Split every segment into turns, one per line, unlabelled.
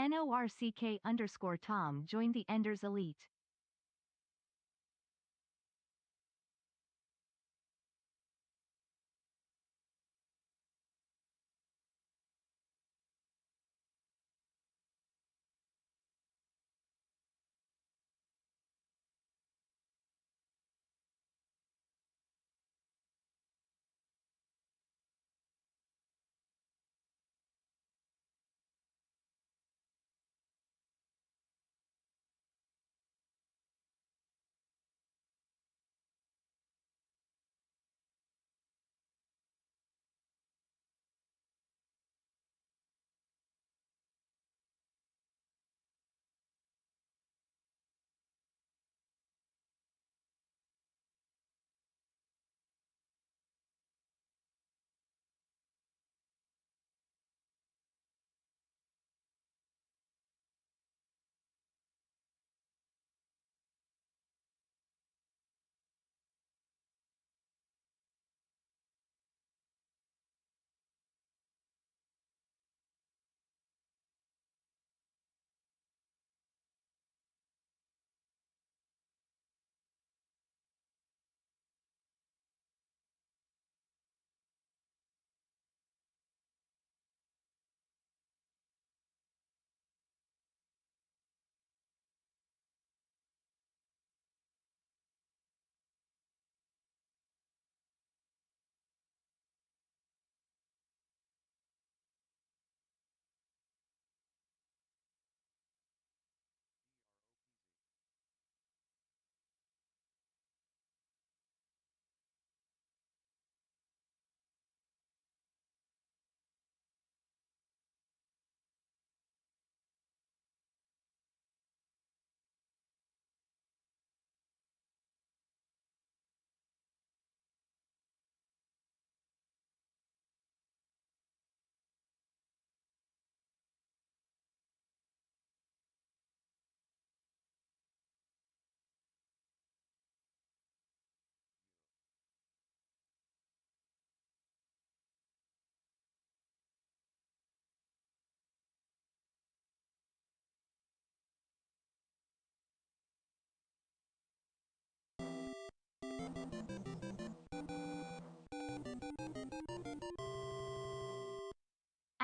NORCK_Tom joined the Enders Elite.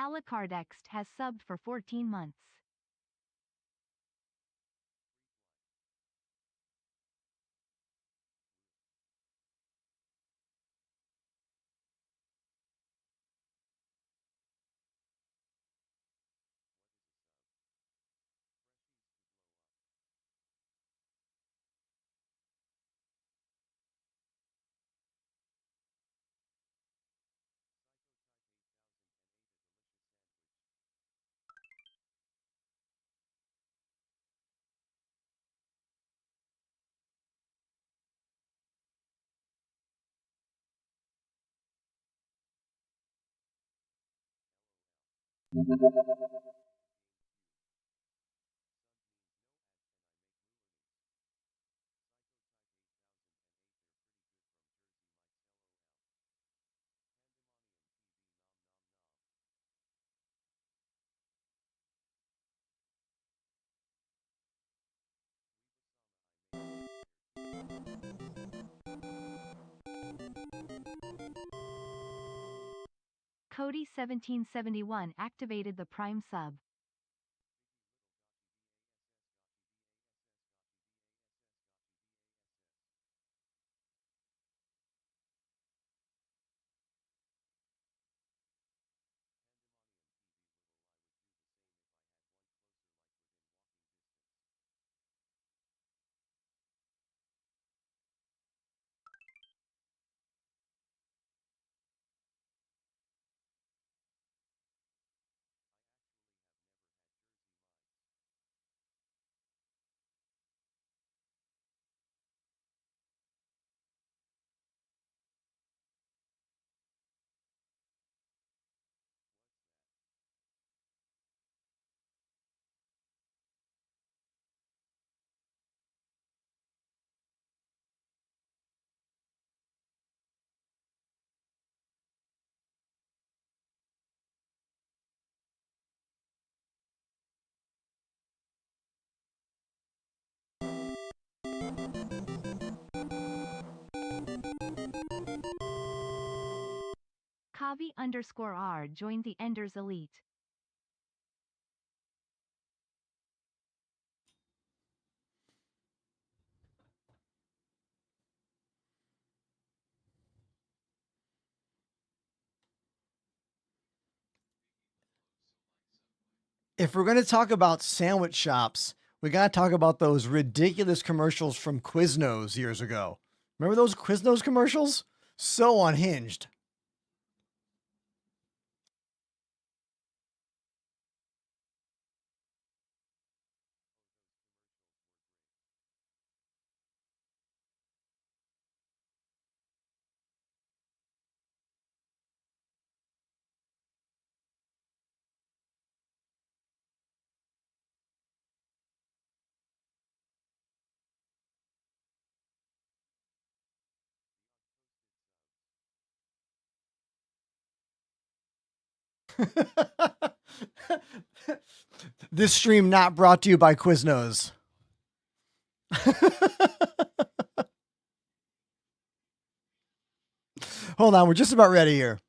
Alacardext has subbed for 14 months. Cody 1771 activated the Prime sub. Kavi_R joined the Enders Elite.
If we're going to talk about sandwich shops, we got to talk about those ridiculous commercials from Quiznos years ago. Remember those Quiznos commercials? So unhinged. This stream not brought to you by Quiznos. Hold on, we're just about ready here.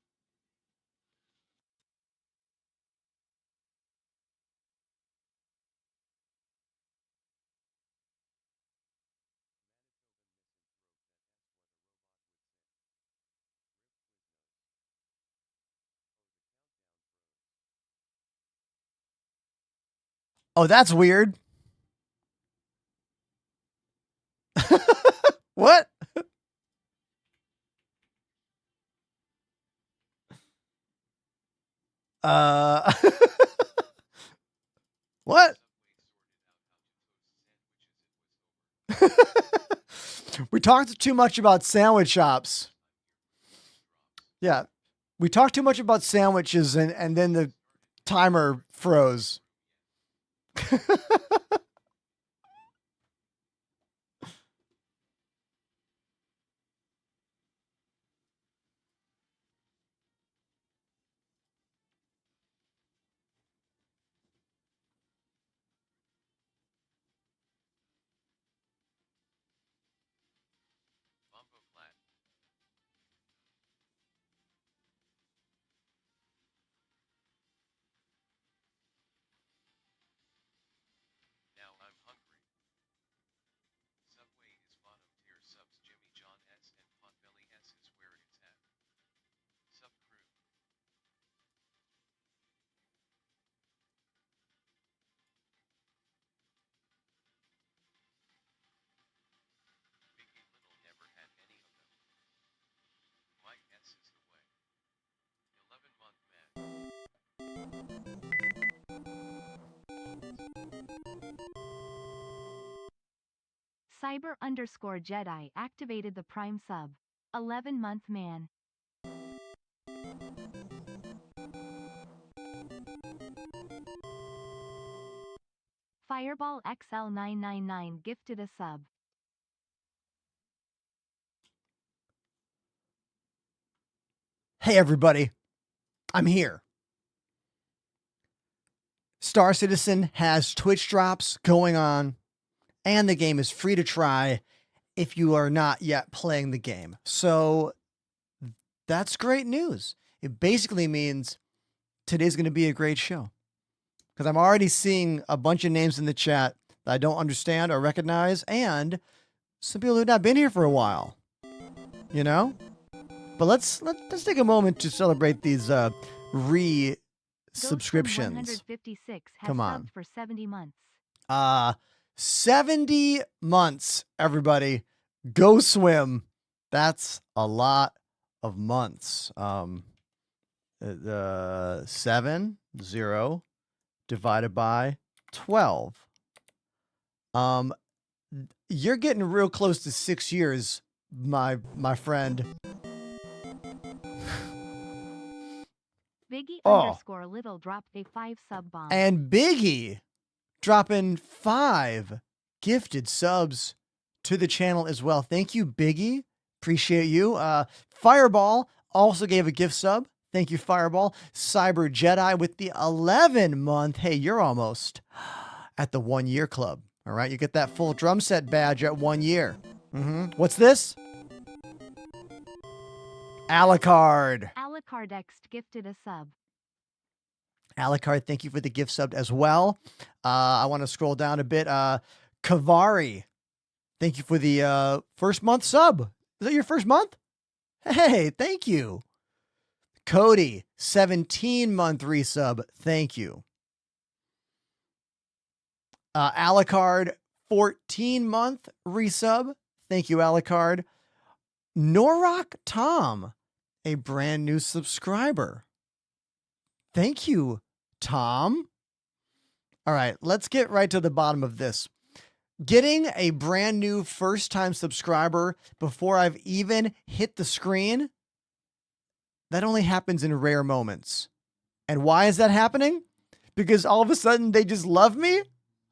Oh, that's weird. What? What? We talked too much about sandwich shops. Yeah. We talked too much about sandwiches and then the timer froze.
Cyber_Jedi activated the Prime sub. 11-month man. Fireball XL999 gifted a sub.
Hey, everybody. I'm here. Star Citizen has Twitch drops going on, and the game is free to try if you are not yet playing the game. So that's great news. It basically means today's going to be a great show, because I'm already seeing a bunch of names in the chat that I don't understand or recognize, and some people who've not been here for a while, you know? But let's take a moment to celebrate these subscriptions.
156 has
Come on.
subbed for 70 months.
70 months, everybody. Go swim. That's a lot of months. 7 0 divided by 12. You're getting real close to 6 years, my friend.
Biggie_Little dropped a 5 sub bomb.
And Biggie dropping 5 gifted subs to the channel as well. Thank you, Biggie. Appreciate you. Fireball also gave a gift sub. Thank you, Fireball. Cyber Jedi with the 11-month. Hey, you're almost at the 1-year club. All right, you get that full drum set badge at 1 year. What's this? Alucard.
Alucard X gifted a sub.
Alucard, thank you for the gift sub as well. I want to scroll down a bit. Kavari, thank you for the first month sub. Is that your first month? Hey, thank you. Cody, 17-month resub. Thank you. Alucard, 14-month resub. Thank you, Alucard. Norrock Tom, a brand new subscriber. Thank you, Tom. All right, let's get right to the bottom of this. Getting a brand new first-time subscriber before I've even hit the screen, that only happens in rare moments. And why is that happening? Because all of a sudden they just love me?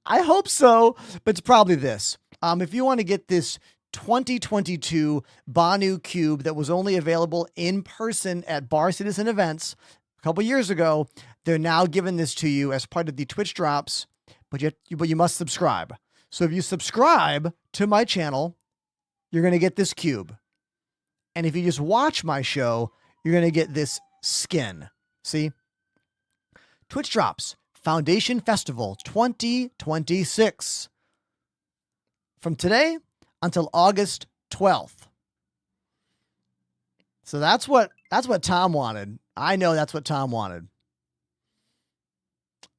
I hope so, but it's probably this. If you want to get this 2022 Banu Cube that was only available in person at Bar Citizen events a couple years ago, they're now giving this to you as part of the Twitch drops, but you must subscribe. So if you subscribe to my channel, you're going to get this cube. And if you just watch my show, you're going to get this skin. See? Twitch drops. Foundation Festival 2026. From today until August 12th. So that's what Tom wanted. I know that's what Tom wanted.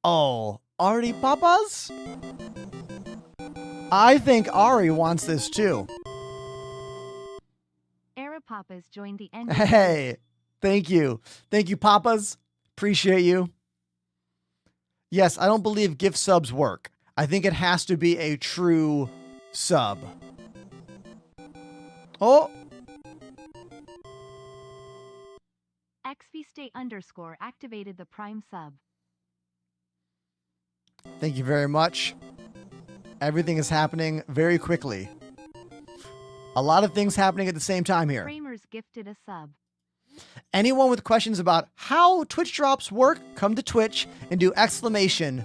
Oh, Ari Papas? I think Ari wants this too.
Era Papas joined the end.
Hey, thank you. Thank you, Papas. Appreciate you. Yes, I don't believe gift subs work. I think it has to be a true sub. Oh.
XVStay_ activated the Prime sub.
Thank you very much. Everything is happening very quickly. A lot of things happening at the same time here.
Framers gifted a sub.
Anyone with questions about how Twitch drops work, come to Twitch and do exclamation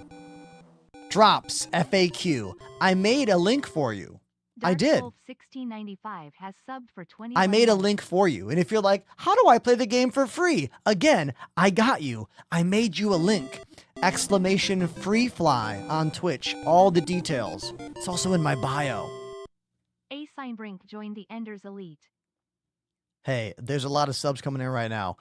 drops FAQ. I made a link for you. I did.
1695 has subbed for 20.
I made a link for you. And if you're like, how do I play the game for free? Again, I got you. I made you a link. Exclamation free fly on Twitch. All the details. It's also in my bio.
A Signbrink joined the Enders Elite.
Hey, there's a lot of subs coming in right now.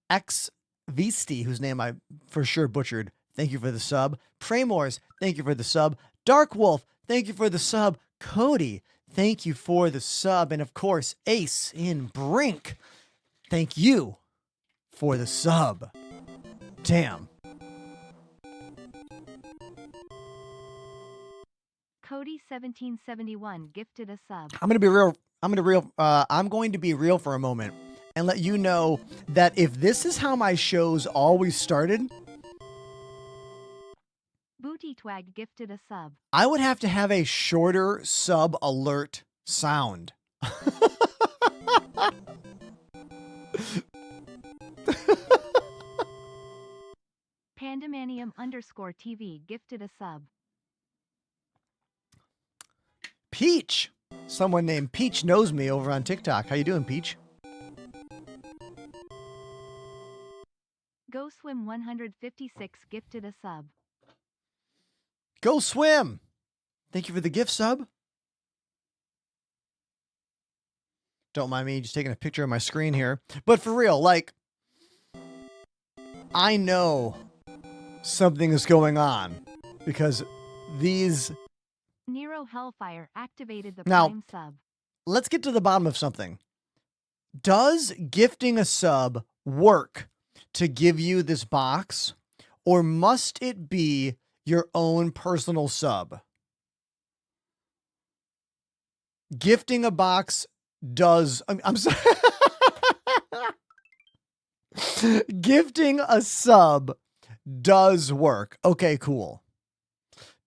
XVST, whose name I for sure butchered, thank you for the sub. Praymores, thank you for the sub. Dark Wolf, thank you for the sub. Cody, thank you for the sub. And of course, Ace in Brink, thank you for the sub. Damn.
Cody 1771 gifted a sub.
I'm going to be real for a moment and let you know that if this is how my shows always started,
Booty Twag gifted a sub.
I would have to have a shorter sub alert sound.
Pandemanium_TV gifted a sub.
Peach. Someone named Peach knows me over on TikTok. How you doing, Peach?
Go Swim 156 gifted a sub.
Go Swim. Thank you for the gift sub. Don't mind me just taking a picture of my screen here. But for real, like, I know something is going on because these...
Nero Hellfire activated the
Now,
Prime sub.
Let's get to the bottom of something. Does gifting a sub work to give you this box, or must it be your own personal sub? Gifting a box does... I'm sorry. Gifting a sub does work. Okay, cool.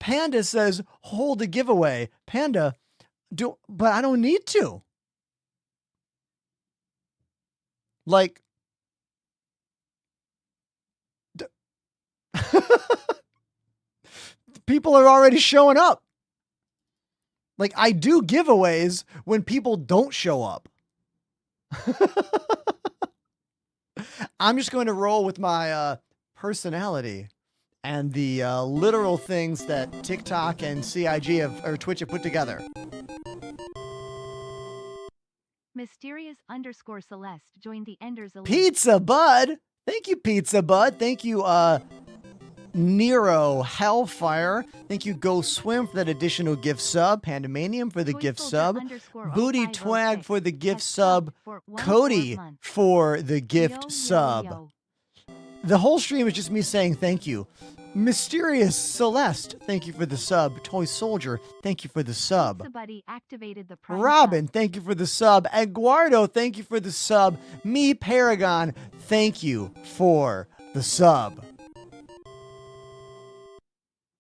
Panda says, hold a giveaway. Panda, but I don't need to. Like, people are already showing up. Like, I do giveaways when people don't show up. I'm just going to roll with my personality and the literal things that TikTok and CIG or Twitch have put together.
Mysterious_Celeste joined the Enders Elite.
Pizza Bud. Thank you, Pizza Bud. Thank you, Nero Hellfire. Thank you, Go Swim, for that additional gift sub. Pandemanium for the gift sub. Booty Twag for the gift sub. Cody for the gift sub. The whole stream is just me saying thank you. Mysterious Celeste, thank you for the sub. Toy Soldier, thank you for the sub. Robin, thank you for the sub. Eduardo, thank you for the sub. Me Paragon, thank you for the sub.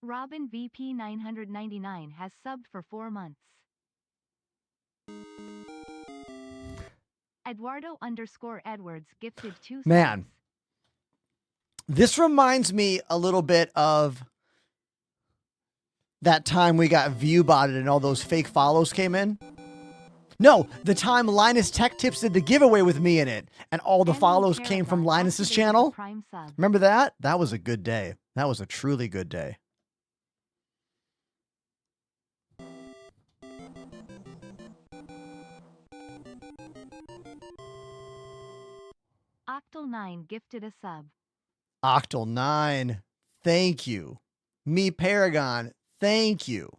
Robin VP 999 has subbed for 4 months. Eduardo_Edwards gifted 2 subs.
Man, this reminds me a little bit of that time we got view-botted and all those fake follows came in. No, the time Linus Tech Tips did the giveaway with me in it, and all the follows came from Linus's channel. Remember that? That was a good day. That was a truly good day.
Octal9 gifted a sub.
Octal9, thank you. Me Paragon, thank you.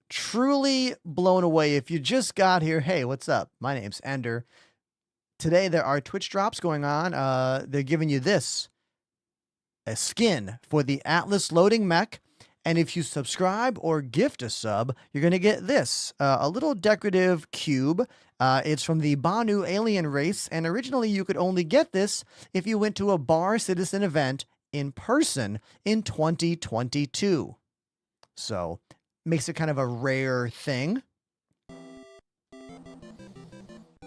Truly blown away. If you just got here, hey, what's up? My name's Ender. Today there are Twitch drops going on. They're giving you this, a skin for the Atlas loading mech. And if you subscribe or gift a sub, you're going to get this, a little decorative cube. It's from the Banu alien race, and originally you could only get this if you went to a Bar Citizen event in person in 2022. So, makes it kind of a rare thing.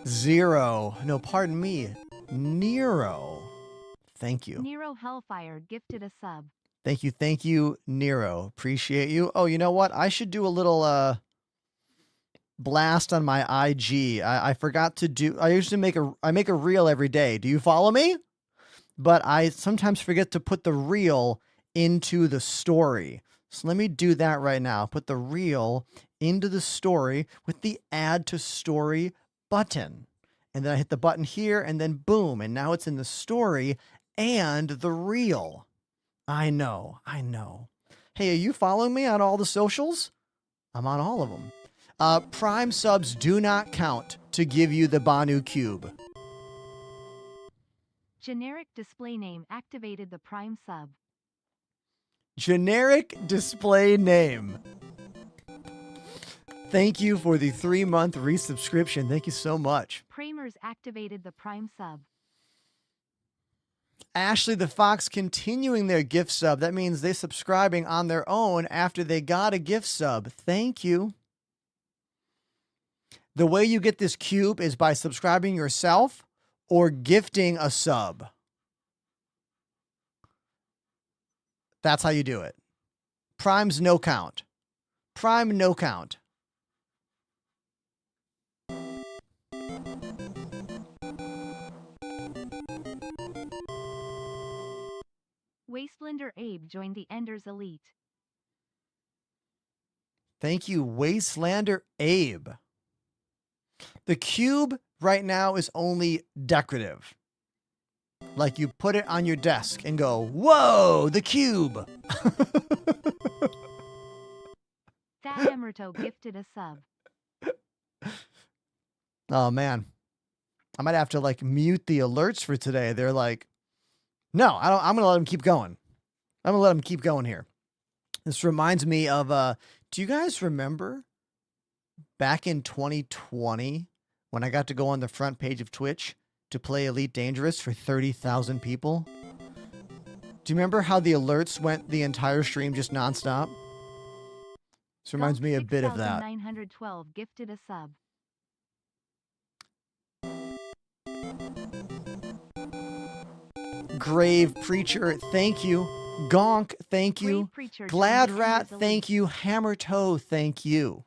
Zero. No, pardon me. Nero. Thank you.
Nero Hellfire gifted a sub.
Thank you, Nero. Appreciate you. Oh, you know what? I should do a little blast on my IG. I forgot to do. I usually make a reel every day. Do you follow me? But I sometimes forget to put the reel into the story. So let me do that right now. Put the reel into the story with the add to story button. And then I hit the button here and then boom. And now it's in the story and the reel. I know. Hey, are you following me on all the socials? I'm on all of them. Prime subs do not count to give you the Banu Cube.
Generic display name activated the Prime sub.
Generic display name. Thank you for the 3-month resubscription. Thank you so much.
Pramers activated the Prime sub.
Ashley the Fox continuing their gift sub. That means they're subscribing on their own after they got a gift sub. Thank you. The way you get this cube is by subscribing yourself or gifting a sub. That's how you do it. Prime's no count. Prime no count.
Wastelander Abe joined the Enders Elite.
Thank you, Wastelander Abe. The cube right now is only decorative. Like you put it on your desk and go, whoa, the cube.
Thad Emerto gifted a sub.
Oh, man. I might have to like mute the alerts for today. They're like, no, I don't. I'm going to let them keep going. I'm going to let them keep going here. This reminds me of, do you guys remember back in 2020 when I got to go on the front page of Twitch to play Elite Dangerous for 30,000 people? Do you remember how the alerts went the entire stream just nonstop? This reminds me a bit of that.
912 gifted a sub.
Grave Preacher, thank you. Gonk, thank you.
Grave Preacher
Glad
joined the
Rat,
Enders Elite.
thank you. Hammer Toe, thank you.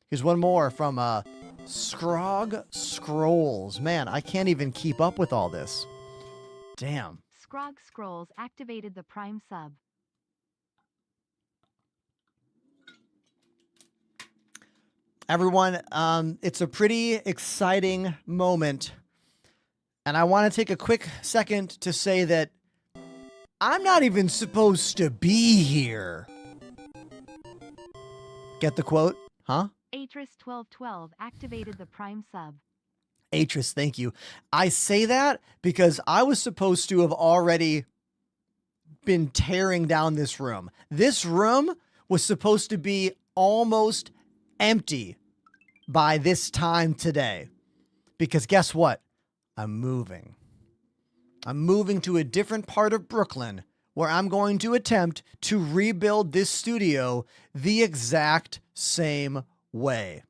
Here's one more from Scrog Scrolls. Man, I can't even keep up with all this. Damn.
Scrog Scrolls activated the Prime sub.
Everyone, it's a pretty exciting moment. And I want to take a quick second to say that I'm not even supposed to be here. Get the quote? Huh?
Atris1212 activated the Prime sub.
Atris, thank you. I say that because I was supposed to have already been tearing down this room. This room was supposed to be almost empty by this time today. Because guess what? I'm moving. I'm moving to a different part of Brooklyn where I'm going to attempt to rebuild this studio the exact same way.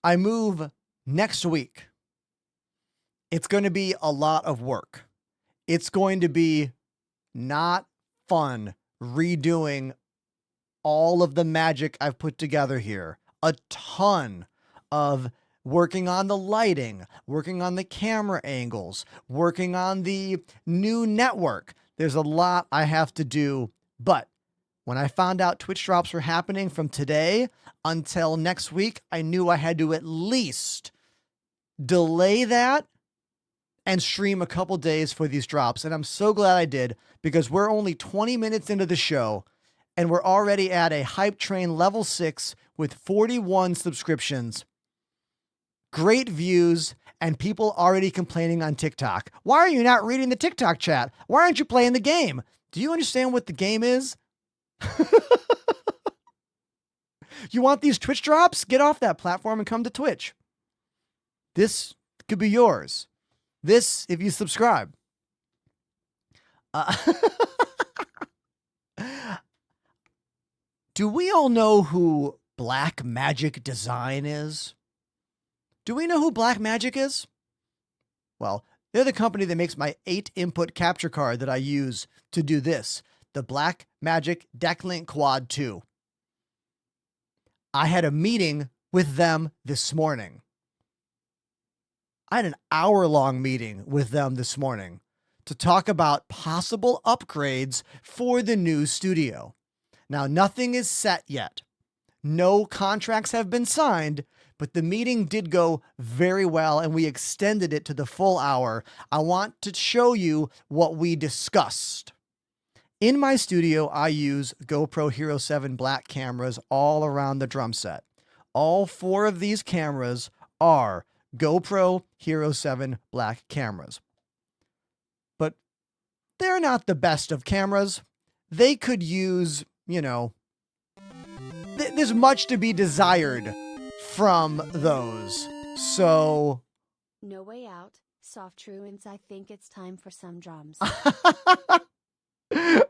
I move next week. It's going to be a lot of work. It's going to be not fun redoing all of the magic I've put together here. A ton of working on the lighting, working on the camera angles, working on the new network. There's a lot I have to do, but when I found out Twitch drops were happening from today until next week, I knew I had to at least delay that and stream a couple days for these drops. And I'm so glad I did, because we're only 20 minutes into the show and we're already at a hype train level 6 with 41 subscriptions, great views, and people already complaining on TikTok. Why are you not reading the TikTok chat? Why aren't you playing the game? Do you understand what the game is? You want these Twitch drops? Get off that platform and come to Twitch. This could be yours. This, if you subscribe. Do we all know who Black Magic Design is? Do we know who Black Magic is? Well, they're the company that makes my 8-input capture card that I use to do this, the Black Magic Decklink Quad 2. I had a meeting with them this morning. I had an hour-long meeting with them this morning to talk about possible upgrades for the new studio. Now, nothing is set yet. No contracts have been signed, but the meeting did go very well and we extended it to the full hour. I want to show you what we discussed. In my studio, I use GoPro Hero 7 Black cameras all around the drum set. All 4 of these cameras are GoPro Hero 7 Black cameras. But they're not the best of cameras. They could use, there's much to be desired from those. So
No way out, soft truants. I think it's time for some drums.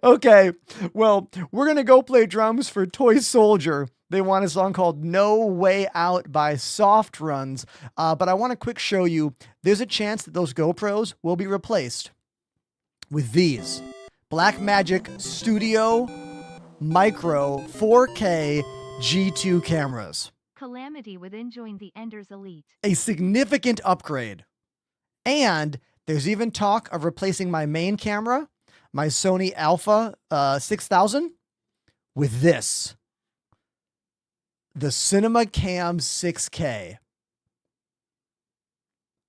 Okay, well, we're going to go play drums for Toy Soldier. They want a song called No Way Out by Soft Runs. But I want to quick show you, there's a chance that those GoPros will be replaced with these Blackmagic Studio Micro 4K G2 cameras.
Calamity Within joined the Enders Elite.
A significant upgrade. And there's even talk of replacing my main camera, my Sony Alpha 6000, with this, the Cinema Cam 6K.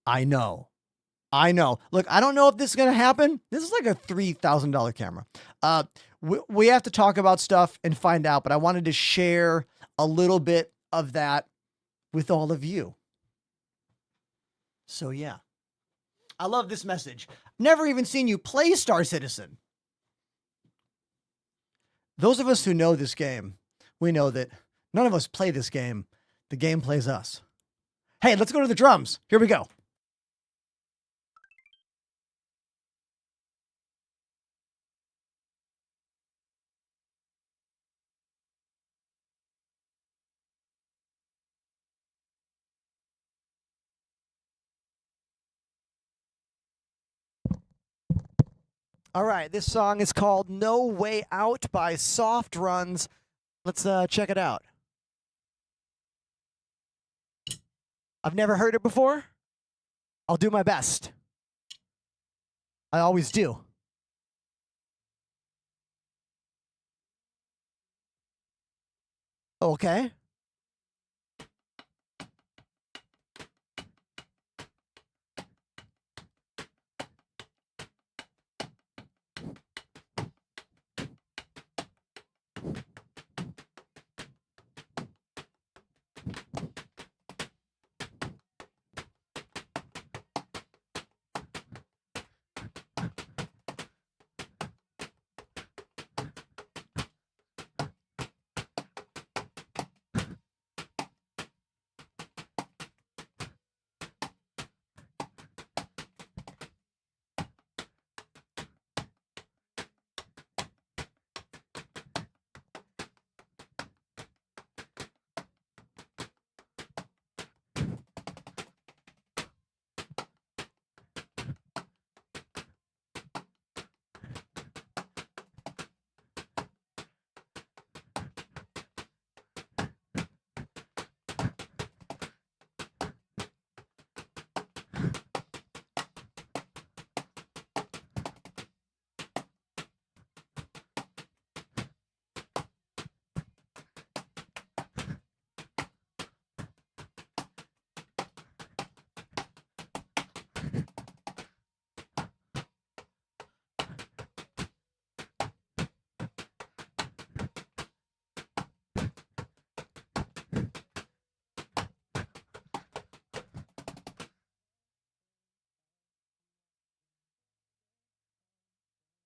I know. Look, I don't know if this is going to happen. This is like a $3,000 camera. We have to talk about stuff and find out, but I wanted to share a little bit of that with all of you. So yeah. I love this message. Never even seen you play Star Citizen. Those of us who know this game, we know that none of us play this game. The game plays us. Hey, let's go to the drums. Here we go. All right, this song is called No Way Out by Soft Runs. Let's check it out. I've never heard it before. I'll do my best. I always do. Okay.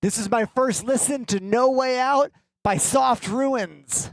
This is my first listen to No Way Out by Soft Ruins.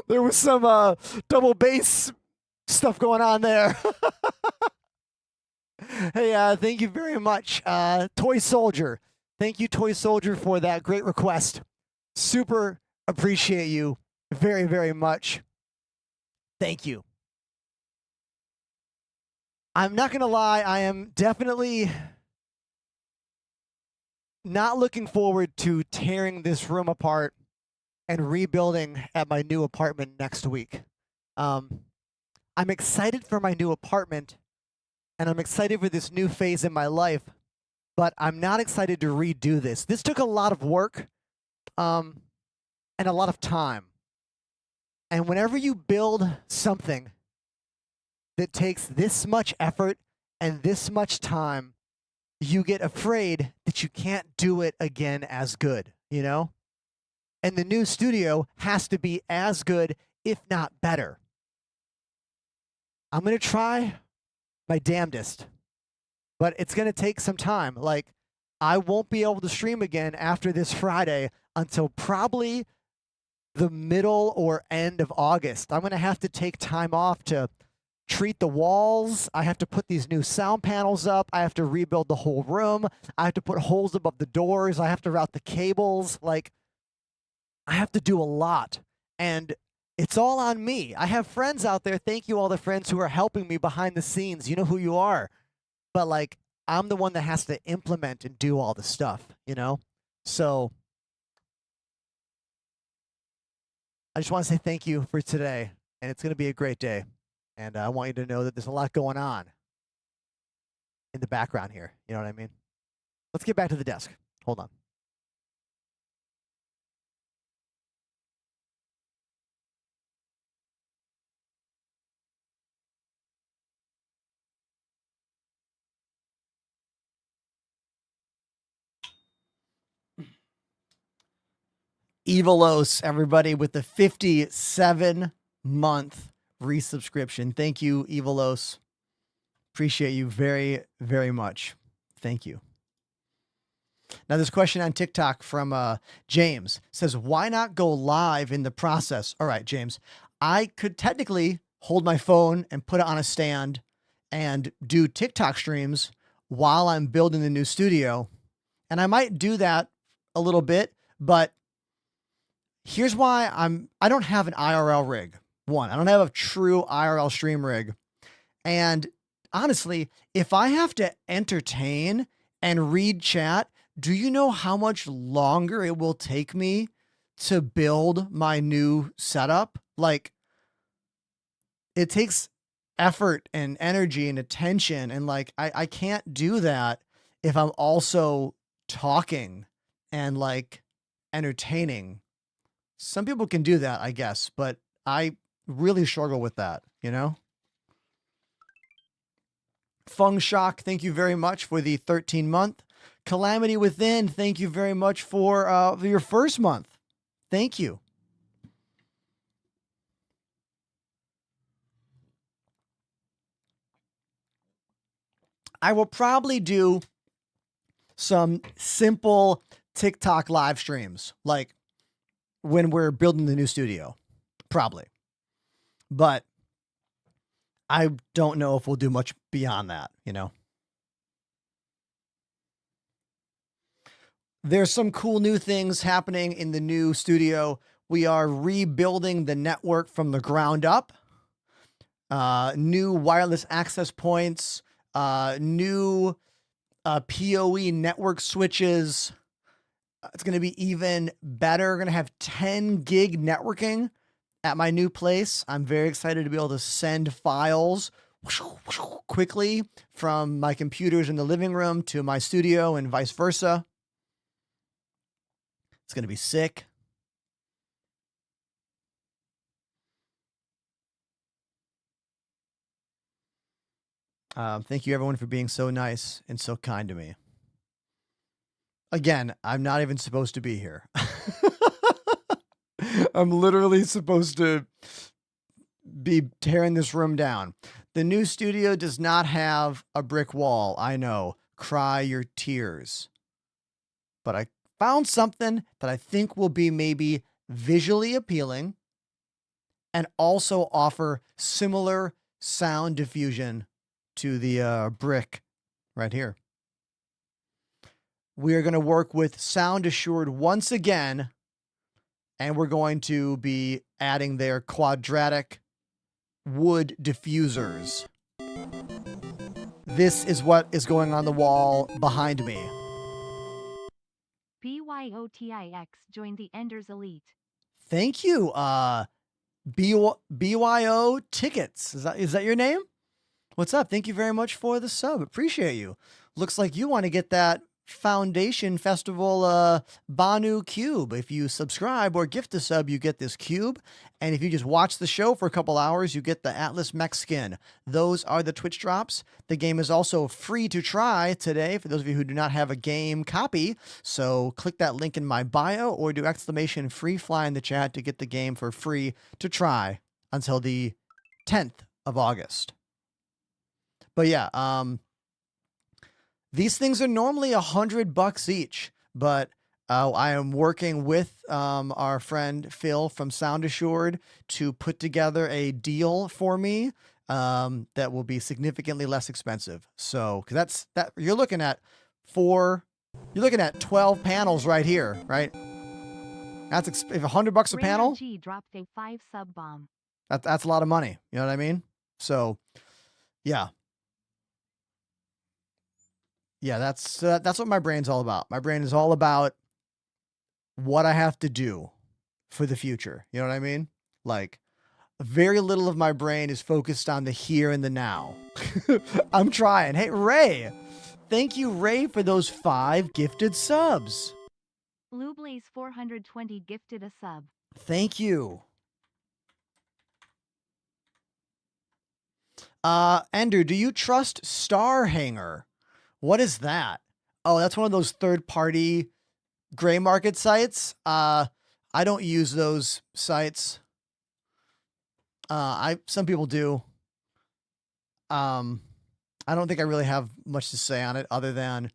There was some double bass stuff going on there. Hey, thank you very much, Toy Soldier. Thank you, Toy Soldier, for that great request. Super appreciate you very, very much. Thank you. I'm not going to lie, I am definitely not looking forward to tearing this room apart and rebuilding at my new apartment next week. I'm excited for my new apartment, and I'm excited for this new phase in my life, but I'm not excited to redo this. This took a lot of work and a lot of time. And whenever you build something that takes this much effort and this much time, you get afraid that you can't do it again as good, you know? And the new studio has to be as good, if not better. I'm going to try my damnedest, but it's going to take some time. Like, I won't be able to stream again after this Friday until probably the middle or end of August. I'm going to have to take time off to treat the walls. I have to put these new sound panels up. I have to rebuild the whole room. I have to put holes above the doors. I have to route the cables. Like, I have to do a lot. And it's all on me. I have friends out there. Thank you, all the friends who are helping me behind the scenes. You know who you are. But, like, I'm the one that has to implement and do all the stuff, you know? So I just want to say thank you for today. And it's going to be a great day. And I want you to know that there's a lot going on in the background here. You know what I mean? Let's get back to the desk. Hold on. Evilos, everybody, with the 57-month resubscription. Thank you, Evilos. Appreciate you very, very much. Thank you. Now, this question on TikTok from James says, why not go live in the process? All right, James, I could technically hold my phone and put it on a stand and do TikTok streams while I'm building the new studio. And I might do that a little bit, but here's why I don't have an IRL rig. One, I don't have a true IRL stream rig. And honestly, if I have to entertain and read chat, do you know how much longer it will take me to build my new setup? Like, it takes effort and energy and attention. And like, I can't do that if I'm also talking and like entertaining. Some people can do that, I guess, but I really struggle with that, you know? Feng Shock, thank you very much for the 13-month. Calamity Within, thank you very much for your first month. Thank you. I will probably do some simple TikTok live streams, like when we're building the new studio, probably. But I don't know if we'll do much beyond that, you know? There's some cool new things happening in the new studio. We are rebuilding the network from the ground up. New wireless access points, new PoE network switches. It's going to be even better. We're going to have 10 gig networking at my new place. I'm very excited to be able to send files quickly from my computers in the living room to my studio and vice versa. It's going to be sick. Thank you everyone for being so nice and so kind to me. Again, I'm not even supposed to be here. I'm literally supposed to be tearing this room down. The new studio does not have a brick wall. I know. Cry your tears. But I found something that I think will be maybe visually appealing and also offer similar sound diffusion to the brick right here. We are going to work with Sound Assured once again, and we're going to be adding their quadratic wood diffusers. This is what is going on the wall behind me.
BYOTIX joined the Enders Elite.
Thank you. BYO Tickets. Is that your name? What's up? Thank you very much for the sub. Appreciate you. Looks like you want to get that Foundation Festival Banu cube. If you subscribe or gift a sub, you get this cube. And if you just watch the show for a couple hours, you get the Atlas mech skin. Those are the Twitch drops. The game is also free to try today for those of you who do not have a game copy. So click that link in my bio or do exclamation free fly in the chat to get the game for free to try until the 10th of August. But yeah, these things are normally $100 each, but I am working with our friend Phil from Sound Assured to put together a deal for me that will be significantly less expensive. So, because you're looking at 12 panels right here, right? That's if $100 a panel.
G dropped a 5 sub bomb.
That's a lot of money. You know what I mean? So, yeah. Yeah, that's what my brain's all about. My brain is all about what I have to do for the future. You know what I mean? Like, very little of my brain is focused on the here and the now. I'm trying. Hey, Ray. Thank you, Ray, for those 5 gifted subs.
Lublaze 420 gifted a sub.
Thank you. Ender, do you trust Star Hanger? What is that? Oh, that's one of those third-party gray market sites. I don't use those sites. Some people do. I don't think I really have much to say on it other than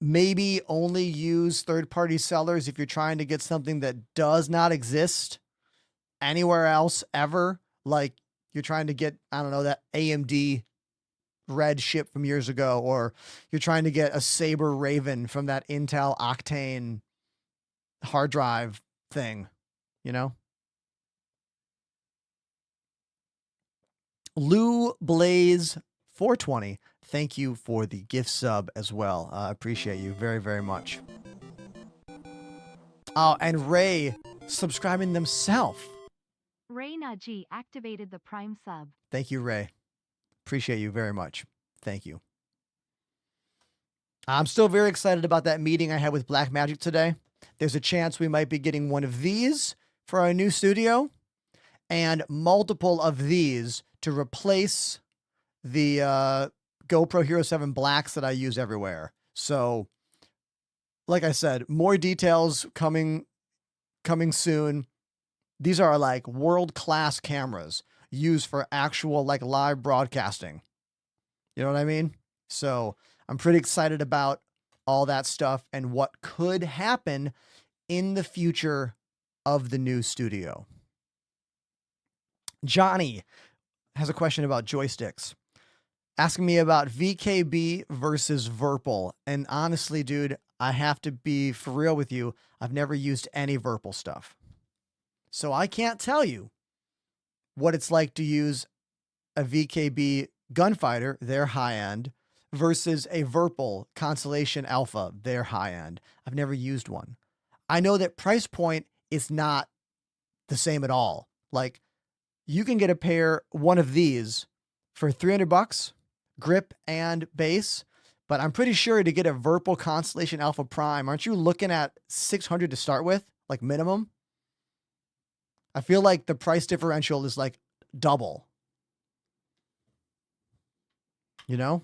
maybe only use third-party sellers if you're trying to get something that does not exist anywhere else ever. Like you're trying to get, I don't know, that AMD Red chip from years ago, or you're trying to get a Saber Raven from that Intel Octane hard drive thing, you know? Lou Blaze 420. Thank you for the gift sub as well. I appreciate you very, very much. Oh, and Ray subscribing themselves.
Ray Naji activated the Prime sub.
Thank you, Ray. Appreciate you very much. Thank you. I'm still very excited about that meeting I had with Blackmagic today. There's a chance we might be getting one of these for our new studio and multiple of these to replace the GoPro Hero 7 Blacks that I use everywhere. So, like I said, more details coming soon. These are like world-class cameras used for actual like live broadcasting. You know what I mean? So I'm pretty excited about all that stuff and what could happen in the future of the new studio. Johnny has a question about joysticks, asking me about VKB versus Virpil. And honestly, dude, I have to be for real with you. I've never used any Virpil stuff. So I can't tell you what it's like to use a VKB Gunfighter, their high end, versus a Virpil Constellation Alpha, their high end. I've never used one. I know that price point is not the same at all. Like you can get one of these for $300, grip and base, but I'm pretty sure to get a Virpil Constellation Alpha Prime, aren't you looking at $600 to start with, like minimum? I feel like the price differential is like double. You know?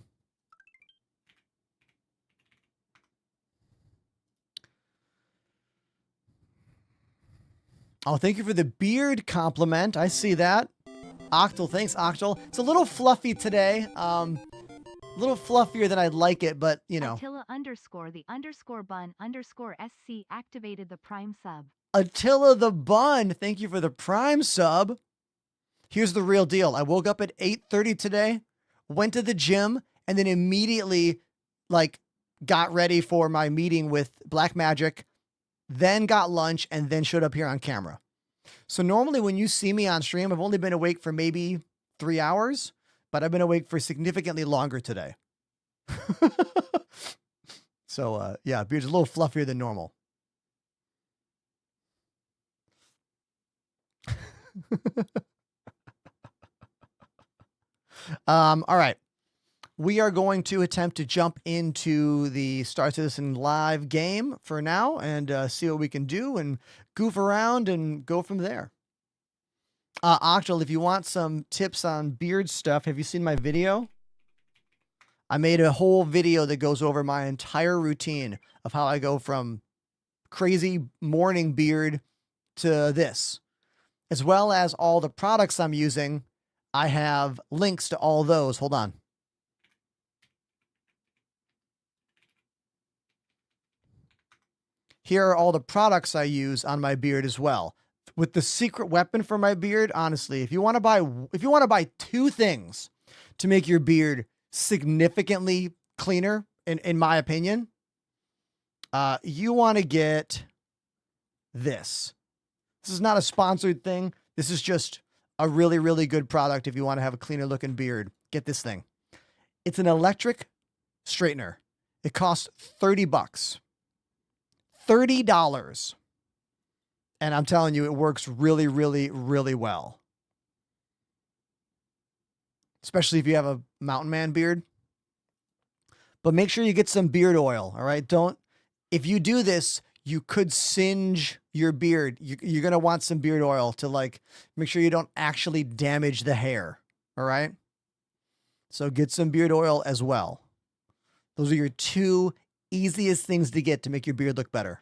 Oh, thank you for the beard compliment. I see that. Octal, thanks, Octal. It's a little fluffy today. A little fluffier than I'd like it, but you know.
Attila _the_bun_SC activated the Prime sub.
Attila the Bun, thank you for the Prime sub. Here's the real deal. I woke up at 8:30 today, went to the gym, and then immediately like got ready for my meeting with Blackmagic, then got lunch, and then showed up here on camera. So normally when you see me on stream, I've only been awake for maybe 3 hours, but I've been awake for significantly longer today. So yeah, beard's a little fluffier than normal. All right. We are going to attempt to jump into the Star Citizen live game for now and see what we can do and goof around and go from there. Octal, if you want some tips on beard stuff, have you seen my video? I made a whole video that goes over my entire routine of how I go from crazy morning beard to this, as well as all the products I'm using. I have links to all those. Hold on. Here are all the products I use on my beard as well. With the secret weapon for my beard, honestly, if you want to buy two things to make your beard significantly cleaner, in my opinion, you want to get this. This is not a sponsored thing. This is just a really, really good product if you want to have a cleaner looking beard. Get this thing. It's an electric straightener. It costs $30. $30. And I'm telling you, it works really, really, really well. Especially if you have a mountain man beard. But make sure you get some beard oil, all right? If you do this, you could singe your beard. You're going to want some beard oil to like make sure you don't actually damage the hair, all right? So get some beard oil as well. Those are your two easiest things to get to make your beard look better.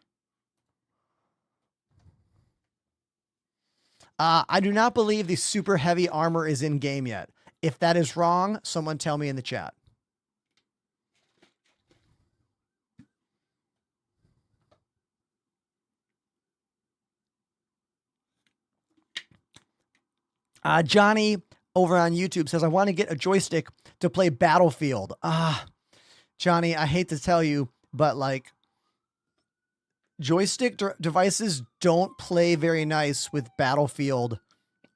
I do not believe the super heavy armor is in game yet. If that is wrong, someone tell me in the chat. Johnny over on YouTube says, I want to get a joystick to play Battlefield. Johnny, I hate to tell you, but like joystick devices don't play very nice with Battlefield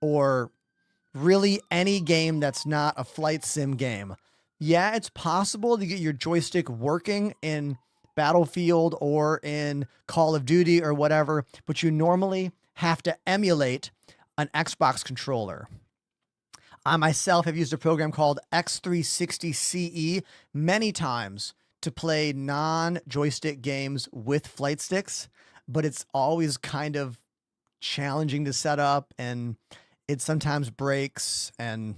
or really any game that's not a flight sim game. Yeah, it's possible to get your joystick working in Battlefield or in Call of Duty or whatever, but you normally have to emulate an Xbox controller. I myself have used a program called X360CE many times to play non-joystick games with flight sticks, but it's always kind of challenging to set up and it sometimes breaks and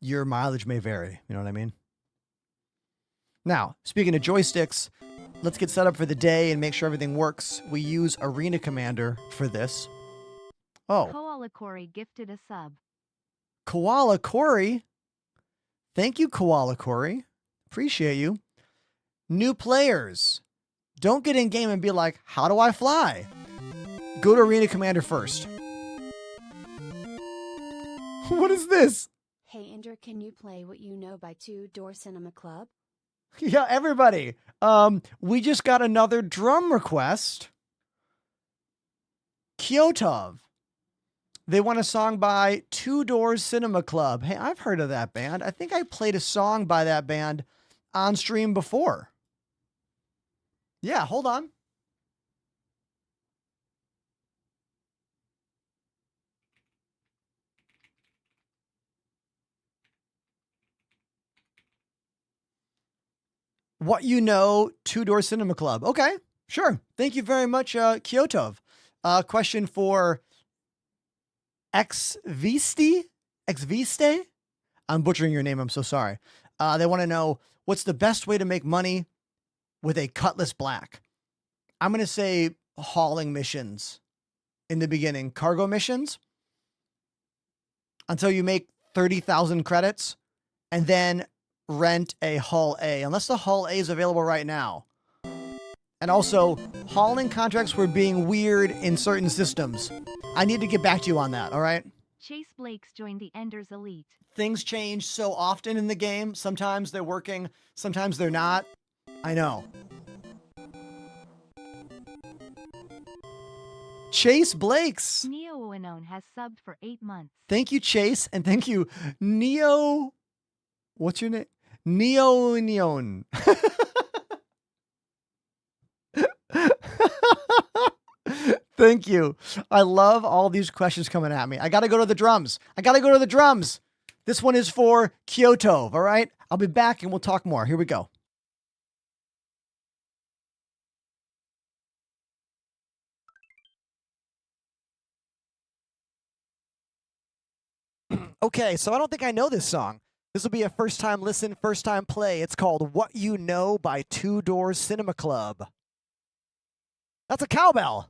your mileage may vary. You know what I mean? Now, speaking of joysticks, let's get set up for the day and make sure everything works. We use Arena Commander for this. Oh,
Koala Corey gifted a sub.
Koala Corey. Thank you, Koala Corey. Appreciate you. New players. Don't get in game and be like, how do I fly? Go to Arena Commander first. What is this?
Hey Ender, can you play What You Know by Two Door Cinema Club?
Yeah, everybody. We just got another drum request. Kyotov. They want a song by Two Doors Cinema Club. Hey, I've heard of that band. I think I played a song by that band on stream before. Yeah, hold on. What You Know, Two Door Cinema Club. Okay, sure. Thank you very much, Kyotov. Question for Xviste? I'm butchering your name. I'm so sorry. They want to know, what's the best way to make money with a Cutlass Black? I'm going to say hauling missions in the beginning. Cargo missions until you make 30,000 credits and then rent a Hull A, unless the Hull A is available right now. And also, hauling contracts were being weird in certain systems. I need to get back to you on that, all right?
Chase Blake's joined the Enders Elite.
Things change so often in the game. Sometimes they're working, sometimes they're not. I know. Chase Blakes.
Neo Unknown has subbed for 8 months.
Thank you, Chase, and thank you, Neo. What's your name? Neo Neon. Thank you. I love all these questions coming at me. I got to go to the drums. This one is for Kyotov, all right? I'll be back and we'll talk more. Here we go. Okay, so I don't think I know this song. This will be a first time listen, first time play. It's called What You Know by Two Doors Cinema Club. That's a cowbell.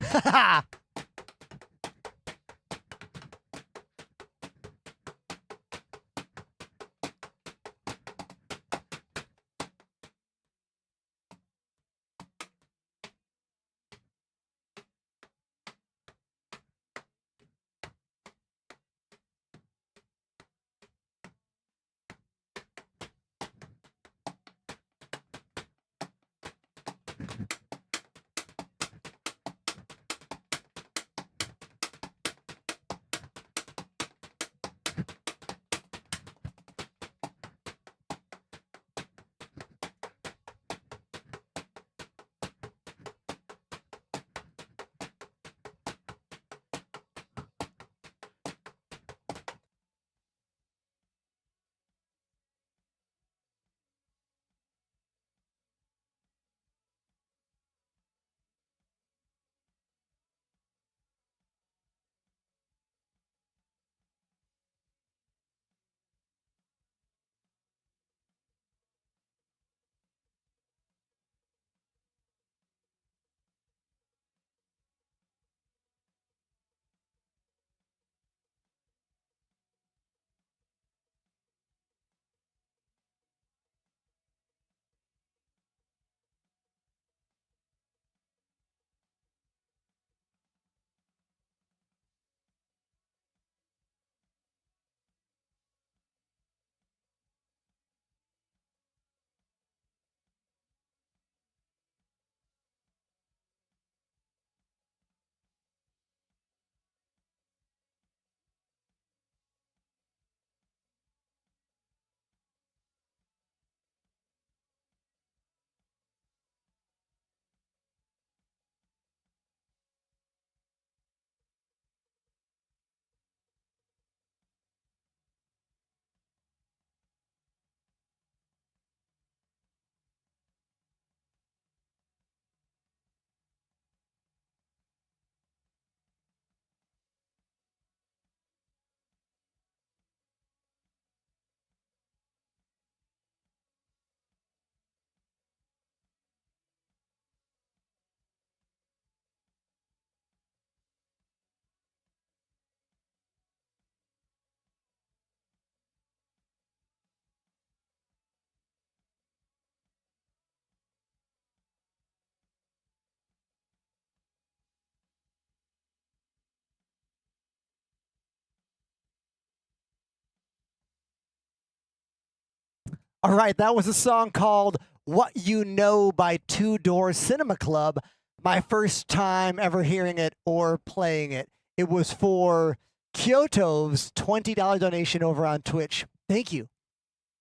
Ha ha!
All right, that was a song called What You Know by Two Door Cinema Club. My first time ever hearing it or playing it. It was for Kyoto's $20 donation over on Twitch. Thank you.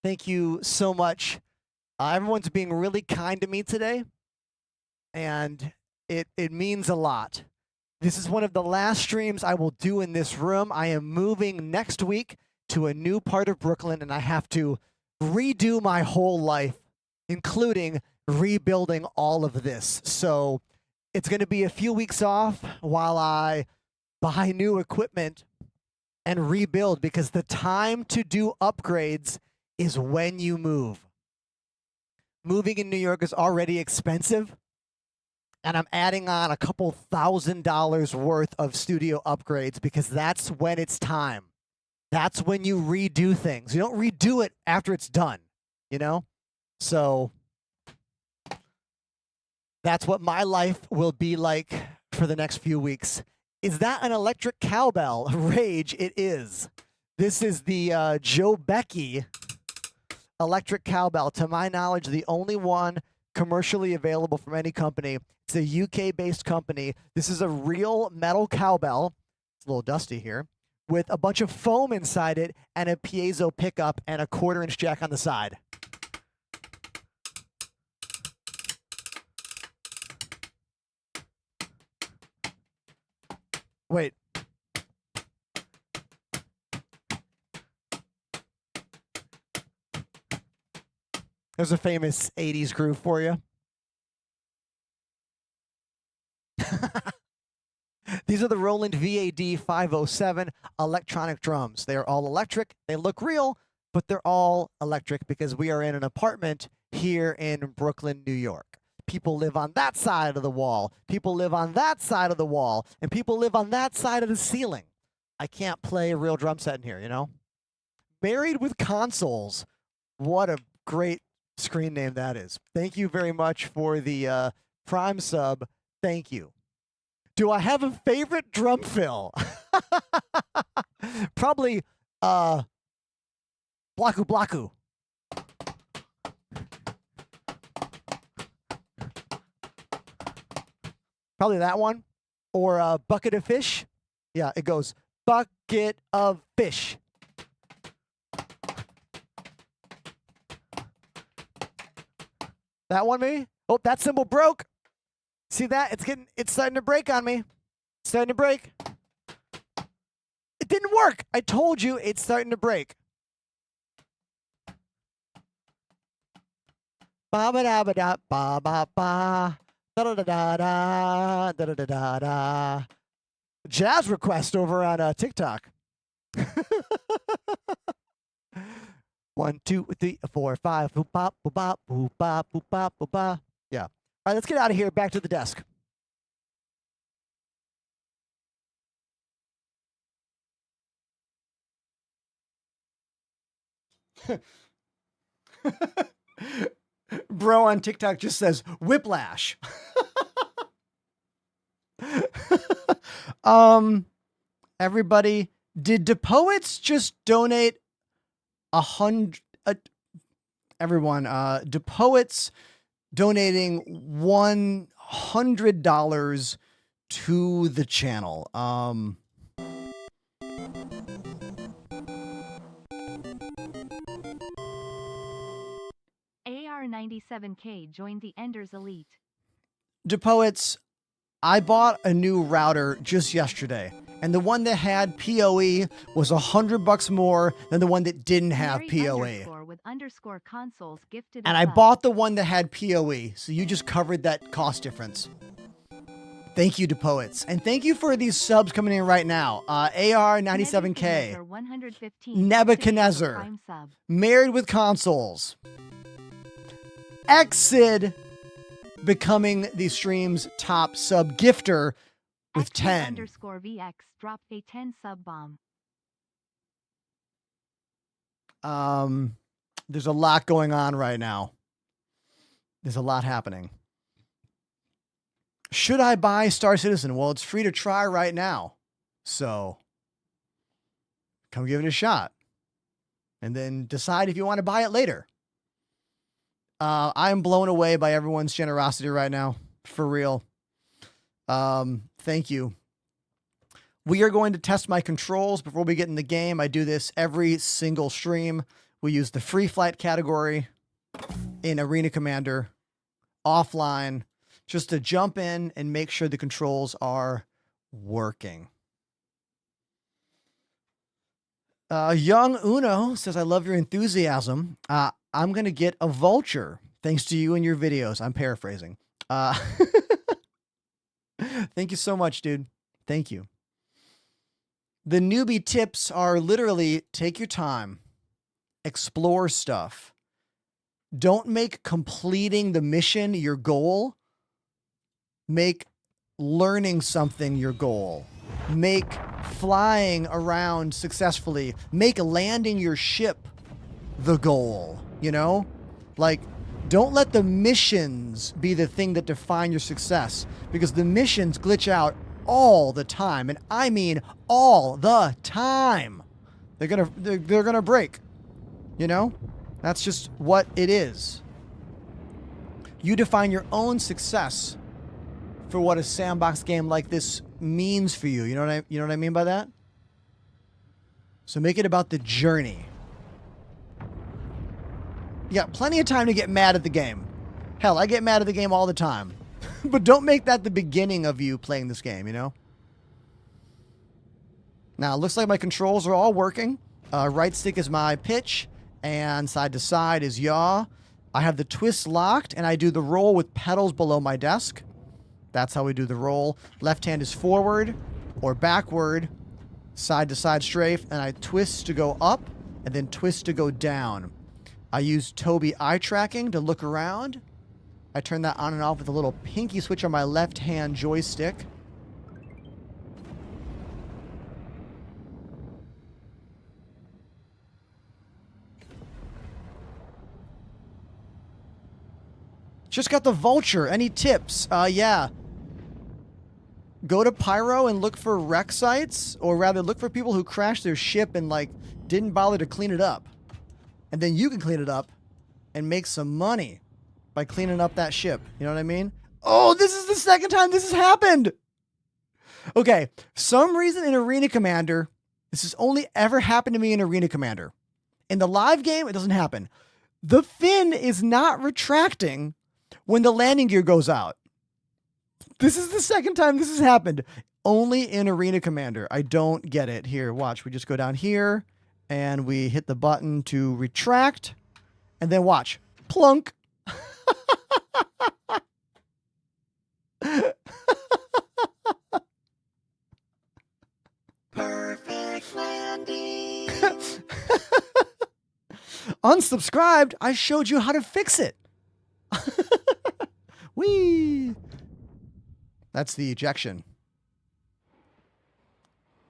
Thank you so much. Everyone's being really kind to me today, and it means a lot. This is one of the last streams I will do in this room. I am moving next week to a new part of Brooklyn, and I have to redo my whole life, including rebuilding all of this. So it's going to be a few weeks off while I buy new equipment and rebuild, because the time to do upgrades is when you move. Moving in New York is already expensive, and I'm adding on a couple $1,000s worth of studio upgrades because that's when it's time. That's when you redo things. You don't redo it after it's done, you know? So that's what my life will be like for the next few weeks. Is that an electric cowbell? Rage, it is. This is the Joe Becky electric cowbell. To my knowledge, the only one commercially available from any company. It's a UK-based company. This is a real metal cowbell. It's a little dusty here, with a bunch of foam inside it and a piezo pickup and a 1/4-inch jack on the side. Wait. There's a famous 80s groove for you. These are the Roland VAD 507 electronic drums. They are all electric. They look real, but they're all electric because we are in an apartment here in Brooklyn, New York. People live on that side of the wall. People live on that side of the wall. And people live on that side of the ceiling. I can't play a real drum set in here, you know? Married with Consoles. What a great screen name that is. Thank you very much for the Prime sub. Thank you. Do I have a favorite drum fill? Probably Blaku Blaku. Probably that one. Or Bucket of Fish. Yeah, it goes Bucket of Fish. That one maybe? Oh, that cymbal broke. See that? It's starting to break on me. It's starting to break. It didn't work. I told you it's starting to break. Ba ba da ba da ba ba ba da da da da da da da da da. Jazz request over on TikTok. 1, 2, 3, 4, 5. Boop bop boop bop boop bop boop bop boop bop. Yeah. All right, let's get out of here. Back to the desk. Bro on TikTok just says whiplash.
Everybody, did DePoets just donate 100? Everyone, DePoets donating $100 to the channel.
AR97K joined the Enders Elite.
DePoets, I bought a new router just yesterday, and the one that had PoE was $100 more than the one that didn't have PoE.
With _consoles gifted
And I bought the one that had PoE, so you just covered that cost difference. Thank you, DePoets. And thank you for these subs coming in right now. AR97K, Nebuchadnezzar, Married with Consoles, Exid becoming the stream's top sub gifter with 10.
_VX dropped a 10 sub bomb.
There's a lot going on right now. There's a lot happening. Should I buy Star Citizen? Well, it's free to try right now. So come give it a shot. And then decide if you want to buy it later. I am blown away by everyone's generosity right now. For real. Thank you. We are going to test my controls before we get in the game. I do this every single stream. We use the free flight category in Arena Commander offline just to jump in and make sure the controls are working. Young Uno says, I love your enthusiasm. I'm going to get a vulture thanks to you and your videos. I'm paraphrasing. Thank you so much, dude. Thank you. The newbie tips are literally take your time, explore stuff. Don't make completing the mission your goal. Make learning something your goal. Make flying around successfully. Make landing your ship the goal, you know? Like, don't let the missions be the thing that define your success, because the missions glitch out all the time, and I mean all the time. They're gonna break, you know? That's just what it is. You define your own success for what a sandbox game like this means for you. You know what I mean by that? So make it about the journey. You got plenty of time to get mad at the game. Hell, I get mad at the game all the time. But don't make that the beginning of you playing this game, you know? Now, it looks like my controls are all working. Right stick is my pitch, and side to side is yaw. I have the twist locked, and I do the roll with pedals below my desk. That's how we do the roll. Left hand is forward or backward, side to side strafe, and I twist to go up and then twist to go down. I use Tobii eye tracking to look around. I turn that on and off with a little pinky switch on my left hand joystick. Just got the vulture. Any tips? Yeah. Go to Pyro and look for wreck sites, or rather look for people who crashed their ship and like didn't bother to clean it up. And then you can clean it up and make some money by cleaning up that ship. You know what I mean? Oh, this is the second time this has happened. Okay. Some reason in Arena Commander, this has only ever happened to me in Arena Commander. In the live game, it doesn't happen. The fin is not retracting when the landing gear goes out. This is the second time this has happened. Only in Arena Commander. I don't get it. Here, watch. We just go down here and we hit the button to retract. And then watch. Plunk.
Perfect landing.
Unsubscribed. I showed you how to fix it. Whee! That's the ejection.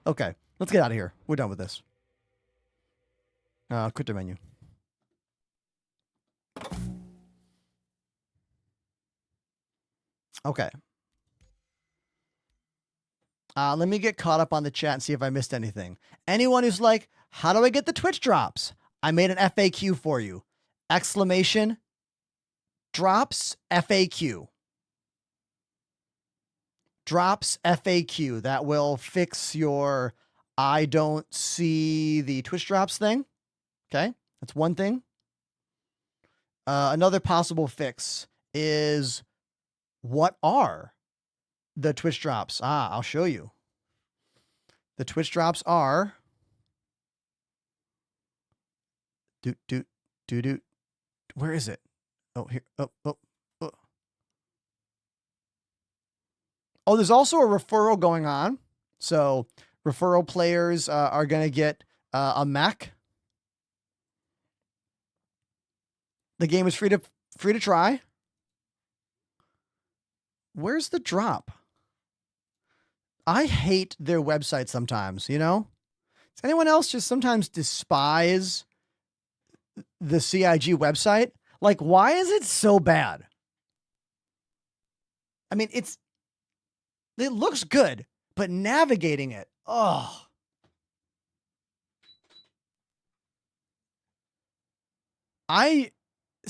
Okay, let's get out of here. We're done with this. Quit the menu. Okay. Let me get caught up on the chat and see if I missed anything. Anyone who's like, how do I get the Twitch drops? I made an FAQ for you. Exclamation drops FAQ. Drops FAQ. That will fix your I don't see the Twitch drops thing. Okay, that's one thing. Another possible fix is, what are the Twitch drops? I'll show you. The Twitch drops are where is it? Oh, here. Oh, there's also a referral going on. So referral players are going to get a mech. The game is free to try. Where's the drop? I hate their website sometimes, you know? Does anyone else just sometimes despise the CIG website? Like, why is it so bad? I mean, it looks good, but navigating it, oh.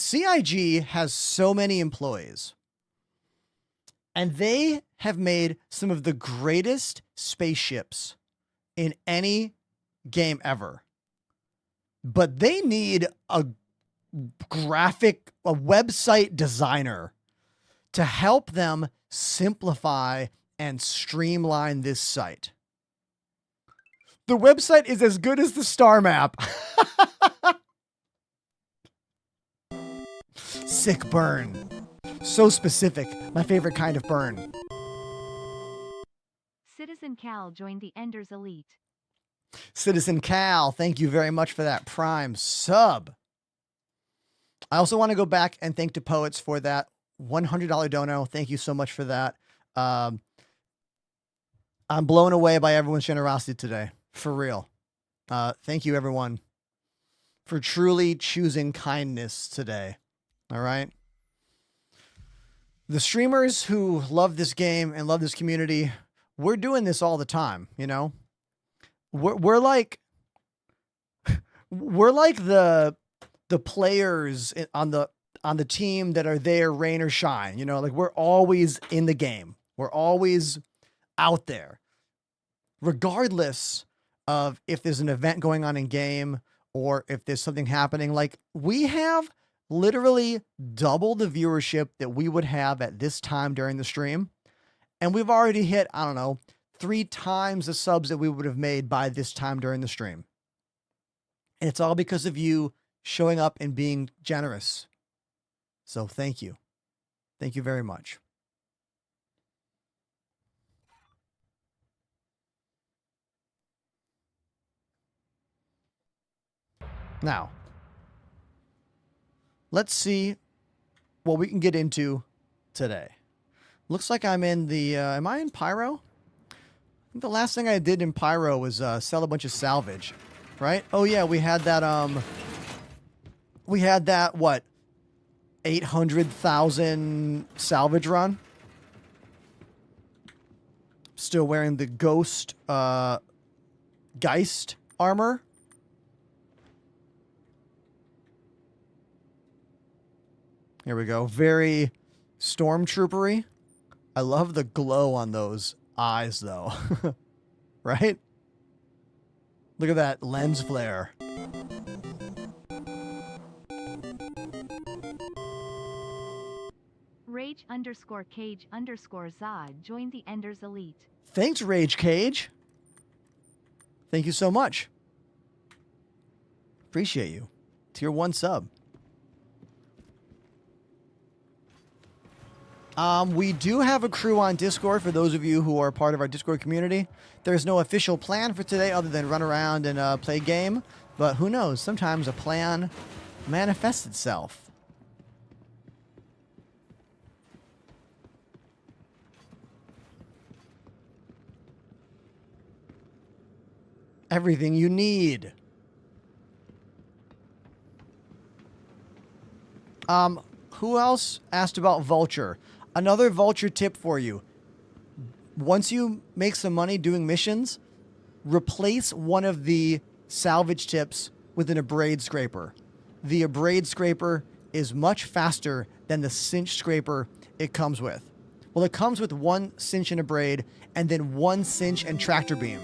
CIG has so many employees, and they have made some of the greatest spaceships in any game ever. But they need a website designer to help them simplify and streamline this site. The website is as good as the star map. Sick burn. So specific. My favorite kind of burn.
Citizen Cal joined the Enders Elite.
Citizen Cal, thank you very much for that Prime sub. I also want to go back and thank the Poets for that $100 dono. Thank you so much for that. I'm blown away by everyone's generosity today. For real. Thank you, everyone, for truly choosing kindness today. All right. The streamers who love this game and love this community, we're doing this all the time, you know? We're like the players on the team that are there, rain or shine, you know, like we're always in the game. We're always out there, regardless of if there's an event going on in game or if there's something happening. Like we have literally double the viewership that we would have at this time during the stream. And we've already hit, I don't know, 3 times the subs that we would have made by this time during the stream. And it's all because of you showing up and being generous. So thank you. Thank you very much. Now, let's see what we can get into today. Looks like I'm in the, am I in Pyro? I think the last thing I did in Pyro was sell a bunch of salvage, right? Oh yeah, we had that, what, 800,000 salvage run? Still wearing the Ghost, Geist armor. Here we go. Very stormtroopery. I love the glow on those eyes, though. Right? Look at that lens flare.
Rage_Cage_Zod joined the Enders Elite.
Thanks, Rage Cage. Thank you so much. Appreciate you. Tier 1 sub. We do have a crew on Discord for those of you who are part of our Discord community. There's no official plan for today other than run around and play game. But who knows? Sometimes a plan manifests itself. Everything you need. Who else asked about Vulture? Another Vulture tip for you. Once you make some money doing missions, replace one of the salvage tips with an abrade scraper. The abrade scraper is much faster than the cinch scraper it comes with. Well, it comes with 1 cinch and abrade and then 1 cinch and tractor beam.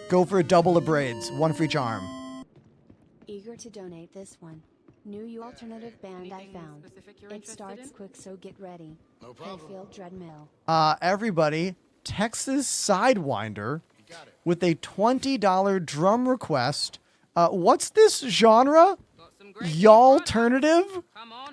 Go for a double abrades, 1 for each arm.
Eager to donate this one. New alternative band I found. It starts quick, so get ready.
No problem.
Hayfield Dreadmill.
Everybody, Texas Sidewinder with a $20 drum request. What's this genre? Y'alternative?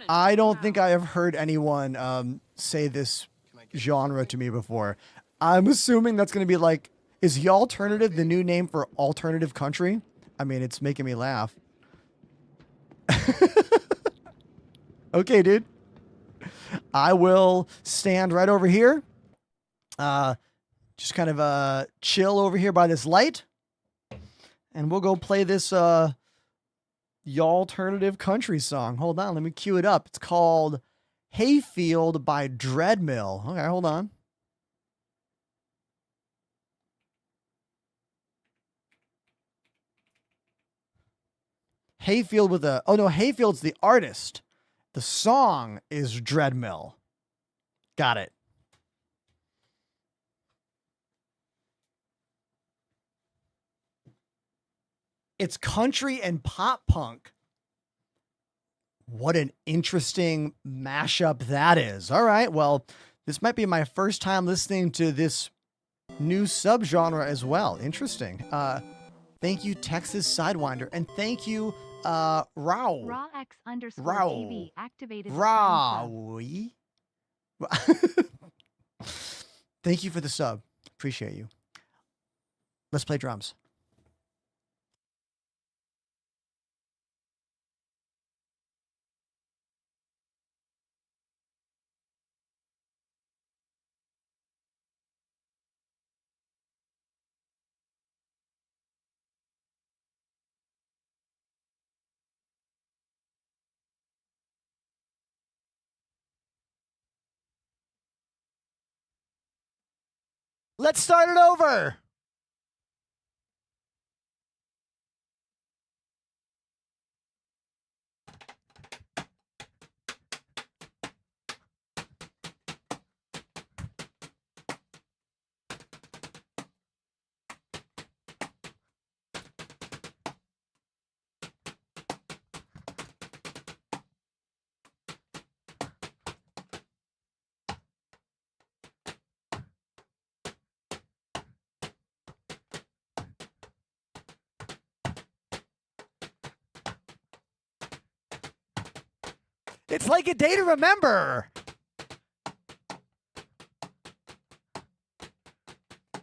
I don't think I have heard anyone say this genre to me before. I'm assuming that's going to be like, is y'alternative the new name for alternative country? I mean, it's making me laugh. Okay, dude. I will stand right over here. Just kind of chill over here by this light. And we'll go play this y'alternative country song. Hold on, let me cue it up. It's called Hayfield by Dreadmill. Okay, hold on. Hayfield with a, oh no, Hayfield's the artist. The song is Dreadmill. Got it. It's country and pop punk. What an interesting mashup that is. All right, well, this might be my first time listening to this new subgenre as well. Interesting. Thank you, Texas Sidewinder, and thank you, Rao.
RawX_TV activated the Prime sub.
Thank you for the sub. Appreciate you. Let's play drums.
Let's start it over. It's like a day to remember.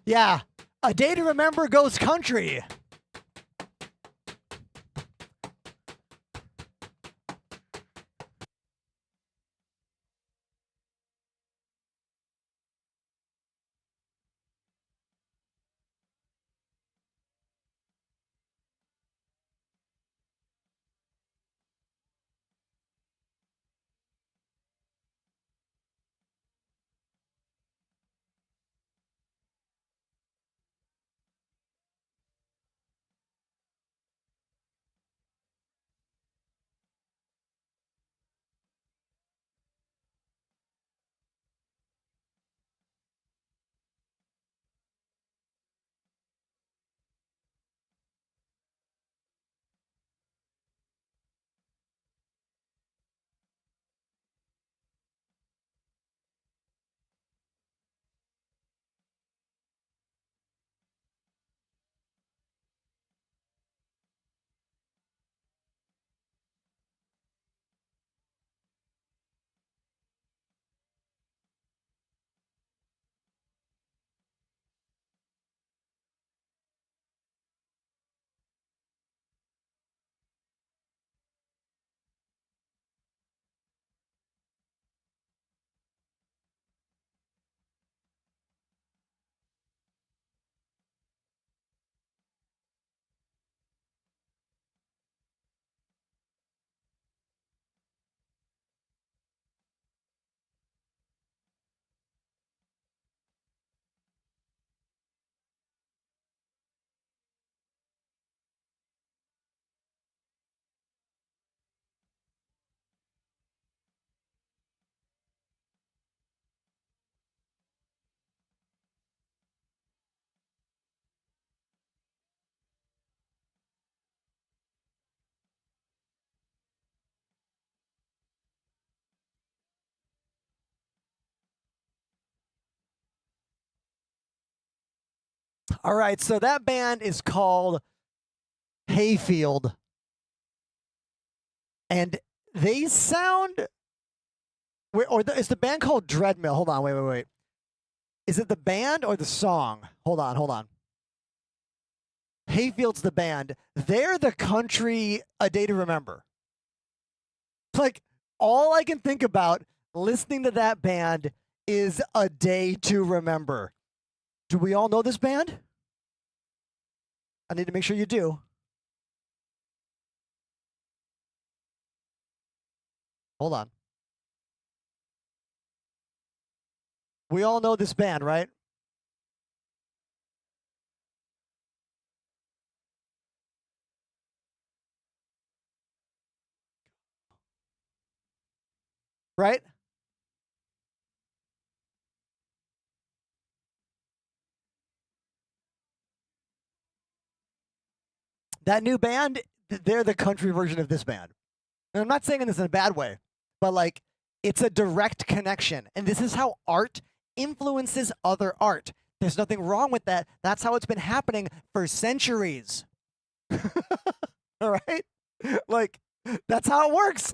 Yeah, a day to remember goes country. All right, so that band is called Hayfield. And they sound, is the band called Dreadmill? Hold on, wait. Is it the band or the song? Hold on. Hayfield's the band. They're the country A Day to Remember. Like, all I can think about listening to that band is A Day to Remember. Do we all know this band? I need to make sure you do. Hold on. We all know this band, right? right? That new band, they're the country version of this band. And I'm not saying this in a bad way, but like it's a direct connection. And this is how art influences other art. There's nothing wrong with that. That's how it's been happening for centuries. All right? Like, that's how it works.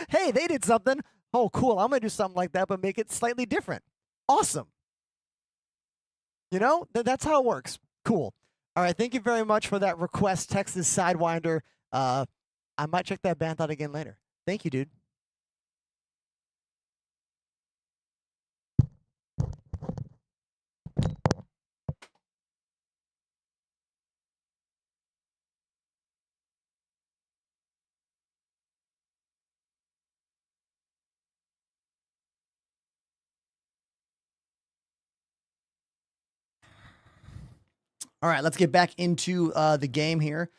Hey, they did something. Oh, cool. I'm going to do something like that, but make it slightly different. Awesome. You know, that's how it works. Cool. All right. Thank you very much for that request, Texas Sidewinder. I might check that band out again later. Thank you, dude.
All right, let's get back into the game here.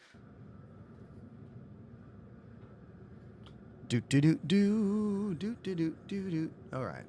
Do do do do do do do do do. All right.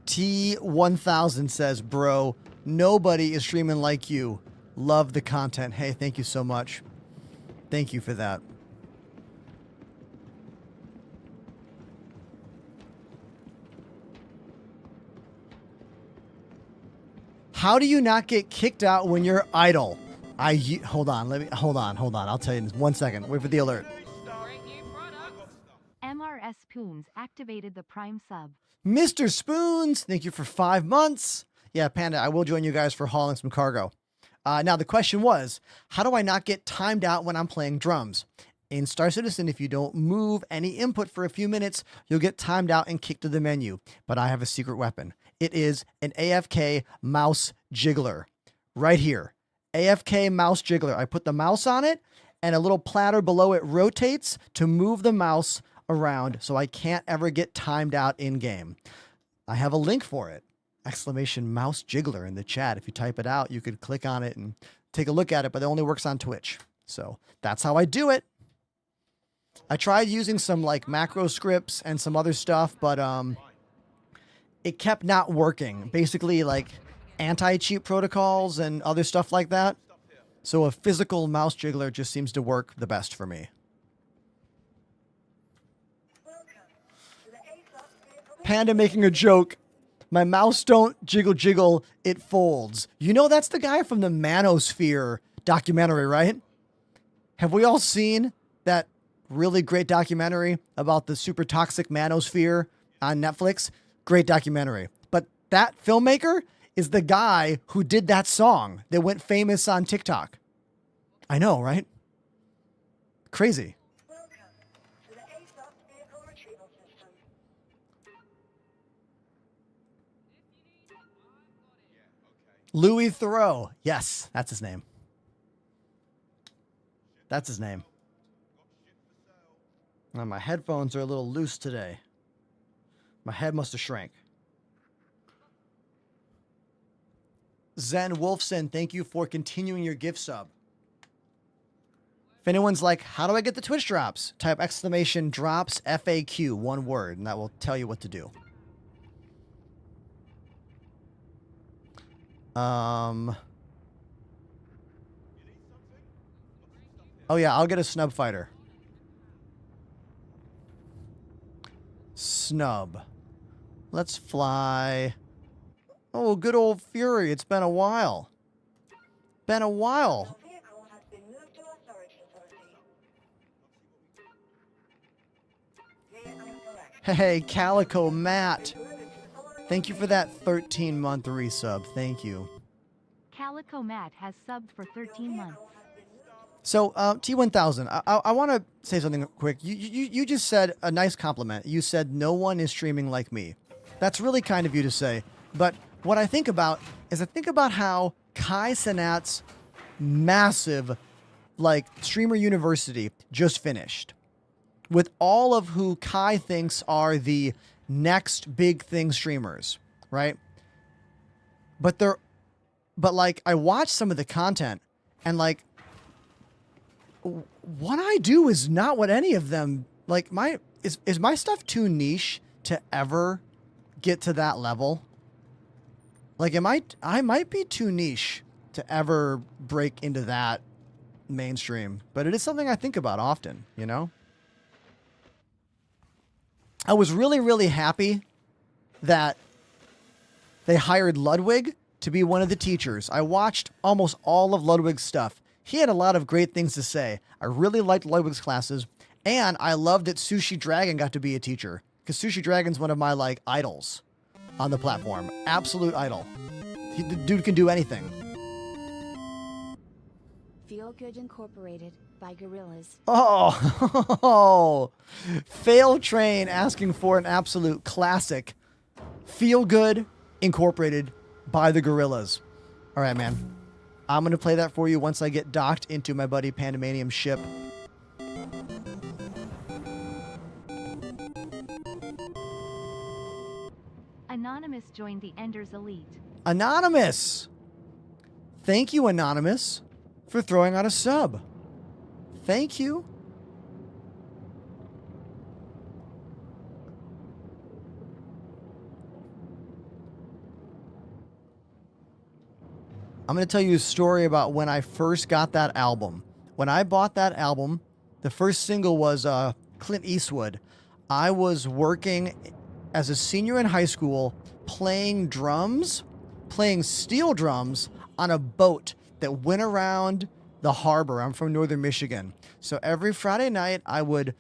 T1000 says, bro, nobody is streaming like you. Love the content. Hey, thank you so much. Thank you for that. How do you not get kicked out when you're idle? Hold on. Hold on. I'll tell you in 1 second. Wait for the alert.
MRS Spoons activated the Prime sub.
Mr. Spoons, thank you for 5 months. Yeah, Panda, I will join you guys for hauling some cargo. Now, the question was, how do I not get timed out when I'm playing drums? In Star Citizen, if you don't move any input for a few minutes, you'll get timed out and kicked to the menu. But I have a secret weapon. It is an AFK mouse jiggler. Right here. AFK mouse jiggler. I put the mouse on it, and a little platter below it rotates to move the mouse around so I can't ever get timed out in game. I have a link for it. Exclamation mouse jiggler in the chat. If you type it out, you could click on it and take a look at it, but it only works on Twitch. So that's how I do it. I tried using some like macro scripts and some other stuff, but it kept not working. Basically like anti-cheat protocols and other stuff like that. So a physical mouse jiggler just seems to work the best for me. Panda making a joke. My mouse don't jiggle, it folds. You know that's the guy from the Manosphere documentary, right? Have we all seen that really great documentary about the super toxic Manosphere on Netflix? Great documentary. But that filmmaker is the guy who did that song that went famous on TikTok. I know, right? Crazy. Louis Theroux. Yes, that's his name. That's his name. Now, my headphones are a little loose today. My head must have shrank. Zen Wolfson, thank you for continuing your gift sub. If anyone's like, how do I get the Twitch drops? Type exclamation drops FAQ, one word, and that will tell you what to do. Oh yeah, I'll get a snub fighter. Snub. Let's fly. Oh, good old Fury. It's been a while. Been a while. Hey, Calico Matt. Thank you for that 13-month resub. Thank you.
Calico Matt has subbed for 13 months.
So, T1000, I want to say something quick. You just said a nice compliment. You said no one is streaming like me. That's really kind of you to say. But what I think about is I think about how Kai Cenat's massive, like, streamer university just finished. With all of who Kai thinks are the next big thing streamers, right? But like, I watch some of the content and, like, what I do is not what any of them, like, is my stuff too niche to ever get to that level? Like, I might be too niche to ever break into that mainstream, but it is something I think about often, you know? I was really, really happy that they hired Ludwig to be one of the teachers. I watched almost all of Ludwig's stuff. He had a lot of great things to say. I really liked Ludwig's classes, and I loved that Sushi Dragon got to be a teacher, because Sushi Dragon's one of my, like, idols on the platform. Absolute idol. The dude can do anything.
Feel Good Incorporated by Gorillas.
Oh, Fail Train asking for an absolute classic. Feel Good Incorporated by the Gorillas. All right, man. I'm going to play that for you once I get docked into my buddy Pandemanium ship.
Anonymous joined the Enders Elite.
Anonymous! Thank you, Anonymous, for throwing out a sub. Thank you. I'm going to tell you a story about when I first got that album. When I bought that album, the first single was Clint Eastwood. I was working as a senior in high school playing drums, playing steel drums on a boat that went around the harbor. I'm from northern Michigan. So every Friday night, I would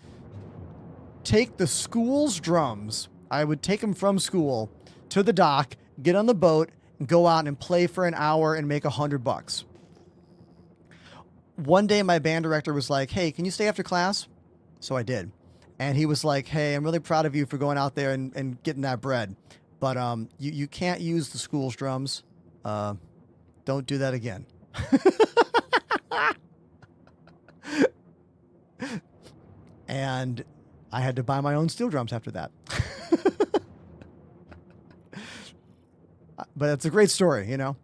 take the school's drums. I would take them from school to the dock, get on the boat, and go out and play for an hour and make $100. One day, my band director was like, "Hey, can you stay after class?" So I did. And he was like, "Hey, I'm really proud of you for going out there and getting that bread. But you can't use the school's drums. Don't do that again." And I had to buy my own steel drums after that. But it's a great story, you know?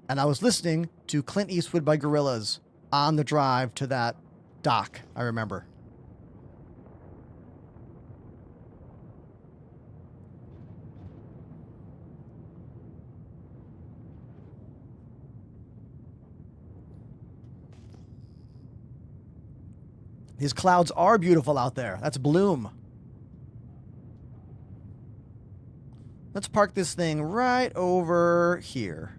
And I was listening to Clint Eastwood by Gorillaz on the drive to that dock, I remember. These clouds are beautiful out there. That's Bloom. Let's park this thing right over here.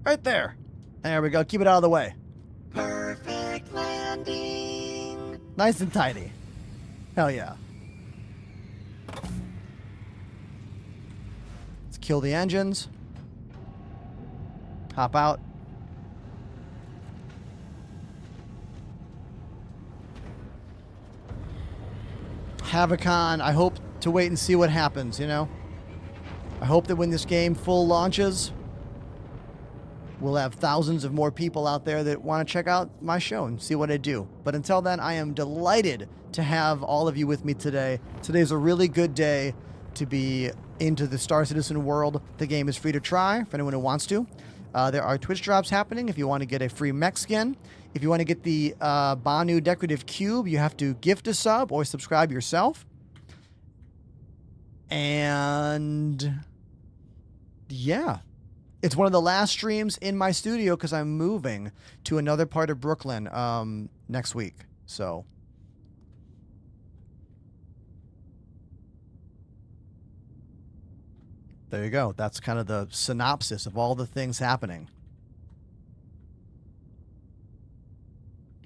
Right there. There we go. Keep it out of the way. Perfect landing. Nice and tidy. Hell yeah. Let's kill the engines. Hop out. Havocon, I hope to wait and see what happens, you know? I hope that when this game full launches, we'll have thousands of more people out there that want to check out my show and see what I do. But until then, I am delighted to have all of you with me today. Today's a really good day to be into the Star Citizen world. The game is free to try for anyone who wants to. There are Twitch drops happening if you want to get a free mech skin. If you want to get the Banu Decorative Cube, you have to gift a sub or subscribe yourself. And yeah, it's one of the last streams in my studio because I'm moving to another part of Brooklyn next week. So there you go. That's kind of the synopsis of all the things happening.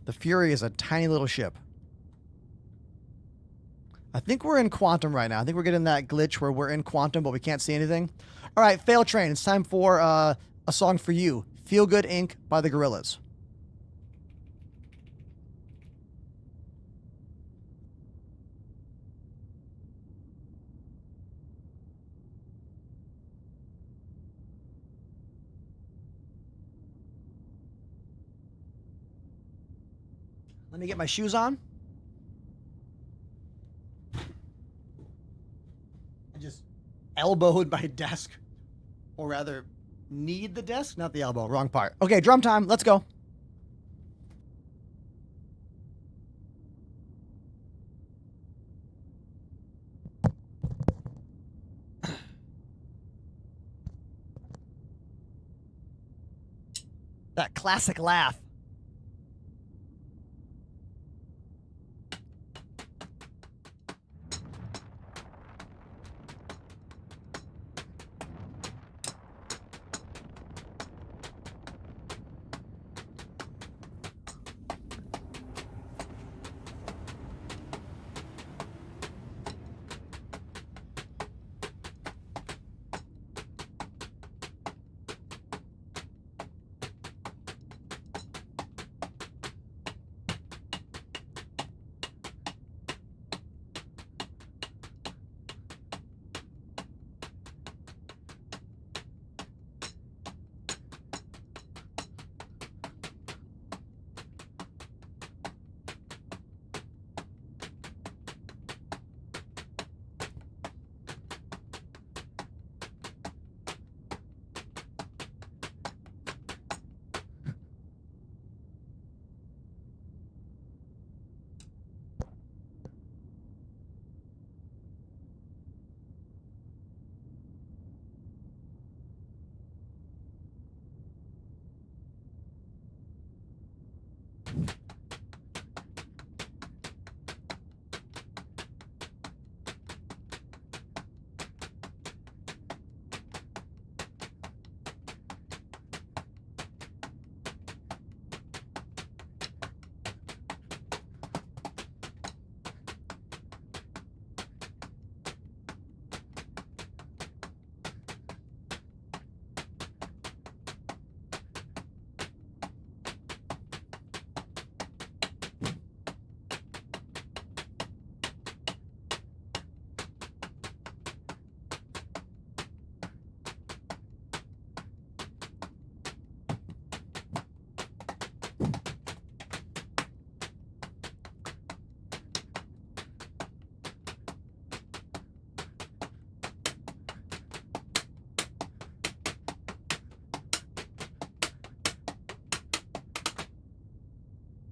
The Fury is a tiny little ship. I think we're in quantum right now. I think we're getting that glitch where we're in quantum, but we can't see anything. All right, Fail Train. It's time for a song for you. Feel Good Inc. by the Gorillaz. Let me get my shoes on. I just elbowed my desk, or rather, need the desk, not the elbow. Wrong part. Okay, drum time. Let's go. That classic laugh.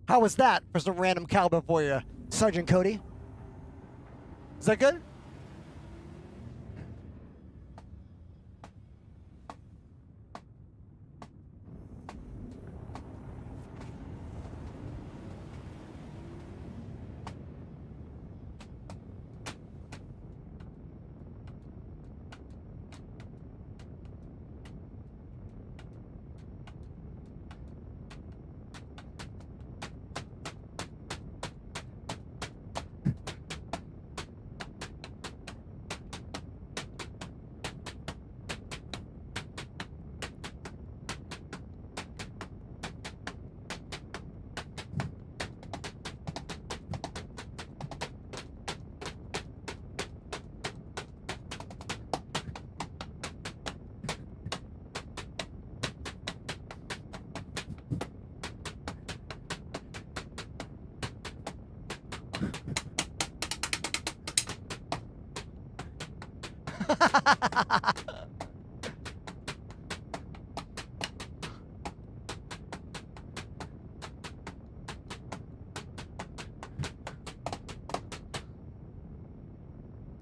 How was that for some random cowbell for you, Sergeant Cody? Is that good?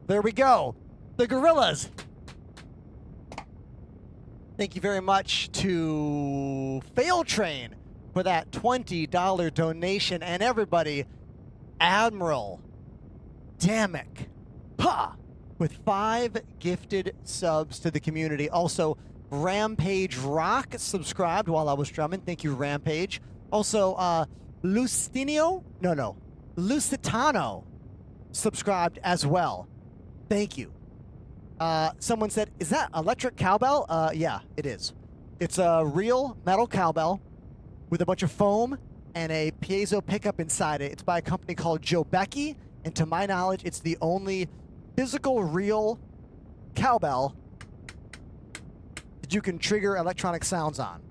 There we go. The Gorillaz. Thank you very much to Fail Train for that $20 donation. And everybody, Admiral Damick, ha, with 5 gifted subs to the community. Also, Rampage Rock subscribed while I was drumming. Thank you, Rampage. Also, Lusitano
subscribed as well. Thank you. Someone said, is that electric cowbell? Yeah, it is. It's a real metal cowbell with a bunch of foam and a piezo pickup inside it. It's by a company called Joe Becky, and to my knowledge, it's the only physical, real cowbell that you can trigger electronic sounds on.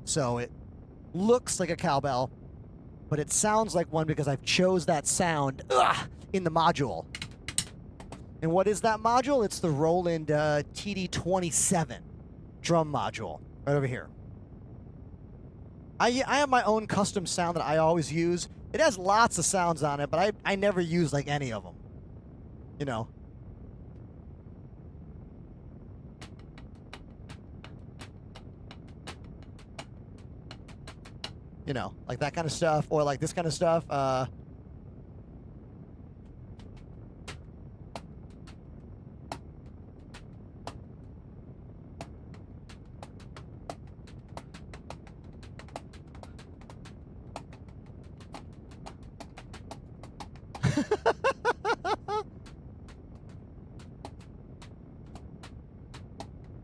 So it looks like a cowbell, but it sounds like one because I've chose that sound in the module. And what is that module? It's the Roland TD27 drum module right over here. I have my own custom sound that I always use. It has lots of sounds on it, but I never use like any of them. You know. You know, like that kind of stuff, or like this kind of stuff.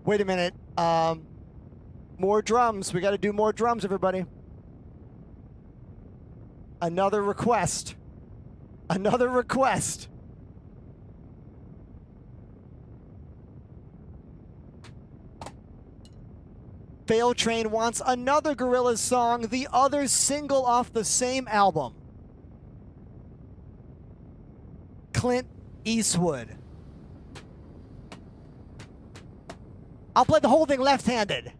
Wait a minute. More drums. We got to do more drums, everybody. Another request. Another request. Fail Train wants another Gorillaz song, the other single off the same album. Clint Eastwood. I'll play the whole thing left-handed.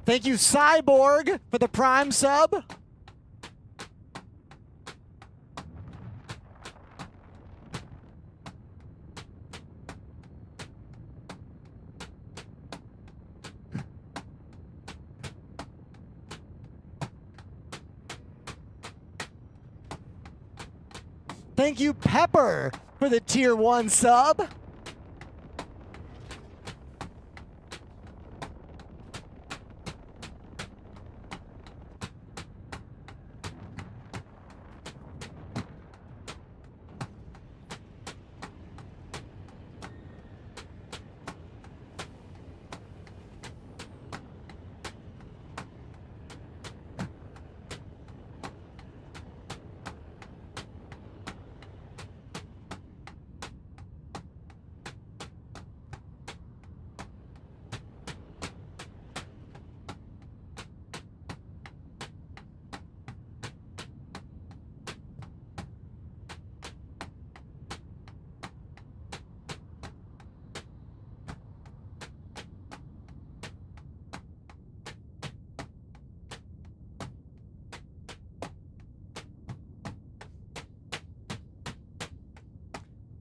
Thank you, Cyborg, for the Prime sub. Thank you, Pepper, for the Tier 1 sub.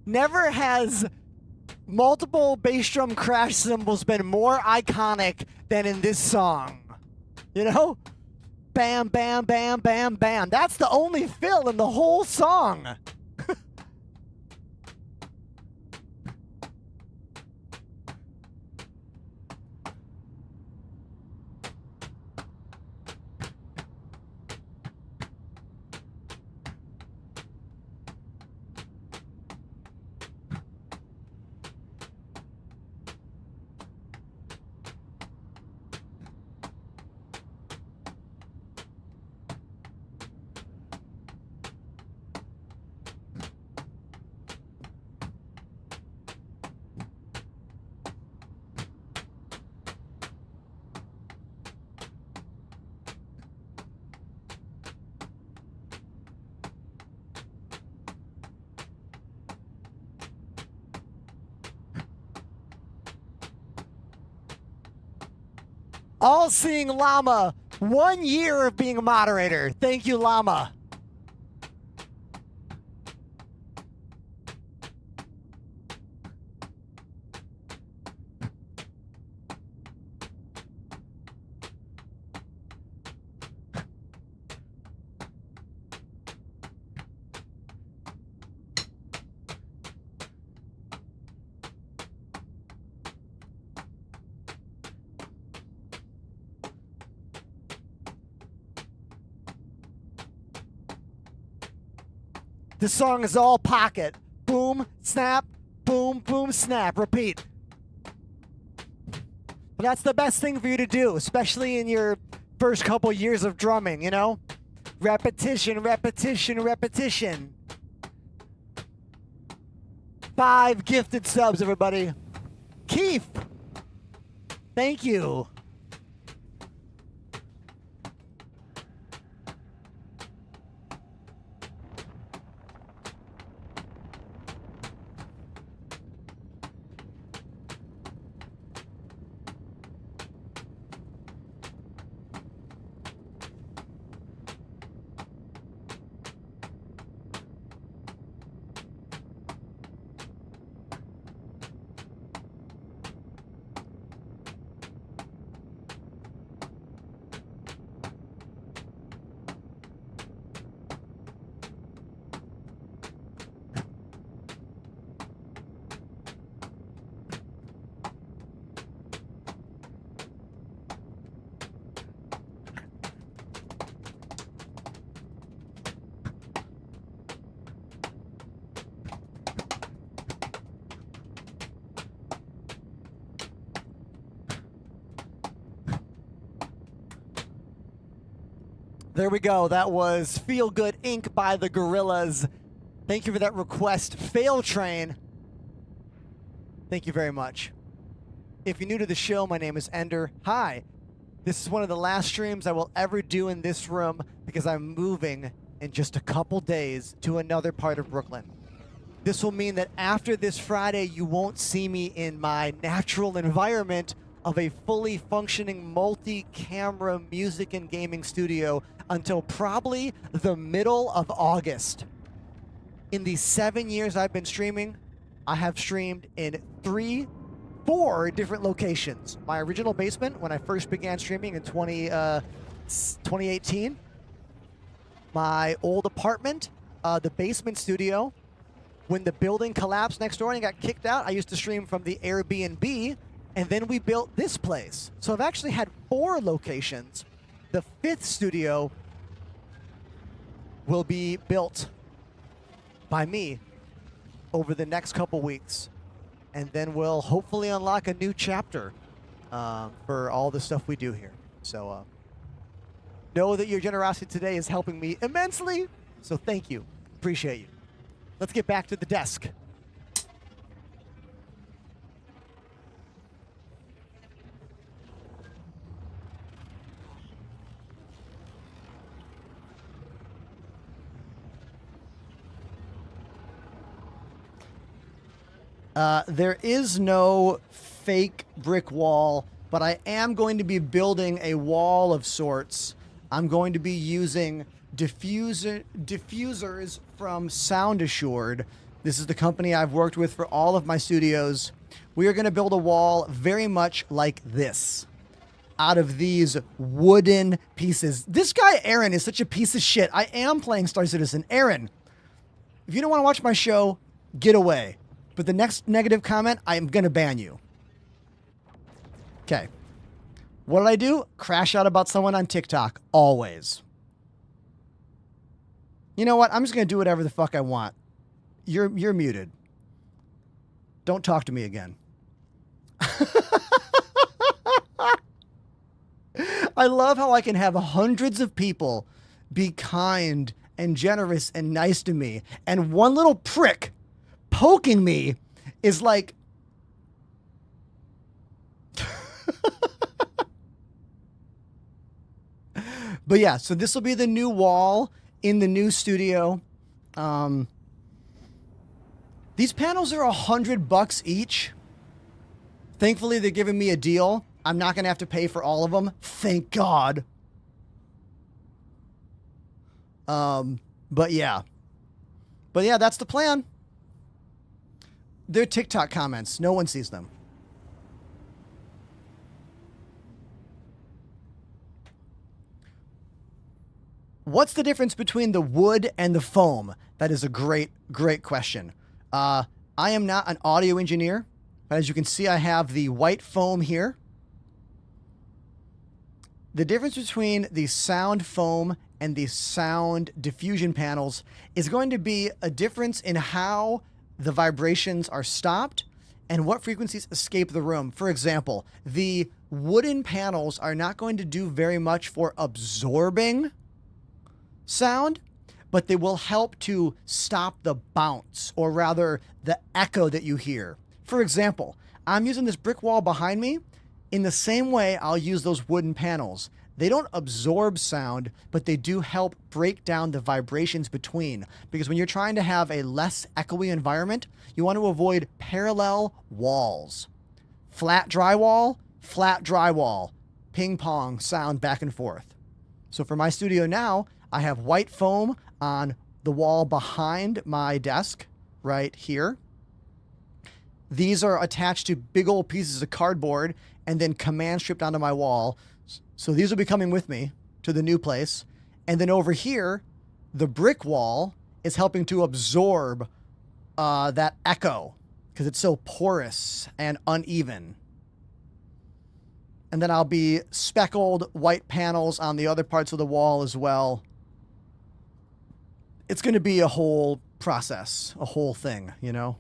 Never has multiple bass drum crash cymbals been more iconic than in this song. You know? Bam, bam, bam, bam, bam. That's the only fill in the whole song. All-Seeing Llama, 1 year of being a moderator. Thank you, Llama. The song is all pocket. Boom, snap, boom, boom, snap. Repeat. But that's the best thing for you to do, especially in your first couple years of drumming, you know? Repetition, repetition, repetition. 5 gifted subs, everybody. Keith, thank you. There we go. That was Feel Good Inc. by the Gorillas. Thank you for that request. Fail Train. Thank you very much. If you're new to the show, my name is Ender. Hi. This is one of the last streams I will ever do in this room because I'm moving in just a couple days to another part of Brooklyn. This will mean that after this Friday, you won't see me in my natural environment of a fully functioning multi-camera music and gaming studio until probably the middle of August. In the 7 years I've been streaming, I have streamed in 4 different locations. My original basement when I first began streaming in 2018. My old apartment, the basement studio. When the building collapsed next door and I got kicked out, I used to stream from the Airbnb, and then we built this place. So I've actually had 4 locations. The 5th studio will be built by me over the next couple weeks. And then we'll hopefully unlock a new chapter for all the stuff we do here. So know that your generosity today is helping me immensely. So thank you. Appreciate you. Let's get back to the desk.
There is no fake brick wall, but I am going to be building a wall of sorts. I'm going to be using diffusers from Sound Assured. This is the company I've worked with for all of my studios. We are going to build a wall very much like this, out of these wooden pieces. This guy, Aaron, is such a piece of shit. I am playing Star Citizen. Aaron, if you don't want to watch my show, get away. But the next negative comment, I'm going to ban you. Okay. What did I do? Crash out about someone on TikTok. Always. You know what? I'm just going to do whatever the fuck I want. You're muted. Don't talk to me again. I love how I can have hundreds of people be kind and generous and nice to me, and one little prick poking me is like... But yeah, so this will be the new wall in the new studio. These panels are $100 each. Thankfully, they're giving me a deal. I'm not going to have to pay for all of them. Thank God. But yeah. But yeah, that's the plan. They're TikTok comments. No one sees them. What's the difference between the wood and the foam? That is a great, great question. I am not an audio engineer, but as you can see, I have the white foam here. The difference between the sound foam and the sound diffusion panels is going to be a difference in how the vibrations are stopped and what frequencies escape the room. For example, the wooden panels are not going to do very much for absorbing sound, but they will help to stop the bounce, or rather the echo that you hear. For example, I'm using this brick wall behind me. In the same way, I'll use those wooden panels. They don't absorb sound, but they do help break down the vibrations between. Because when you're trying to have a less echoey environment, you want to avoid parallel walls. Flat drywall, ping pong sound back and forth. So for my studio now, I have white foam on the wall behind my desk right here. These are attached to big old pieces of cardboard and then command stripped onto my wall. So these will be coming with me to the new place. And then over here, the brick wall is helping to absorb that echo because it's so porous and uneven. And then I'll be speckled white panels on the other parts of the wall as well. It's going to be a whole process, a whole thing, you know?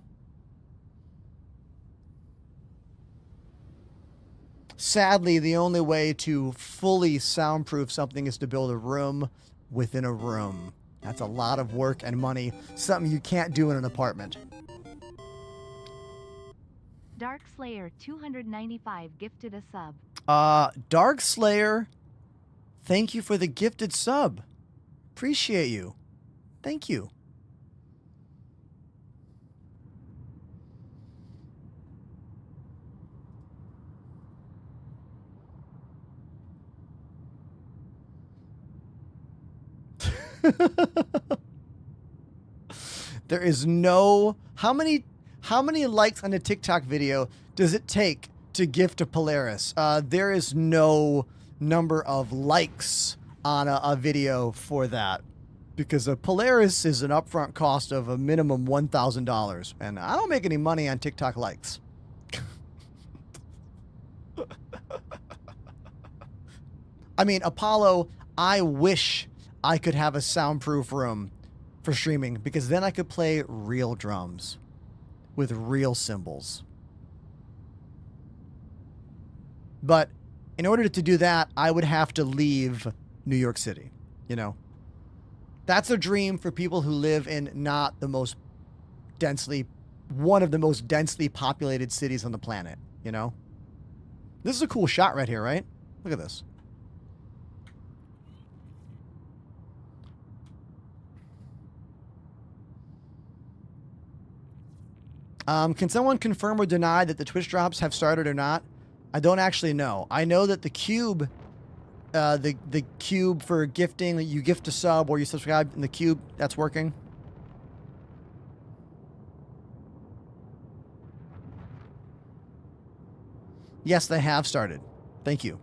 Sadly, the only way to fully soundproof something is to build a room within a room. That's a lot of work and money, something you can't do in an apartment.
Dark Slayer 295 gifted a sub.
Dark Slayer, thank you for the gifted sub. Appreciate you. Thank you. There is no... How many likes on a TikTok video does it take to gift a Polaris? There is no number of likes on a video for that, because a Polaris is an upfront cost of a minimum $1,000, and I don't make any money on TikTok likes. I mean, Apollo, I wish I could have a soundproof room for streaming, because then I could play real drums with real cymbals. But in order to do that, I would have to leave New York City, you know? That's a dream for people who live in not the most densely, one of the most densely populated cities on the planet, you know? This is a cool shot right here, right? Look at this. Can someone confirm or deny that the Twitch drops have started or not? I don't actually know. I know that the cube, the cube for gifting, you gift a sub or you subscribe in the cube, that's working. Yes, they have started. Thank you.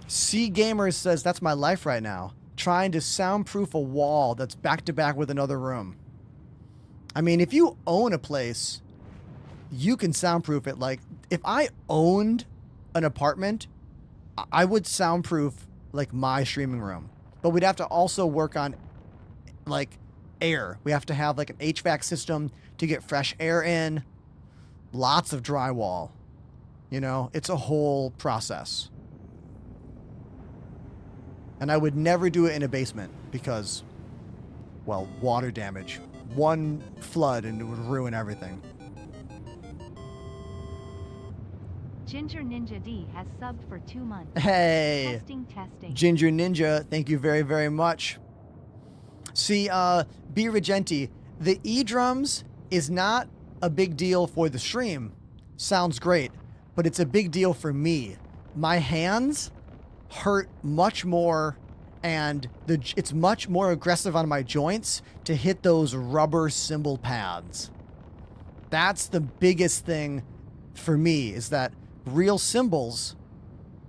C Gamers says, that's my life right now. Trying to soundproof a wall that's back to back with another room. I mean, if you own a place, you can soundproof it. Like, if I owned an apartment, I would soundproof, like, my streaming room. But we'd have to also work on, like, air. We have to have, like, an HVAC system to get fresh air in. Lots of drywall. You know, it's a whole process. And I would never do it in a basement because, well, water damage. One flood and it would ruin everything.
Ginger Ninja D has subbed for 2 months.
Hey!
Testing.
Ginger Ninja, thank you very, very much. See, B. Regenti, the E-drums is not a big deal for the stream. sounds great, but it's a big deal for me. My hands hurt much more, and it's much more aggressive on my joints to hit those rubber cymbal pads. That's the biggest thing for me, is that real cymbals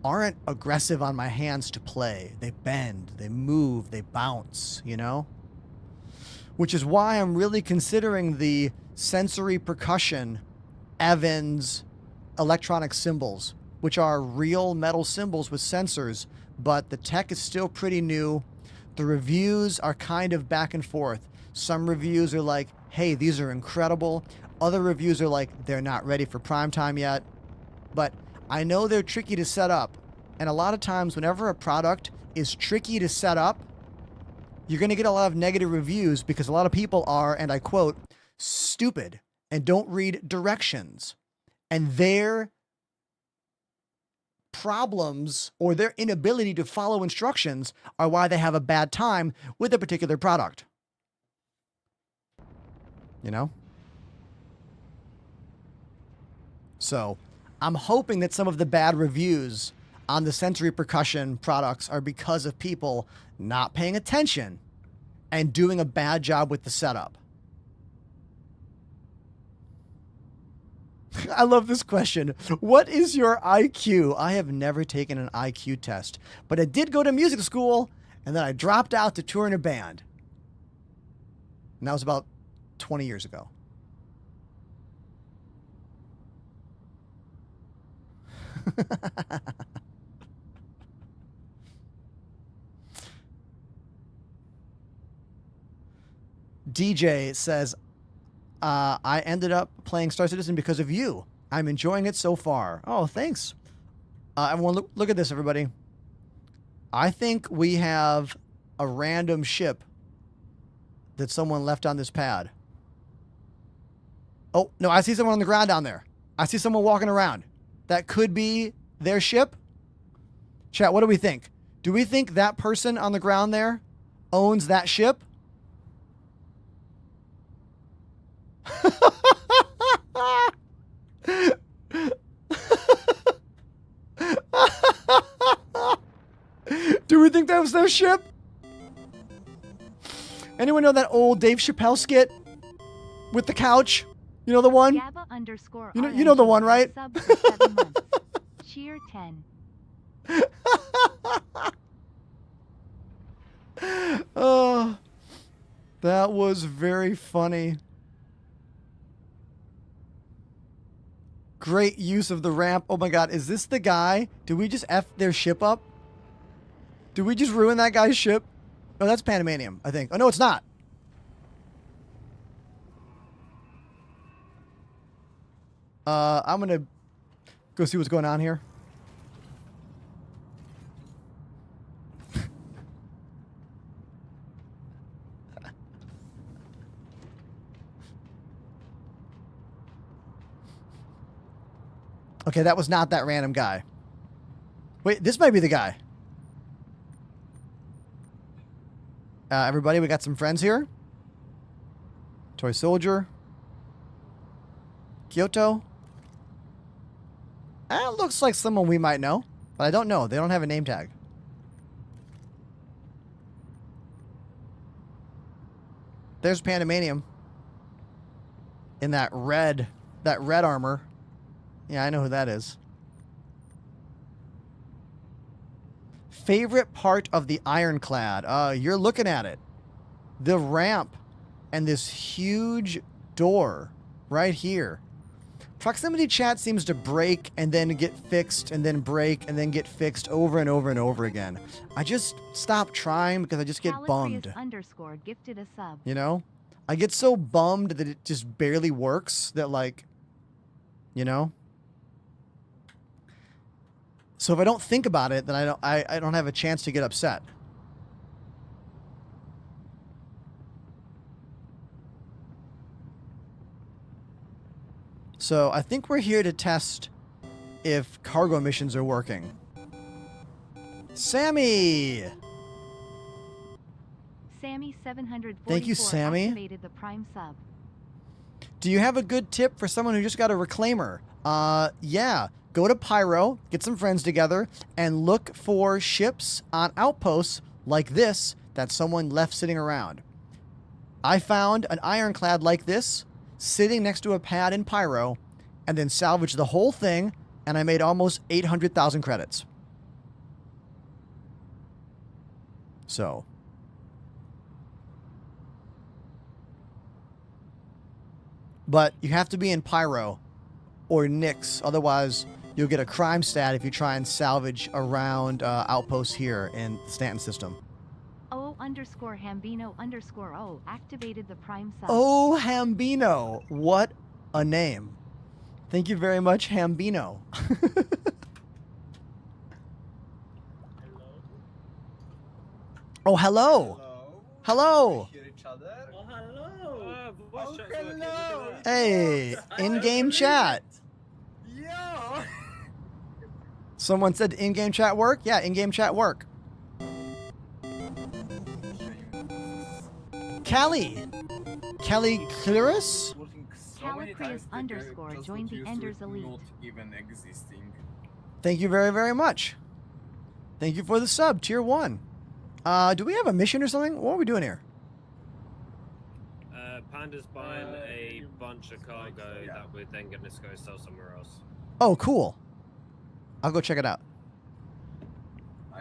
aren't aggressive on my hands to play. They bend, they move, they bounce, you know? Which is why I'm really considering the sensory percussion Evans electronic cymbals, which are real metal cymbals with sensors, but the tech is still pretty new. The reviews are kind of back and forth. Some reviews are like, hey, these are incredible. Other reviews are like, they're not ready for prime time yet. But I know they're tricky to set up. And a lot of times, whenever a product is tricky to set up, you're going to get a lot of negative reviews because a lot of people are, and I quote, stupid and don't read directions. And their problems or their inability to follow instructions are why they have a bad time with a particular product. You know? So I'm hoping that some of the bad reviews on the sensory percussion products are because of people not paying attention and doing a bad job with the setup. I love this question. What is your IQ? I have never taken an IQ test, but I did go to music school, and then I dropped out to tour in a band. And that was about 20 years ago. DJ says, I ended up playing Star Citizen because of you. I'm enjoying it so far. Oh, thanks. Everyone, look at this, everybody. I think we have a random ship that someone left on this pad. Oh, no, I see someone on the ground down there. I see someone walking around. That could be their ship. Chat, what do we think? Do we think that person on the ground there owns that ship? Do we think that was their ship? Anyone know that old Dave Chappelle skit with the couch? You know the one? You know the one, right?
Sub for 7 months. Cheer 10.
Oh, that was very funny. Great use of the ramp. Oh my God, is this the guy? Did we just F their ship up? Did we just ruin that guy's ship? Oh, that's Panamanium, I think. Oh, no, it's not. I'm gonna go see what's going on here. Okay, that was not that random guy. Wait, this might be the guy. Everybody, we got some friends here. Toy Soldier. Kyoto. That looks like someone we might know, but I don't know. They don't have a name tag. There's Pandemanium in that red armor. Yeah, I know who that is. Favorite part of the Ironclad? You're looking at it. The ramp and this huge door right here. Proximity chat seems to break and then get fixed and then break and then get fixed over and over and over again. I just stop trying because I just get bummed.
_ gifted a sub.
You know? I get so bummed that it just barely works that, like, you know? So if I don't think about it, then I don't have a chance to get upset. So I think we're here to test if cargo missions are working. Sammy!
Sammy 744
Thank you, Sammy.
activated the Prime sub.
Do you have a good tip for someone who just got a reclaimer? Yeah. Go to Pyro, get some friends together, and look for ships on outposts like this that someone left sitting around. I found an ironclad like this sitting next to a pad in Pyro, and then salvaged the whole thing, and I made almost 800,000 credits. So. But you have to be in Pyro or Nyx, otherwise you'll get a crime stat if you try and salvage around outposts here in the Stanton system.
O_Hambino_O activated the Prime sub.
Oh, Hambino. What a name. Thank you very much, Hambino. Oh, hello. Hello.
Hear each other.
Oh, hello.
Oh, hello.
Hey, in-game chat.
Yo.
Someone said in-game chat work? Yeah, in-game chat work. Callie. Callie Clearus?
Calicreus_ joined the Enders Elite.
Not even existing.
Thank you very, very much. Thank you for the sub, tier 1. Do we have a mission or something? What are we doing here?
Panda's buying a bunch of cargo that we're then going to go sell somewhere else.
Oh, cool. I'll go check it out.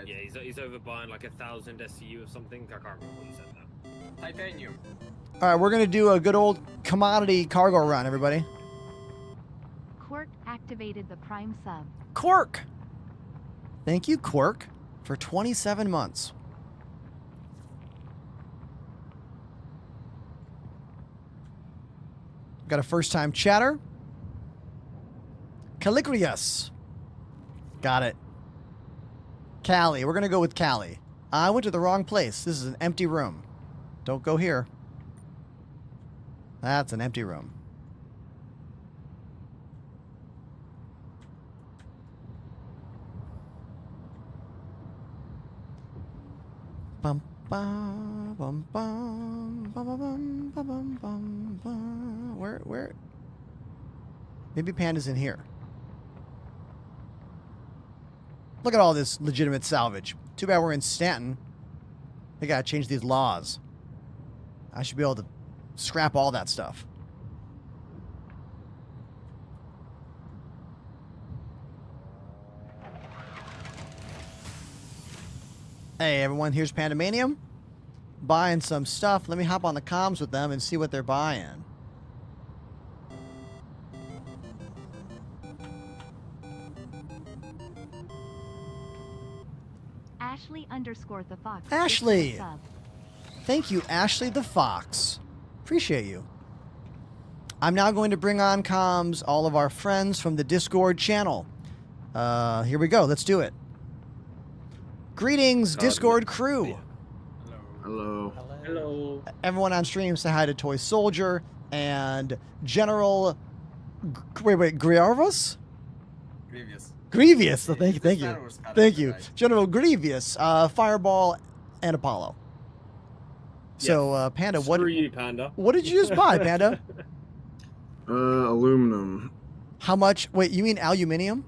Yeah, he's over buying like 1,000 SCU or something. I can't remember what he said now.
Titanium.
All right, we're going to do a good old commodity cargo run, everybody.
Quirk activated the Prime sub.
Quirk. Thank you, Quirk, for 27 months. Got a first-time chatter. Calicreus. Got it. Callie. We're going to go with Callie. I went to the wrong place. This is an empty room. Don't go here. That's an empty room. Bum, bum, bum, bum, bum, bum, bum, bum, bum, bum. Where? Maybe Panda's in here. Look at all this legitimate salvage. Too bad we're in Stanton. They gotta change these laws. I should be able to scrap all that stuff. Hey everyone, here's Pandemanium. Buying some stuff. Let me hop on the comms with them and see what they're buying.
Ashley_the Fox.
Ashley!
Sub.
Thank you, Ashley the Fox. Appreciate you. I'm now going to bring on comms all of our friends from the Discord channel. Here we go. Let's do it. Greetings, Discord crew.
Hello.
Hello.
Everyone on stream, say hi to Toy Soldier and General. Wait, Grievous?
Grievous.
Grievous. So thank you. Thank you.
Right.
General Grievous, Fireball, and Apollo. So, Panda,
Screw you, Panda.
what did you just buy, Panda?
Aluminum.
How much? Wait, you mean aluminium?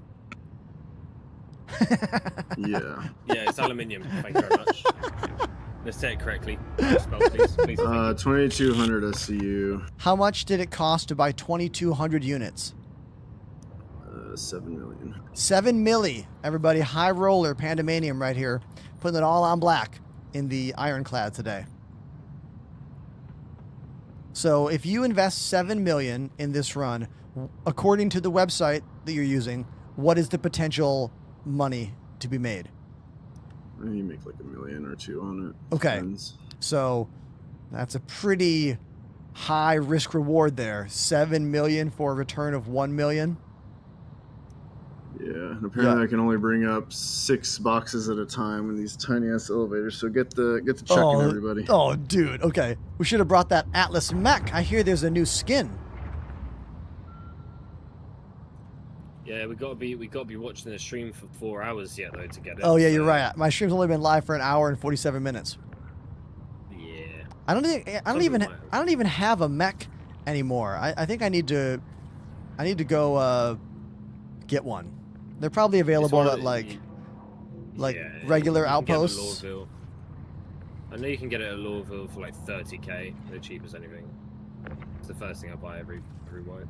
Yeah.
Yeah, it's aluminium. Thank you very much. Let's say it correctly. Spell, please. Please.
2200 SCU.
How much did it cost to buy 2,200 units?
7 million.
7 milli. Everybody, high roller Pandemanium right here. Putting it all on black in the Ironclad today. So if you invest 7 million in this run, according to the website that you're using, what is the potential money to be made?
You make like $1 million or $2 million on it.
Okay.
Depends.
So that's a pretty high risk reward there. 7 million for a return of 1 million.
Yeah, and apparently I can only bring up 6 boxes at a time in these tiny ass elevators. So get the checking, everybody.
Oh, dude. Okay, we should have brought that Atlas mech. I hear there's a new skin.
Yeah, we gotta be watching the stream for 4 hours yet though to get it.
Oh yeah, you're right. My stream's only been live for 1 hour and 47 minutes.
Yeah.
I don't even have a mech anymore. I think I need to go get one. They're probably available at like
yeah,
regular
you can get them at
outposts.
Lorville. I know you can get it at Lorville for like 30k, the cheapest anything. It's the first thing I buy every wipe.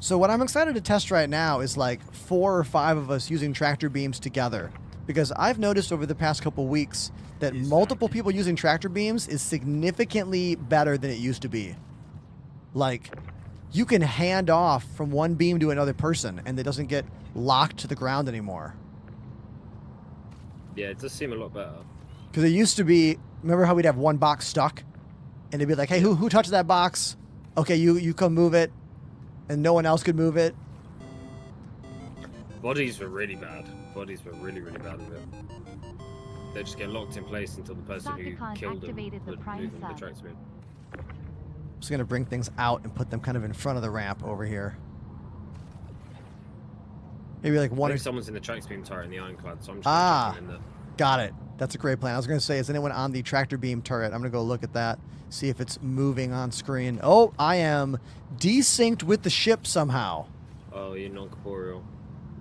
So what I'm excited to test right now is like 4 or 5 of us using tractor beams together. Because I've noticed over the past couple weeks that multiple people using tractor beams is significantly better than it used to be. Like, you can hand off from one beam to another person and it doesn't get locked to the ground anymore.
Yeah, it does seem a lot better.
Because it used to be, remember how we'd have one box stuck? And it'd be like, hey, who touched that box? Okay, you come move it. And no one else could move it.
Bodies were really bad. Bodies were really, really bad with it. They just get locked in place until the person who
Sakakon
killed them
activated the
would
prime
move them
sub.
the tracks with.
Just going to bring things out and put them kind of in front of the ramp over here. Maybe like
I
one or
think someone's in the tracks beam turret in the ironclad, so I'm just
Ah.
checking in the...
Got it. That's a great plan. I was going to say, is anyone on the tractor beam turret? I'm going to go look at that, see if it's moving on screen. Oh, I am desynced with the ship somehow.
Oh, you're non-corporeal.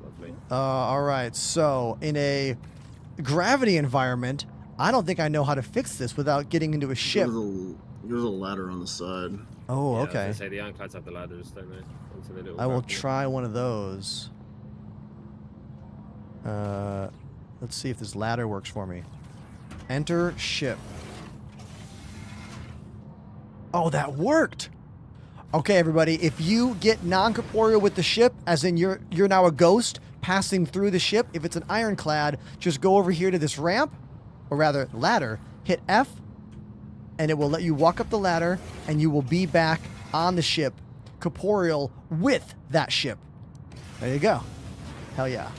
Lovely.
All right. So in a gravity environment, I don't think I know how to fix this without getting into a ship.
There's a ladder on the side.
Oh,
Yeah,
okay.
I was gonna say, the ironclads have the ladders, don't they? Onto the little
I will
balcony.
try one of those. Let's see if this ladder works for me. Enter ship. Oh, that worked. Okay, everybody, if you get non-corporeal with the ship, as in you're now a ghost passing through the ship, if it's an ironclad, just go over here to this ramp, or rather ladder, hit F, and it will let you walk up the ladder, and you will be back on the ship, corporeal with that ship. There you go. Hell yeah.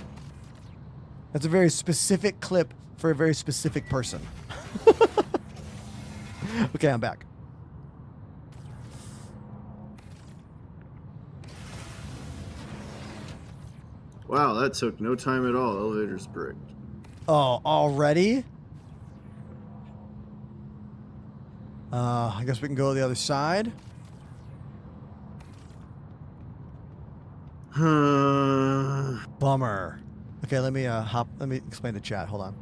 That's a very specific clip for a very specific person. Okay, I'm back.
Wow, that took no time at all. Elevator's bricked.
Oh, already? I guess we can go to the other side. Bummer. Okay, let me explain the chat. Hold on.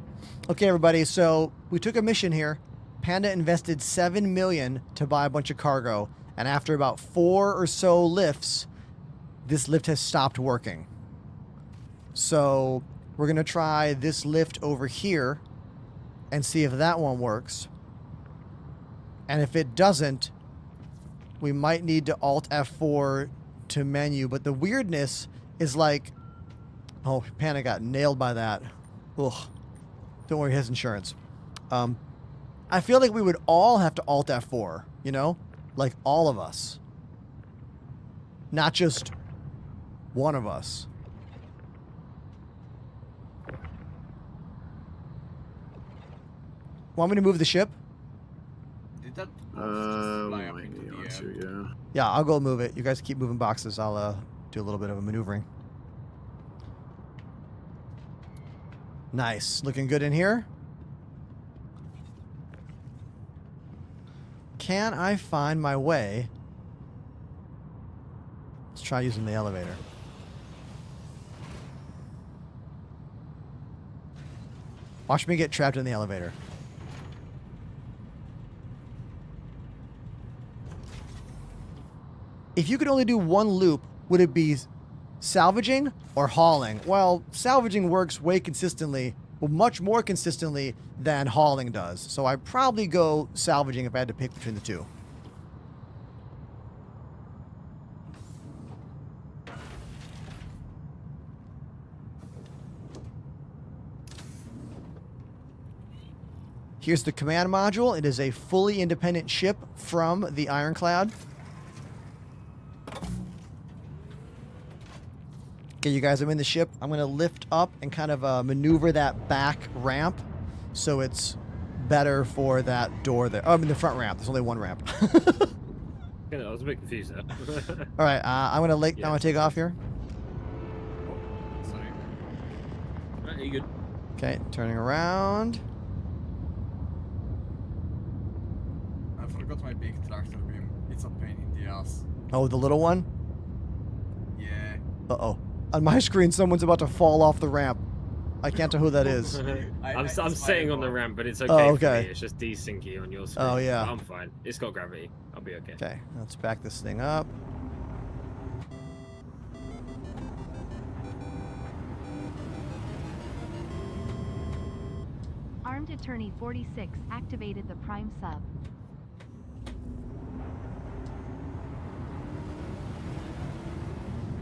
Okay, everybody, so we took a mission here. Panda invested 7 million to buy a bunch of cargo, and after about 4 or so lifts, this lift has stopped working. So we're going to try this lift over here and see if that one works. And if it doesn't, we might need to Alt F4 to menu. But the weirdness is like, oh, Panda got nailed by that. Ugh. Don't worry, he has insurance. I feel like we would all have to Alt F4, you know? Like all of us. Not just one of us. Want me to move the ship?
Did that
Might
up into
need
the
on
air?
to, yeah.
Yeah, I'll go move it. You guys keep moving boxes. I'll do a little bit of a maneuvering. Nice. Looking good in here. Can I find my way? Let's try using the elevator. Watch me get trapped in the elevator. If you could only do one loop, would it be salvaging or hauling? Well, salvaging works way consistently, well, much more consistently than hauling does. So I'd probably go salvaging if I had to pick between the two. Here's the command module. It is a fully independent ship from the Ironclad. Okay, you guys, I'm in the ship. I'm going to lift up and kind of maneuver that back ramp so it's better for that door there. Oh, I mean the front ramp. There's only one ramp.
Yeah, I was a bit confused there.
All right, I'm going to take off here.
Sorry.
Right, you good?
Okay, turning around.
I forgot my big tractor beam. It's a pain in the ass.
Oh, the little one?
Yeah.
Uh-oh. On my screen, someone's about to fall off the ramp. I can't tell who that is.
I'm sitting on the ramp, but it's okay,
Oh,
for
okay.
me. It's just desyncy on your screen.
Oh, yeah.
But I'm fine. It's got gravity. I'll be okay.
Okay, let's back this thing up.
Armed Attorney 46 activated the Prime sub.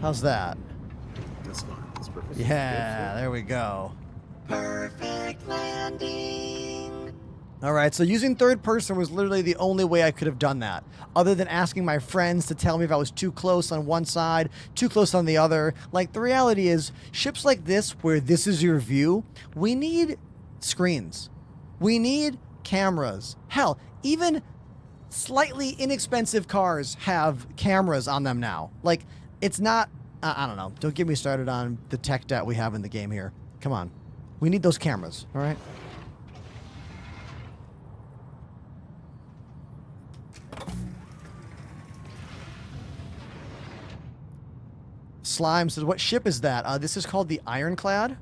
How's that?
That's fine. That's perfect.
Yeah, there we go.
Perfect landing.
All right, so using third person was literally the only way I could have done that, other than asking my friends to tell me if I was too close on one side, too close on the other. Like, the reality is, ships like this, where this is your view, we need screens. We need cameras. Hell, even slightly inexpensive cars have cameras on them now. Like, it's not, I don't know. Don't get me started on the tech debt we have in the game here. Come on. We need those cameras, all right? Slime says, what ship is that? This is called the Ironclad.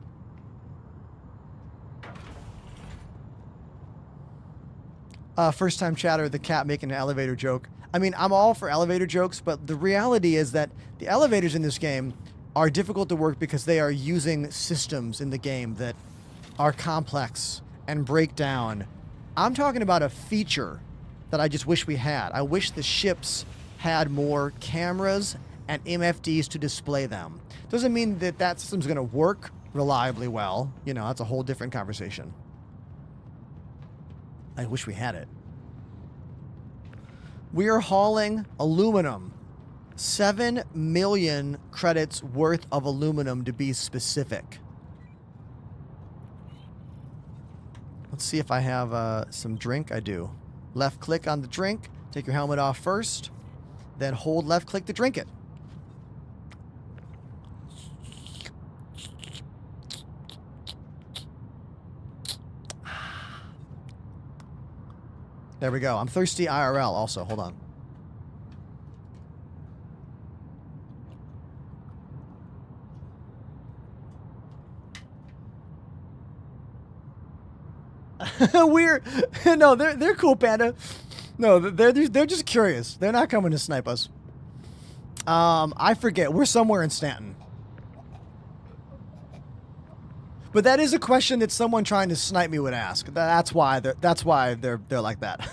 First time chatter, the cat making an elevator joke. I mean, I'm all for elevator jokes, but the reality is that the elevators in this game are difficult to work because they are using systems in the game that are complex and break down. I'm talking about a feature that I just wish we had. I wish the ships had more cameras and MFDs to display them. Doesn't mean that that system's gonna work reliably well. You know, that's a whole different conversation. I wish we had it. We are hauling aluminum. 7 million credits worth of aluminum to be specific. Let's see if I have some drink. I do. Left click on the drink. Take your helmet off first. Then hold left click to drink it. There we go. I'm thirsty IRL also. Hold on. We're no, they're cool, Panda. No, they're just curious. They're not coming to snipe us. I forget. We're somewhere in Stanton. But that is a question that someone trying to snipe me would ask. That's why they're like that.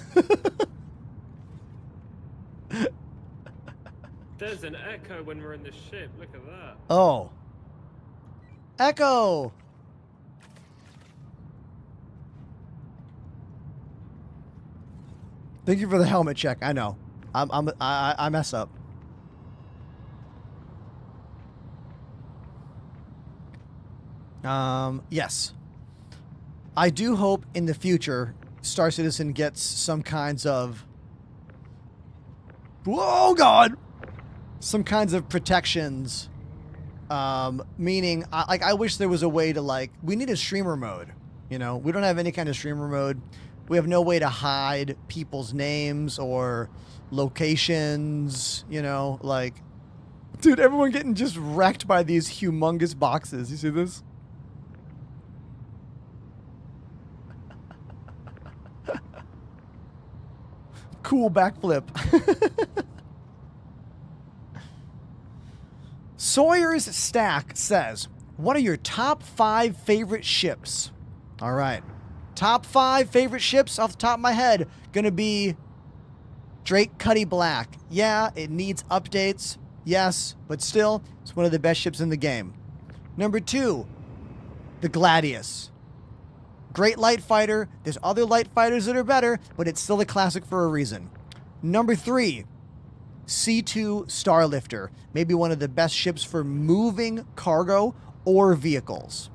There's an echo when we're in the ship. Look at that.
Oh. Echo. Thank you for the helmet check. I know. I mess up. Yes. I do hope in the future Star Citizen gets some kinds of... Whoa, God! Some kinds of protections. Meaning, I wish there was a way to, like... We need a streamer mode, you know? We don't have any kind of streamer mode. We have no way to hide people's names or locations, you know? Like... Dude, everyone getting just wrecked by these humongous boxes. You see this? Cool backflip. Sawyer's Stack says, what are your top 5 favorite ships? All right. Top 5 favorite ships off the top of my head. Gonna be Drake Cuddy Black. Yeah, it needs updates. Yes, but still, it's one of the best ships in the game. Number 2, the Gladius. Great light fighter. There's other light fighters that are better, but it's still a classic for a reason. Number 3, C2 Starlifter. Maybe one of the best ships for moving cargo or vehicles.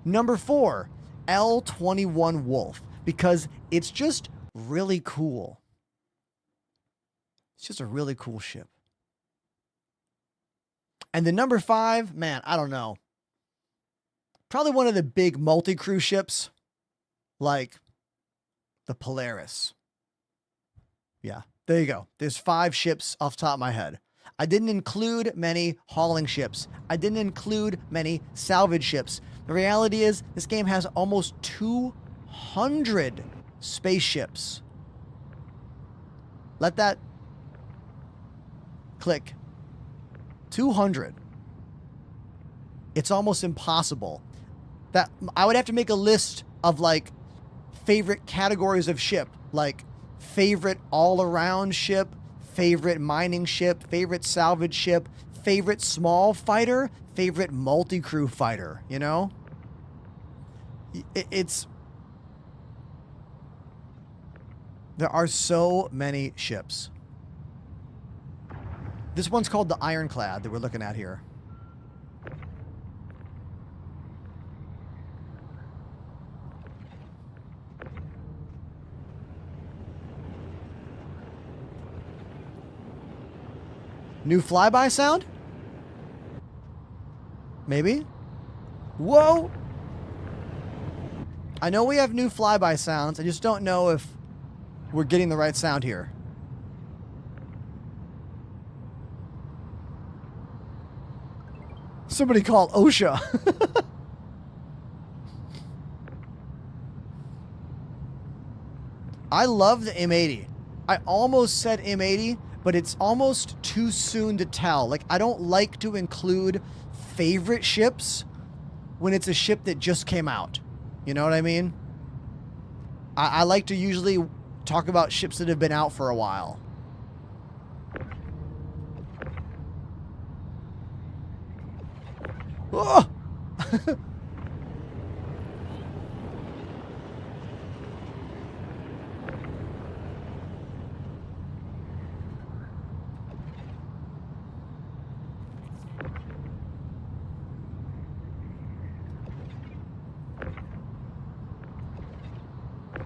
Number 4, L-21 Wolf, because it's just really cool. It's just a really cool ship. And the number 5, man, I don't know. Probably one of the big multi-crew ships, like the Polaris. Yeah, There you go. There's 5 ships off the top of my head. I didn't include many hauling ships. I didn't include many salvage ships. The reality is this game has almost 200 spaceships. Let that click. 200. It's almost impossible. That I would have to make a list of like favorite categories of ship, like favorite all-around ship, favorite mining ship, favorite salvage ship, favorite small fighter, favorite multi-crew fighter, you know? It's... There are so many ships. This one's called the Ironclad that we're looking at here. New flyby sound? Maybe? Whoa! I know we have new flyby sounds. I just don't know if we're getting the right sound here. Somebody call OSHA. I love the M80. I almost said M80, but it's almost too soon to tell. Like, I don't like to include favorite ships when it's a ship that just came out. You know what I mean? I like to usually talk about ships that have been out for a while. Oh!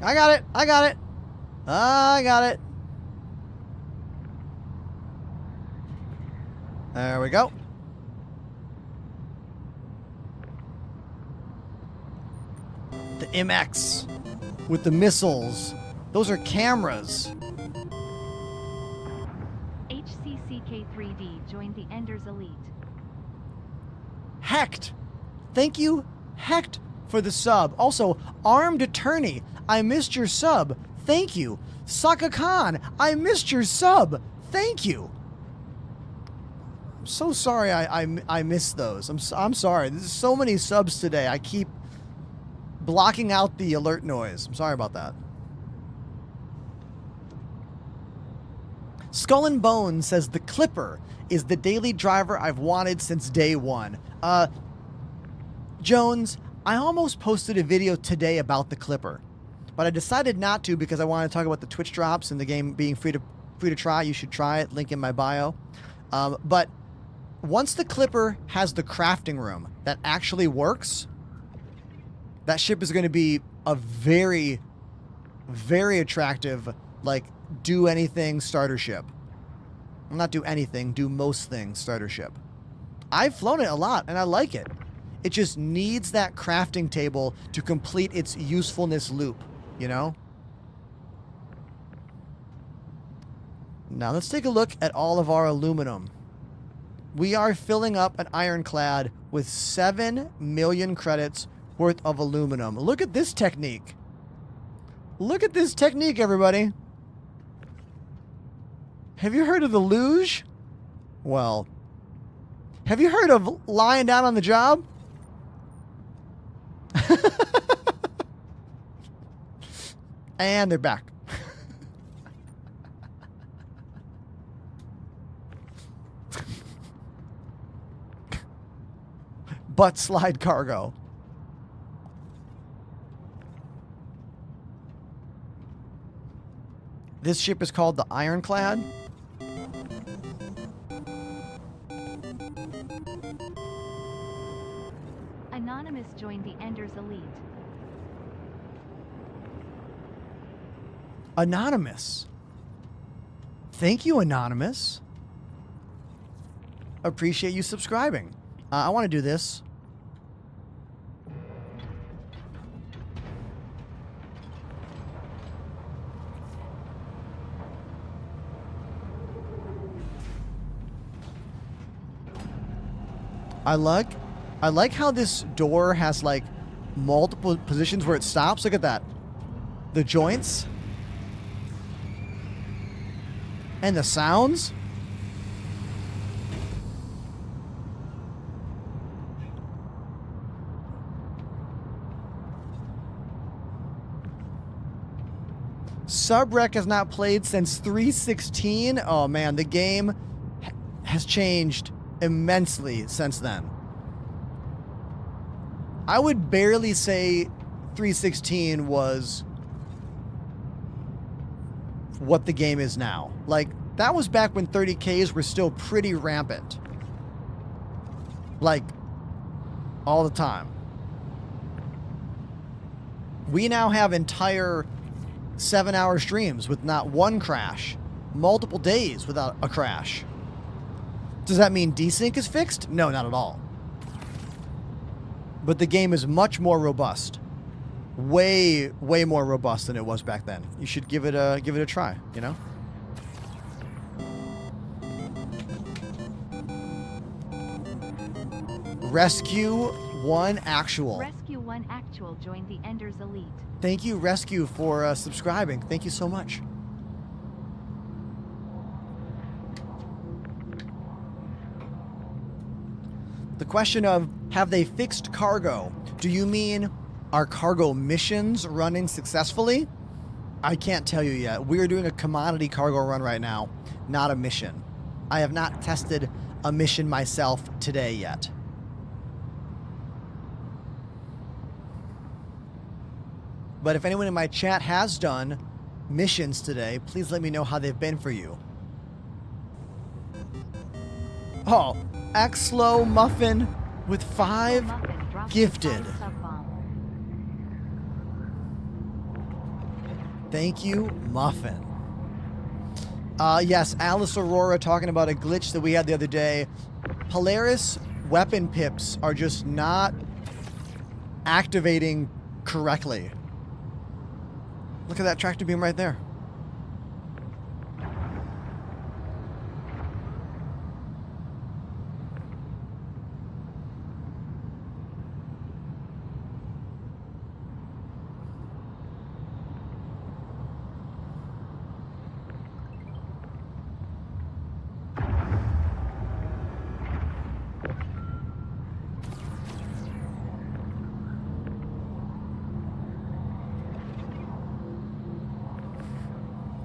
I got it. I got it. I got it. There we go. The MX with the missiles. Those are cameras.
HCCK3D joined the Enders Elite.
Hecht. Thank you, Hecht, for the sub. Also, Armed Attorney, I missed your sub. Thank you. Saka Khan, I missed your sub. Thank you. I'm so sorry I missed those. I'm sorry. There's so many subs today. I keep blocking out the alert noise. I'm sorry about that. Skull and Bone says the Clipper is the daily driver I've wanted since day one. Jones, I almost posted a video today about the Clipper, but I decided not to because I wanted to talk about the Twitch drops and the game being free to try. You should try it. Link in my bio. But once the Clipper has the crafting room that actually works, that ship is going to be a very, very attractive, like, do anything starter ship. Well, not do anything, do most things starter ship. I've flown it a lot and I like it. It just needs that crafting table to complete its usefulness loop, you know? Now let's take a look at all of our aluminum. We are filling up an ironclad with 7 million credits worth of aluminum. Look at this technique. Look at this technique, everybody. Have you heard of the luge? Well, have you heard of lying down on the job? And they're back. Butt slide cargo. This ship is called the Ironclad.
Anonymous joined the Enders Elite.
Anonymous. Thank you, Anonymous. Appreciate you subscribing. I want to do this. I like how this door has like multiple positions where it stops. Look at that. The joints. And the sounds. Subrec has not played since 3.16. Oh man, the game has changed immensely since then. I would barely say 3.16 was what the game is now. Like, that was back when 30Ks were still pretty rampant. Like, all the time. We now have entire 7-hour streams with not one crash. Multiple days without a crash. Does that mean desync is fixed? No, not at all. But the game is much more robust. Way more robust than it was back then. You should give it a try, you know? Rescue 1 Actual.
Rescue 1 Actual joined the Enders Elite.
Thank you, Rescue, for subscribing. Thank you so much. The question of, have they fixed cargo? Do you mean, are cargo missions running successfully? I can't tell you yet. We are doing a commodity cargo run right now, not a mission. I have not tested a mission myself today yet. But if anyone in my chat has done missions today, please let me know how they've been for you. Oh, Xlo Muffin with 5
Muffin dropped
gifted.
the 5 sub-bomb.
Thank you, Muffin. Yes, Alice Aurora talking about a glitch that we had the other day. Polaris weapon pips are just not activating correctly. Look at that tractor beam right there.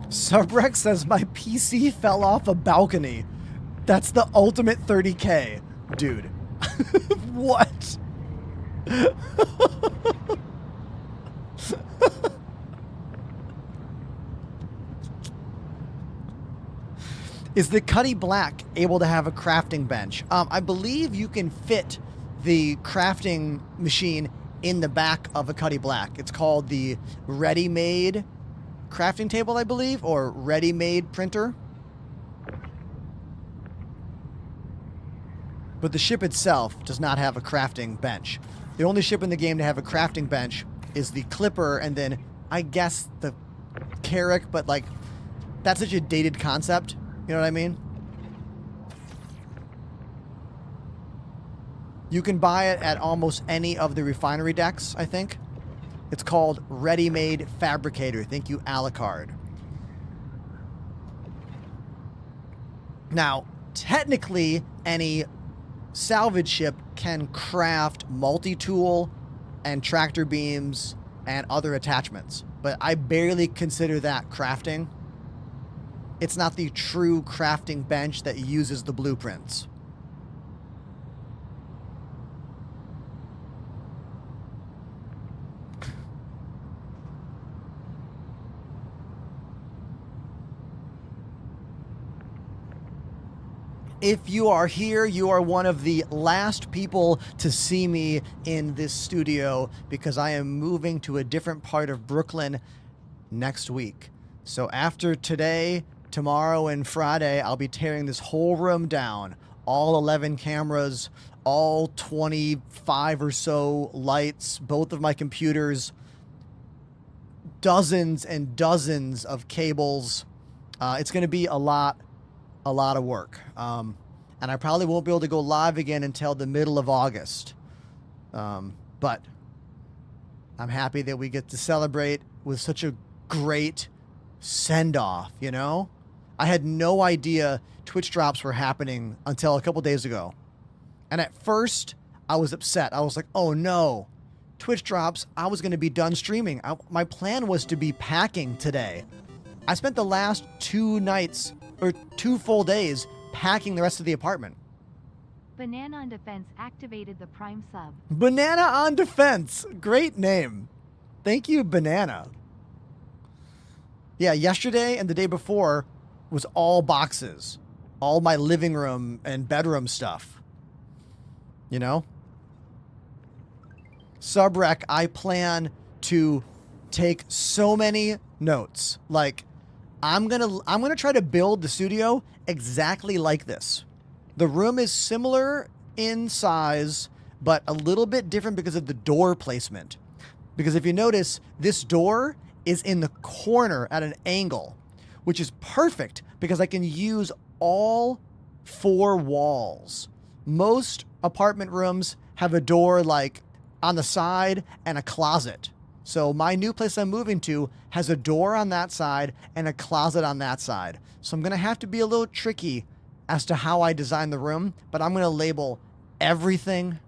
Subrex says my PC fell off a balcony. That's the ultimate 30K. Dude. What? Is the Cuddy Black able to have a crafting bench? I believe you can fit the crafting machine in the back of a Cuddy Black. It's called the ready-made crafting table, I believe, or ready-made printer. But the ship itself does not have a crafting bench. The only ship in the game to have a crafting bench is the Clipper, and then I guess the Carrack, but like, that's such a dated concept. You know what I mean? You can buy it at almost any of the refinery decks, I think. It's called Ready-Made Fabricator. Thank you, Alucard. Now, technically, any salvage ship can craft multi-tool and tractor beams and other attachments, but I barely consider that crafting. It's not the true crafting bench that uses the blueprints. If you are here, you are one of the last people to see me in this studio because I am moving to a different part of Brooklyn next week. So after today, tomorrow, and Friday, I'll be tearing this whole room down. All 11 cameras, all 25 or so lights, both of my computers, dozens and dozens of cables. It's going to be a lot of work. And and I probably won't be able to go live again until the middle of August. But I'm happy that we get to celebrate with such a great send-off, you know? I had no idea Twitch drops were happening until a couple days ago. And at first, I was upset. I was like, oh no, Twitch drops, I was going to be done streaming. My plan was to be packing today. I spent the last 2 nights, or 2 full days, packing the rest of the apartment.
Banana on Defense activated the Prime sub.
Banana on Defense. Great name. Thank you, Banana. Yeah, yesterday and the day before was all boxes. All my living room and bedroom stuff. You know? Subrec, I plan to take so many notes. Like, I'm gonna try to build the studio exactly like this. The room is similar in size, but a little bit different because of the door placement. Because if you notice, this door is in the corner at an angle, which is perfect because I can use all 4 walls. Most apartment rooms have a door like on the side and a closet. So my new place I'm moving to has a door on that side and a closet on that side. So I'm going to have to be a little tricky as to how I design the room, but I'm going to label everything.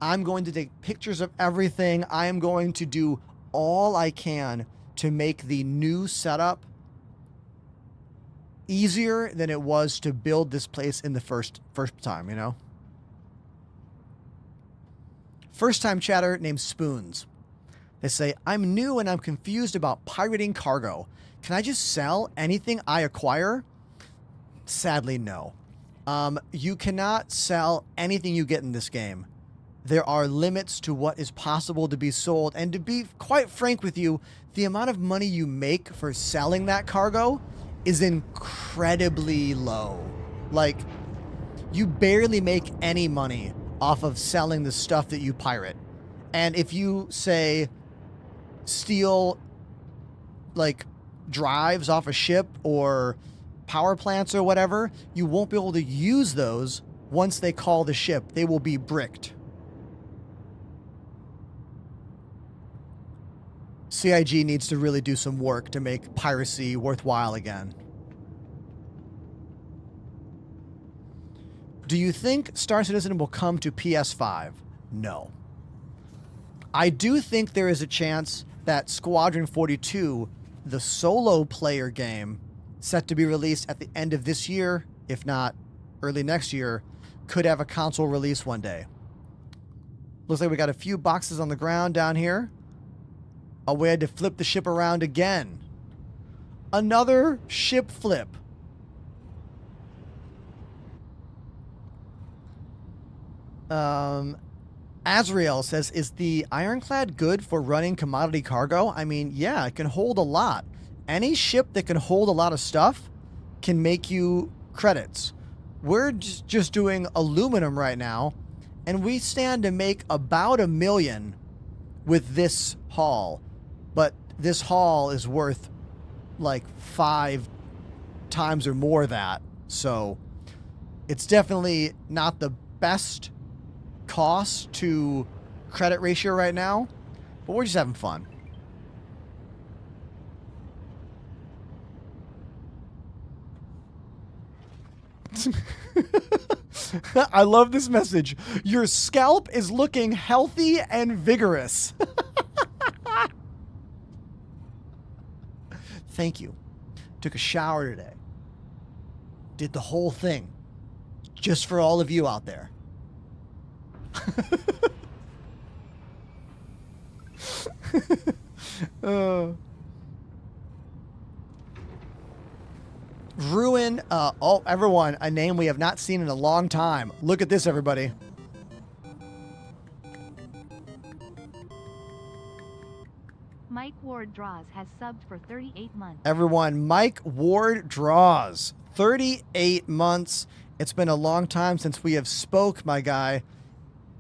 I'm going to take pictures of everything. I am going to do all I can to make the new setup easier than it was to build this place in the first time, you know? First time chatter named Spoons. They say, I'm new and I'm confused about pirating cargo. Can I just sell anything I acquire? Sadly, no. You cannot sell anything you get in this game. There are limits to what is possible to be sold. And to be quite frank with you, the amount of money you make for selling that cargo is incredibly low. Like, you barely make any money off of selling the stuff that you pirate. And if you, say, steal, like, drives off a ship or power plants or whatever, you won't be able to use those once they call the ship. They will be bricked. CIG needs to really do some work to make piracy worthwhile again. Do you think Star Citizen will come to PS5? No. I do think there is a chance that Squadron 42, the solo player game, set to be released at the end of this year, if not early next year, could have a console release one day. Looks like we got a few boxes on the ground down here. Oh, we had to flip the ship around again. Another ship flip. Azrael says, is the Ironclad good for running commodity cargo? I mean, yeah, it can hold a lot. Any ship that can hold a lot of stuff can make you credits. We're just doing aluminum right now, and we stand to make about $1 million with this haul. But this haul is worth like 5 times or more that. So it's definitely not the best cost to credit ratio right now, but we're just having fun. I love this message. Your scalp is looking healthy and vigorous. Thank you. Took a shower today. Did the whole thing. Just for all of you out there. Ruin, oh, everyone, a name we have not seen in a long time. Look at this, everybody.
Mike Ward Draws has subbed for 38 months.
Everyone, Mike Ward Draws, 38 months. It's been a long time since we have spoke, my guy.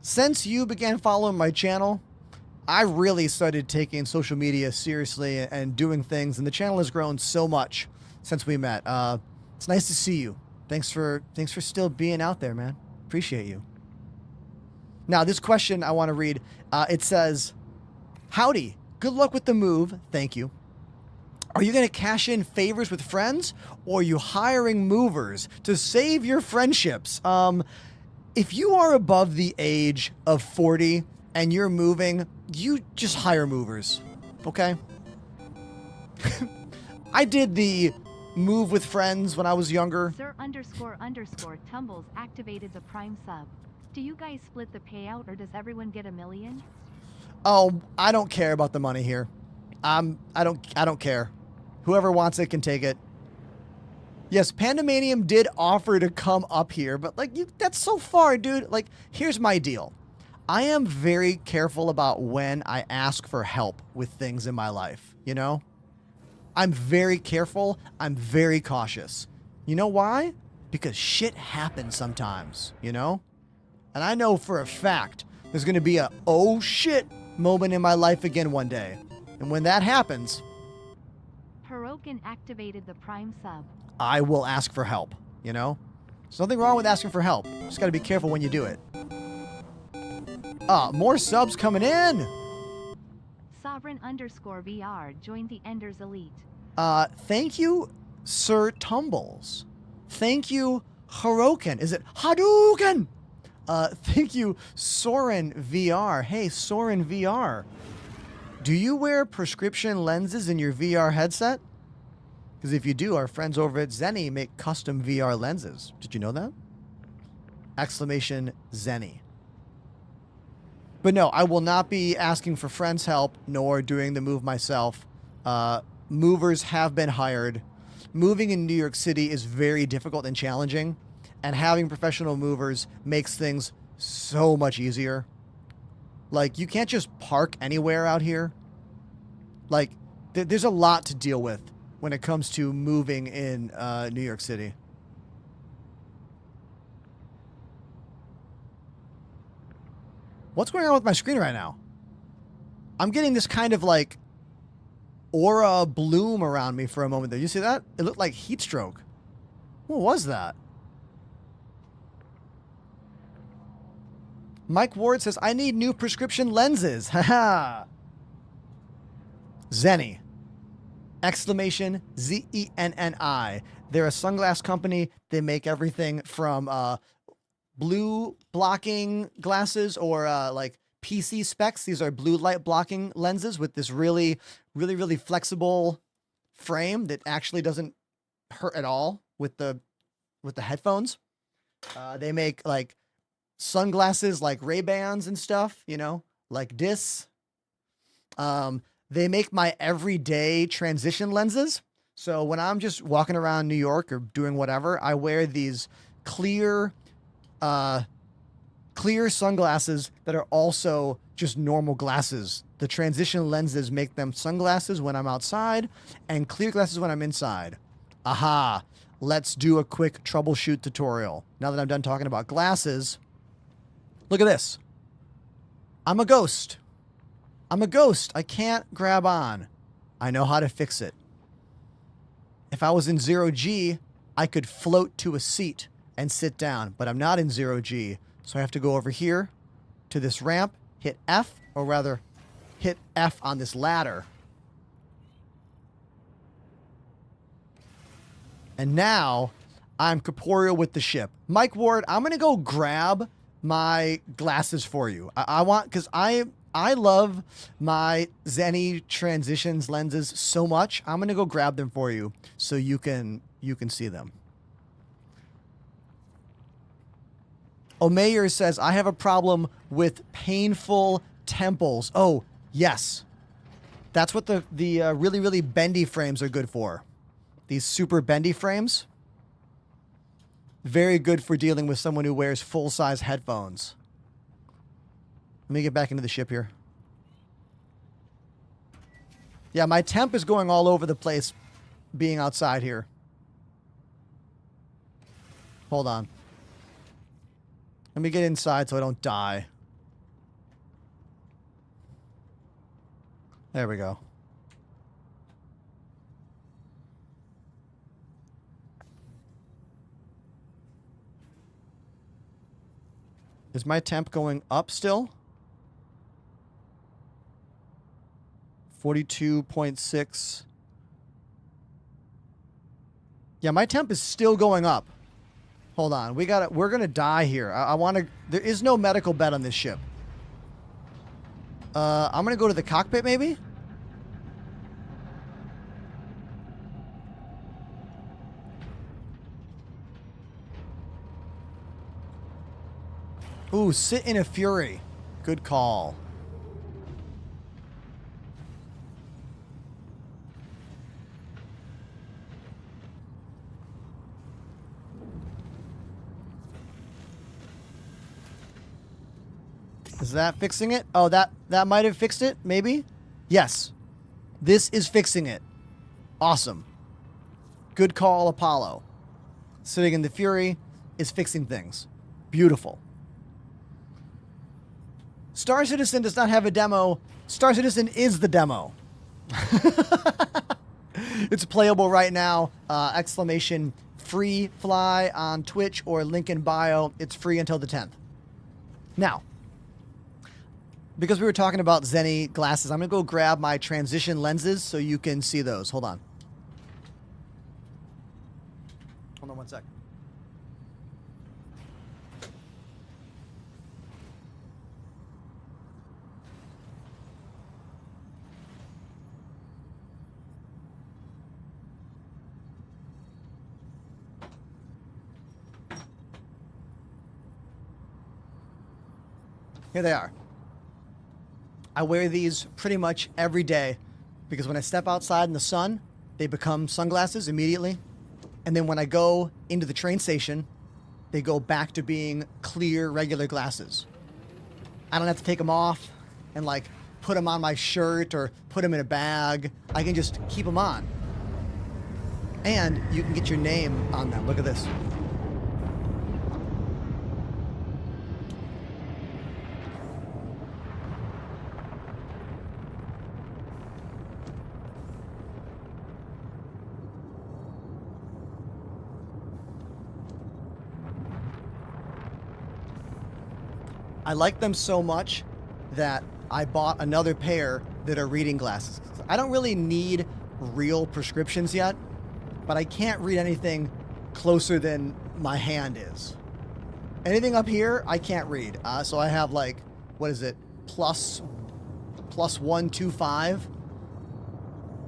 Since you began following my channel, I really started taking social media seriously and doing things, and the channel has grown so much since we met. It's nice to see you. Thanks for still being out there, man. Appreciate you. Now, this question I want to read. It says, "Howdy. Good luck with the move. Thank you. Are you going to cash in favors with friends, or are you hiring movers to save your friendships?" If you are above the age of 40 and you're moving, you just hire movers, okay? I did the move with friends when I was younger.
Sir___ Tumbles activated the Prime sub. Do you guys split the payout or does everyone get $1 million?
Oh, I don't care about the money here. I don't care. Whoever wants it can take it. Yes, Pandemanium did offer to come up here, but like that's so far, dude. Like, here's my deal. I am very careful about when I ask for help with things in my life, you know? I'm very careful. I'm very cautious. You know why? Because shit happens sometimes, you know? And I know for a fact there's going to be a oh shit moment in my life again one day. And when that happens,
Hirokin activated the Prime sub.
I will ask for help, you know? There's nothing wrong with asking for help. Just got to be careful when you do it. More subs coming in.
Sovereign_VR joined the Enders Elite.
Thank you, Sir Tumbles. Thank you, Hirokin. Is it Hadouken? Thank you, Soren VR. Hey, Soren VR. Do you wear prescription lenses in your VR headset? Because if you do, our friends over at Zenny make custom VR lenses. Did you know that? Exclamation Zenny. But no, I will not be asking for friends' help, nor doing the move myself. Movers have been hired. Moving in New York City is very difficult and challenging, and having professional movers makes things so much easier. Like, you can't just park anywhere out here. Like, there's a lot to deal with when it comes to moving in New York City. What's going on with my screen right now? I'm getting this kind of like aura bloom around me for a moment there. You see that? It looked like heat stroke. What was that? Mike Ward says, I need new prescription lenses. Haha. Zenny. Exclamation Zenni. They're a sunglass company. They make everything from blue blocking glasses or like PC specs. These are blue light blocking lenses with this really flexible frame that actually doesn't hurt at all with the headphones. They make like sunglasses like Ray-Bans and stuff, you know, like this. They make my everyday transition lenses. So when I'm just walking around New York or doing whatever, I wear these clear sunglasses that are also just normal glasses. The transition lenses make them sunglasses when I'm outside and clear glasses when I'm inside. Aha. Let's do a quick troubleshoot tutorial. Now that I'm done talking about glasses, look at this. I'm a ghost. I can't grab on. I know how to fix it. If I was in 0G, I could float to a seat and sit down, but I'm not in 0G. So I have to go over here to this ramp, hit F, or rather hit F on this ladder. And now I'm corporeal with the ship. Mike Ward, I'm going to go grab my glasses for you. I want, because I love my Zenny Transitions lenses so much. I'm going to go grab them for you so you can see them. Omeyer says, I have a problem with painful temples. Oh, yes. That's what the really bendy frames are good for. These super bendy frames. Very good for dealing with someone who wears full-size headphones. Let me get back into the ship here. Yeah, my temp is going all over the place being outside here. Hold on. Let me get inside so I don't die. There we go. Is my temp going up still? 42.6. Yeah, my temp is still going up. Hold on. We're going to die here. I want to... There is no medical bed on this ship. I'm going to go to the cockpit, maybe? Ooh, sit in a fury. Good call. Is that fixing it? Oh, that might have fixed it, maybe? Yes. This is fixing it. Awesome. Good call, Apollo. Sitting in the Fury is fixing things. Beautiful. Star Citizen does not have a demo. Star Citizen is the demo. It's playable right now. Exclamation free fly on Twitch or link in bio. It's free until the 10th. Now, because we were talking about Zenny glasses, I'm going to go grab my transition lenses so you can see those. Hold on. Hold on one sec. Here they are. I wear these pretty much every day because when I step outside in the sun, they become sunglasses immediately. And then when I go into the train station, they go back to being clear, regular glasses. I don't have to take them off and like put them on my shirt or put them in a bag. I can just keep them on. And you can get your name on them. Look at this. I like them so much that I bought another pair that are reading glasses. I don't really need real prescriptions yet, but I can't read anything closer than my hand is. Anything up here, I can't read. So I have like, what is it? Plus 125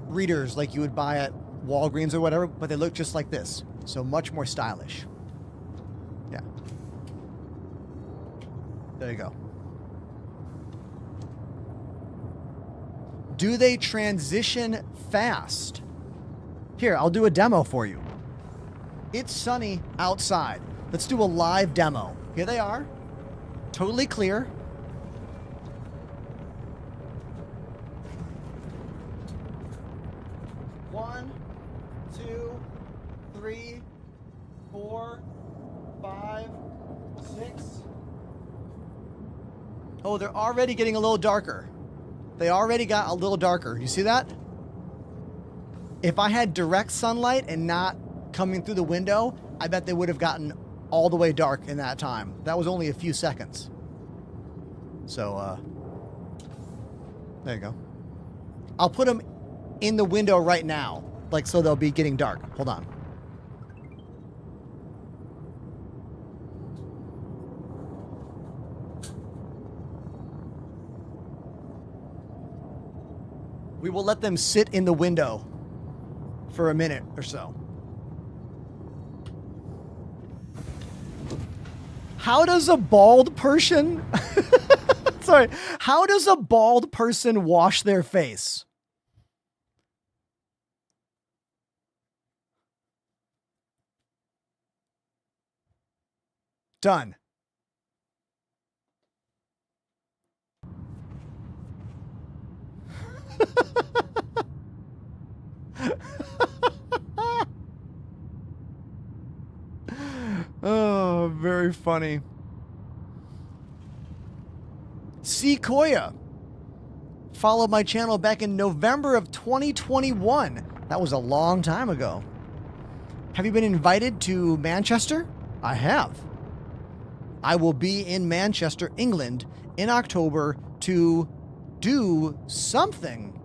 readers like you would buy at Walgreens or whatever, but they look just like this. So much more stylish. Yeah. There you go. Do they transition fast? Here, I'll do a demo for you. It's sunny outside. Let's do a live demo. Here they are. Totally clear. One, two, three, 4, 5, 6. Oh, they're already getting a little darker. They already got a little darker. You see that? If I had direct sunlight and not coming through the window, I bet they would have gotten all the way dark in that time. That was only a few seconds. So, there you go. I'll put them in the window right now, like so they'll be getting dark. Hold on. We will let them sit in the window for a minute or so. How does a bald person... Sorry. How does a bald person wash their face? Done. Oh, very funny. Sequoia followed my channel back in November of 2021. That was a long time ago. Have you been invited to Manchester? I have. I will be in Manchester, England in October to do something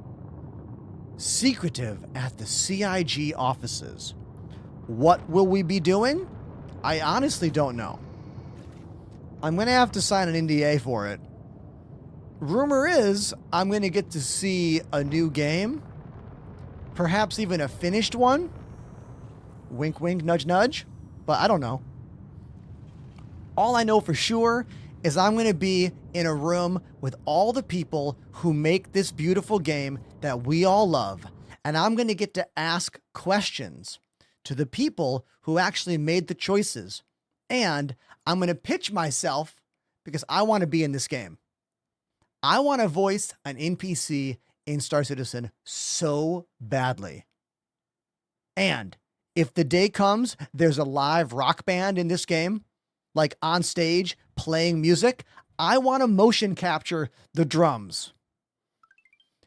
secretive at the CIG offices. What will we be doing? I honestly don't know. I'm going to have to sign an NDA for it. Rumor is I'm going to get to see a new game, perhaps even a finished one. Wink, wink, nudge, nudge. But I don't know. All I know for sure is I'm going to be in a room with all the people who make this beautiful game that we all love. And I'm going to get to ask questions to the people who actually made the choices. And I'm going to pitch myself because I want to be in this game. I want to voice an NPC in Star Citizen so badly. And if the day comes, there's a live rock band in this game, like on stage playing music, I want to motion capture the drums.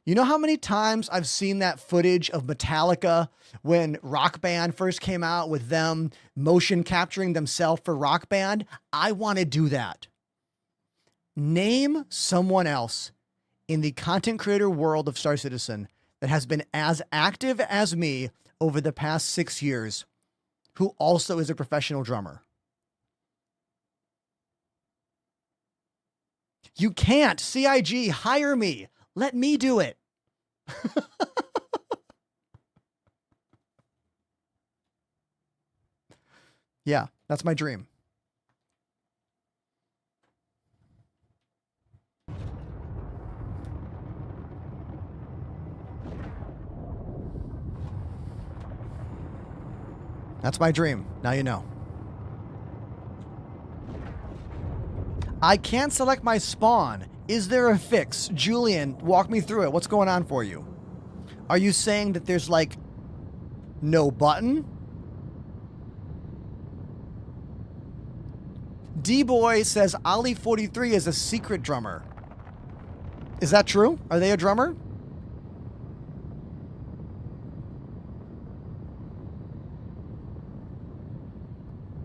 You know how many times I've seen that footage of Metallica when Rock Band first came out with them motion capturing themselves for Rock Band? I want to do that. Name someone else in the content creator world of Star Citizen that has been as active as me over the past 6 years, who also is a professional drummer. You can't. CIG, hire me. Let me do it. Yeah, that's my dream. That's my dream. Now you know. I can't select my spawn. Is there a fix? Julian, walk me through it. What's going on for you? Are you saying that there's like no button? D-Boy says Ali43 is a secret drummer. Is that true? Are they a drummer?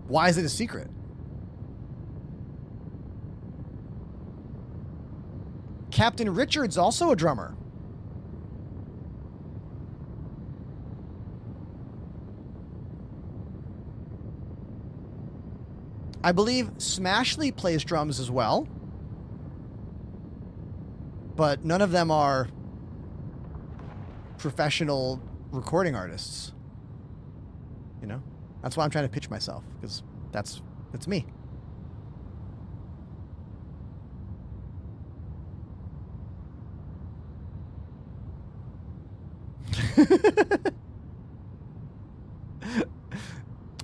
Why is it a secret? Captain Richard's also a drummer. I believe Smashley plays drums as well. But none of them are professional recording artists. You know? That's why I'm trying to pitch myself, because that's me.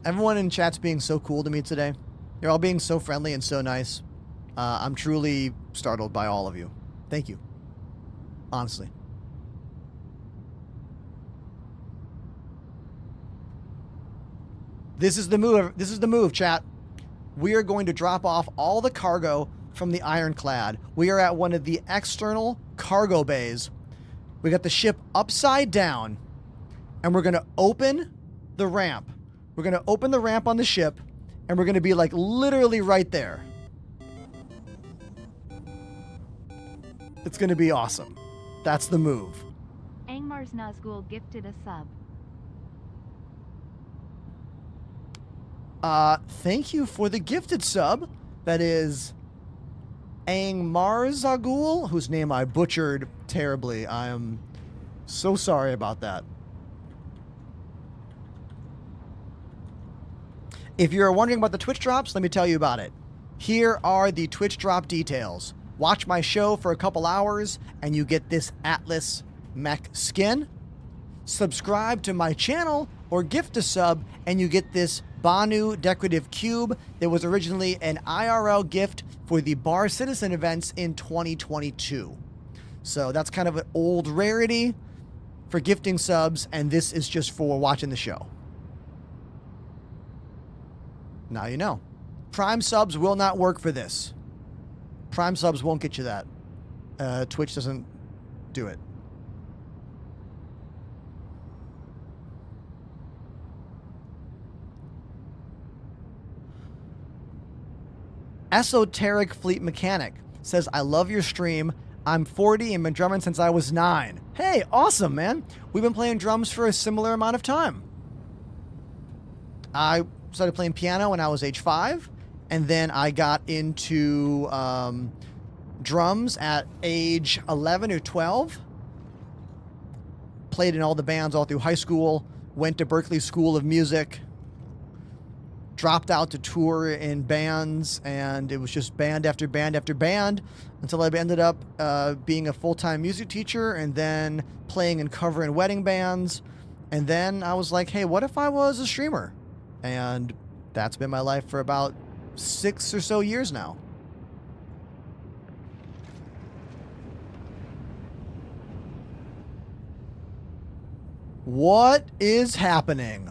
Everyone in chat's being so cool to me today. You're all being so friendly and so nice. I'm truly startled by all of you. Thank you. Honestly. This is the move. This is the move, chat. We are going to drop off all the cargo from the Ironclad. We are at one of the external cargo bays. We got the ship upside down, and we're going to open the ramp. We're going to open the ramp on the ship, and we're going to be like literally right there. It's going to be awesome. That's the move.
Angmar's Nazgul gifted a sub.
Thank you for the gifted sub. That is Angmarzagul, whose name I butchered terribly. I am so sorry about that. If you're wondering about the Twitch drops, let me tell you about it. Here are the Twitch drop details. Watch my show for a couple hours, and you get this Atlas mech skin. Subscribe to my channel or gift a sub, and you get this Banu decorative cube that was originally an IRL gift for the Bar Citizen events in 2022. So that's kind of an old rarity for gifting subs, and this is just for watching the show. Now you know. Prime subs will not work for this. Prime subs won't get you that. Twitch doesn't do it. Esoteric Fleet Mechanic says, I love your stream. I'm 40 and been drumming since I was 9. Hey, awesome, man. We've been playing drums for a similar amount of time. I started playing piano when I was age 5, and then I got into drums at age 11 or 12. Played in all the bands all through high school, went to Berklee School of Music, dropped out to tour in bands, and it was just band after band after band until I ended up being a full-time music teacher and then playing and covering wedding bands. And then I was like, hey, what if I was a streamer? And that's been my life for about 6 or so years now. What is happening?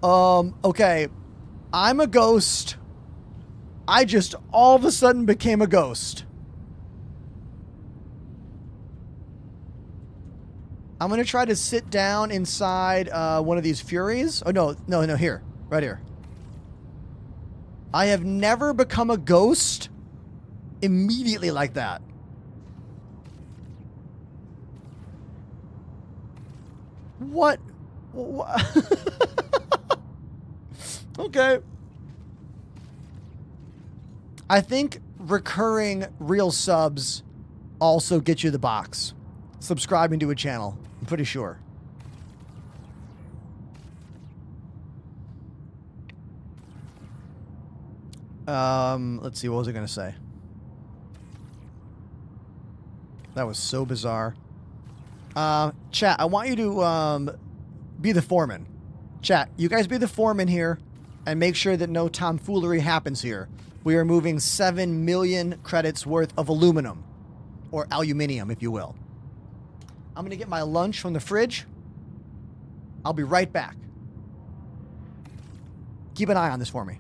Okay. I'm a ghost. I just all of a sudden became a ghost. I'm going to try to sit down inside one of these Furies. Oh, no, here. Right here. I have never become a ghost immediately like that. What? Okay. I think recurring real subs also get you the box. Subscribing to a channel. I'm pretty sure. Let's see. What was I going to say? That was so bizarre. Chat, I want you to be the foreman. Chat, you guys be the foreman here and make sure that no tomfoolery happens here. We are moving 7 million credits worth of aluminum, or aluminium, if you will. I'm going to get my lunch from the fridge. I'll be right back. Keep an eye on this for me.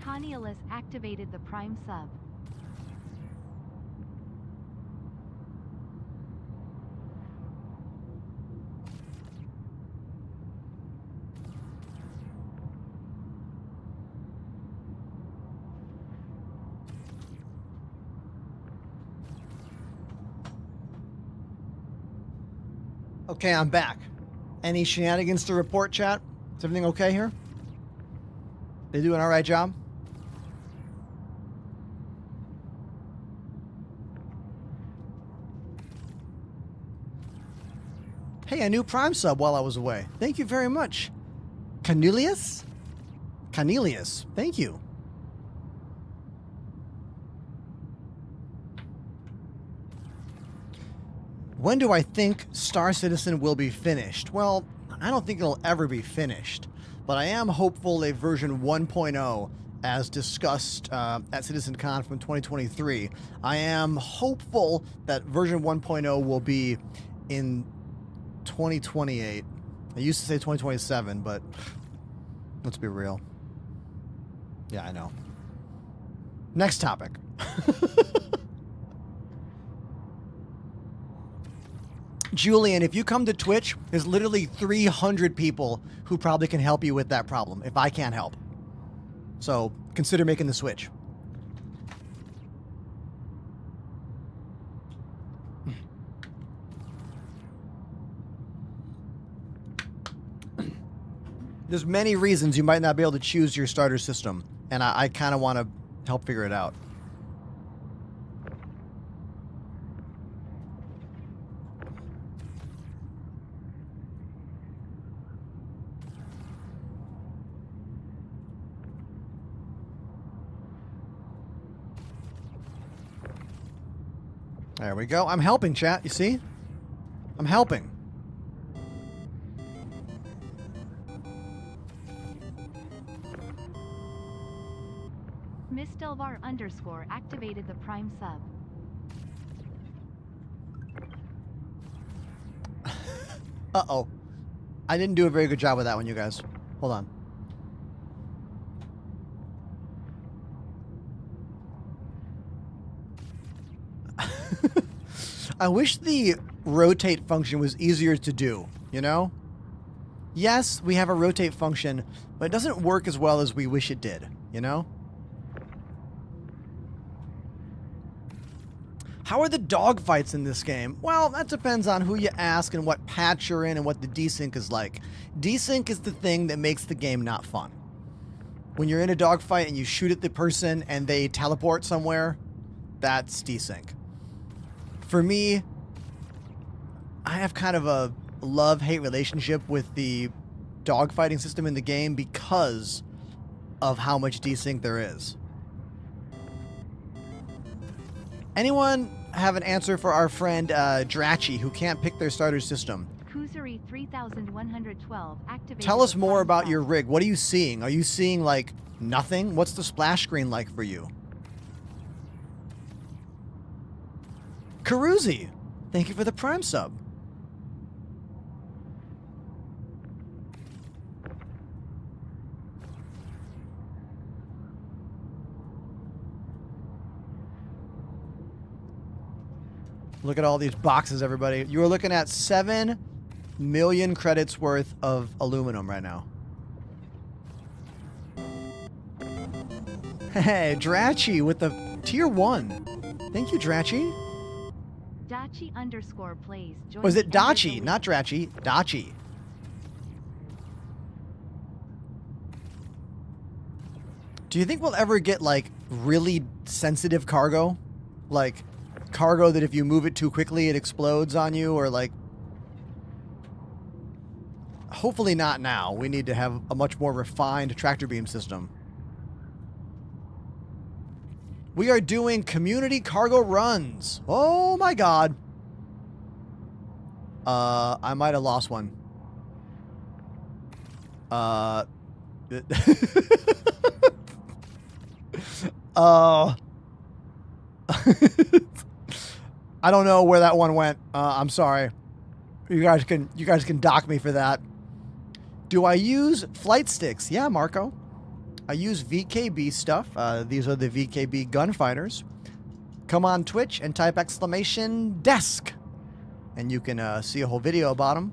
Connielus activated the Prime sub.
Okay, I'm back. Any shenanigans to report, chat? Is everything okay here? They do an alright job? Hey, a new Prime sub while I was away. Thank you very much. Cornelius? Cornelius, thank you. When do I think Star Citizen will be finished? Well, I don't think it'll ever be finished, but I am hopeful a version 1.0, as discussed at CitizenCon from 2023. I am hopeful that version 1.0 will be in 2028. I used to say 2027, but let's be real. Yeah, I know. Next topic. Julian, if you come to Twitch, there's literally 300 people who probably can help you with that problem if I can't help. So consider making the switch. There's many reasons you might not be able to choose your starter system, and I kind of want to help figure it out. There we go. I'm helping, chat. You see? I'm helping.
Miss Delvar _ activated the Prime sub.
Uh-oh. I didn't do a very good job with that one, you guys. Hold on. I wish the rotate function was easier to do, you know? Yes, we have a rotate function, but it doesn't work as well as we wish it did, you know? How are the dogfights in this game? Well, that depends on who you ask and what patch you're in and what the desync is like. Desync is the thing that makes the game not fun. When you're in a dogfight and you shoot at the person and they teleport somewhere, that's desync. For me, I have kind of a love-hate relationship with the dogfighting system in the game because of how much desync there is. Anyone have an answer for our friend Drachi, who can't pick their starter system?
Kuzuri 3112 activated.
Tell us
the
more
Prime
about
sub.
your rig. What are you seeing? Are you seeing, like, nothing? What's the splash screen like for you? Karuzi, thank you for the Prime sub. Look at all these boxes, everybody. You are looking at 7 million credits worth of aluminum right now. Hey, Drachi with the tier 1. Thank you, Drachi.
Dachi _ plays.
Was it
joined
Dachi?
Ender
Not Drachi. Dachi. Do you think we'll ever get, like, really sensitive cargo? Like, cargo that if you move it too quickly, it explodes on you, or, like... Hopefully not now. We need to have a much more refined tractor beam system. We are doing community cargo runs. Oh my god. I might have lost one. I don't know where that one went. I'm sorry. You guys can dock me for that. Do I use flight sticks? Yeah, Marco. I use VKB stuff. These are the VKB gunfighters. Come on Twitch and type !desk. And you can see a whole video about them.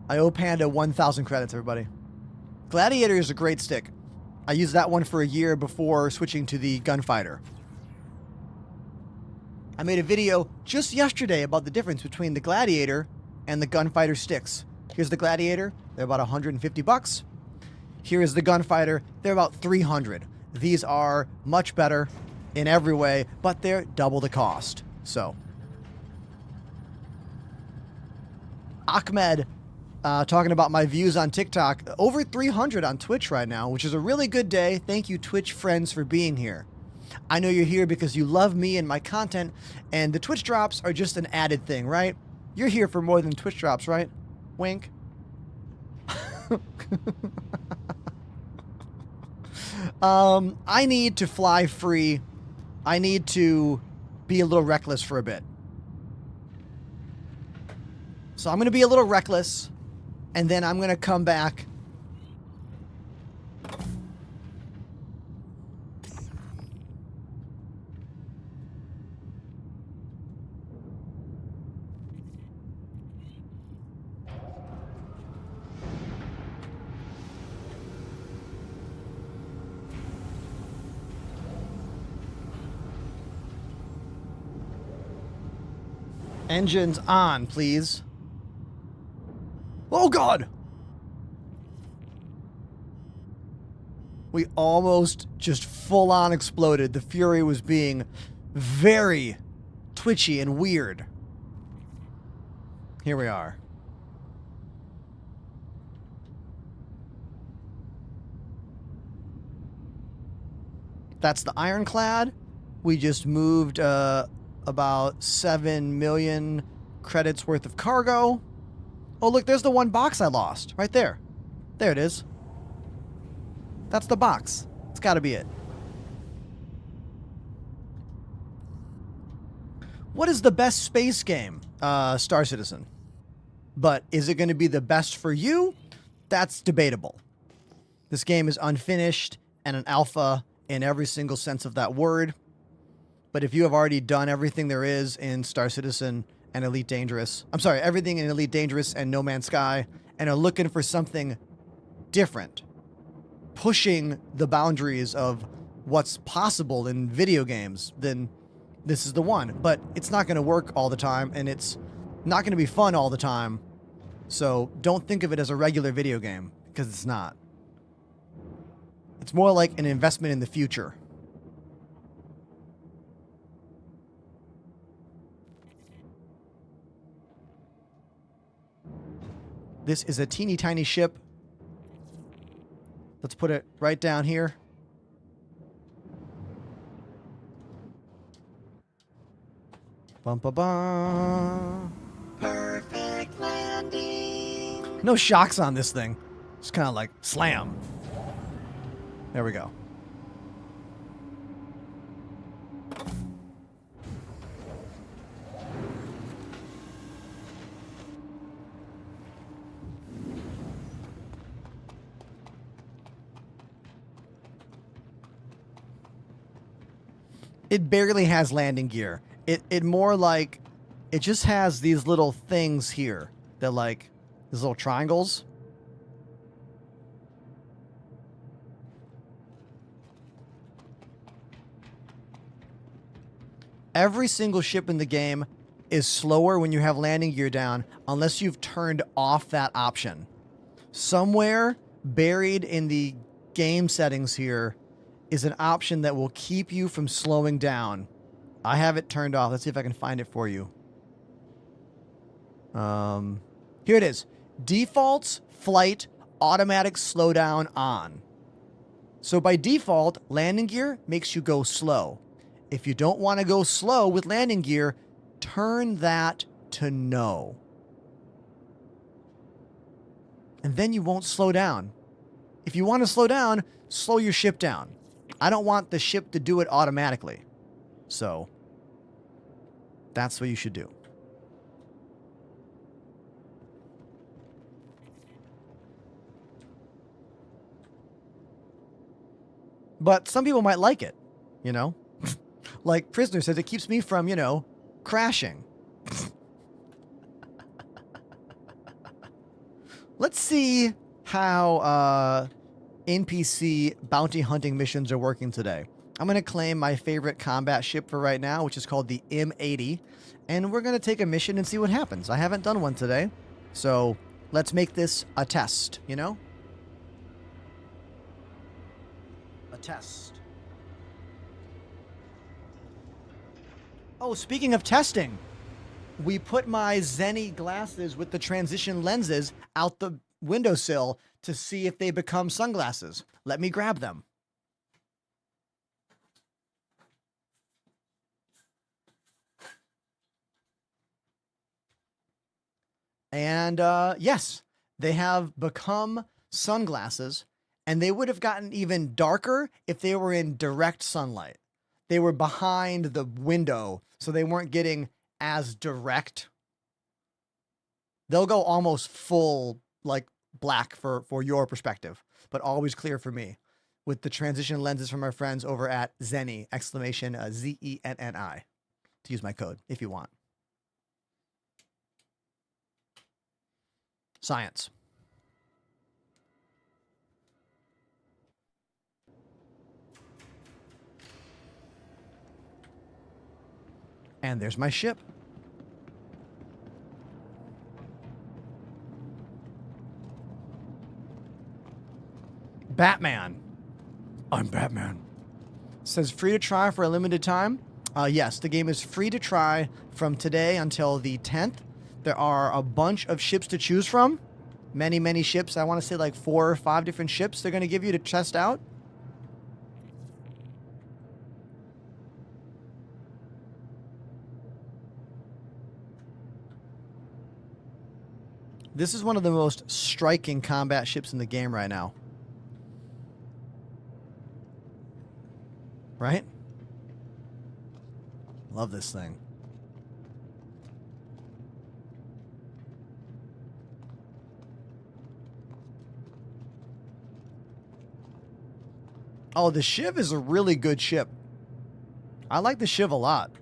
I owe Panda 1,000 credits, everybody. Gladiator is a great stick. I used that one for a year before switching to the gunfighter. I made a video just yesterday about the difference between the Gladiator and the gunfighter sticks. Here's the Gladiator. They're about 150 bucks. Here is the gunfighter. They're about 300. These are much better in every way, but they're double the cost. So, Ahmed, talking about my views on TikTok. Over 300 on Twitch right now, which is a really good day. Thank you, Twitch friends, for being here. I know you're here because you love me and my content, and the Twitch drops are just an added thing, right? You're here for more than Twitch drops, right? Wink. I need to fly free. I need to be a little reckless for a bit. So I'm going to be a little reckless, and then I'm going to come back. Engines on, please. Oh, God! We almost just full-on exploded. The Fury was being very twitchy and weird. Here we are. That's the Ironclad. We just moved about 7 million credits worth of cargo. Oh, look, there's the one box I lost. Right there. There it is. That's the box. It's got to be it. What is the best space game? Star Citizen. But is it going to be the best for you? That's debatable. This game is unfinished and an alpha in every single sense of that word. But if you have already done everything there is in Star Citizen and Elite Dangerous, I'm sorry, everything in Elite Dangerous and No Man's Sky, and are looking for something different, pushing the boundaries of what's possible in video games, then this is the one. But it's not going to work all the time, and it's not going to be fun all the time. So don't think of it as a regular video game, because it's not. It's more like an investment in the future. This is a teeny tiny ship. Let's put it right down here. Bum ba bum.
Perfect landing.
No shocks on this thing. Just kind of like slam. There we go. It barely has landing gear. It more like, it just has these little things here that like, these little triangles. Every single ship in the game is slower when you have landing gear down unless you've turned off that option. Somewhere buried in the game settings here is an option that will keep you from slowing down. I have it turned off. Let's see if I can find it for you. Here it is. Defaults, flight, automatic slowdown on. So by default, landing gear makes you go slow. If you don't want to go slow with landing gear, turn that to no. And then you won't slow down. If you want to slow down, slow your ship down. I don't want the ship to do it automatically. So that's what you should do. But some people might like it, you know? Like Prisoner says, it keeps me from, you know, crashing. Let's see how NPC bounty hunting missions are working today. I'm going to claim my favorite combat ship for right now, which is called the M80. And we're going to take a mission and see what happens. I haven't done one today. So let's make this a test, you know? A test. Oh, speaking of testing, we put my Zenny glasses with the transition lenses out the windowsill to see if they become sunglasses. Let me grab them. And yes, they have become sunglasses, and they would have gotten even darker if they were in direct sunlight. They were behind the window, so they weren't getting as direct. They'll go almost full like black for your perspective, but always clear for me with the transition lenses from our friends over at Zenni, exclamation Zenni, to use my code if you want. Science. And there's my ship. Batman. I'm Batman. Says free to try for a limited time. Yes, the game is free to try from today until the 10th. There are a bunch of ships to choose from. Many, many ships. I want to say like 4 or 5 different ships they're going to give you to test out. This is one of the most striking combat ships in the game right now. Right? Love this thing. Oh, the Shiv is a really good ship. I like the Shiv a lot.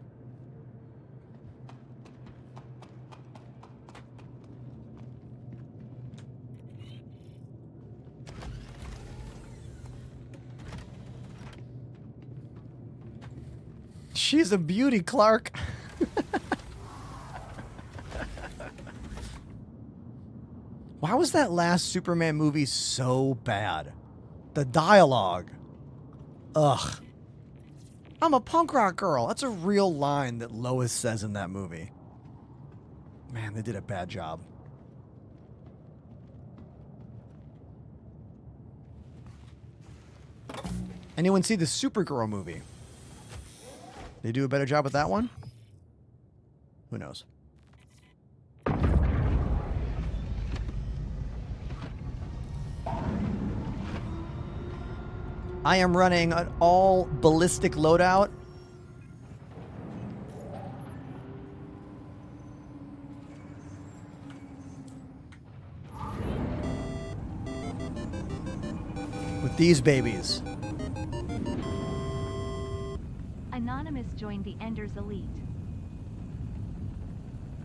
She's a beauty, Clark. Why was that last Superman movie so bad? The dialogue. Ugh. I'm a punk rock girl. That's a real line that Lois says in that movie. Man, they did a bad job. Anyone see the Supergirl movie? They do a better job with that one? Who knows? I am running an all ballistic loadout. With these babies.
Anonymous joined the Enders Elite.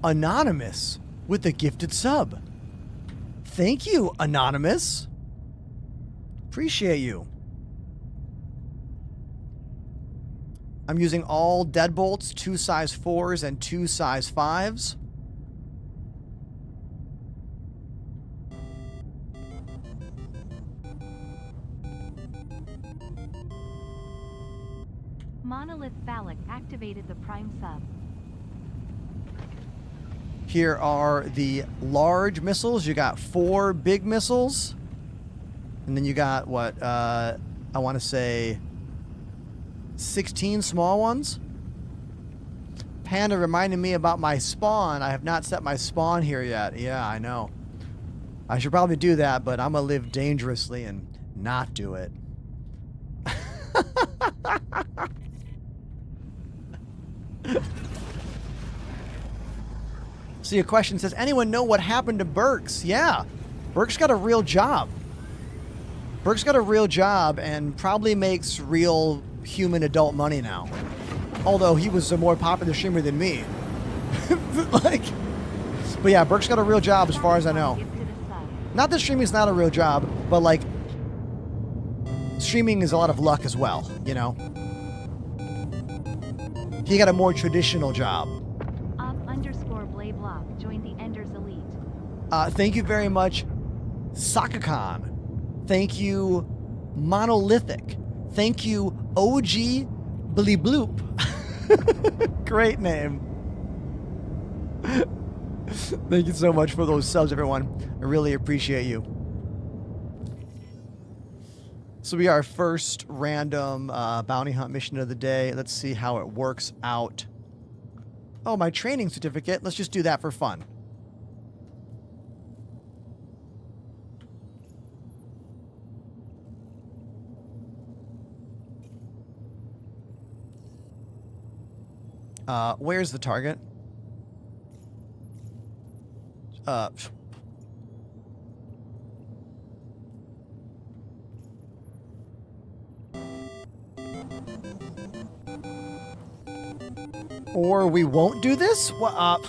Anonymous with a gifted sub. Thank you, Anonymous. Appreciate you. I'm using all deadbolts, 2 size 4s and 2 size 5s.
Monolith Phallic activated the Prime sub.
Here are the large missiles. You got 4 big missiles. And then you got what, I want to say 16 small ones. Panda reminded me about my spawn. I have not set my spawn here yet. Yeah, I know. I should probably do that, but I'm going to live dangerously and not do it. See, a question says, anyone know what happened to Burks? Yeah, Burks got a real job. Burks got a real job and probably makes real human adult money now. Although he was a more popular streamer than me. Like, but yeah, Burks got a real job as far as I know. Not that streaming's not a real job, but like, streaming is a lot of luck as well, you know? He got a more traditional job.
Up_Blayblock joined the Enders Elite.
Thank you very much, Sakakan. Thank you, Monolithic. Thank you, OG Blee Bloop. Great name. Thank you so much for those subs, everyone. I really appreciate you. So we are our first random bounty hunt mission of the day. Let's see how it works out. Oh, my training certificate. Let's just do that for fun. Where's the target? Or we won't do this? What?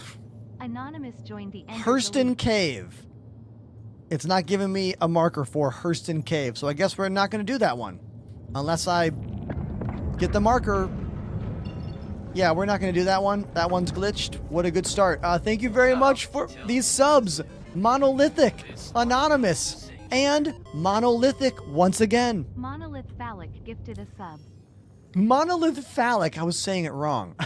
Anonymous joined the Ender
Hurston
Elite.
Cave. It's not giving me a marker for Hurston Cave, so I guess we're not going to do that one. Unless I get the marker. Yeah, we're not going to do that one. That one's glitched. What a good start. Thank you very much for these subs. Monolithic, Anonymous, and Monolithic once again.
Monolith Phallic gifted a sub.
Monolith Phallic. I was saying it wrong.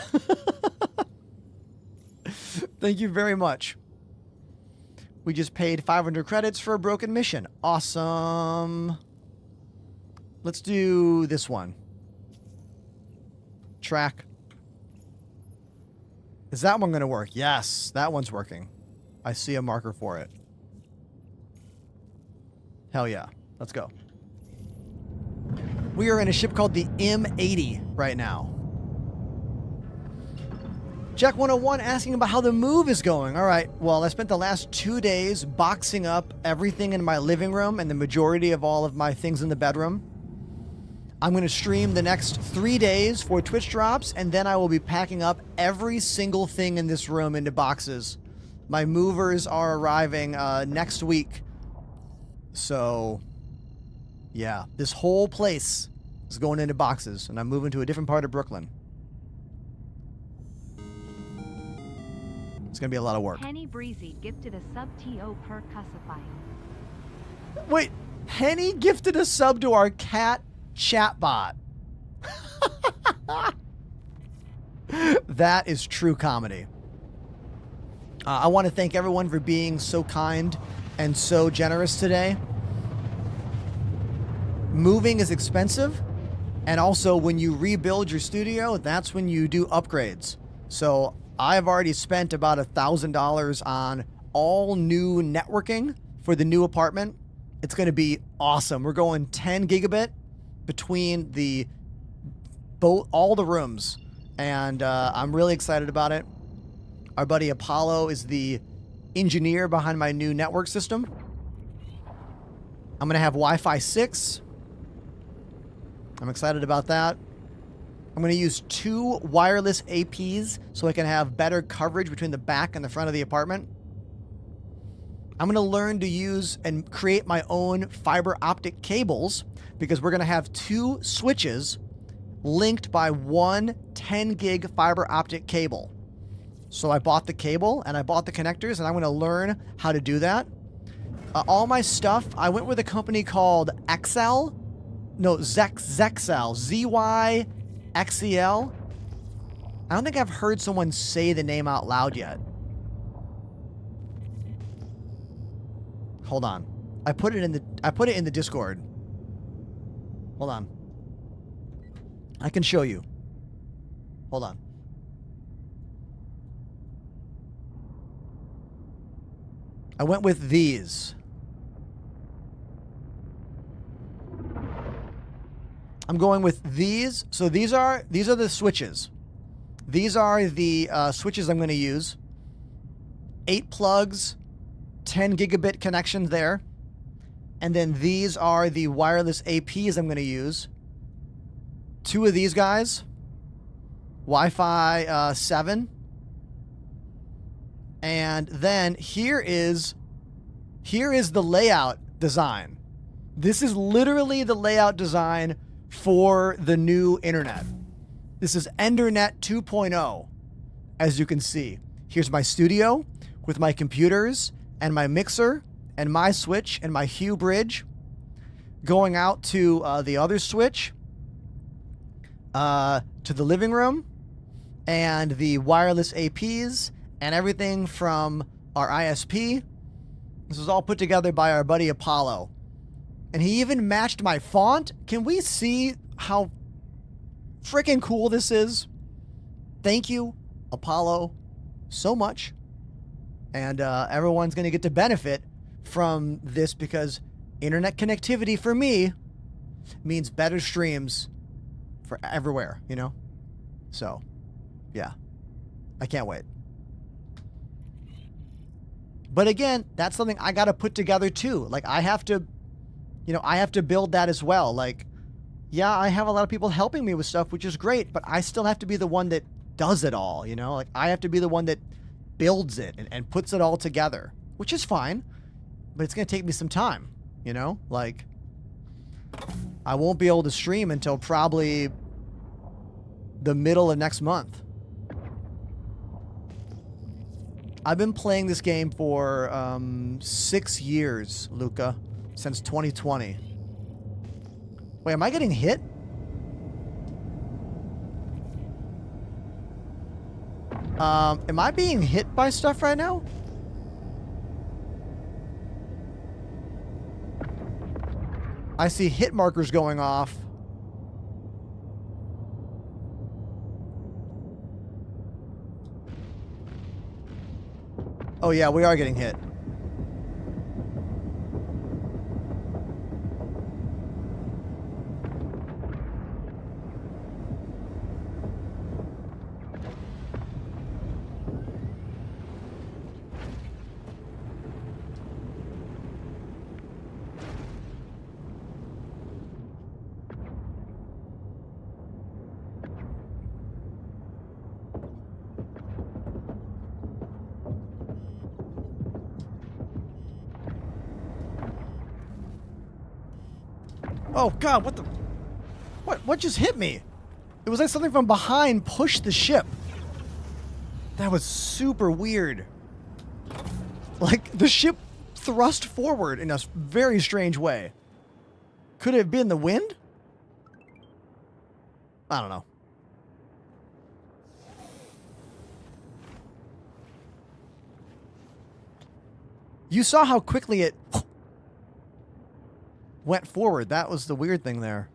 Thank you very much. We just paid 500 credits for a broken mission. Awesome. Let's do this one. Track. Is that one going to work? Yes, that one's working. I see a marker for it. Hell yeah. Let's go. We are in a ship called the M80 right now. Jack 101 asking about how the move is going. All right. Well, I spent the last 2 days boxing up everything in my living room and the majority of all of my things in the bedroom. I'm going to stream the next 3 days for Twitch drops, and then I will be packing up every single thing in this room into boxes. My movers are arriving next week. So, yeah, this whole place is going into boxes, and I'm moving to a different part of Brooklyn. It's going to be a lot of work.
Henny Breezy gifted a sub TO per Cussify.
Wait, Henny gifted a sub to our cat chatbot. That is true comedy. I want to thank everyone for being so kind and so generous today. Moving is expensive, and also when you rebuild your studio, that's when you do upgrades. So I've already spent about $1,000 on all new networking for the new apartment. It's going to be awesome. We're going 10 gigabit between all the rooms, and I'm really excited about it. Our buddy Apollo is the engineer behind my new network system. I'm going to have Wi-Fi 6. I'm excited about that. I'm going to use 2 wireless APs so I can have better coverage between the back and the front of the apartment. I'm going to learn to use and create my own fiber optic cables because we're going to have 2 switches linked by one 10 gig fiber optic cable. So I bought the cable and I bought the connectors, and I'm going to learn how to do that. All my stuff, I went with a company called Zexcel. ZYXEL. I don't think I've heard someone say the name out loud yet. Hold on. I put it in the Discord. Hold on. I can show you. Hold on. I went with these. I'm going with these. So these are the switches. These are the switches I'm going to use. 8 plugs, 10 gigabit connections there. And then these are the wireless APs I'm going to use. 2 of these guys. Wi-Fi 7. And then here is the layout design. This is literally the layout design for the new internet. This is EnderNet 2.0, as you can see. Here's my studio with my computers and my mixer and my switch and my Hue bridge going out to the other switch, to the living room, and the wireless APs and everything from our ISP. This was all put together by our buddy Apollo. And he even matched my font. Can we see how freaking cool this is? Thank you, Apollo, so much. And everyone's going to get to benefit from this because internet connectivity for me means better streams for everywhere, you know? So, yeah. I can't wait. But again, that's something I got to put together too. Like I have to, I have to build that as well. Like, yeah, I have a lot of people helping me with stuff, which is great, but I still have to be the one that does it all, Like I have to be the one that builds it and puts it all together, which is fine, but it's going to take me some time, Like I won't be able to stream until probably the middle of next month. I've been playing this game for 6 years, Luca, since 2020. Wait, am I getting hit? Am I being hit by stuff right now? I see hit markers going off. Oh yeah, we are getting hit. Oh god, what the... What just hit me? It was like something from behind pushed the ship. That was super weird. Like, the ship thrust forward in a very strange way. Could it have been the wind? I don't know. You saw how quickly it went forward. That was the weird thing there.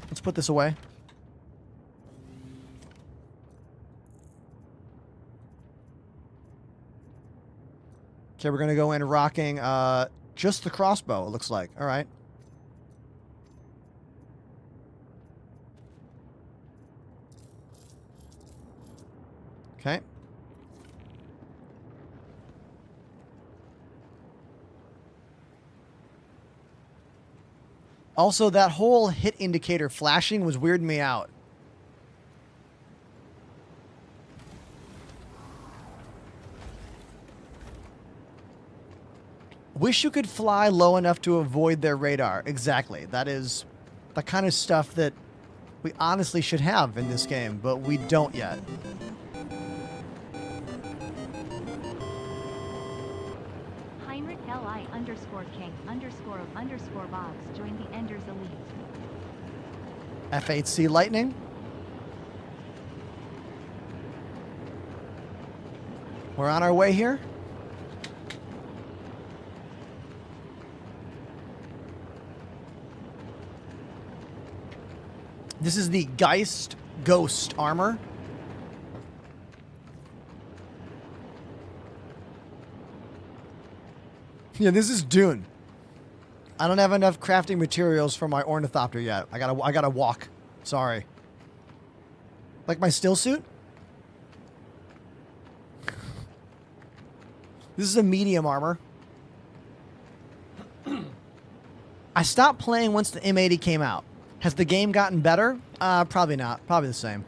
Let's put this away. Okay, we're going to go in rocking just the crossbow, it looks like. All right. Okay. Also, that whole hit indicator flashing was weirding me out. Wish you could fly low enough to avoid their radar. Exactly. That is the kind of stuff that we honestly should have in this game, but we don't yet.
Heinrich Li_King_Bobs joined the Enders Elite.
F8C Lightning. We're on our way here. This is the Geist Ghost armor. Yeah, this is Dune. I don't have enough crafting materials for my ornithopter yet. I gotta walk. Sorry. Like my still suit? This is a medium armor. I stopped playing once the M80 came out. Has the game gotten better? Probably not. Probably the same.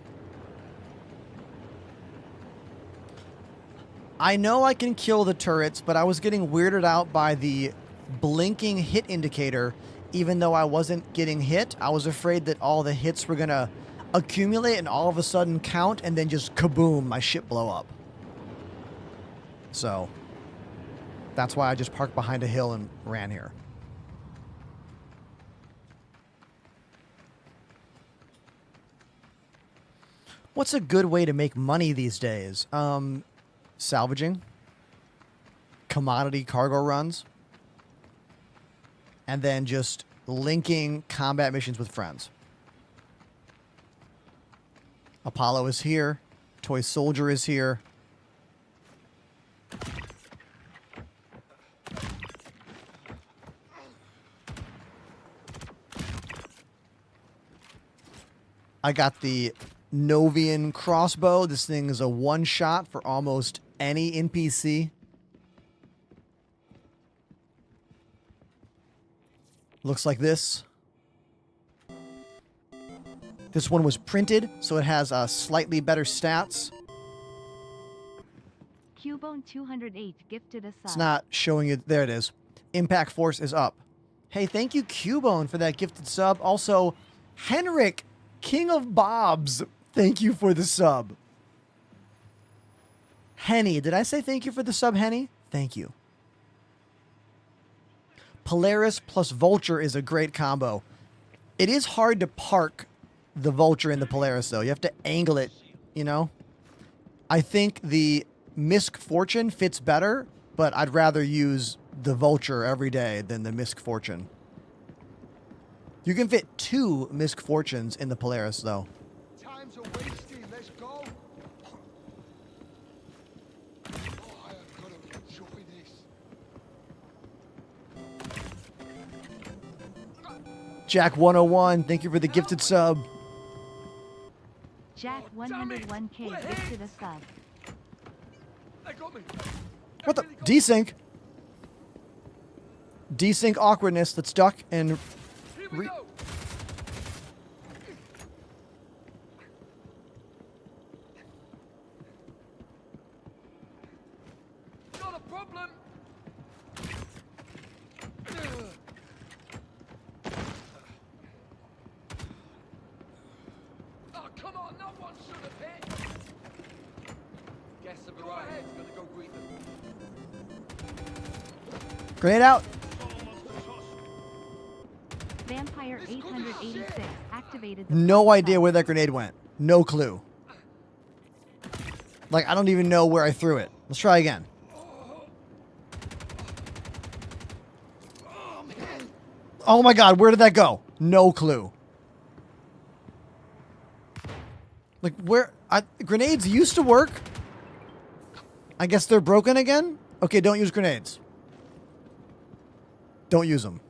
I know I can kill the turrets, but I was getting weirded out by the blinking hit indicator. Even though I wasn't getting hit, I was afraid that all the hits were gonna accumulate and all of a sudden count and then just kaboom, my ship blow up. So that's why I just parked behind a hill and ran here. What's a good way to make money these days? Salvaging, commodity cargo runs, and then just linking combat missions with friends. Apollo is here. Toy Soldier is here. I got the Novian crossbow. This thing is a one-shot for almost any NPC. Looks like this. This one was printed, so it has slightly better stats.
Cubone 208 gifted a sub.
It's not showing you. There it is. Impact Force is up. Hey, thank you, Cubone, for that gifted sub. Also, Henrik, King of Bobs, thank you for the sub. Henny, did I say thank you for the sub, Henny? Thank you. Polaris plus Vulture is a great combo. It is hard to park the Vulture in the Polaris, though. You have to angle it, you know? I think the Misk Fortune fits better, but I'd rather use the Vulture every day than the Misk Fortune. You can fit 2 Misk Fortunes in the Polaris, though.
Time's a wasting. Let's go. Oh, I have got to enjoy this.
Jack 101, thank you for the gifted sub.
Jack 101K gifted a sub.
They got me.
What the? Desync. Desync awkwardness. Let's duck and...
Here we go. Not a problem. Oh, come on, no one should have hit. Guess the variety's gonna go greet them.
Grenade out.
Vampire 886 activated the
No
prime
idea
sub.
where that grenade went. No clue. Like, I don't even know where I threw it. Let's try again. Oh my god, where did that go? No clue. Like, where... grenades used to work. I guess they're broken again? Okay, don't use grenades. Don't use them.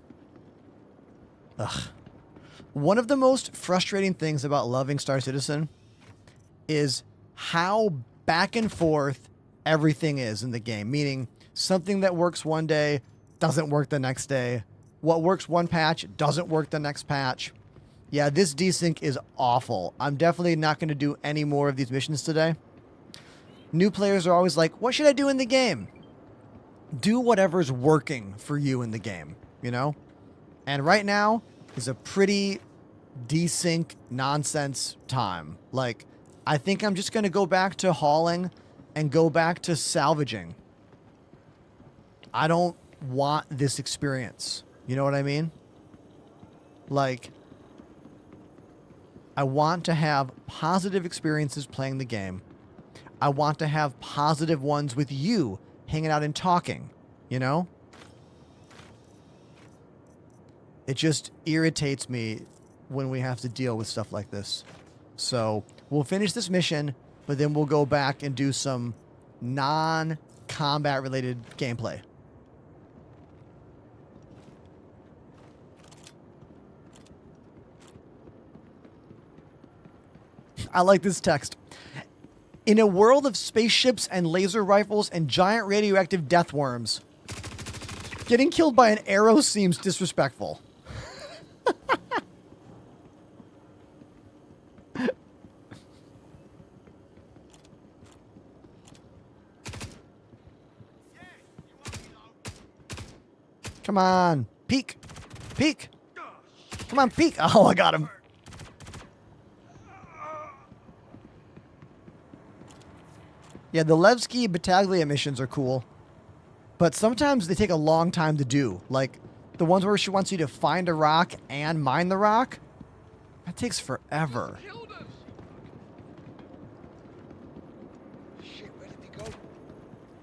Ugh. One of the most frustrating things about loving Star Citizen is how back and forth everything is in the game. Meaning, something that works one day doesn't work the next day. What works one patch doesn't work the next patch. Yeah, this desync is awful. I'm definitely not going to do any more of these missions today. New players are always like, what should I do in the game? Do whatever's working for you in the game, you know? And right now is a pretty desync nonsense time. Like, I think I'm just going to go back to hauling and go back to salvaging. I don't want this experience. You know what I mean? Like, I want to have positive experiences playing the game. I want to have positive ones with you hanging out and talking, you know? It just irritates me when we have to deal with stuff like this. So we'll finish this mission, but then we'll go back and do some non-combat related gameplay. I like this text. In a world of spaceships and laser rifles and giant radioactive death worms, getting killed by an arrow seems disrespectful. Come on. Peek. Peek. Come on, peek. Oh, I got him. Yeah, the Levski Battaglia missions are cool. But sometimes they take a long time to do. Like, the ones where she wants you to find a rock and mine the rock. That takes forever.
Killed us. Shit, where did he go?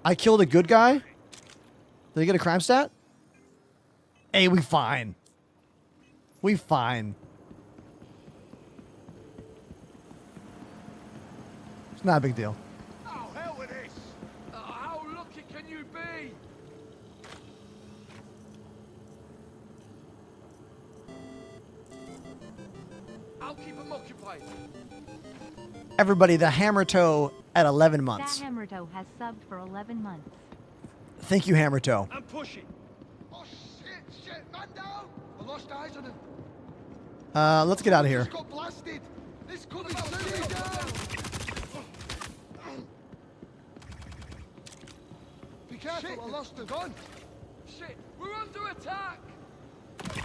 I killed a good guy? Did he get a crime stat? Hey, we fine. We fine. It's not a big deal.
Oh, hell with this. How lucky can you be? I'll keep them occupied.
Everybody, the Hammer Toe at 11 months.
That Hammertoe has subbed for 11 months.
Thank you, Hammertoe.
I'm pushing. Oh shit, man down! I lost eyes on him.
Let's get out of here.
Got blasted. This could be shooting down. Be careful, I lost the gun. Shit, we're under attack.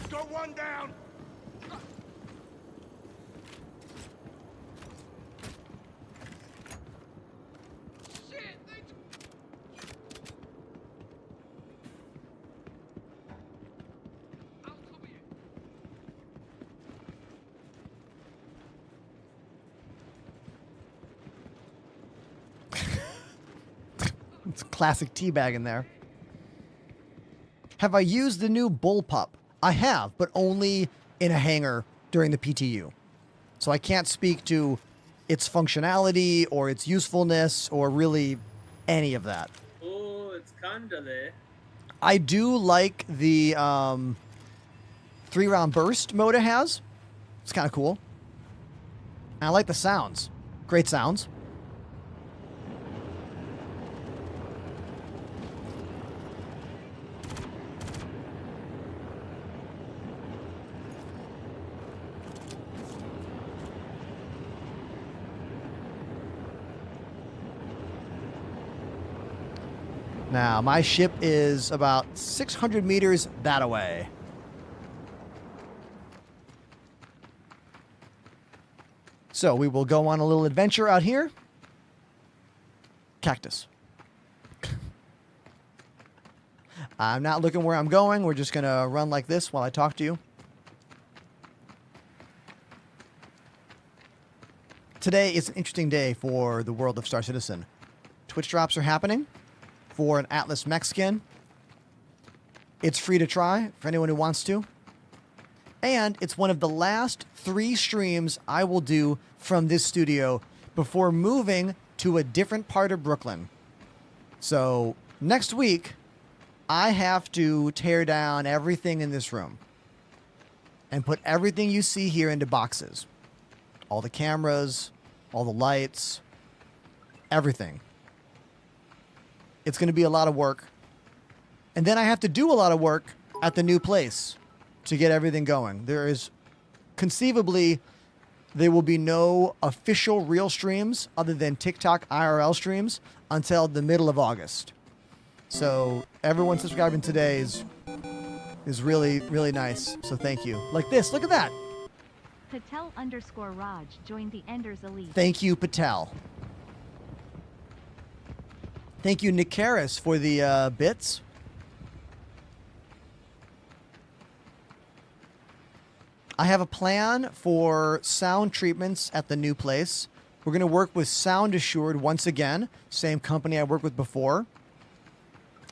Got one down. Shit, I'll cover you.
It's classic teabag in there. Have I used the new bullpup? I have, but only in a hangar during the PTU. So I can't speak to its functionality or its usefulness or really any of that.
Oh, it's kinda there.
I do like the 3-round burst mode it has. It's kind of cool. And I like the sounds. Great sounds. Now, my ship is about 600 meters that away. So we will go on a little adventure out here. Cactus. I'm not looking where I'm going. We're just going to run like this while I talk to you. Today is an interesting day for the world of Star Citizen. Twitch drops are happening for an Atlas mech skin. It's free to try for anyone who wants to. And it's one of the last 3 streams I will do from this studio before moving to a different part of Brooklyn. So next week, I have to tear down everything in this room and put everything you see here into boxes. All the cameras, all the lights, everything. It's going to be a lot of work. And then I have to do a lot of work at the new place to get everything going. There is conceivably, there will be no official real streams other than TikTok IRL streams until the middle of August. So everyone subscribing today is really, really nice. So thank you. Like this, look at that.
Patel_Raj joined the Enders Elite.
Thank you, Patel. Thank you, Nikaris, for the bits. I have a plan for sound treatments at the new place. We're going to work with Sound Assured once again, same company I worked with before.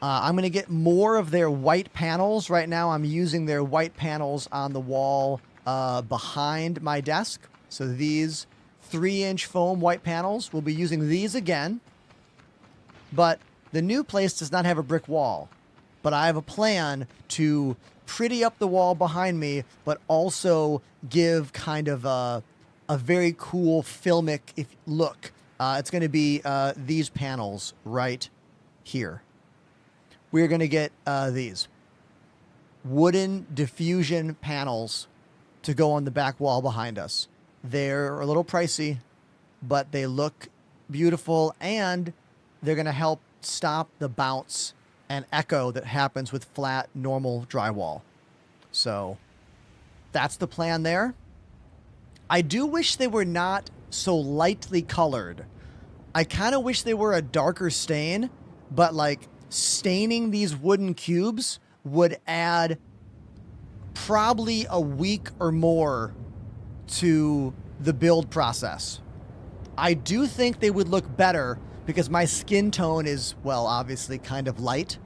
I'm going to get more of their white panels. Right now, I'm using their white panels on the wall behind my desk. So these 3-inch foam white panels, we'll be using these again. But the new place does not have a brick wall. But I have a plan to pretty up the wall behind me, but also give kind of a very cool filmic look. It's going to be these panels right here. We're going to get these wooden diffusion panels to go on the back wall behind us. They're a little pricey, but they look beautiful, and they're going to help stop the bounce and echo that happens with flat, normal drywall. So that's the plan there. I do wish they were not so lightly colored. I kind of wish they were a darker stain, but like staining these wooden cubes would add probably a week or more to the build process. I do think they would look better because my skin tone is, well, obviously kind of light,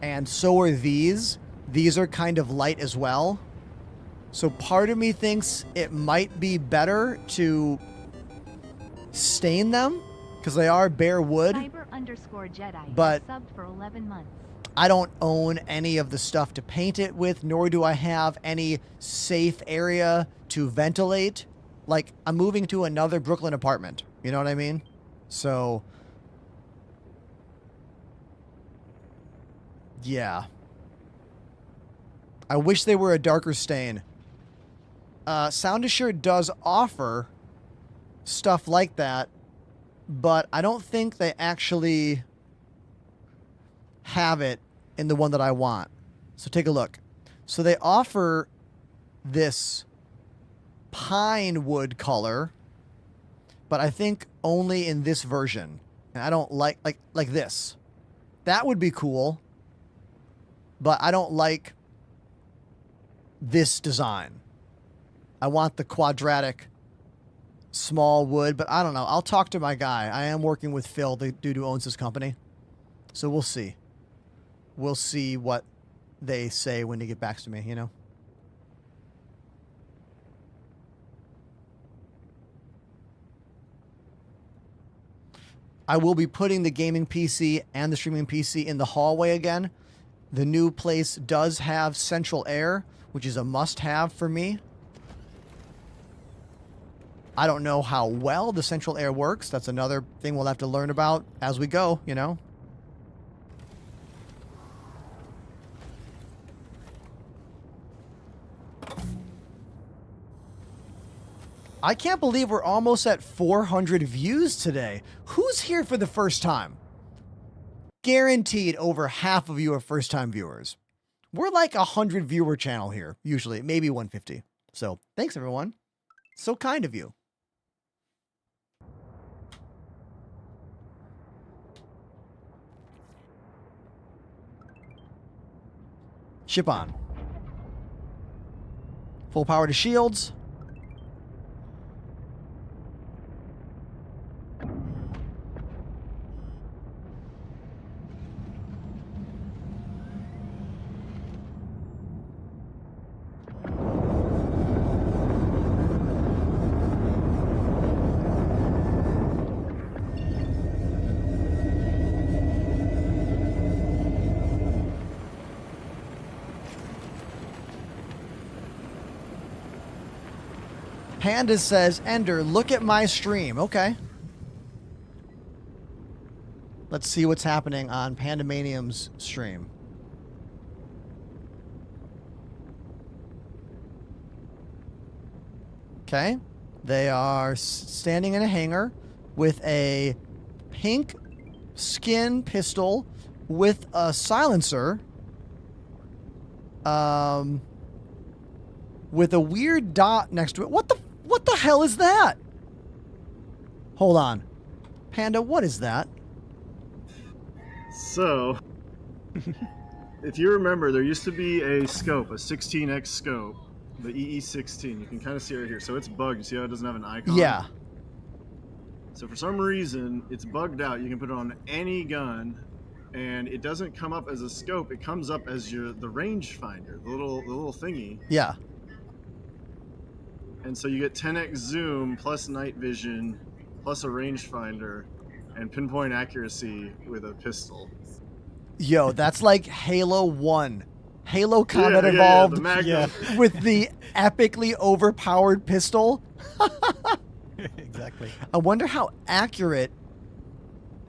and so are these. These are kind of light as well. So part of me thinks it might be better to stain them because they are bare wood.
Cyber_Jedi
But
has subbed for 11 months.
I don't own any of the stuff to paint it with, nor do I have any safe area to ventilate. Like, I'm moving to another Brooklyn apartment. You know what I mean? So Yeah. I wish they were a darker stain. Sound Assured does offer stuff like that, but I don't think they actually have it in the one that I want. So take a look. So they offer this pine wood color, but I think only in this version. And I don't like this. That would be cool, but I don't like this design. I want the quadratic small wood, but I don't know. I'll talk to my guy. I am working with Phil, the dude who owns this company. So we'll see. We'll see what they say when they get back to me, you know? I will be putting the gaming PC and the streaming PC in the hallway again. The new place does have central air, which is a must-have for me. I don't know how well the central air works. That's another thing we'll have to learn about as we go, you know? I can't believe we're almost at 400 views today. Who's here for the first time? Guaranteed over half of you are first-time viewers. We're like a 100 viewer channel here, usually, maybe 150. So thanks, everyone. So kind of you. Ship on. Full power to shields. Panda says, Ender, look at my stream. Okay. Let's see what's happening on Pandemanium's stream. Okay. They are standing in a hangar with a pink skin pistol with a silencer. With a weird dot next to it. What the hell is that? Hold on. Panda, what is that?
So, if you remember, there used to be a scope, a 16x scope, the EE16. You can kind of see it right here. So it's bugged. You see how it doesn't have an icon?
Yeah.
So for some reason, it's bugged out. You can put it on any gun, and it doesn't come up as a scope. It comes up as the rangefinder, the little thingy.
Yeah.
And so you get 10x zoom plus night vision plus a rangefinder and pinpoint accuracy with a pistol.
Yo, that's like Halo 1. Halo Combat Evolved
the Magnum.
with the epically overpowered pistol.
Exactly.
I wonder how accurate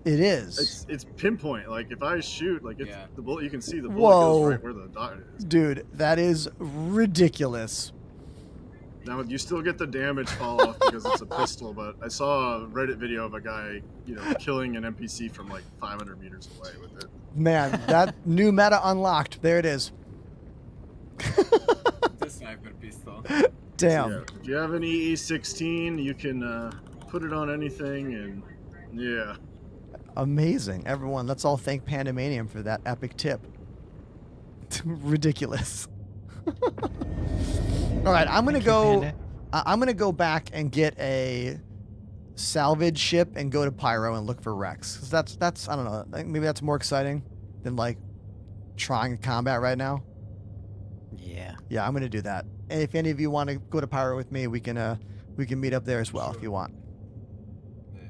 it is.
It's pinpoint. Like if I shoot, like it's the bullet, you can see the bullet
Whoa.
goes right where the dot is.
Dude, that is ridiculous.
Now you still get the damage fall off because it's a pistol, but I saw a Reddit video of a guy, killing an NPC from like 500 meters away with it.
Man, that new meta unlocked. There it is.
The sniper pistol.
Damn.
So, yeah, if you have an EE16, you can put it on anything, and yeah.
Amazing. Everyone, let's all thank Pandemanium for that epic tip. Ridiculous. All right, I'm gonna go back and get a salvage ship and go to Pyro and look for Rex. 'Cause that's I don't know. I think maybe that's more exciting than like trying combat right now.
Yeah.
Yeah, I'm gonna do that. And if any of you want to go to Pyro with me, we can meet up there as well if you want.
Yeah.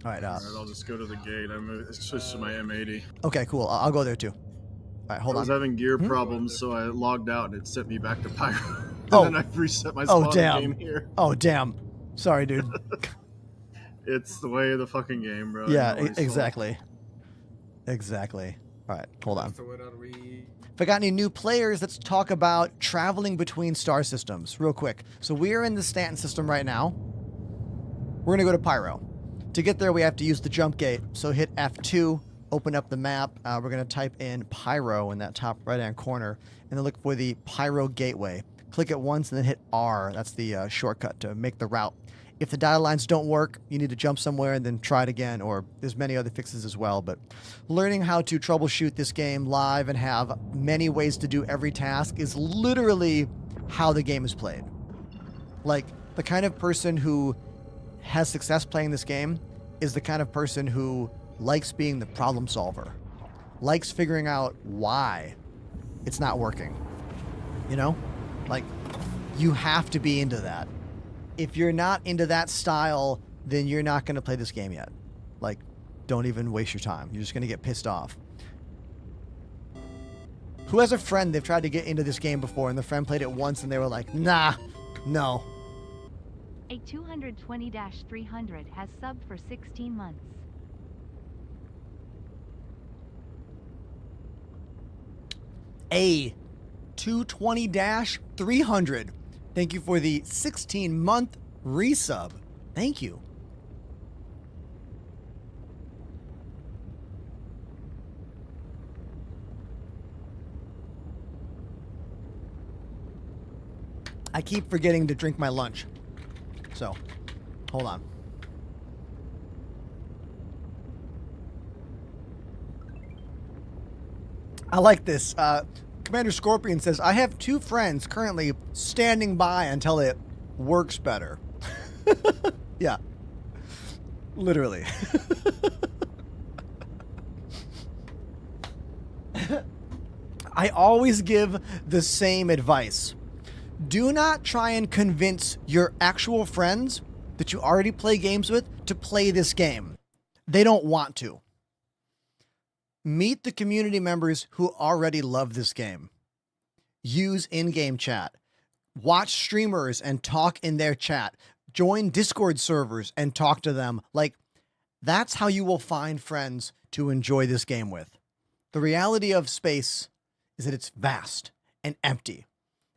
All right.
All right, I'll just go to the gate. I'm switched to my M80.
Okay, cool. I'll go there too. All right, hold
I
on.
was having gear problems, so I logged out and it sent me back to Pyro. And
Oh.
then I reset my spawn and
damn.
came here.
Oh damn. Sorry, dude.
It's the way of the fucking game, bro.
Yeah,
Nobody's fault.
exactly. Exactly. All right, hold on.
So what are we?
If I got any new players, let's talk about traveling between star systems real quick. So we are in the Stanton system right now. We're going to go to Pyro. To get there, we have to use the jump gate. So hit F2, open up the map. We're going to type in Pyro in that top right-hand corner, and then look for the Pyro gateway. Click it once and then hit R. That's the shortcut to make the route. If the data lines don't work, you need to jump somewhere and then try it again, or there's many other fixes as well. But learning how to troubleshoot this game live and have many ways to do every task is literally how the game is played. Like, the kind of person who has success playing this game is the kind of person who likes being the problem solver, likes figuring out why it's not working. You know? Like, you have to be into that. If you're not into that style, then you're not going to play this game yet. Like, don't even waste your time. You're just going to get pissed off. Who has a friend they've tried to get into this game before and the friend played it once and they were like, nah, no.
A 220-300 has subbed for 16 months.
A 220-300. Thank you for the 16-month resub. Thank you. I keep forgetting to drink my lunch. So, hold on. I like this. Commander Scorpion says, I have 2 friends currently standing by until it works better. Yeah. Literally. I always give the same advice. Do not try and convince your actual friends that you already play games with to play this game. They don't want to. Meet the community members who already love this game. Use in-game chat. Watch streamers and talk in their chat. Join Discord servers and talk to them. Like, that's how you will find friends to enjoy this game with. The reality of space is that it's vast and empty.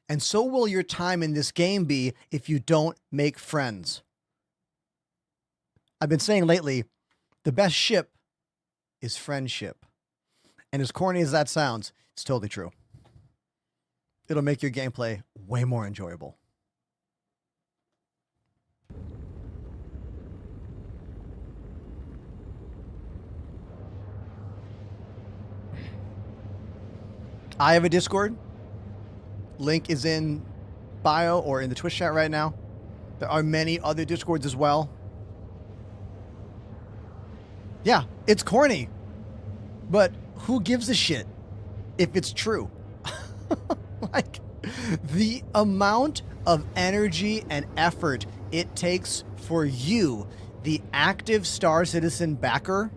And so will your time in this game be if you don't make friends. I've been saying lately, the best ship is friendship. And as corny as that sounds, it's totally true. It'll make your gameplay way more enjoyable. I have a Discord. Link is in bio or in the Twitch chat right now. There are many other Discords as well. Yeah, it's corny. But who gives a shit if it's true? Like, the amount of energy and effort it takes for you, the active Star Citizen backer,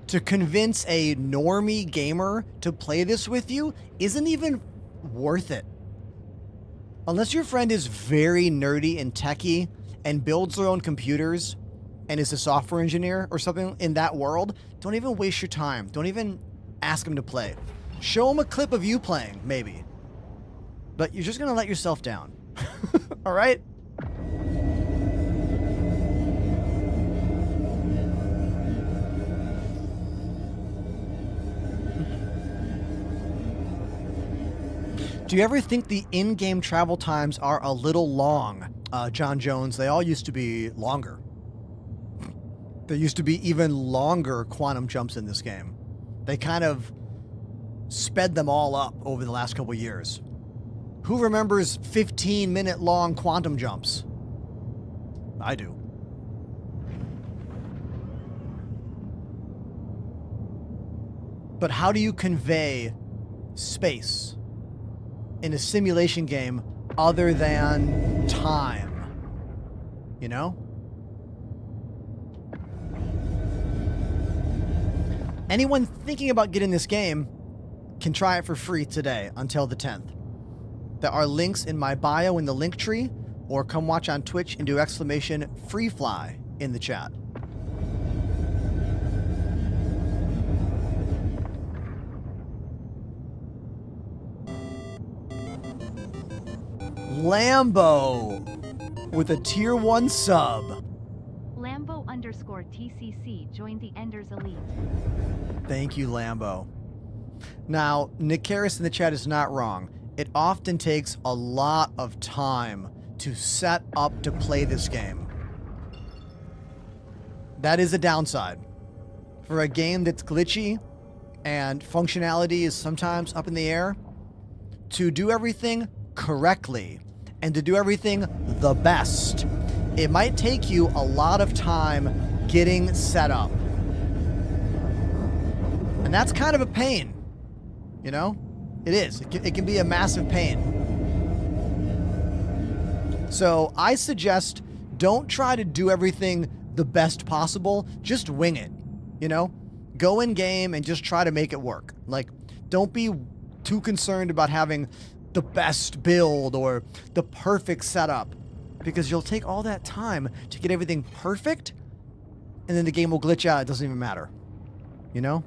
to convince a normie gamer to play this with you isn't even worth it. Unless your friend is very nerdy and techie and builds their own computers and is a software engineer or something in that world, don't even waste your time. Don't even ask them to play. Show them a clip of you playing, maybe. But you're just going to let yourself down. All right? Do you ever think the in-game travel times are a little long? John Jones, they all used to be longer. There used to be even longer quantum jumps in this game. They kind of sped them all up over the last couple years. Who remembers 15-minute long quantum jumps? I do. But how do you convey space in a simulation game other than time? You know? Anyone thinking about getting this game can try it for free today until the 10th. There are links in my bio in the link tree, or come watch on Twitch and do !FreeFly in the chat. Lambo with a tier 1 sub.
Lambo_TCC joined the Enders Elite.
Thank you, Lambo. Now, Nick Harris in the chat is not wrong. It often takes a lot of time to set up to play this game. That is a downside. For a game that's glitchy and functionality is sometimes up in the air, to do everything correctly and to do everything the best, it might take you a lot of time getting set up. And that's kind of a pain, you know? It is. It can be a massive pain. So I suggest don't try to do everything the best possible. Just wing it, you know? Go in game and just try to make it work. Like, don't be too concerned about having the best build or the perfect setup, because you'll take all that time to get everything perfect and then the game will glitch out. It doesn't even matter, you know?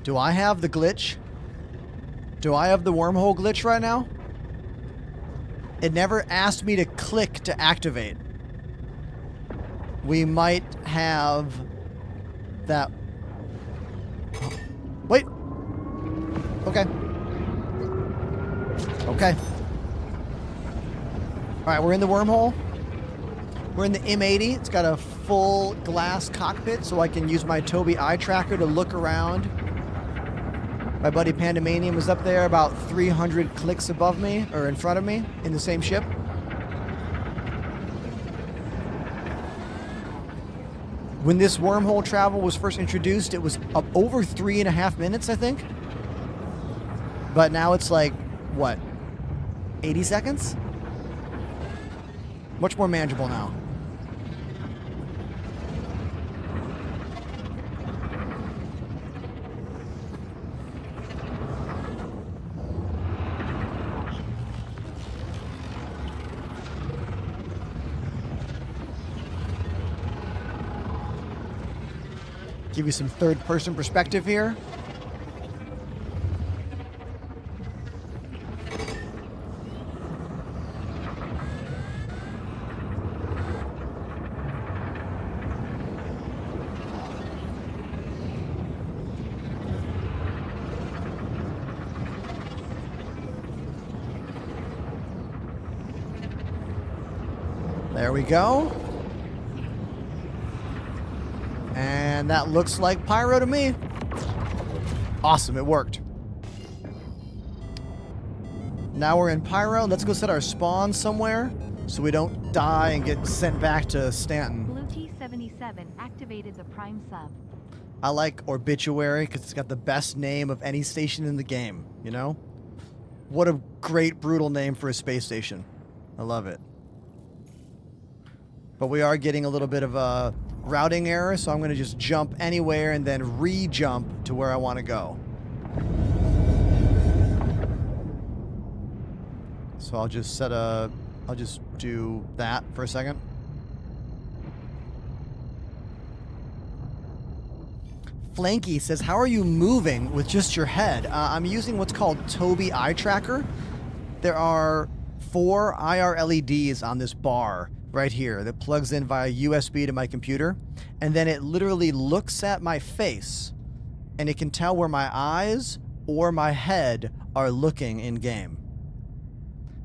Do I have the glitch? Do I have the wormhole glitch right now? It never asked me to click to activate. We might have that. Wait. Okay. Okay. All right, we're in the wormhole. We're in the M80. It's got a full glass cockpit, so I can use my Tobii eye tracker to look around. My buddy Pandemanium is up there about 300 clicks above me, or in front of me, in the same ship. When this wormhole travel was first introduced, it was up over 3.5 minutes, I think. But now it's like, what, 80 seconds? Much more manageable now. Give you some third-person perspective here. There we go. And that looks like Pyro to me. Awesome, it worked. Now we're in Pyro. Let's go set our spawn somewhere so we don't die and get sent back to Stanton.
Blue T77 activated the Prime sub.
I like Obituary because it's got the best name of any station in the game, you know? What a great, brutal name for a space station. I love it. But we are getting a little bit of a routing error, so I'm going to just jump anywhere and then re-jump to where I want to go. So I'll just I'll just do that for a second. Flanky says, how are you moving with just your head? I'm using what's called Tobii Eye Tracker. There are 4 IR LEDs on this bar right here that plugs in via USB to my computer, and then it literally looks at my face and it can tell where my eyes or my head are looking in game.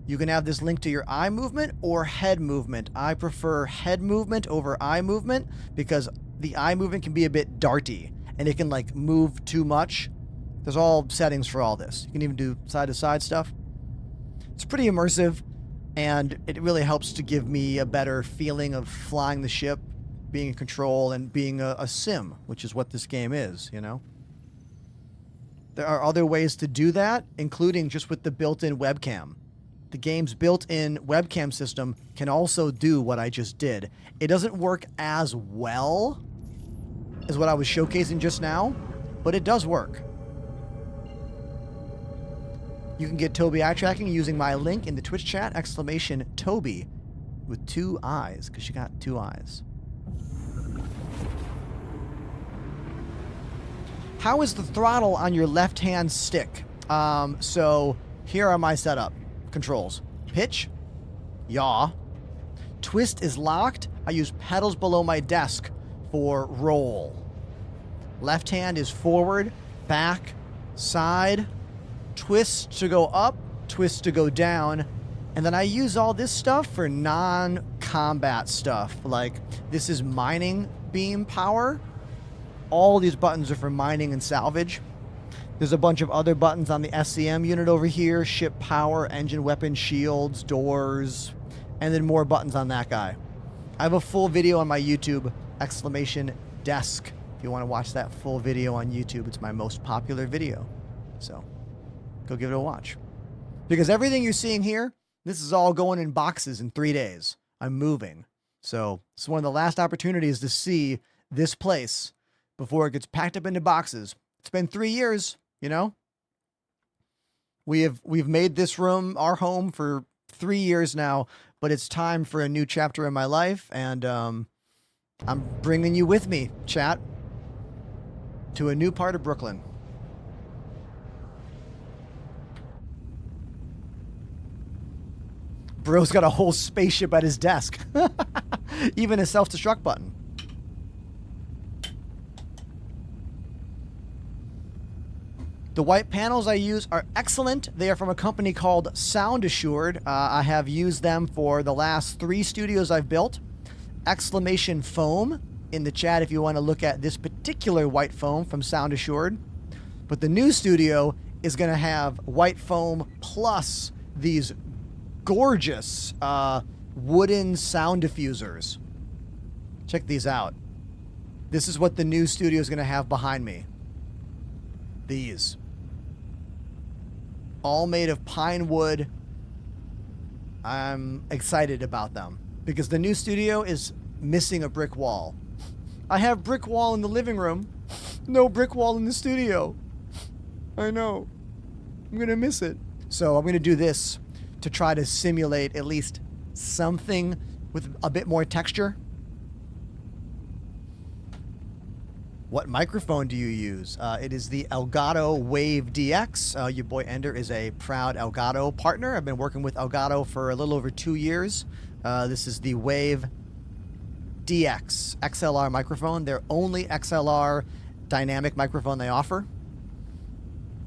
You can have this linked to your eye movement or head movement. I prefer head movement over eye movement because the eye movement can be a bit darty and it can like move too much. There's all settings for all this. You can even do side to side stuff. It's pretty immersive. And it really helps to give me a better feeling of flying the ship, being in control, and being a sim, which is what this game is, you know? There are other ways to do that, including just with the built-in webcam. The game's built-in webcam system can also do what I just did. It doesn't work as well as what I was showcasing just now, but it does work. You can get Tobii eye tracking using my link in the Twitch chat, !Tobii, with 2 eyes, because she got 2 eyes. How is the throttle on your left-hand stick? So here are my setup controls. Pitch, yaw. Twist is locked. I use pedals below my desk for roll. Left hand is forward, back, side. Twist to go up, twist to go down. And then I use all this stuff for non-combat stuff. Like, this is mining beam power. All these buttons are for mining and salvage. There's a bunch of other buttons on the SCM unit over here. Ship power, engine, weapon, shields, doors, and then more buttons on that guy. I have a full video on my YouTube, !desk. If you want to watch that full video on YouTube, it's my most popular video. So go give it a watch. Because everything you're seeing here, this is all going in boxes in 3 days. I'm moving. So it's one of the last opportunities to see this place before it gets packed up into boxes. It's been 3 years, you know? We've made this room our home for 3 years now, but it's time for a new chapter in my life, and I'm bringing you with me, chat, to a new part of Brooklyn. Bro's got a whole spaceship at his desk. Even a self-destruct button. The white panels I use are excellent. They are from a company called Sound Assured. I have used them for the last 3 studios I've built. Exclamation foam in the chat if you want to look at this particular white foam from Sound Assured. But the new studio is going to have white foam plus these gorgeous wooden sound diffusers. Check these out. This is what the new studio is going to have behind me. These. All made of pine wood. I'm excited about them because the new studio is missing a brick wall. I have brick wall in the living room. No brick wall in the studio. I know. I'm going to miss it. So I'm going to do this to try to simulate at least something with a bit more texture. What microphone do you use? It is the Elgato Wave DX. Your boy Ender is a proud Elgato partner. I've been working with Elgato for a little over 2 years. This is the Wave DX XLR microphone. Their only XLR dynamic microphone they offer.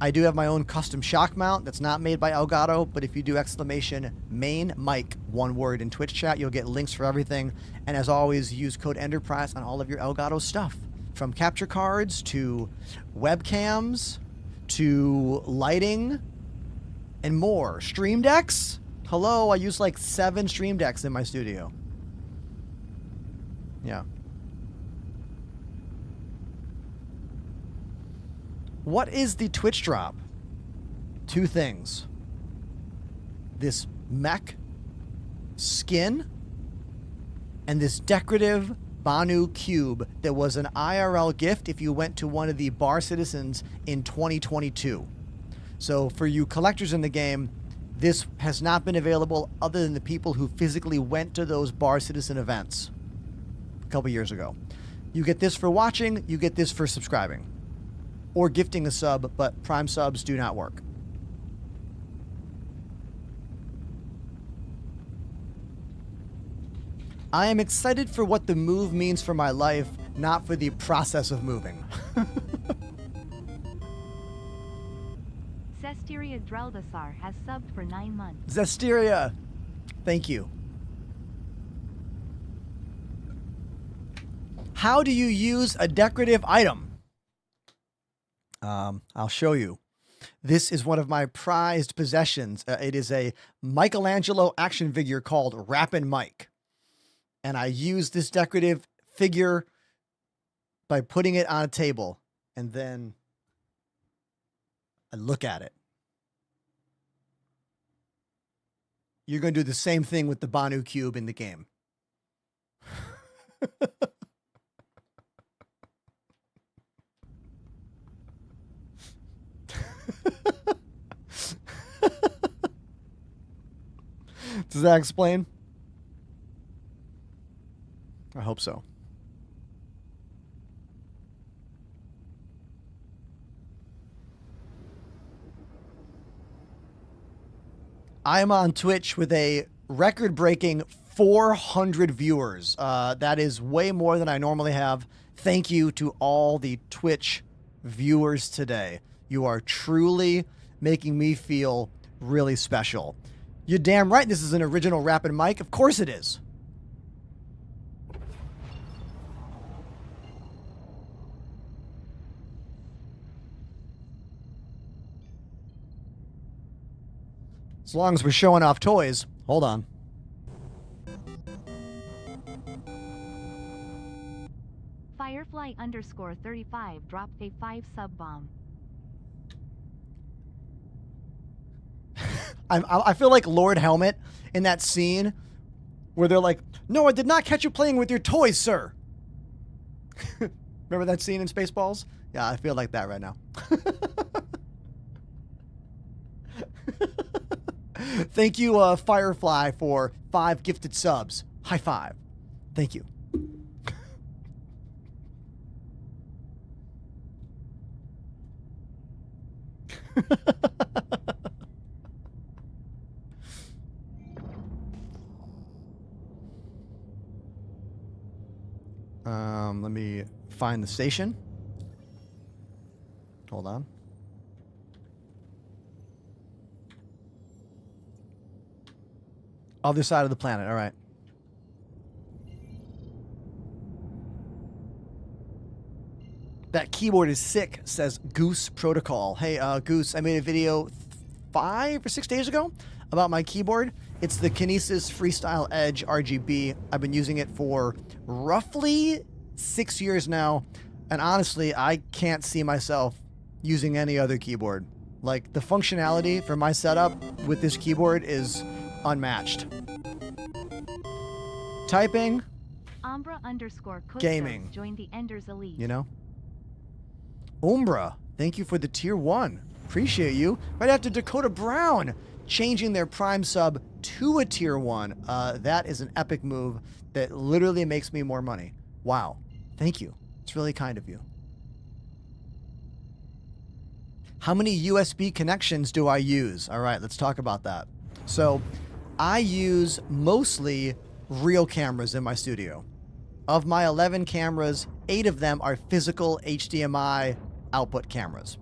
I do have my own custom shock mount that's not made by Elgato, but if you do exclamation main mic, one word in Twitch chat, you'll get links for everything. And as always, use code Enterprise on all of your Elgato stuff. From capture cards to webcams to lighting and more. Stream decks? Hello, I use like 7 stream decks in my studio. Yeah. What is the Twitch drop? 2 things. This mech skin and this decorative Banu cube that was an IRL gift if you went to one of the Bar Citizens in 2022. So for you collectors in the game, this has not been available other than the people who physically went to those Bar Citizen events a couple years ago. You get this for watching, you get this for subscribing. Or gifting a sub, but Prime subs do not work. I am excited for what the move means for my life, not for the process of moving.
Zestiria Dreldasar has subbed for 9 months.
Zestiria, thank you. How do you use a decorative item? I'll show you. This is one of my prized possessions. It is a Michelangelo action figure called Rappin' Mike. And I use this decorative figure by putting it on a table. And then I look at it. You're going to do the same thing with the Banu cube in the game. Does that explain? I hope so. I am on Twitch with a record-breaking 400 viewers. That is way more than I normally have. Thank you to all the Twitch viewers today. You are truly making me feel really special. You're damn right this is an original Rapid Mic. Of course it is. As long as we're showing off toys. Hold on.
Firefly_35 dropped a 5 sub bomb.
I feel like Lord Helmet in that scene where they're like, "No, I did not catch you playing with your toys, sir." Remember that scene in Spaceballs? Yeah, I feel like that right now. Thank you, Firefly, for 5 gifted subs. High five. Thank you. Let me find the station. Hold on. Other side of the planet. All right. That keyboard is sick, says Goose Protocol. Hey, Goose, I made a video 5 or 6 days ago about my keyboard. It's the Kinesis Freestyle Edge RGB. I've been using it for roughly 6 years now, and honestly, I can't see myself using any other keyboard. Like, the functionality for my setup with this keyboard is unmatched. Typing,
Umbra_Cook
Gaming.
joined the Enders Elite.
you know? Umbra, thank you for the tier 1. Appreciate you. Right after Dakota Brown changing their Prime sub to a tier 1. That is an epic move that literally makes me more money. Wow. Thank you. It's really kind of you. How many USB connections do I use? All right, let's talk about that. So I use mostly real cameras in my studio. Of my 11 cameras, 8 of them are physical HDMI output cameras.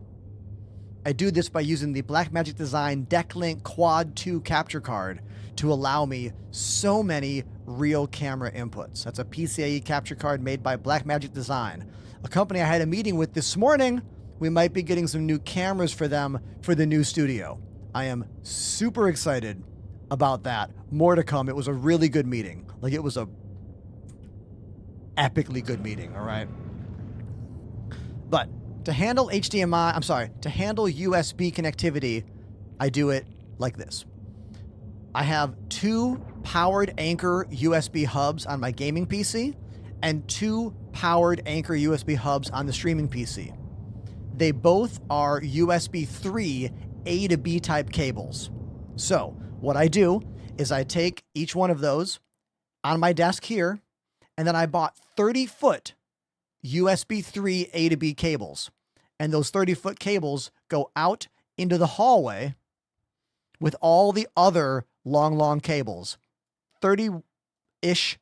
I do this by using the Blackmagic Design Decklink Quad 2 capture card to allow me so many real camera inputs. That's a PCIe capture card made by Blackmagic Design, a company I had a meeting with this morning. We might be getting some new cameras for them for the new studio. I am super excited about that. More to come. It was a really good meeting. Like, it was a epically good meeting, all right? But to handle to handle USB connectivity, I do it like this. I have 2 powered Anchor USB hubs on my gaming PC and 2 powered Anchor USB hubs on the streaming PC. They both are USB 3 A to B type cables. So what I do is I take each one of those on my desk here, and then I bought 30-foot USB 3 A to B cables. And those 30-foot cables go out into the hallway with all the other long cables. 30-ish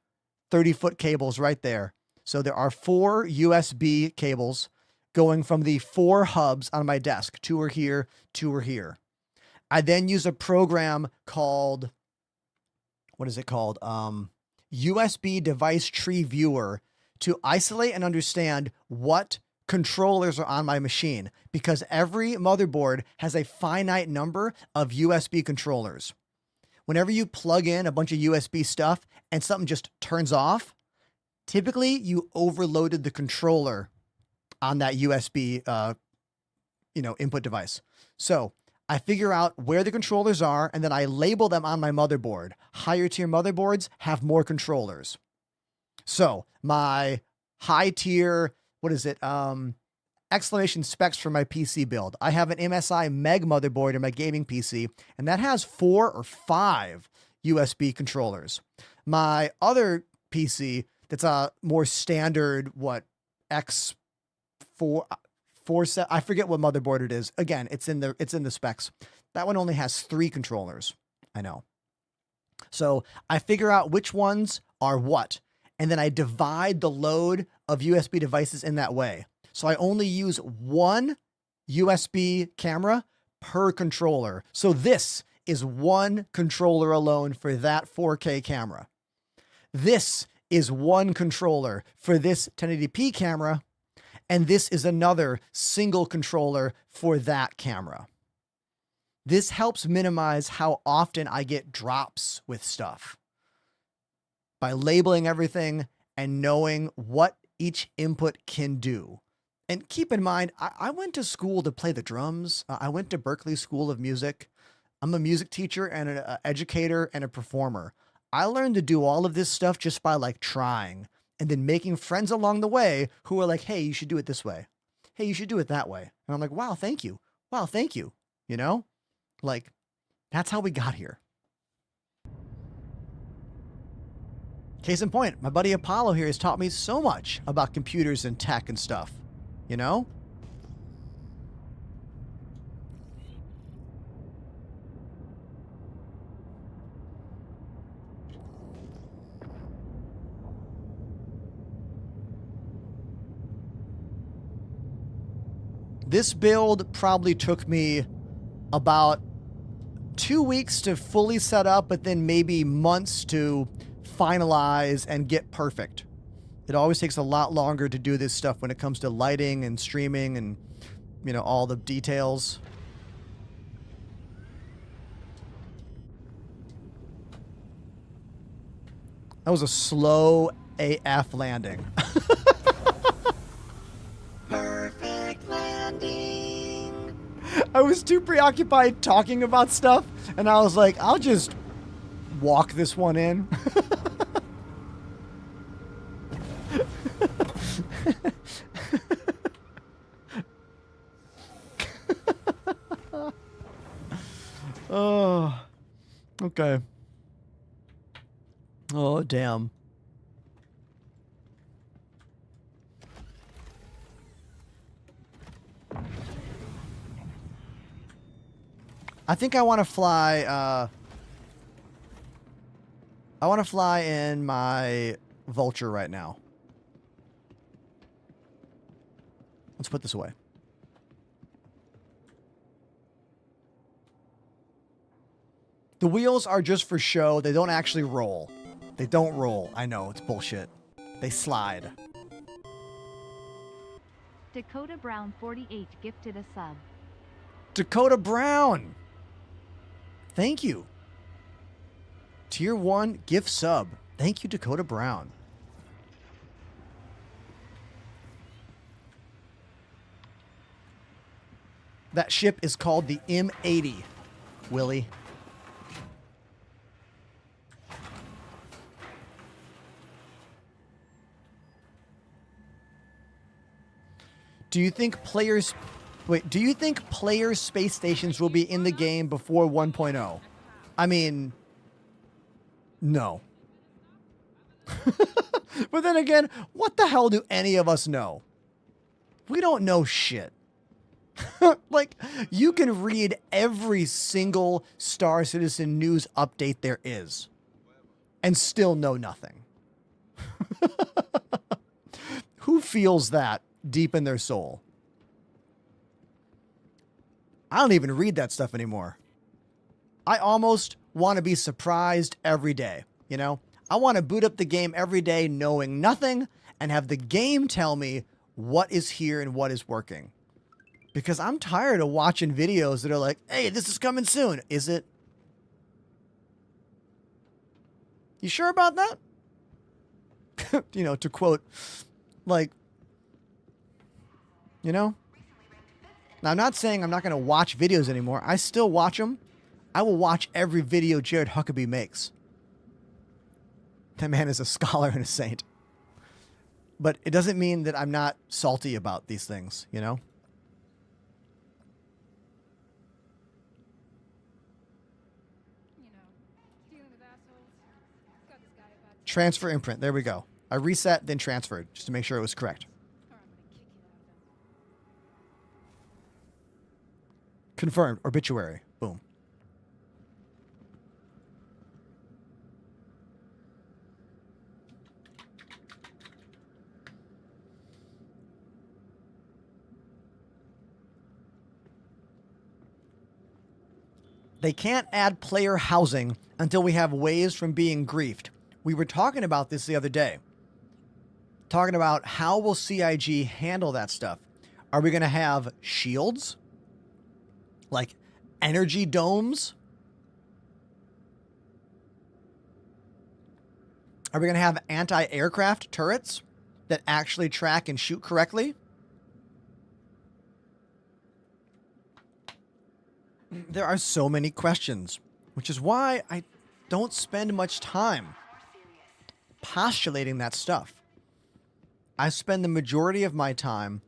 30-foot cables right there. So there are 4 USB cables going from the 4 hubs on my desk. 2 are here, 2 are here. I then use a program called, what is it called? USB Device Tree Viewer to isolate and understand what controllers are on my machine, because every motherboard has a finite number of USB controllers. Whenever you plug in a bunch of USB stuff and something just turns off, typically you overloaded the controller on that USB input device. So I figure out where the controllers are, and then I label them on my motherboard. Higher tier motherboards have more controllers. So my high tier, exclamation specs for my PC build. I have an MSI Meg motherboard in my gaming PC, and that has 4 or 5 USB controllers. My other PC that's a more standard, X4 I forget what motherboard it is. Again, it's in the specs. That one only has 3 controllers. I know. So I figure out which ones are what, and then I divide the load of USB devices in that way. So I only use 1 USB camera per controller. So this is 1 controller alone for that 4K camera. This is 1 controller for this 1080p camera, and this is another single controller for that camera. This helps minimize how often I get drops with stuff by labeling everything and knowing what each input can do. And keep in mind, I went to school to play the drums. I went to Berklee School of Music. I'm a music teacher and an educator and a performer. I learned to do all of this stuff just by like trying and then making friends along the way who are like, hey, you should do it this way. Hey, you should do it that way. And I'm like, wow, thank you. Wow, thank you. You know, like that's how we got here. Case in point, my buddy Apollo here has taught me so much about computers and tech and stuff, you know? This build probably took me about 2 weeks to fully set up, but then maybe months to finalize and get perfect. It always takes a lot longer to do this stuff when it comes to lighting and streaming and, you know, all the details. That was a slow AF landing. Perfect landing. I was too preoccupied talking about stuff, and I was like, I'll just walk this one in. Oh, okay. Oh, damn. I think I want to fly, I want to fly in my Vulture right now. Let's put this away. The wheels are just for show. They don't actually roll. They don't roll. I know, it's bullshit. They slide.
Dakota Brown 48 gifted a sub.
Dakota Brown. Thank you. Tier 1 gift sub. Thank you, Dakota Brown. That ship is called the M80, Willie. Do you think players... Wait, do you think player space stations will be in the game before 1.0? I mean... No. But then again, what the hell do any of us know? We don't know shit. Like, you can read every single Star Citizen news update there is and still know nothing. Who feels that deep in their soul? I don't even read that stuff anymore. I almost want to be surprised every day, you know? I want to boot up the game every day knowing nothing and have the game tell me what is here and what is working. Because I'm tired of watching videos that are like, hey, this is coming soon. Is it? You sure about that? You know, to quote, like, you know? Now, I'm not saying I'm not going to watch videos anymore. I still watch them. I will watch every video Jared Huckabee makes. That man is a scholar and a saint. But it doesn't mean that I'm not salty about these things, you know? Transfer imprint. There we go. I reset, then transferred, just to make sure it was correct. Confirmed. Obituary. Boom. They can't add player housing until we have ways from being griefed. We were talking about this the other day. Talking about how will CIG handle that stuff. Are we going to have shields? Like energy domes? Are we going to have anti-aircraft turrets that actually track and shoot correctly? There are so many questions, which is why I don't spend much time postulating that stuff. I spend the majority of my time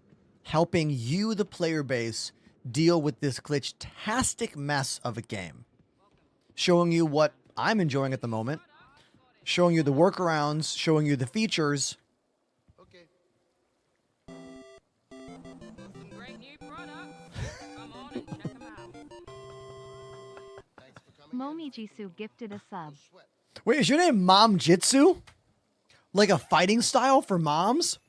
helping you, the player base, deal with this glitch-tastic mess of a game. Showing you what I'm enjoying at the moment, showing you the workarounds, showing you the features.
Okay.
Some great new products. Come on and check them out.
Thanks for coming in.
Momijisu gifted a sub.
Sweat.
Wait, is your name Mom Jitsu? Like a fighting style for moms?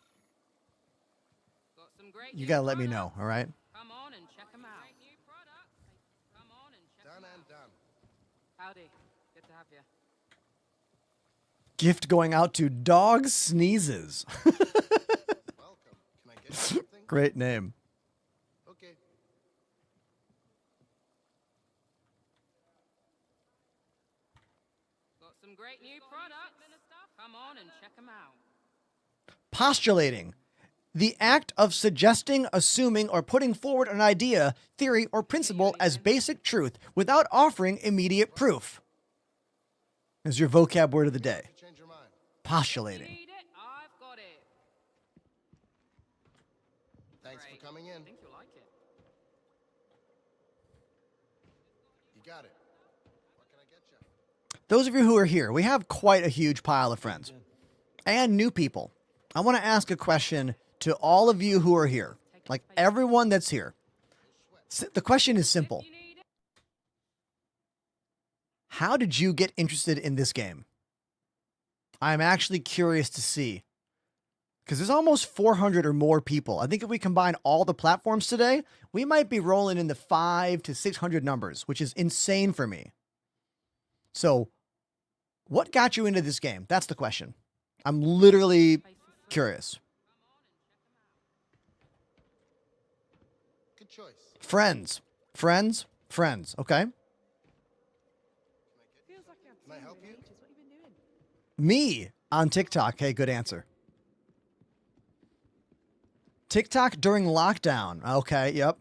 Got some great
You
new
gotta let me
products.
know, all right?
Come on and check them out. Great new products. Come on and check
Done
them
and
out.
done.
Howdy. Good to have you.
Gift going out to Dog Sneezes.
Welcome. Can I get you something?
Great name.
Okay.
Got some great new products. Come on and check them out.
Postulating. The act of suggesting, assuming, or putting forward an idea, theory, or principle as basic truth without offering immediate proof. Is your vocab word of the day.
You change your mind.
Postulating.
Need it? I've got it.
Thanks
Great.
for coming in.
I think you'll like it.
You got it. What can I get you?
Those of you who are here, we have quite a huge pile of friends and new people. I want to ask a question to all of you who are here, like everyone that's here. The question is simple.
You need it?
How did you get interested in this game? I'm actually curious to see, because there's almost 400 or more people. I think if we combine all the platforms today, we might be rolling in the 500 to 600 numbers, which is insane for me. So what got you into this game? That's the question. I'm literally curious.
Good choice.
Friends, friends, friends. Okay.
Can I help you?
Me on TikTok. Hey, good answer. TikTok during lockdown. Okay. Yep.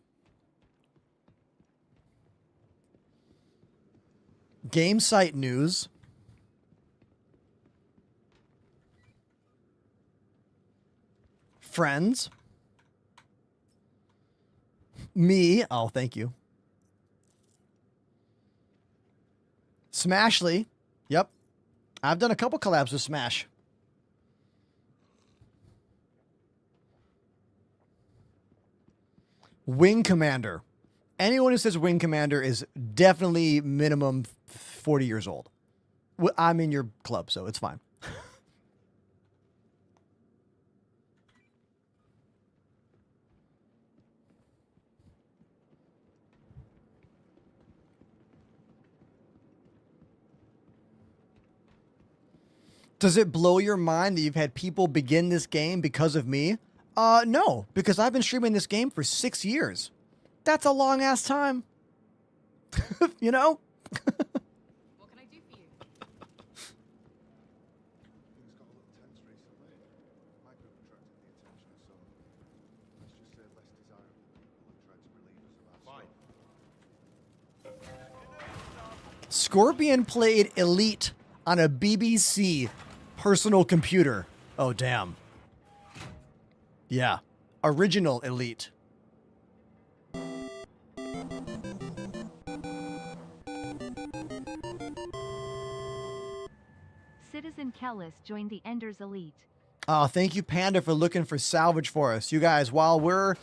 Game site news. Friends. Me. Oh, thank you. Smashly. Yep. I've done a couple collabs with Smash. Wing Commander. Anyone who says Wing Commander is definitely minimum 40 years old. I'm in your club, so it's fine. Does it blow your mind that you've had people begin this game because of me? No, because I've been streaming this game for 6 years. That's a long ass time. You know?
What can I do for you?
Things got a little tense recently. My group attracted the attention of some, let's just say, less desirable people who tried to relieve us of our fine.
Scorpion played Elite on a BBC personal computer. Oh, damn. Yeah. Original Elite.
Citizen Kellis joined the Enders Elite.
Oh, thank you, Panda, for looking for salvage for us. You guys, while we're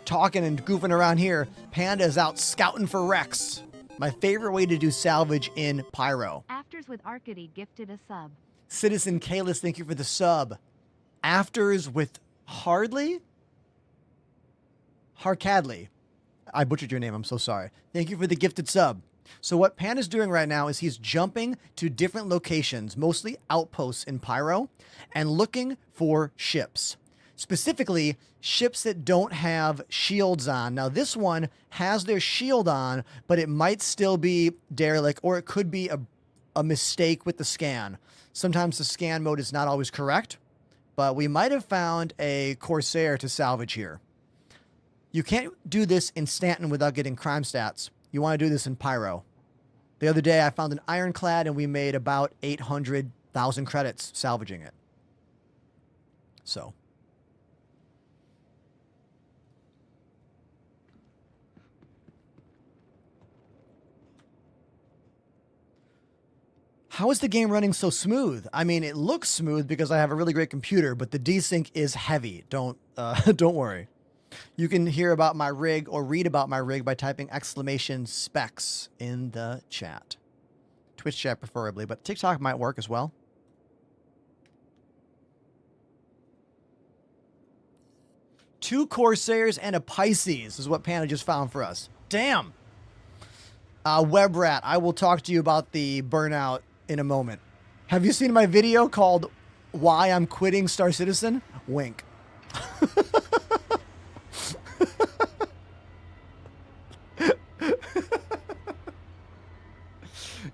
talking and goofing around here, Panda is out scouting for wrecks. My favorite way to do salvage in Pyro.
Afters with Arcady gifted a sub.
Citizen Kalis, thank you for the sub. Afters with Harkadley. I butchered your name. I'm so sorry. Thank you for the gifted sub. So what Panda's doing right now is he's jumping to different locations, mostly outposts in Pyro, and looking for ships. Specifically, ships that don't have shields on. Now, this one has their shield on, but it might still be derelict, or it could be a mistake with the scan. Sometimes the scan mode is not always correct, but we might have found a Corsair to salvage here. You can't do this in Stanton without getting crime stats. You want to do this in Pyro. The other day, I found an ironclad, and we made about 800,000 credits salvaging it. So. How is the game running so smooth? I mean, it looks smooth because I have a really great computer, but the desync is heavy. Don't worry. You can hear about my rig or read about my rig by typing !specs in the chat. Twitch chat preferably, but TikTok might work as well. Two Corsairs and a Pisces is what Panda just found for us. Damn. Webrat, I will talk to you about the burnout in a moment. Have you seen my video called Why I'm Quitting Star Citizen? Wink.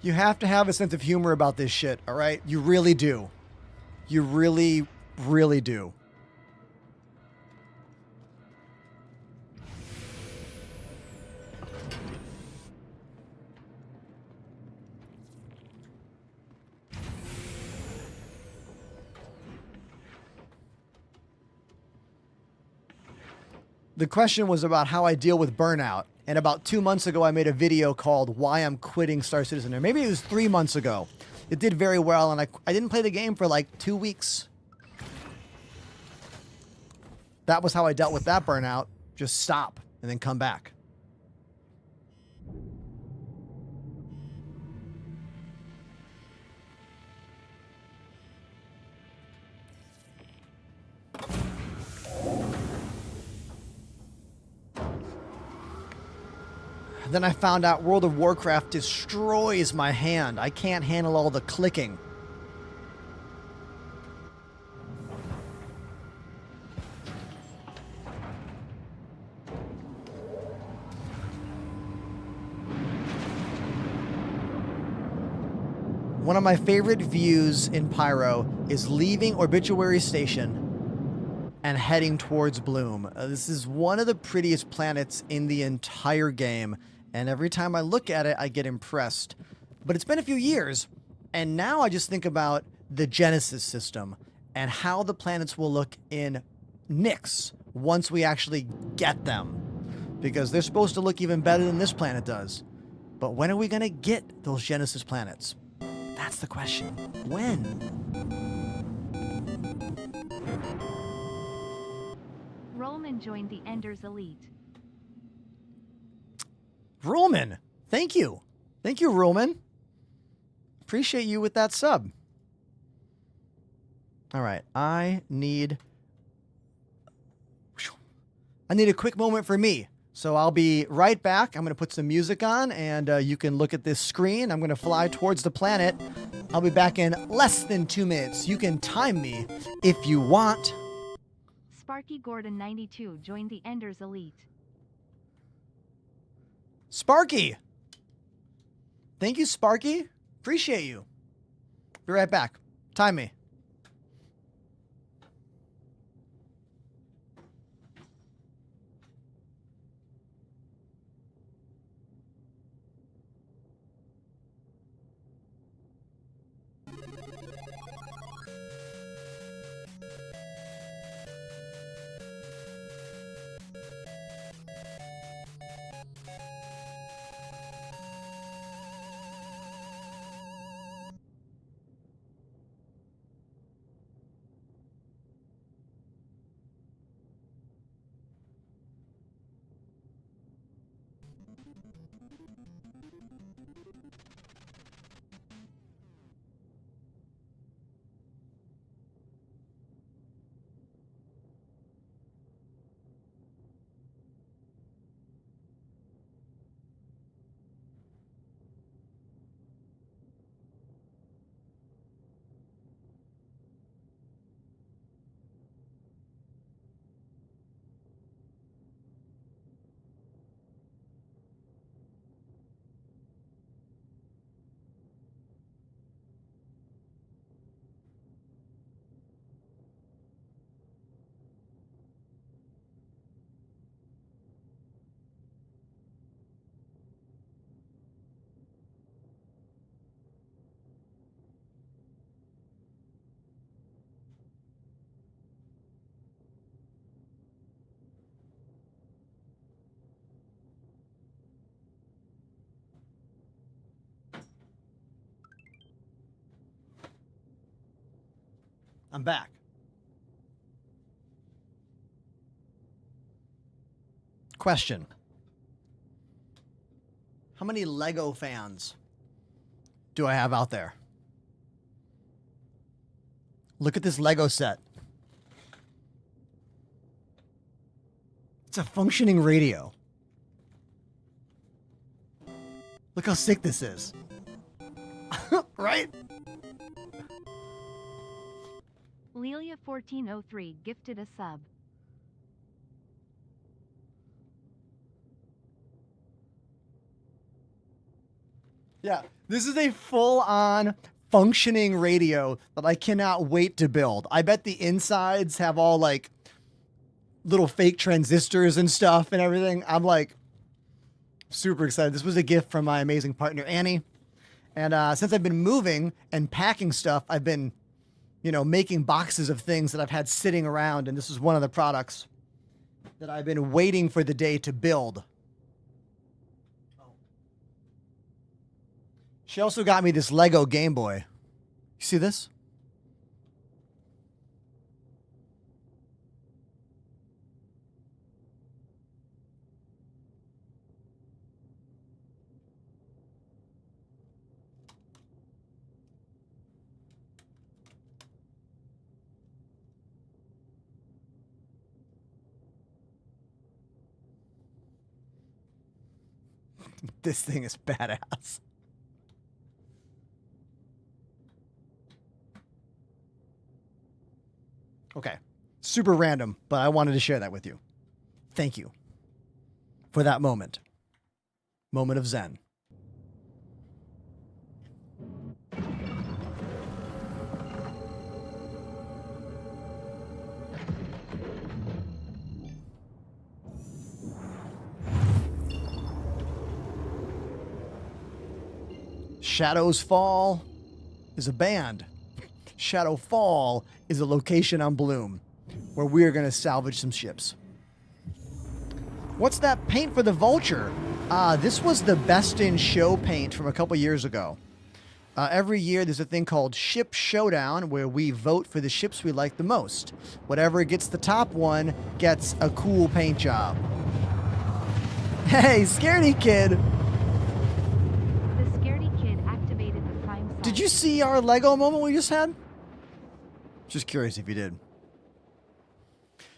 You have to have a sense of humor about this shit, all right? You really do. You really, really do. The question was about how I deal with burnout. And about 2 months ago, I made a video called Why I'm Quitting Star Citizen. Or maybe it was 3 months ago. It did very well, and I didn't play the game for like 2 weeks. That was how I dealt with that burnout. Just stop and then come back. Then I found out World of Warcraft destroys my hand. I can't handle all the clicking. One of my favorite views in Pyro is leaving Obituary Station and heading towards Bloom. This is one of the prettiest planets in the entire game. And every time I look at it, I get impressed. But it's been a few years, and now I just think about the Genesis system and how the planets will look in Nyx once we actually get them. Because they're supposed to look even better than this planet does. But when are we going to get those Genesis planets? That's the question. When?
Rollman joined the Enders Elite.
Rulman, thank you. Thank you, Rulman. Appreciate you with that sub. All right, I need a quick moment for me. So I'll be right back. I'm going to put some music on, and you can look at this screen. I'm going to fly towards the planet. I'll be back in less than 2 minutes. You can time me if you want.
Sparky Gordon 92 joined the Enders Elite.
Sparky! Thank you, Sparky. Appreciate you. Be right back. Time me. I'm back. Question. How many Lego fans do I have out there? Look at this Lego set. It's a functioning radio. Look how sick this is. Right?
Lelia1403 gifted a sub.
Yeah, this is a full-on functioning radio that I cannot wait to build. I bet the insides have all like little fake transistors and stuff and everything. I'm like super excited. This was a gift from my amazing partner, Annie. And since I've been moving and packing stuff, I've been, you know, making boxes of things that I've had sitting around. And this is one of the products that I've been waiting for the day to build. She also got me this Lego Game Boy. You see this? This thing is badass. Okay. Super random, but I wanted to share that with you. Thank you for that moment. Moment of Zen. Shadows Fall is a band. Shadow Fall is a location on Bloom where we're going to salvage some ships. What's that paint for the Vulture? This was the Best in Show paint from a couple years ago. Every year there's a thing called Ship Showdown where we vote for the ships we like the most. Whatever gets the top one gets a cool paint job. Hey, Scaredy Kid!
The Scaredy Kid activated the Prime sub.
Did you see our Lego moment we just had? Just curious if you did.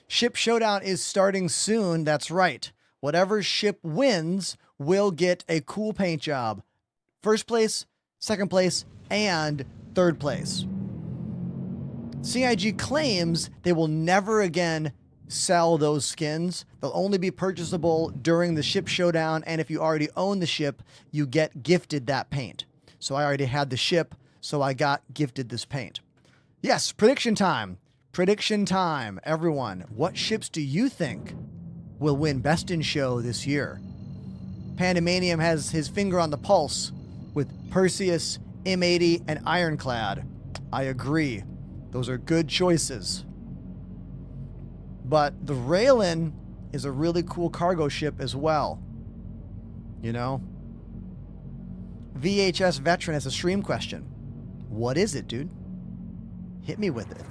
Ship Showdown is starting soon. That's right. Whatever ship wins will get a cool paint job. First place, second place, and third place. CIG claims they will never again sell those skins. They'll only be purchasable during the Ship Showdown, and if you already own the ship, you get gifted that paint. So I already had the ship, so I got gifted this paint. Yes, prediction time. Prediction time. Everyone, what ships do you think will win Best in Show this year? Pandemanium has his finger on the pulse with Perseus, M80, and Ironclad. I agree. Those are good choices. But the Raelin is a really cool cargo ship as well. You know? VHS Veteran has a stream question. What is it, dude? Hit me with it.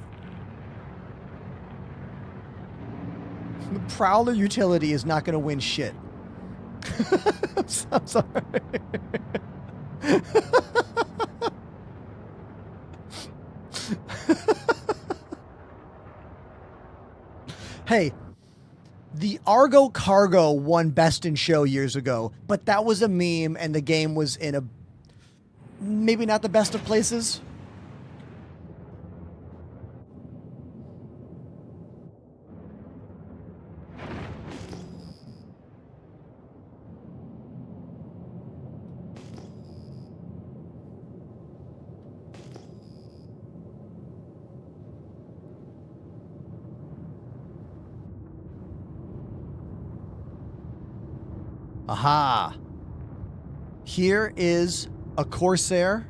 The Prowler utility is not going to win shit. I'm sorry. Hey, the Argo Cargo won Best in Show years ago, but that was a meme and the game was in a maybe not the best of places. Aha. Here is a Corsair.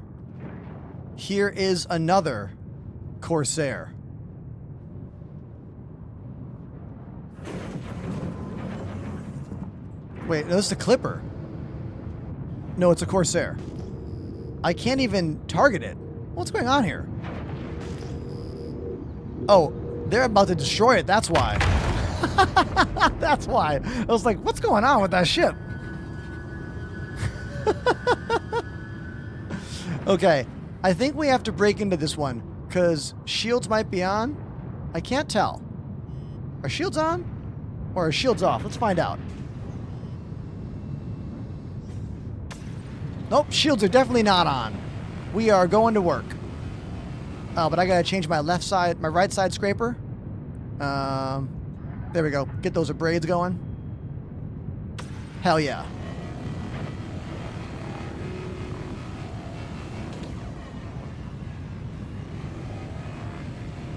Here is another Corsair. Wait, no, it's a Clipper. No, it's a Corsair. I can't even target it. What's going on here? Oh, they're about to destroy it. That's why. That's why. I was like, what's going on with that ship? Okay, I think we have to break into this one because shields might be on. I can't tell. Are shields on or are shields off? Let's find out. Nope, shields are definitely not on. We are going to work. But I gotta change my right side scraper. There we go. Get those braids going. Hell yeah.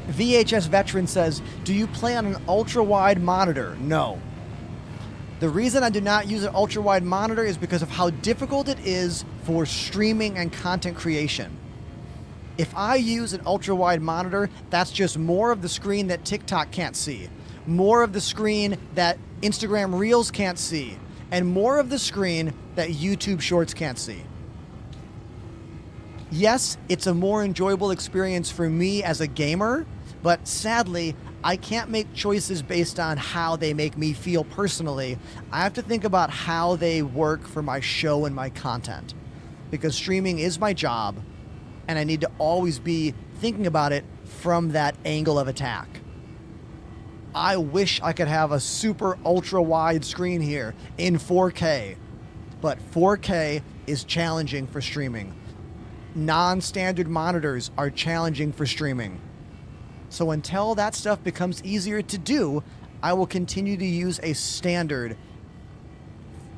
VHS Veteran says, do you play on an ultra-wide monitor? No. The reason I do not use an ultra-wide monitor is because of how difficult it is for streaming and content creation. If I use an ultra-wide monitor, that's just more of the screen that TikTok can't see, more of the screen that Instagram Reels can't see, and more of the screen that YouTube Shorts can't see. Yes, it's a more enjoyable experience for me as a gamer, but sadly, I can't make choices based on how they make me feel personally. I have to think about how they work for my show and my content, because streaming is my job, and I need to always be thinking about it from that angle of attack. I wish I could have a super ultra wide screen here in 4K, but 4K is challenging for streaming. Non-standard monitors are challenging for streaming. So until that stuff becomes easier to do, I will continue to use a standard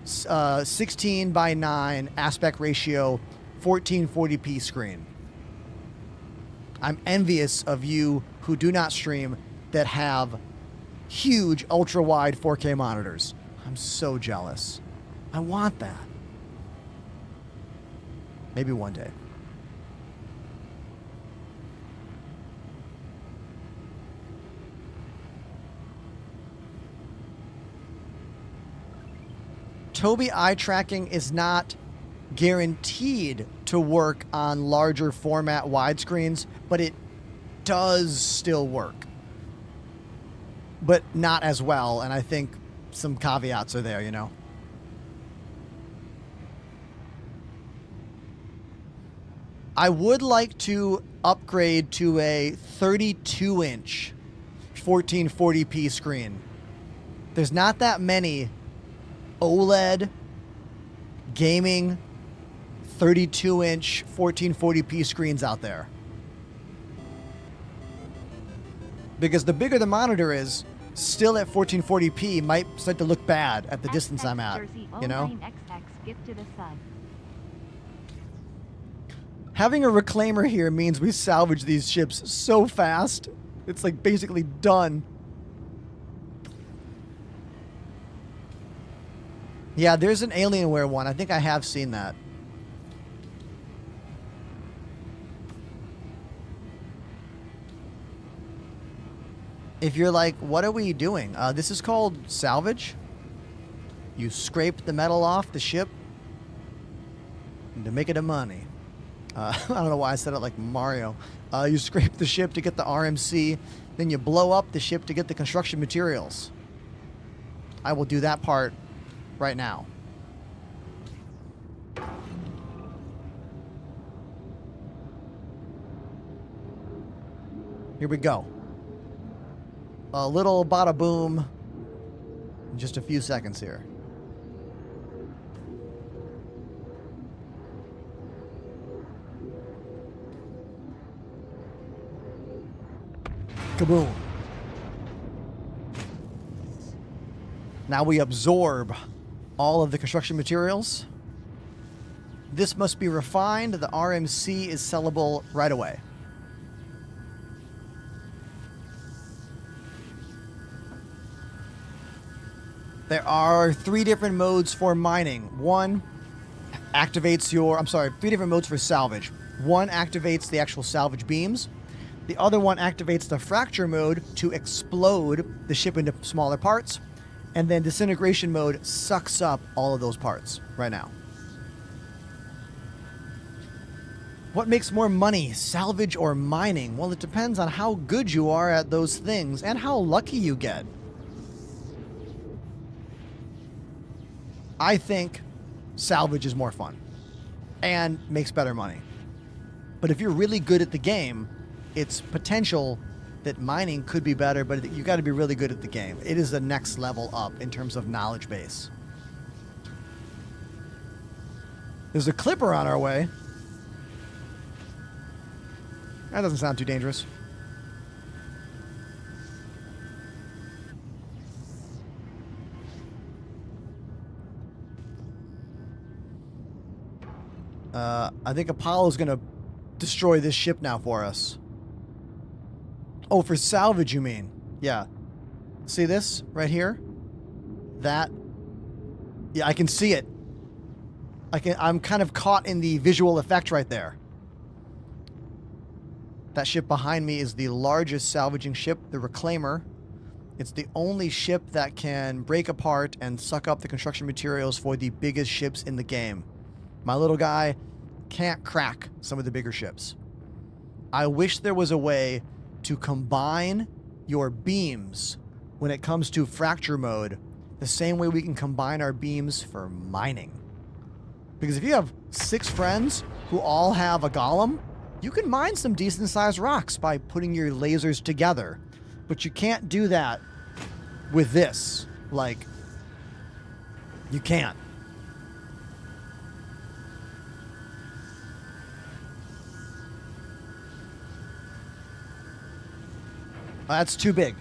16:9 aspect ratio 1440p screen. I'm envious of you who do not stream that have huge ultra-wide 4K monitors. I'm so jealous. I want that. Maybe one day. Tobii eye tracking is not guaranteed to work on larger format widescreens, but it does still work. But not as well, and I think some caveats are there, you know. I would like to upgrade to a 32-inch 1440p screen. There's not that many OLED gaming 32-inch 1440p screens out there. Because the bigger the monitor is, still at 1440p might start to look bad at the distance I'm at, you know? Having a reclaimer here means we salvage these ships so fast. It's like basically done. Yeah, there's an Alienware one. I think I have seen that. If you're like, what are we doing? This is called salvage. You scrape the metal off the ship to make it a money. I don't know why I said it like Mario. You scrape the ship to get the RMC, then you blow up the ship to get the construction materials. I will do that part right now. Here we go. A little bada boom in just a few seconds here. Kaboom. Now we absorb all of the construction materials. This must be refined. The RMC is sellable right away. There are three different modes for mining. One activates three different modes for salvage. One activates the actual salvage beams. The other one activates the fracture mode to explode the ship into smaller parts. And then disintegration mode sucks up all of those parts right now. What makes more money, salvage or mining? Well, it depends on how good you are at those things and how lucky you get. I think salvage is more fun and makes better money. But if you're really good at the game, it's potential that mining could be better, but you got to be really good at the game. It is the next level up in terms of knowledge base. There's a clipper on our way. That doesn't sound too dangerous. I think Apollo's going to destroy this ship now for us. Oh, for salvage, you mean? Yeah. See this right here? That. Yeah, I can see it. I'm kind of caught in the visual effect right there. That ship behind me is the largest salvaging ship, the Reclaimer. It's the only ship that can break apart and suck up the construction materials for the biggest ships in the game. My little guy can't crack some of the bigger ships. I wish there was a way to combine your beams when it comes to fracture mode the same way we can combine our beams for mining. Because if you have 6 friends who all have a golem, you can mine some decent sized rocks by putting your lasers together. But you can't do that with this. Like, you can't. That's too big.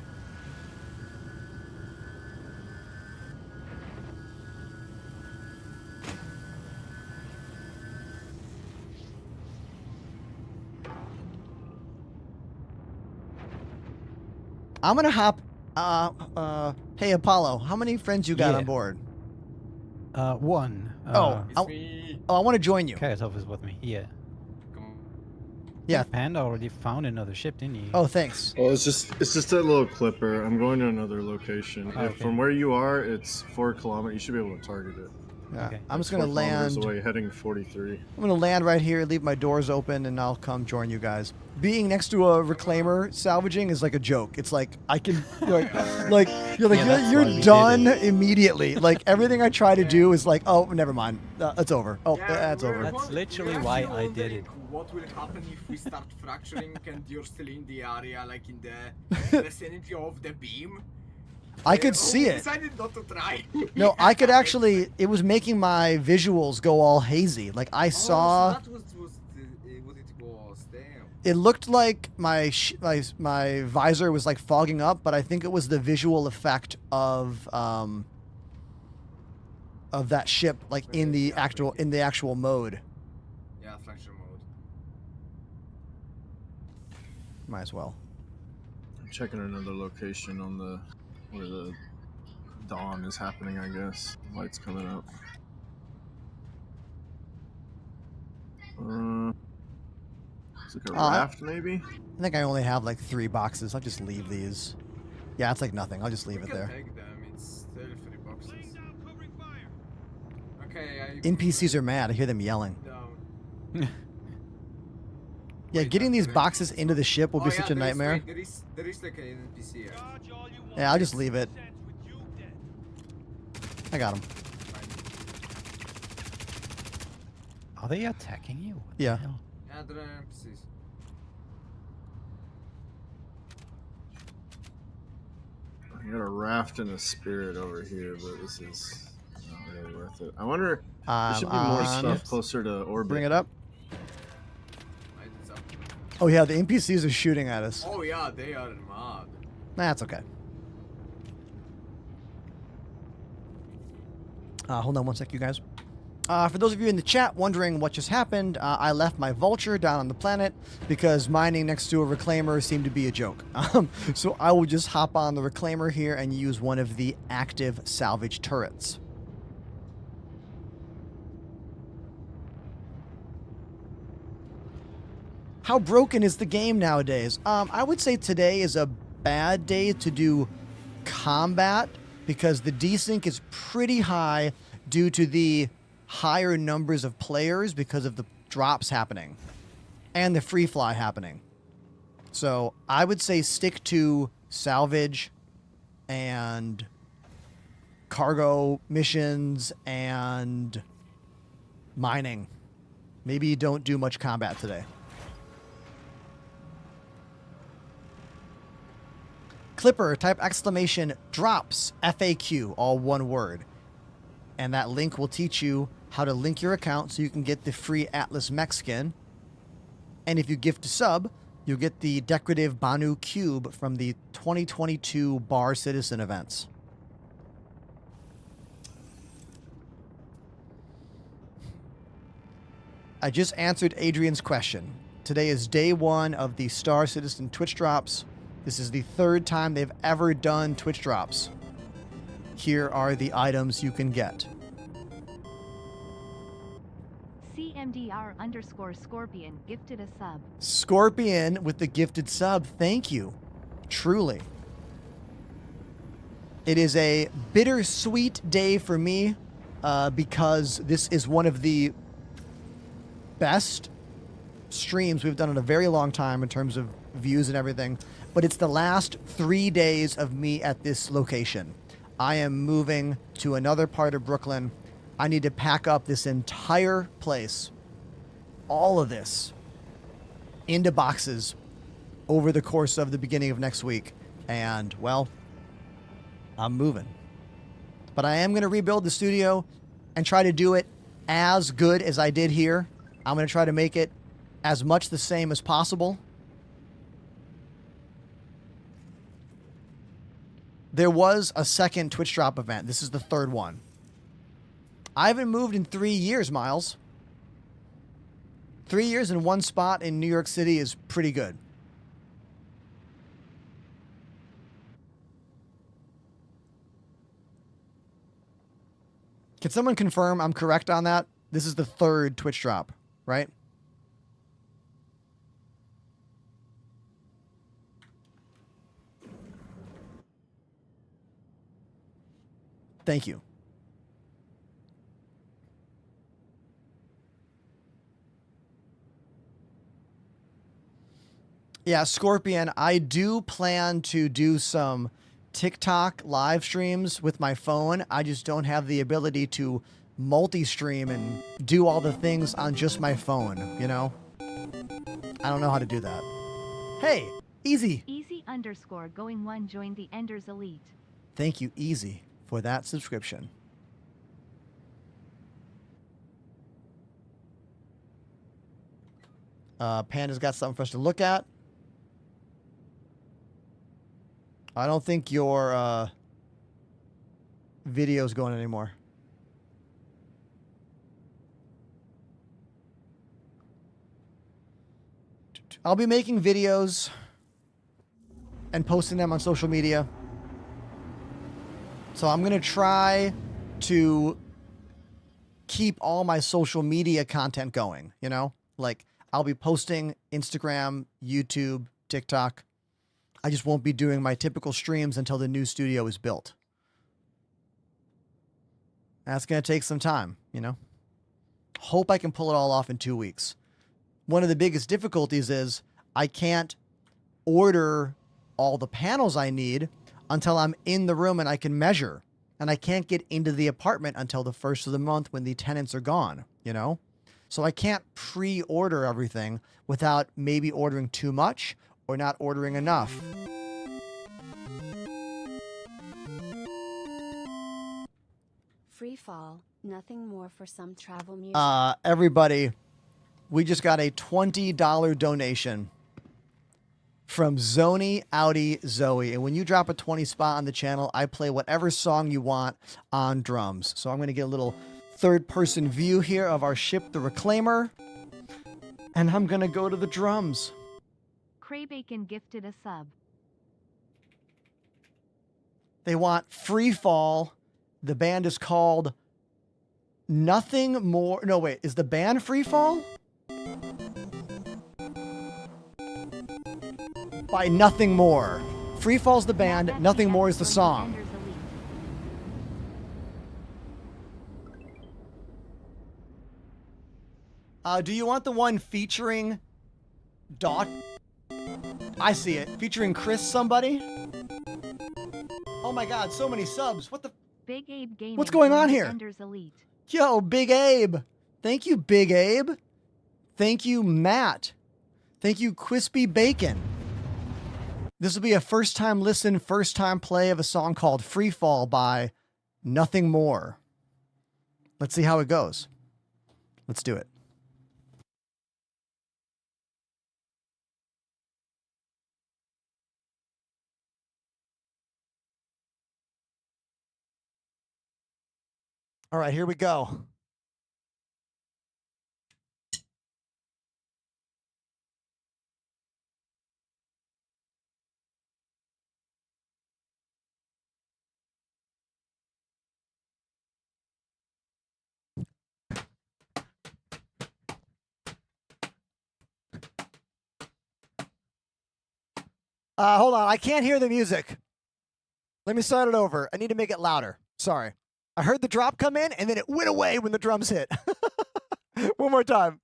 I'm gonna hop. Hey Apollo, how many friends you got on board?
One.
I want to join you.
Karatov is with me. Yeah.
Yeah.
Panda already found another ship, didn't he?
Oh, thanks.
Well, it's just a little clipper. I'm going to another location.
Okay.
From where you are, it's 4 kilometers. You should be able to target it.
Yeah.
Okay.
I'm just gonna
4 kilometers
land.
away, heading 43.
I'm gonna land right here, leave my doors open, and I'll come join you guys. Being next to a reclaimer salvaging is like a joke. It's like I can you're done immediately. Like everything I try to do is like, oh, never mind, it's over. Oh, that's over.
That's literally why I did it.
What will happen if we start fracturing and you're still in the area, like in the vicinity of the beam?
I could see it.
Decided not to try.
No, I could actually. It was making my visuals go all hazy. Like I saw.
So that was what it was. Damn.
It looked like my visor was like fogging up, but I think it was the visual effect of that ship, like in the actual mode.
Yeah, fracture mode.
Might as well.
I'm checking another location on the where the dawn is happening. I guess light's coming up. It's like a raft, maybe.
I think I only have like 3 boxes. I'll just leave these. Yeah, it's like nothing. I'll just leave
We
it
can
there.
take them. It's 33 boxes. Okay.
NPCs are mad. I hear them yelling.
No.
Yeah, getting these boxes into the ship will be such a nightmare.
There is like an NPC here.
Yeah, I'll just leave it. I got him.
Are they attacking you? What
Yeah.
the hell?
Yeah, there are NPCs.
I got a raft and a spirit over here, but this is not really worth it. I wonder. There should be more
on
stuff
it.
closer to orbit.
Bring it up.
Right, it's up.
Oh yeah, the NPCs are shooting at us.
Oh yeah, they are mad.
That's okay. Hold on one sec, you guys. For those of you in the chat wondering what just happened, I left my vulture down on the planet because mining next to a reclaimer seemed to be a joke. So I will just hop on the reclaimer here and use one of the active salvage turrets. How broken is the game nowadays? I would say today is a bad day to do combat because the desync is pretty high due to the higher numbers of players because of the drops happening. and the free fly happening. So I would say stick to salvage and cargo missions and mining. Maybe you don't do much combat today. Clipper, type exclamation drops FAQ, all one word. And that link will teach you how to link your account so you can get the free Atlas mech skin. And if you gift a sub, you'll get the decorative Banu cube from the 2022 Bar Citizen events. I just answered Adrian's question. Today is day 1 of the Star Citizen Twitch drops. This is the 3rd time they've ever done Twitch drops. Here are the items you can get.
CMDR_Scorpion gifted a sub.
Scorpion with the gifted sub. Thank you. Truly. It is a bittersweet day for me because this is one of the best streams we've done in a very long time in terms of views and everything. But it's the last 3 days of me at this location. I am moving to another part of Brooklyn. I need to pack up this entire place, all of this, into boxes over the course of the beginning of next week. And, well, I'm moving. But I am going to rebuild the studio and try to do it as good as I did here. I'm going to try to make it as much the same as possible. There was a second Twitch drop event. This is the 3rd one. I haven't moved in 3 years, Miles. 3 years in one spot in New York City is pretty good. Can someone confirm I'm correct on that? This is the 3rd Twitch drop, right? Thank you. Yeah, Scorpion, I do plan to do some TikTok live streams with my phone. I just don't have the ability to multi-stream and do all the things on just my phone, you know? I don't know how to do that. Hey, Easy.
Easy_going1 joined the Enders Elite.
Thank you, Easy, for that subscription. Panda's got something for us to look at. I don't think your video's going anymore. I'll be making videos and posting them on social media. So I'm going to try to keep all my social media content going, you know? Like, I'll be posting Instagram, YouTube, TikTok. I just won't be doing my typical streams until the new studio is built. That's going to take some time, you know? Hope I can pull it all off in 2 weeks. One of the biggest difficulties is I can't order all the panels I need until I'm in the room and I can measure. And I can't get into the apartment until the 1st of the month when the tenants are gone, you know? So I can't pre-order everything without maybe ordering too much or not ordering enough.
Free fall, nothing more for some travel music.
Everybody, we just got a $20 donation from Zoni Audi Zoe. And when you drop a 20 spot on the channel, I play whatever song you want on drums. So I'm going to get a little third-person view here of our ship, the Reclaimer. And I'm going to go to the drums.
Craybacon gifted a sub.
They want Free Fall. The band is called Nothing More. No, wait. Is the band Free Fall? By Nothing More. Free Fall's the band. Nothing More is the song. Do you want the one featuring Dot. I see it. Featuring Chris somebody. Oh my god, so many subs. What the?
Big Abe Gaming.
What's going on
joined
here?
Defenders Elite.
Yo, Big Abe. Thank you, Big Abe. Thank you, Matt. Thank you, Crispy Bacon. This will be a first time listen, first time play of a song called Free Fall by Nothing More. Let's see how it goes. Let's do it.
All right, here we go. Hold on, I can't hear the music. Let me start it over. I need to make it louder. Sorry. I heard the drop come in, and then it went away when the drums hit. One more time.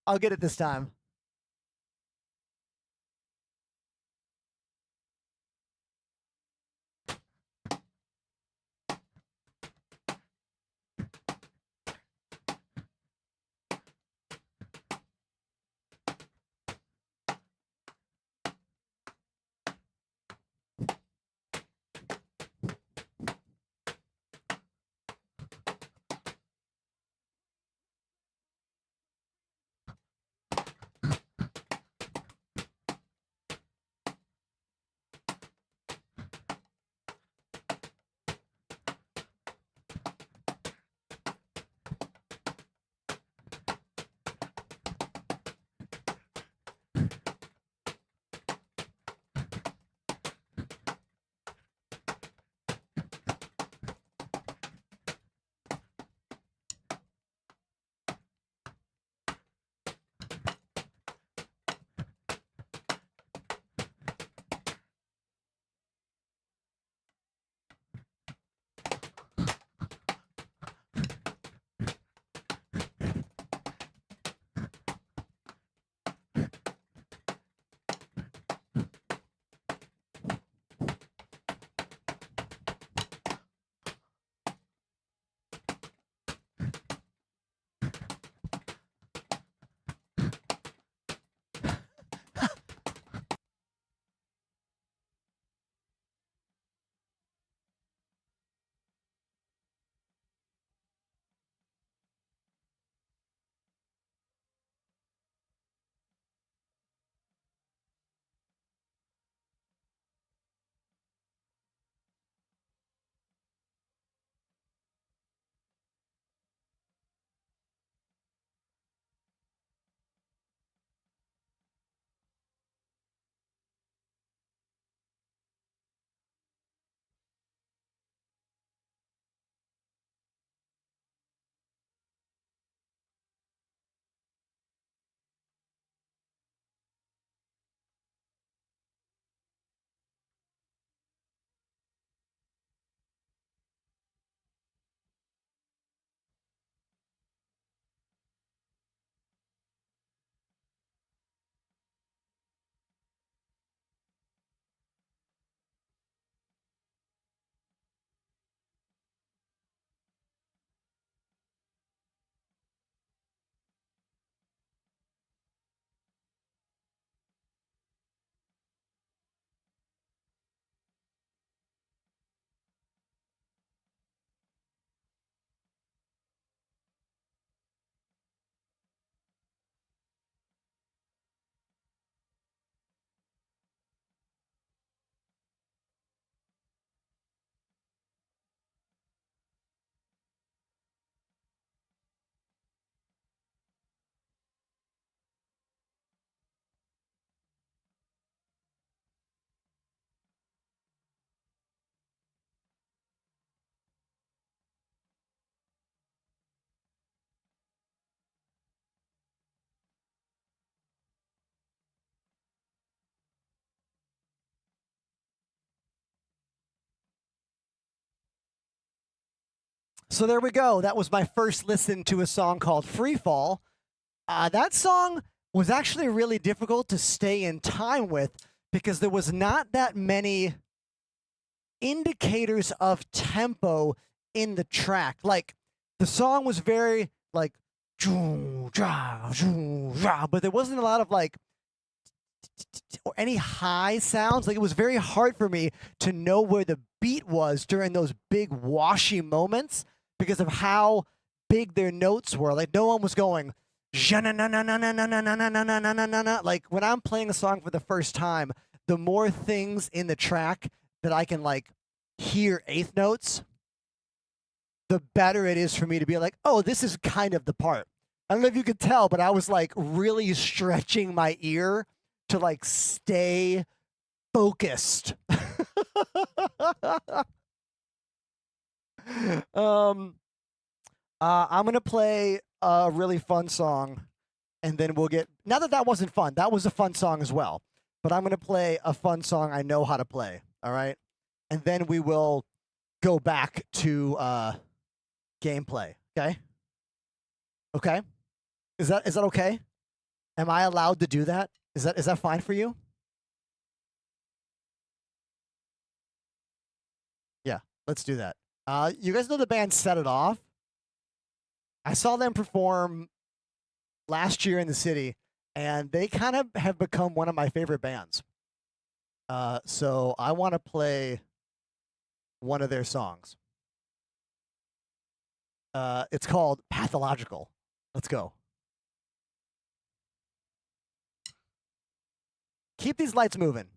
I'll get it this time. So there we go. That was my first listen to a song called Free Fall. That song was actually really difficult to stay in time with because there was not that many indicators of tempo in the track. Like the song was very like, but there wasn't a lot of like or any high sounds. Like it was very hard for me to know where the beat was during those big washy moments because of how big their notes were. Like no one was going like when I'm playing a song for the first time, the more things in the track that I can like hear eighth notes, the better it is for me to be like, oh, this is kind of the part. I don't know if you could tell, but I was like really stretching my ear to like stay focused. I'm gonna play a really fun song, and then we'll get. Now that wasn't fun, that was a fun song as well. But I'm gonna play a fun song I know how to play. All right, and then we will go back to gameplay. Okay. Okay. Is that okay? Am I allowed to do that? Is that fine for you? Yeah, let's do that. You guys know the band Set It Off? I saw them perform last year in the city, and they kind of have become one of my favorite bands. So I want to play one of their songs. It's called Pathological. Let's go. Keep these lights moving.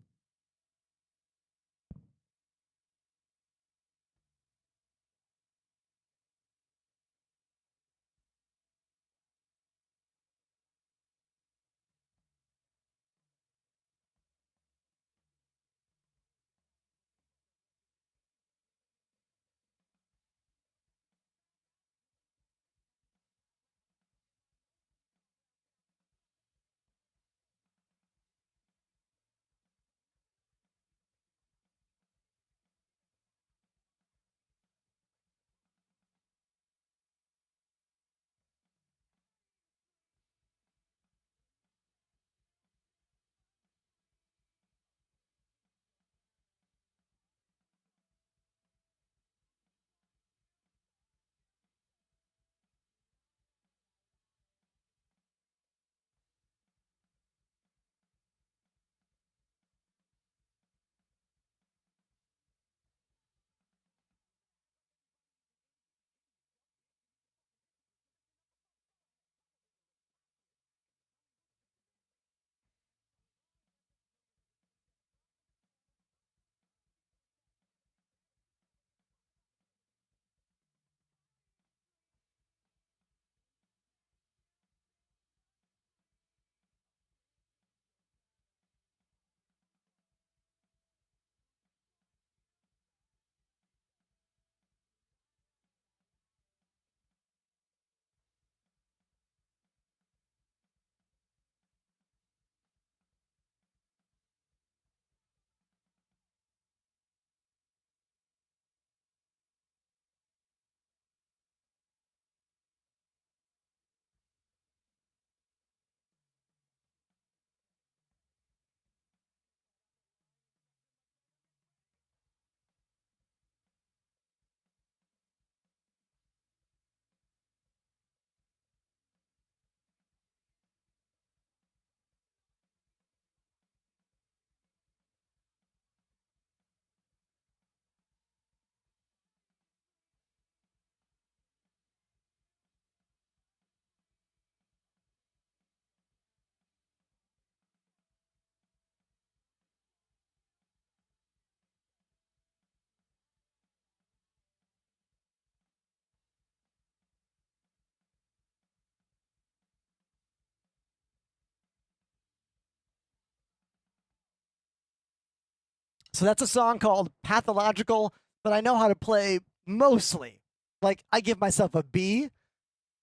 So that's a song called Pathological that I know how to play mostly. Like, I give myself a B,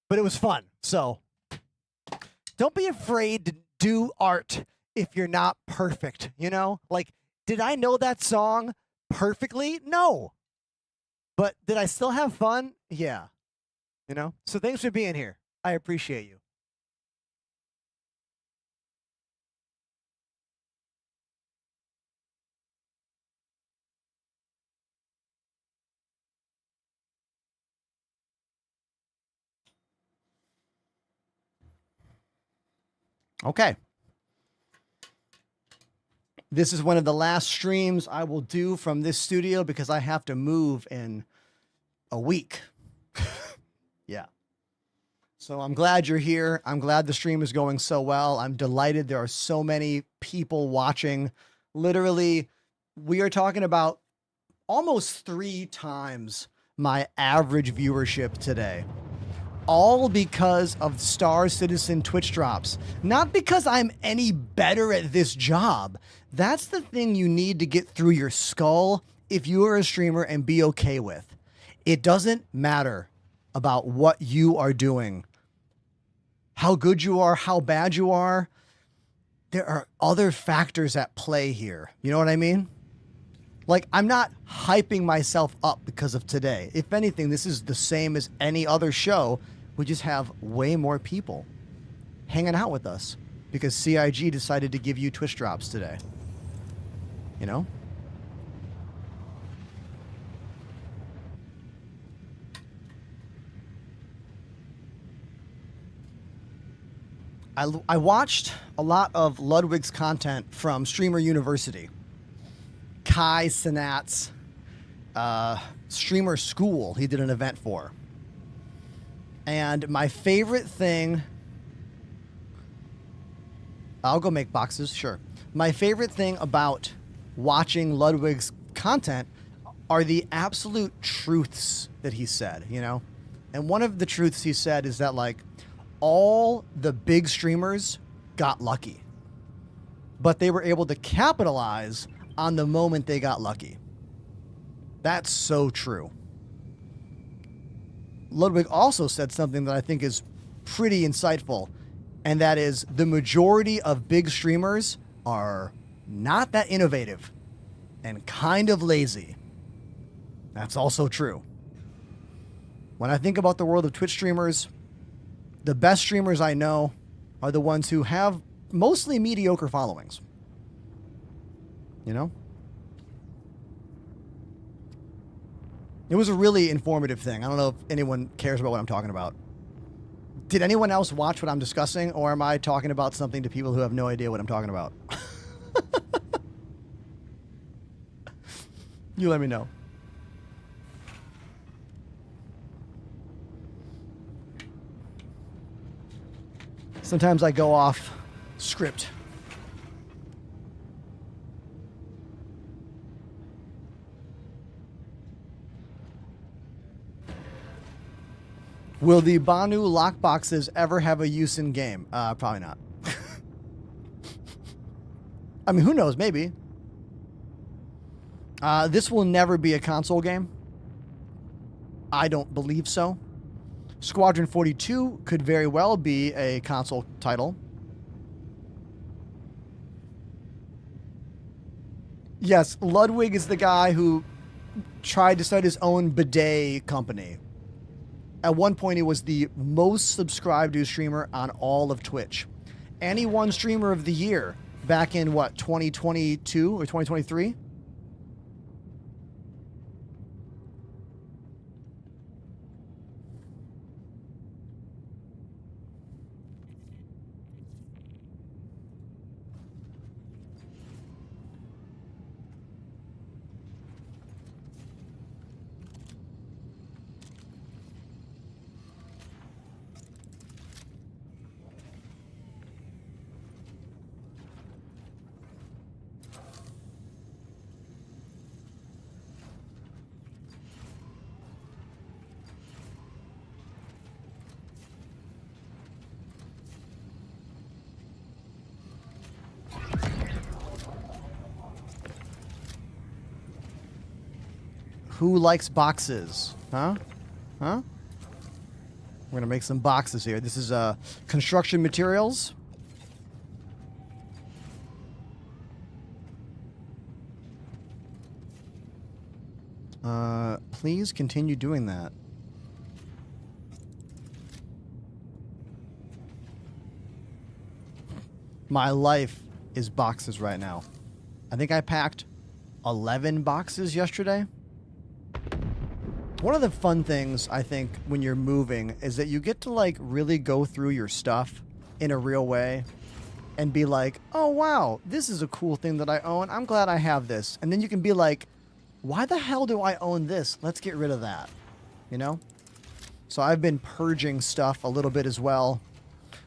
but it was fun. So don't be afraid to do art if you're not perfect, you know? Like, did I know that song perfectly? No. But did I still have fun? Yeah. You know? So thanks for being here. I appreciate you.
Okay. This is one of the last streams I will do from this studio because I have to move in a week. Yeah. So I'm glad you're here. I'm glad the stream is going so well. I'm delighted there are so many people watching. Literally, we are talking about almost 3 times my average viewership today. All because of Star Citizen Twitch drops. Not because I'm any better at this job. That's the thing you need to get through your skull if you are a streamer and be okay with. It doesn't matter about what you are doing, how good you are, how bad you are. There are other factors at play here. You know what I mean? Like, I'm not hyping myself up because of today. If anything, this is the same as any other show. We just have way more people hanging out with us because CIG decided to give you Twitch drops today. You know? I watched a lot of Ludwig's content from Streamer University. Kai Sinat's Streamer School, he did an event for. And my favorite thing... I'll go make boxes, sure. My favorite thing about watching Ludwig's content are the absolute truths that he said, you know? And one of the truths he said is that, like, all the big streamers got lucky, but they were able to capitalize on the moment they got lucky. That's so true. Ludwig also said something that I think is pretty insightful, and that is the majority of big streamers are not that innovative and kind of lazy. That's also true. When I think about the world of Twitch streamers, the best streamers I know are the ones who have mostly mediocre followings. You know? It was a really informative thing. I don't know if anyone cares about what I'm talking about. Did anyone else watch what I'm discussing, or am I talking about something to people who have no idea what I'm talking about? You let me know. Sometimes I go off script. Will the Banu lockboxes ever have a use in game? Probably not. I mean, who knows? Maybe. This will never be a console game. I don't believe so. Squadron 42 could very well be a console title. Yes, Ludwig is the guy who tried to start his own bidet company. At one point, he was the most subscribed to streamer on all of Twitch. And he won Streamer of the Year back in, what, 2022 or 2023? Who likes boxes? Huh? Huh? We're going to make some boxes here. This is construction materials. Please continue doing that. My life is boxes right now. I think I packed 11 boxes yesterday. One of the fun things, I think, when you're moving is that you get to, like, really go through your stuff in a real way and be like, oh, wow, this is a cool thing that I own. I'm glad I have this. And then you can be like, why the hell do I own this? Let's get rid of that. You know? So I've been purging stuff a little bit as well.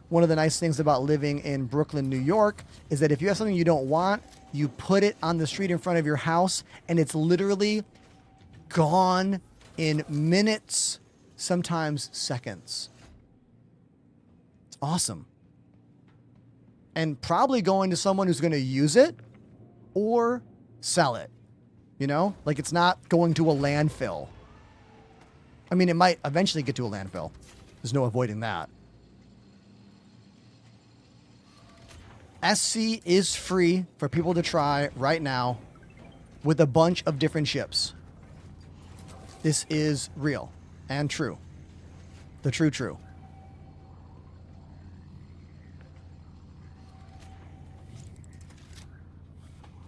One of the nice things about living in Brooklyn, New York, is that if you have something you don't want, you put it on the street in front of your house, and it's literally gone in minutes, sometimes seconds. It's awesome. And probably going to someone who's going to use it or sell it. You know? Like, it's not going to a landfill. I mean, it might eventually get to a landfill. There's no avoiding that. SC is free for people to try right now with a bunch of different ships. This is real and true. The true.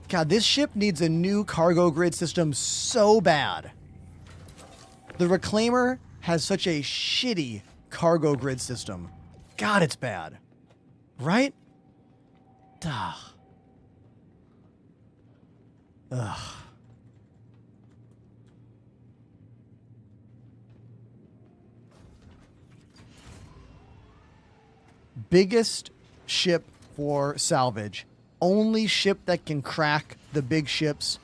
God, this ship needs a new cargo grid system so bad. The Reclaimer has such a shitty cargo grid system. God, it's bad. Right? Ugh. Ugh. Biggest ship for salvage. Only ship that can crack the big ships.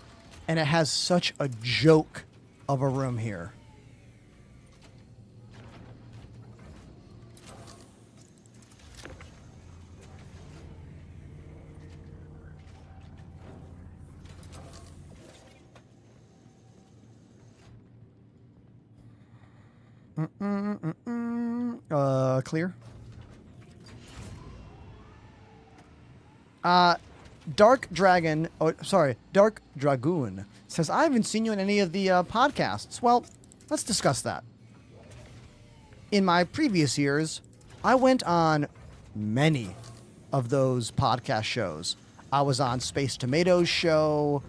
And it has such a joke of a room here. Clear. Dark Dragon, Dark Dragoon says, I haven't seen you in any of the podcasts. Well, let's discuss that. In my previous years, I went on many of those podcast shows. I was on Space Tomatoes show.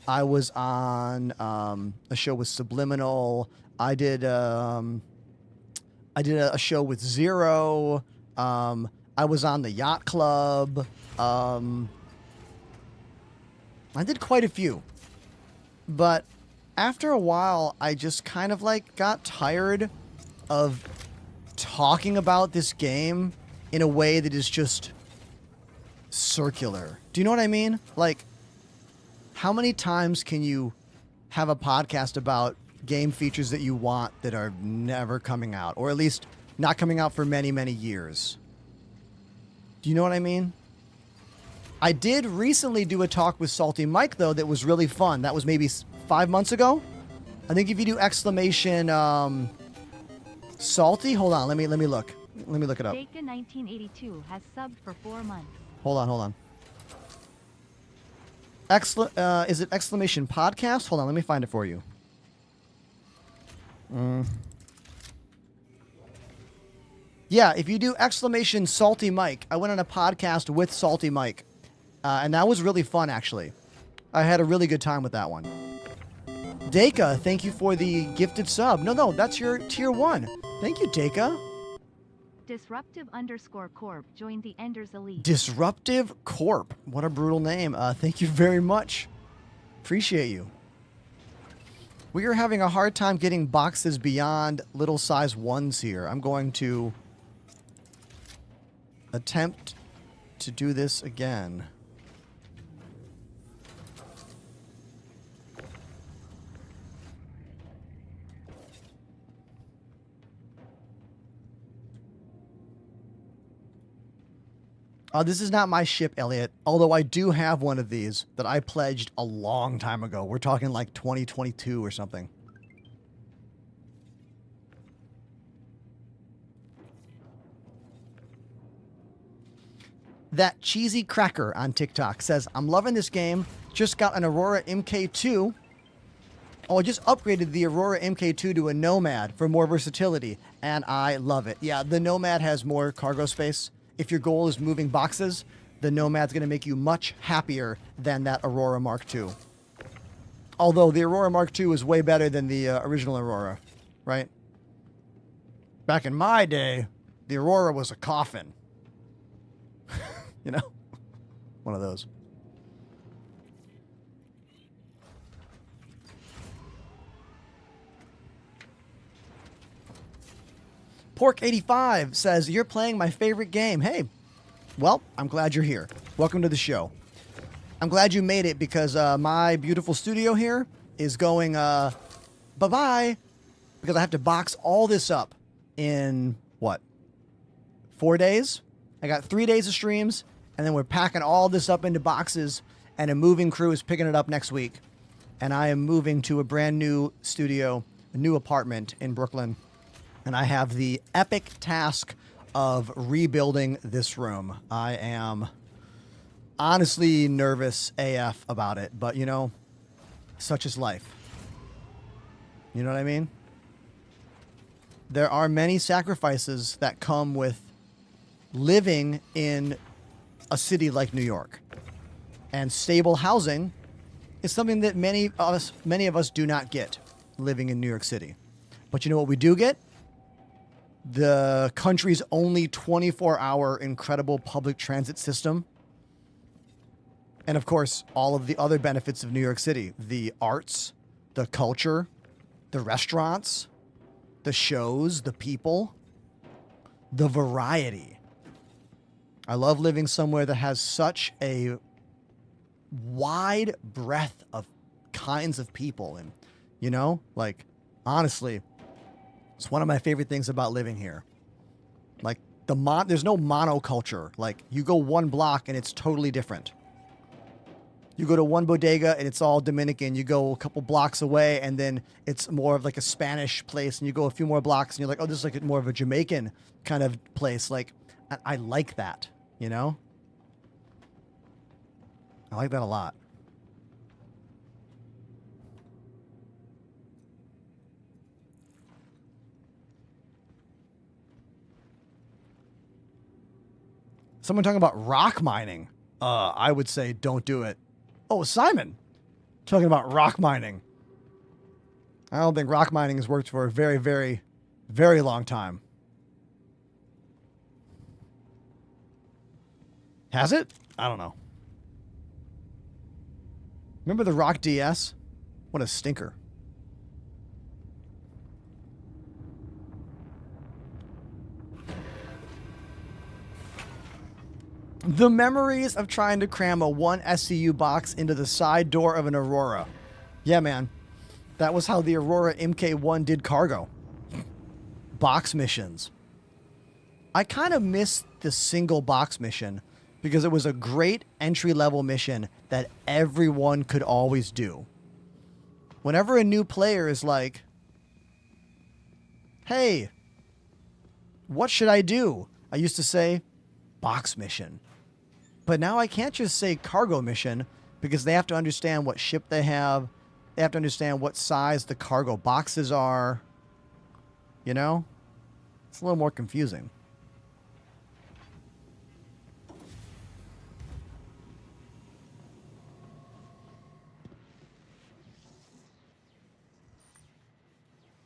I was on a show with Subliminal. I did a show with Zero. I was on the Yacht Club. I did quite a few. But after a while, I just kind of like got tired of talking about this game in a way that is just circular. Do you know what I mean? Like, how many times can you have a podcast about game features that you want that are never coming out, or at least not coming out for many, many years? Do you know what I mean? I did recently do a talk with Salty Mike, though, that was really fun. That was maybe 5 months ago. I think if you do exclamation Salty, hold on, let me look. Let me look it up.
Daka 1982 has subbed for 4 months.
Hold on. Is it exclamation podcast? Hold on, let me find it for you. Yeah, if you do exclamation Salty Mike, I went on a podcast with Salty Mike. And that was really fun, actually. I had a really good time with that one. Daka, thank you for the gifted sub. No, that's your tier 1. Thank you, Daka.
Disruptive_Corp joined the Enders Elite.
Disruptive Corp. What a brutal name. Thank you very much. Appreciate you. We are having a hard time getting boxes beyond little size 1s here. I'm going to attempt to do this again. This is not my ship, Elliot, although I do have one of these that I pledged a long time ago. We're talking like 2022 or something. That cheesy cracker on TikTok says, I'm loving this game. Just got an Aurora MK2 Oh, I just upgraded the Aurora MK2 to a Nomad for more versatility, and I love it. Yeah, the Nomad has more cargo space. If your goal is moving boxes, the Nomad's going to make you much happier than that Aurora Mark II. Although the Aurora Mark II is way better than the original Aurora, right? Back in my day, the Aurora was a coffin. You know? One of those. Pork85 says, you're playing my favorite game. Hey, well, I'm glad you're here. Welcome to the show. I'm glad you made it because my beautiful studio here is going bye-bye because I have to box all this up in, what, 4 days? I got 3 days of streams, and then we're packing all this up into boxes, and a moving crew is picking it up next week. And I am moving to a brand new studio, a new apartment in Brooklyn. And I have the epic task of rebuilding this room. I am honestly nervous AF about it, but you know, such is life. You know what I mean? There are many sacrifices that come with living in a city like New York. And stable housing is something that many of us do not get living in New York City. But you know what we do get? The country's only 24-hour incredible public transit system. And of course, all of the other benefits of New York City. The arts, the culture, the restaurants, the shows, the people, the variety. I love living somewhere that has such a wide breadth of kinds of people. And, you know, like, honestly, it's one of my favorite things about living here. Like, there's no monoculture. Like, you go one block and it's totally different. You go to one bodega and it's all Dominican. You go a couple blocks away and then it's more of like a Spanish place. And you go a few more blocks and you're like, oh, this is like more of a Jamaican kind of place. Like, I like that, you know? I like that a lot. Someone talking about rock mining. I would say don't do it. Oh, Simon, talking about rock mining. I don't think rock mining has worked for a very, very, very long time. Has it? I don't know. Remember the Rock DS? What a stinker. The memories of trying to cram a 1 SCU box into the side door of an Aurora. Yeah, man. That was how the Aurora MK1 did cargo. Box missions. I kind of missed the single box mission because it was a great entry-level mission that everyone could always do. Whenever a new player is like, hey, what should I do? I used to say, box mission. But now I can't just say cargo mission because they have to understand what ship they have. They have to understand what size the cargo boxes are. You know? It's a little more confusing.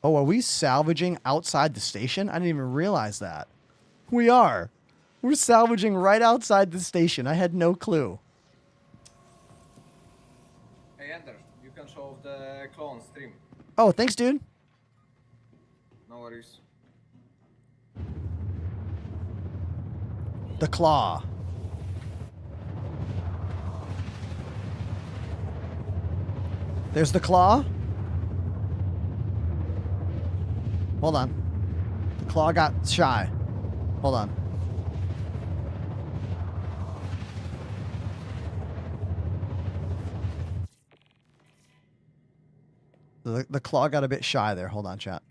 Oh, are we salvaging outside the station? I didn't even realize that. We are. We're salvaging right outside the station. I had no clue.
Hey, Ender, you can show off the clone stream.
Oh, thanks, dude.
No worries.
The claw. There's the claw. Hold on. The claw got shy. Hold on. The claw got a bit shy there. Hold on, chat.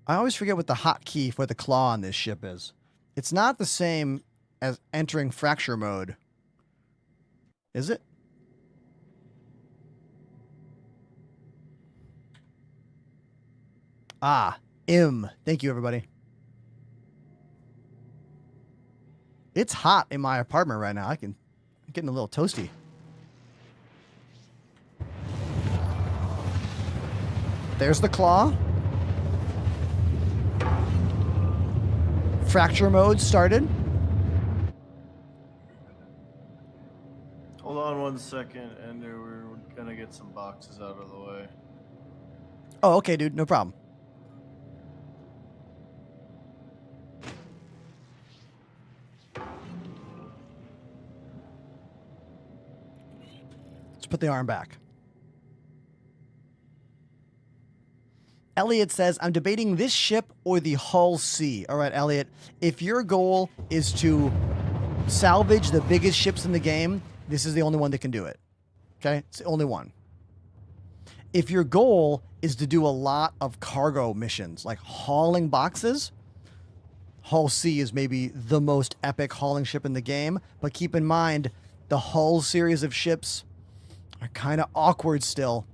I always forget what the hotkey for the claw on this ship is. It's not the same as entering fracture mode. Is it? Thank you, everybody. It's hot in my apartment right now. I'm getting a little toasty. There's the claw. Fracture mode started.
Hold on 1 second, and we're gonna get some boxes out of the way.
Oh, okay, dude. No problem. Let's put the arm back. Elliot says, I'm debating this ship or the Hull C. All right, Elliot, if your goal is to salvage the biggest ships in the game, this is the only one that can do it. Okay? It's the only one. If your goal is to do a lot of cargo missions, like hauling boxes, Hull C is maybe the most epic hauling ship in the game. But keep in mind, the Hull series of ships are kind of awkward still.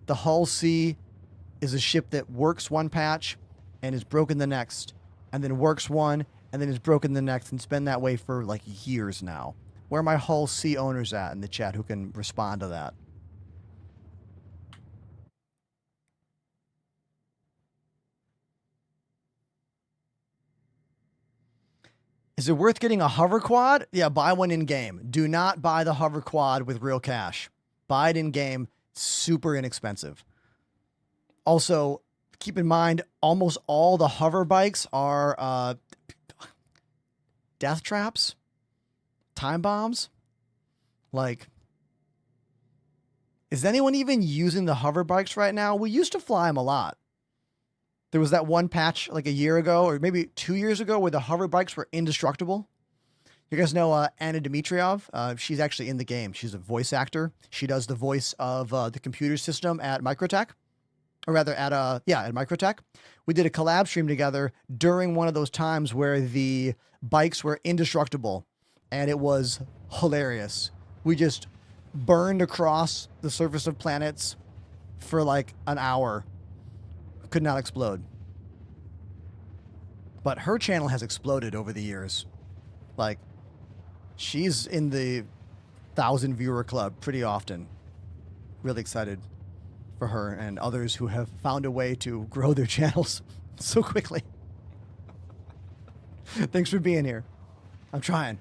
The Hull C is a ship that works one patch and is broken the next, and then works one and then is broken the next, and it's been that way for like years now. Where are my Hull C owners at in the chat who can respond to that? Is it worth getting a hover quad? Yeah, buy one in game. Do not buy the hover quad with real cash. Buy it in game. Super inexpensive. Also, keep in mind, almost all the hover bikes are death traps, time bombs. Like, is anyone even using the hover bikes right now? We used to fly them a lot. There was that one patch like a year ago or maybe 2 years ago where the hover bikes were indestructible. You guys know Anna Dimitrov? She's actually in the game. She's a voice actor. She does the voice of the computer system at Microtech. Or rather at Microtech. We did a collab stream together during one of those times where the bikes were indestructible, and it was hilarious. We just burned across the surface of planets for like an hour. Could not explode. But her channel has exploded over the years. Like, she's in the 1,000 viewer club pretty often. Really excited for her and others who have found a way to grow their channels so quickly. Thanks for being here. I'm trying.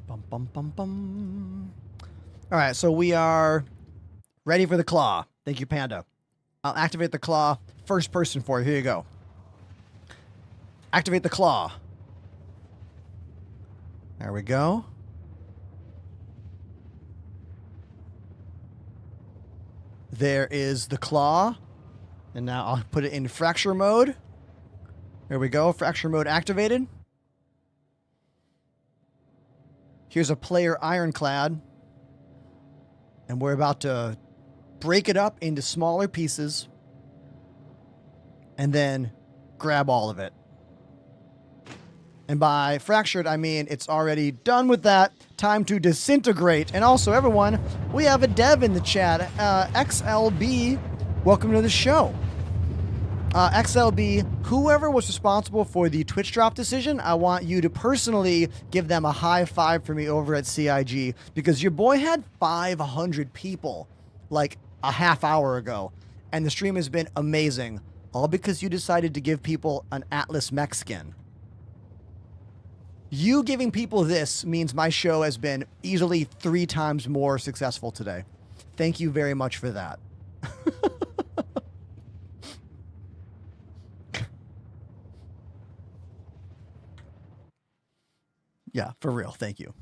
Bum, bum, bum, bum. All right, so we are ready for the claw. Thank you, Panda. I'll activate the claw. First person for you. Here you go. Activate the claw. There we go. There is the claw. And now I'll put it in fracture mode. There we go. Fracture mode activated. Here's a player ironclad. And we're about to break it up into smaller pieces and then grab all of it. And by fractured, I mean it's already done with that. Time to disintegrate. And also, everyone, we have a dev in the chat. XLB, welcome to the show. XLB, whoever was responsible for the Twitch drop decision, I want you to personally give them a high five for me over at CIG, because your boy had 500 people like a half hour ago, and the stream has been amazing, all because you decided to give people an Atlas mech skin. You giving people this means my show has been easily 3 times more successful today. Thank you very much for that. Yeah, for real. Thank you.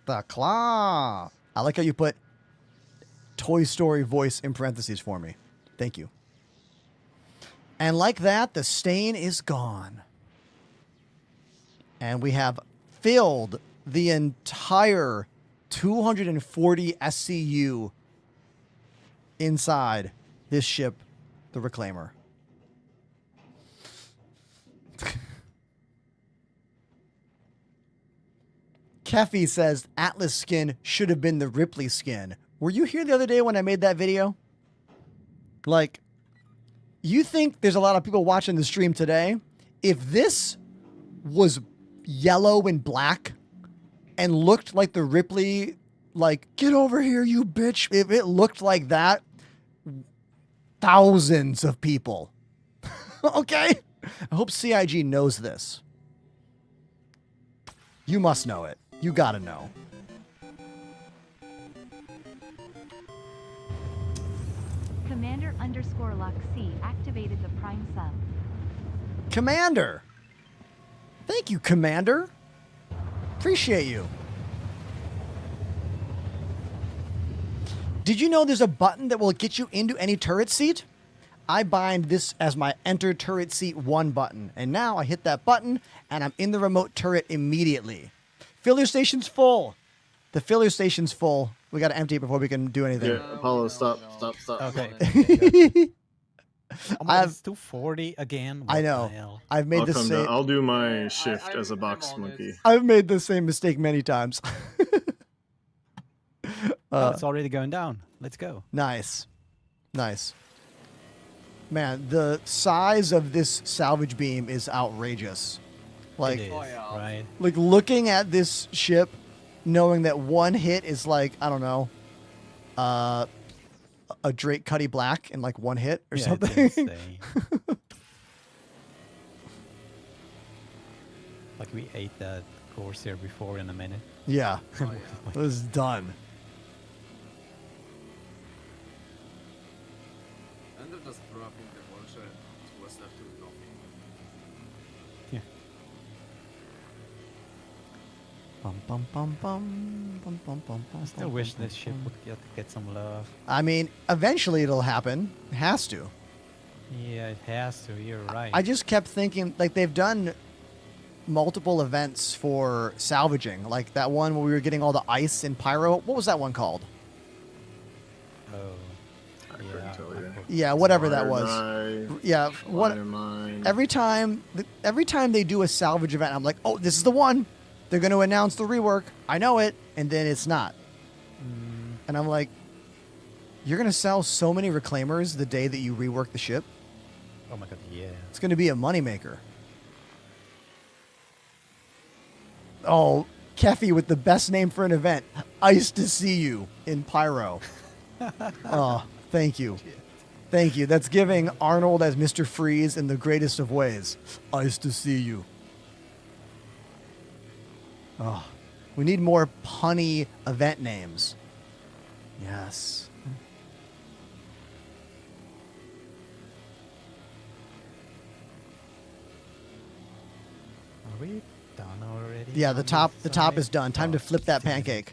The claw. I like how you put Toy Story voice in parentheses for me. Thank you. And like that, the stain is gone. And we have filled the entire 240 SCU inside this ship, the Reclaimer. Keffy says Atlas skin should have been the Ripley skin. Were you here the other day when I made that video? Like, you think there's a lot of people watching the stream today? If this was yellow and black and looked like the Ripley, like, get over here, you bitch. If it looked like that, thousands of people. Okay? I hope CIG knows this. You must know it. You gotta know.
Commander_Loxy activated the Prime sub.
Commander! Thank you, Commander. Appreciate you. Did you know there's a button that will get you into any turret seat? I bind this as my enter turret seat 1 button. And now I hit that button and I'm in the remote turret immediately. Filler station's full. The filler station's full. We got to empty it before we can do anything.
Yeah, Apollo, stop.
Okay.
I've
240 again.
I
What
know.
the hell?
I've made
I'll
the
come
same.
down. I'll do my shift as a box monkey.
I've made the same mistake many times.
Oh, it's already going down. Let's go.
Nice. Nice. Man, the size of this salvage beam is outrageous. Like,
It is, right?
like looking at this ship, knowing that one hit is like, I don't know, a Drake Cuddy Black in like one hit or
Yeah,
something.
It's insane. Like we ate that Corsair before in a minute.
Yeah. It was done.
And they're just dropping the vulture and what's left with nothing.
Yeah.
Bum, bum, bum, bum, bum, bum, bum,
I
bum,
still
bum,
wish
bum,
this ship
bum.
would get some love.
I mean, eventually it'll happen. It has to.
Yeah, it has to. You're right.
I just kept thinking, like, they've done multiple events for salvaging. Like that one where we were getting all the ice and pyro. What was that one called?
Oh.
I couldn't
Yeah.
tell you.
Yeah, whatever that
Fire
was.
die,
Yeah, what?
fire mine.
Every time they do a salvage event, I'm like, oh, this is the one. They're going to announce the rework. I know it, and then it's not. And I'm like, you're going to sell so many reclaimers the day that you rework the ship.
Oh my god, yeah.
It's going to be a moneymaker. Oh, Keffy with the best name for an event. Ice to see you in Pyro. Oh, thank you. Thank you. That's giving Arnold as Mr. Freeze in the greatest of ways. Ice to see you. Oh, we need more punny event names. Yes.
Are we done already?
Yeah,
on
the
this
top is
side?
done. Time to
Oh,
flip that
damn.
pancake.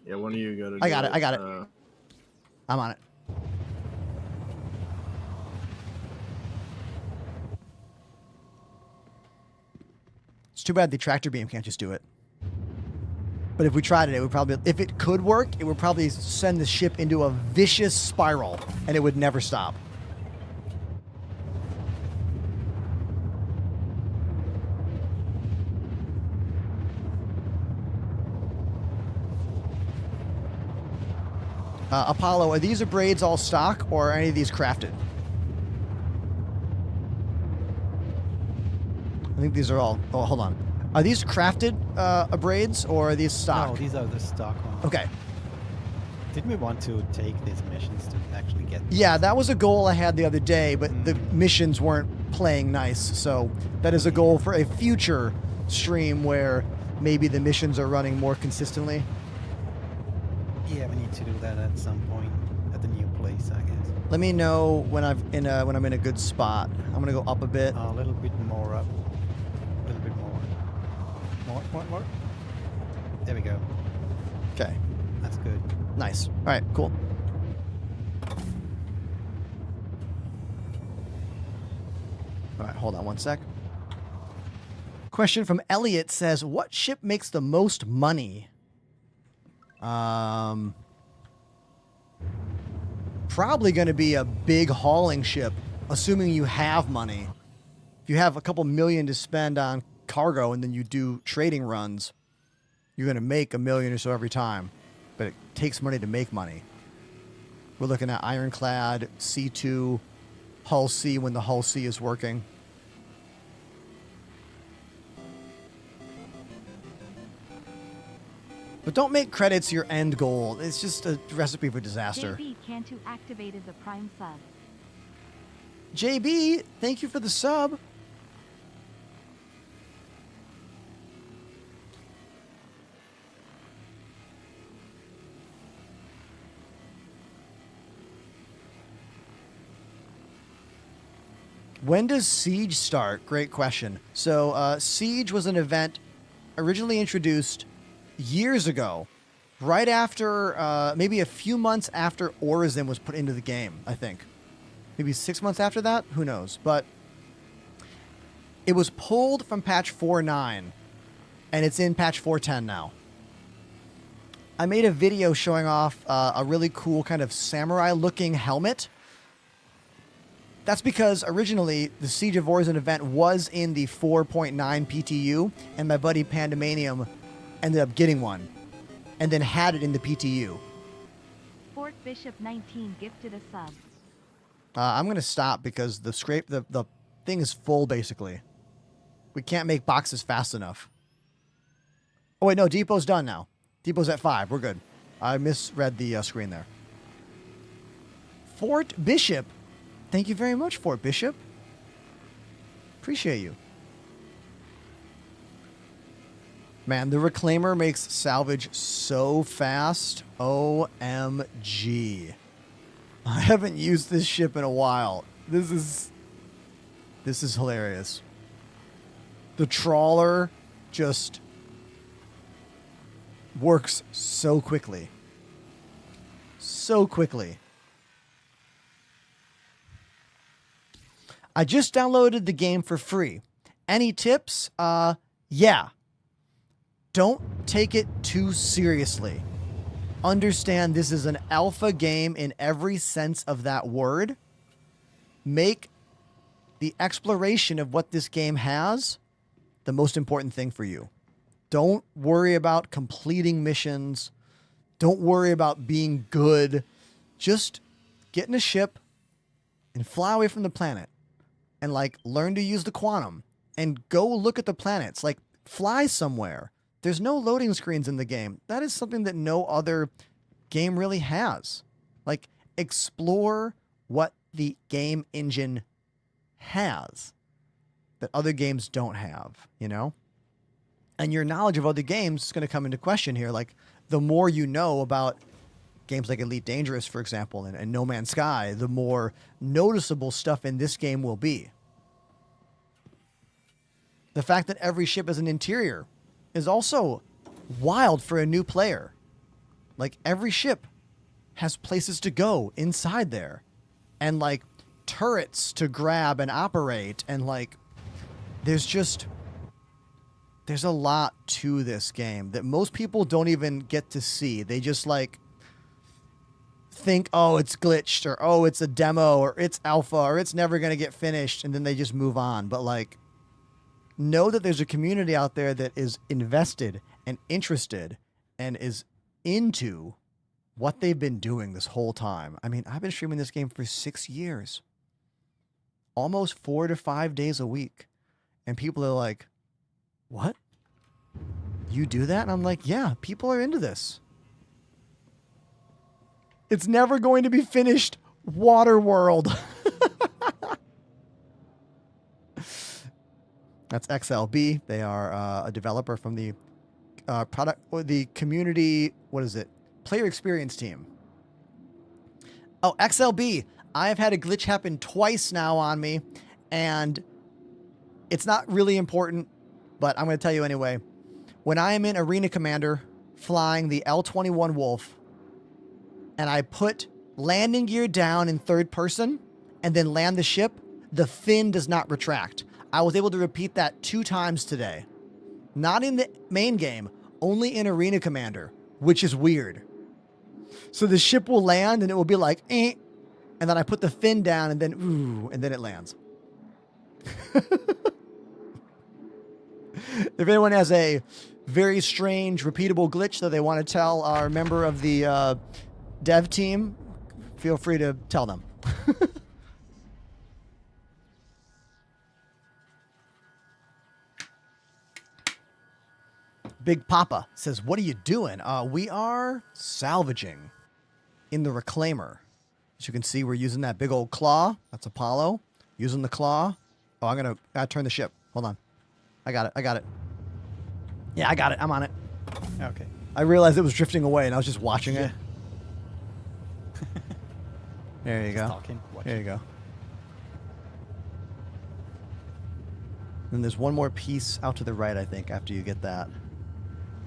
Yeah, one of you got to.
I got it. I got it. I'm on it. It's too bad the tractor beam can't just do it. But if we tried it, it would probably, if it could work, it would probably send the ship into a vicious spiral and it would never stop. Apollo, are these braids all stock or are any of these crafted? I think these are all. Oh, hold on. Are these crafted braids or are these stock?
No, these are the stock ones.
Okay.
Didn't we want to take these missions to actually get?
Yeah, that was a goal I had the other day, but the missions weren't playing nice. So that is a goal for a future stream where maybe the missions are running more consistently.
Yeah, we need to do that at some point at the new place, I guess.
Let me know when I'm in a good spot. I'm gonna go up a bit.
A little bit more up. A little bit more. More. There we go.
Okay.
That's good.
Nice. All right. Cool. All right. Hold on one sec. Question from Elliot says, "What ship makes the most money?" probably going to be a big hauling ship, assuming you have money. If you have a couple million to spend on cargo and then you do trading runs, you're going to make $1 million or so every time. But it takes money to make money. We're looking at Ironclad, C2, Hull C when the Hull C is working. But don't make credits your end goal. It's just a recipe for disaster.
JB Cantu activated the Prime sub.
JB, thank you for the sub. When does Siege start? Great question. So Siege was an event originally introduced years ago, right after, maybe a few months after Origin was put into the game, I think. Maybe 6 months after that? Who knows? But it was pulled from patch 4.9, and it's in patch 4.10 now. I made a video showing off a really cool kind of samurai-looking helmet. That's because originally the Siege of Origin event was in the 4.9 PTU, and my buddy Pandemanium ended up getting one, and then had it in the PTU.
Fort Bishop 19 gifted a sub.
I'm going to stop because the thing is full, basically. We can't make boxes fast enough. Oh, wait, no, Depot's done now. Depot's at 5. We're good. I misread the screen there. Fort Bishop. Thank you very much, Fort Bishop. Appreciate you. Man, the Reclaimer makes salvage so fast. OMG. I haven't used this ship in a while. This is hilarious. The trawler just works so quickly. So quickly. I just downloaded the game for free. Any tips? Yeah. Don't take it too seriously. Understand this is an alpha game in every sense of that word. Make the exploration of what this game has the most important thing for you. Don't worry about completing missions. Don't worry about being good. Just get in a ship and fly away from the planet. And like learn to use the quantum and go look at the planets. Like fly somewhere. There's no loading screens in the game. That is something that no other game really has. Like explore what the game engine has that other games don't have, you know? And your knowledge of other games is going to come into question here. Like the more you know about games like Elite Dangerous, for example, and No Man's Sky, the more noticeable stuff in this game will be. The fact that every ship has an interior is also wild for a new player. Like every ship has places to go inside there and like turrets to grab and operate. And like, there's a lot to this game that most people don't even get to see. They just like think, oh, it's glitched, or oh, it's a demo, or it's alpha, or it's never going to get finished. And then they just move on. But like, know that there's a community out there that is invested and interested and is into what they've been doing this whole time. I mean, I've been streaming this game for 6 years, almost 4 to 5 days a week. And people are like, what? You do that? And I'm like, yeah, people are into this. It's never going to be finished. Waterworld. That's XLB. They are a developer from the product or the community. What is it? Player experience team. Oh, XLB. I have had a glitch happen twice now on me, and it's not really important, but I'm going to tell you anyway. When I am in Arena Commander flying the L-21 Wolf, and I put landing gear down in third person and then land the ship, the fin does not retract. I was able to repeat that 2 times today. Not in the main game, only in Arena Commander, which is weird. So the ship will land and it will be like, and then I put the fin down, and then and then it lands. If anyone has a very strange, repeatable glitch that they want to tell our member of the dev team, feel free to tell them. Big Papa says, what are you doing? We are salvaging in the reclaimer. As you can see, we're using that big old claw. That's Apollo. Using the claw. Oh, I'm going to turn the ship. Hold on. I got it. Yeah, I got it. I'm on it.
Okay.
I realized it was drifting away, and I was just watching it. There you go.
Talking,
there you go. And there's one more piece out to the right, I think, after you get that.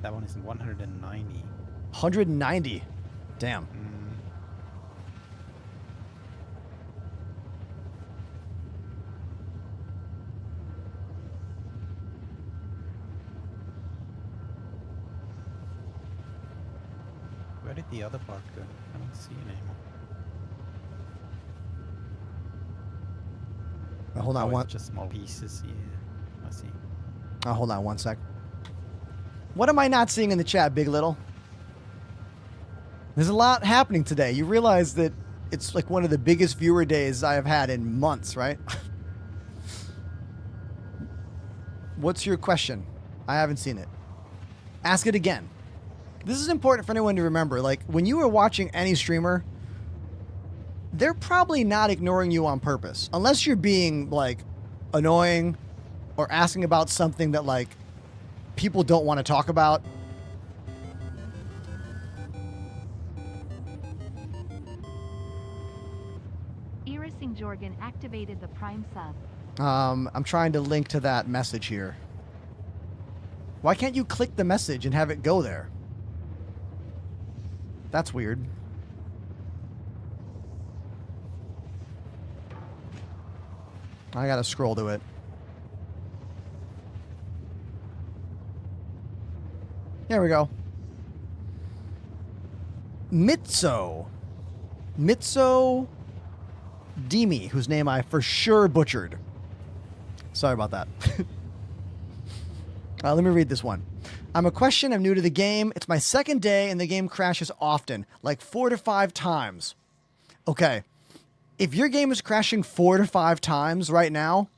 That one is 190.
190. Damn.
Where did the other part go? I don't see it anymore.
Hold on one.
Just small pieces. Yeah, I see.
Hold on one sec. What am I not seeing in the chat, Big Little? There's a lot happening today. You realize that it's like one of the biggest viewer days I have had in months, right? What's your question? I haven't seen it. Ask it again. This is important for anyone to remember. Like, when you are watching any streamer, they're probably not ignoring you on purpose. Unless you're being, like, annoying or asking about something that, like, people don't want to talk about.
Irising Jorgen activated the Prime sub.
I'm trying to link to that message here. Why can't you click the message and have it go there? That's weird. I gotta scroll to it. There we go. Mitso Demi, whose name I for sure butchered. Sorry about that. Let me read this one. I'm new to the game. It's my second day and the game crashes often, like 4 to 5 times. Okay. If your game is crashing 4 to 5 times right now,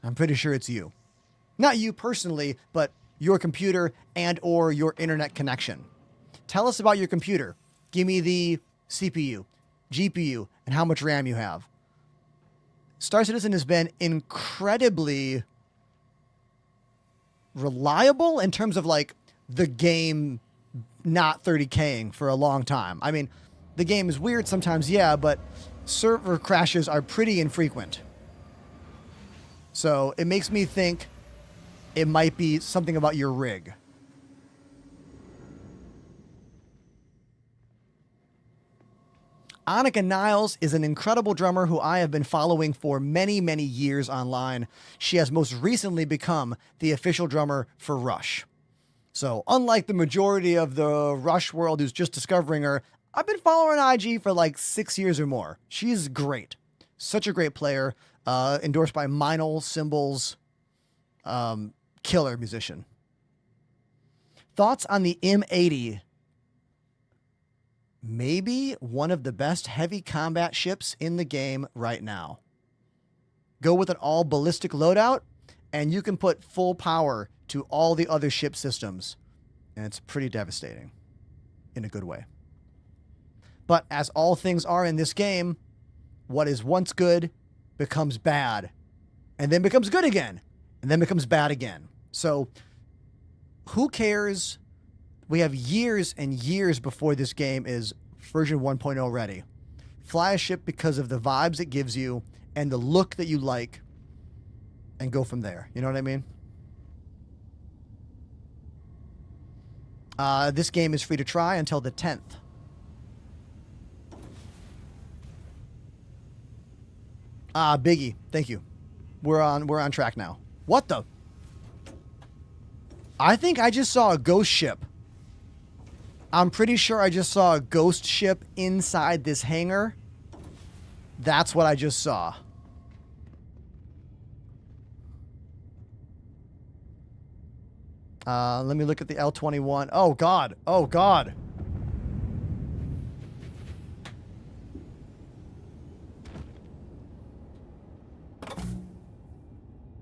I'm pretty sure it's you. Not you personally, but your computer and or your internet connection. Tell us about your computer. Give me the CPU, GPU, and how much RAM you have. Star Citizen has been incredibly reliable in terms of like the game not 30K'ing for a long time. I mean, the game is weird sometimes, yeah, but server crashes are pretty infrequent. So it makes me think it might be something about your rig. Annika Niles is an incredible drummer who I have been following for many, many years online. She has most recently become the official drummer for Rush. So unlike the majority of the Rush world who's just discovering her, I've been following IG for like 6 years or more. She's great. Such a great player. Endorsed by Meinl Cymbals. Killer musician. Thoughts on the M80? Maybe one of the best heavy combat ships in the game right now. Go with an all ballistic loadout, and you can put full power to all the other ship systems. And it's pretty devastating in a good way. But as all things are in this game, what is once good becomes bad, and then becomes good again, and then becomes bad again. So who cares? We have years and years before this game is version 1.0 ready. Fly a ship because of the vibes it gives you and the look that you like, and go from there. You know what I mean? This game is free to try until the 10th. Biggie, thank you. We're on track now. What the? I think I just saw a ghost ship. I'm pretty sure I just saw a ghost ship inside this hangar. That's what I just saw. Let me look at the L21. Oh, God. Oh, God.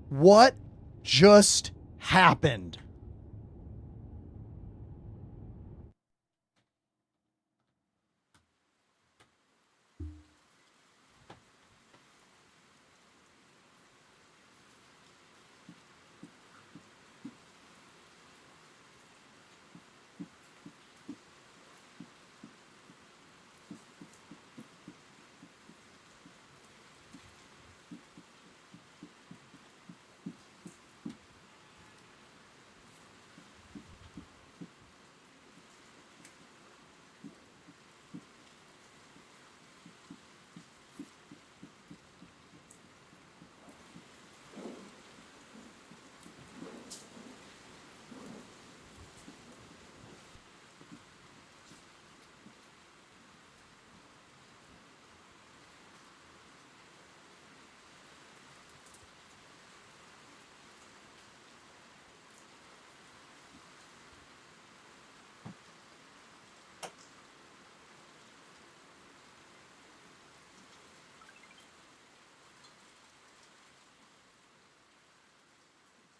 What just happened?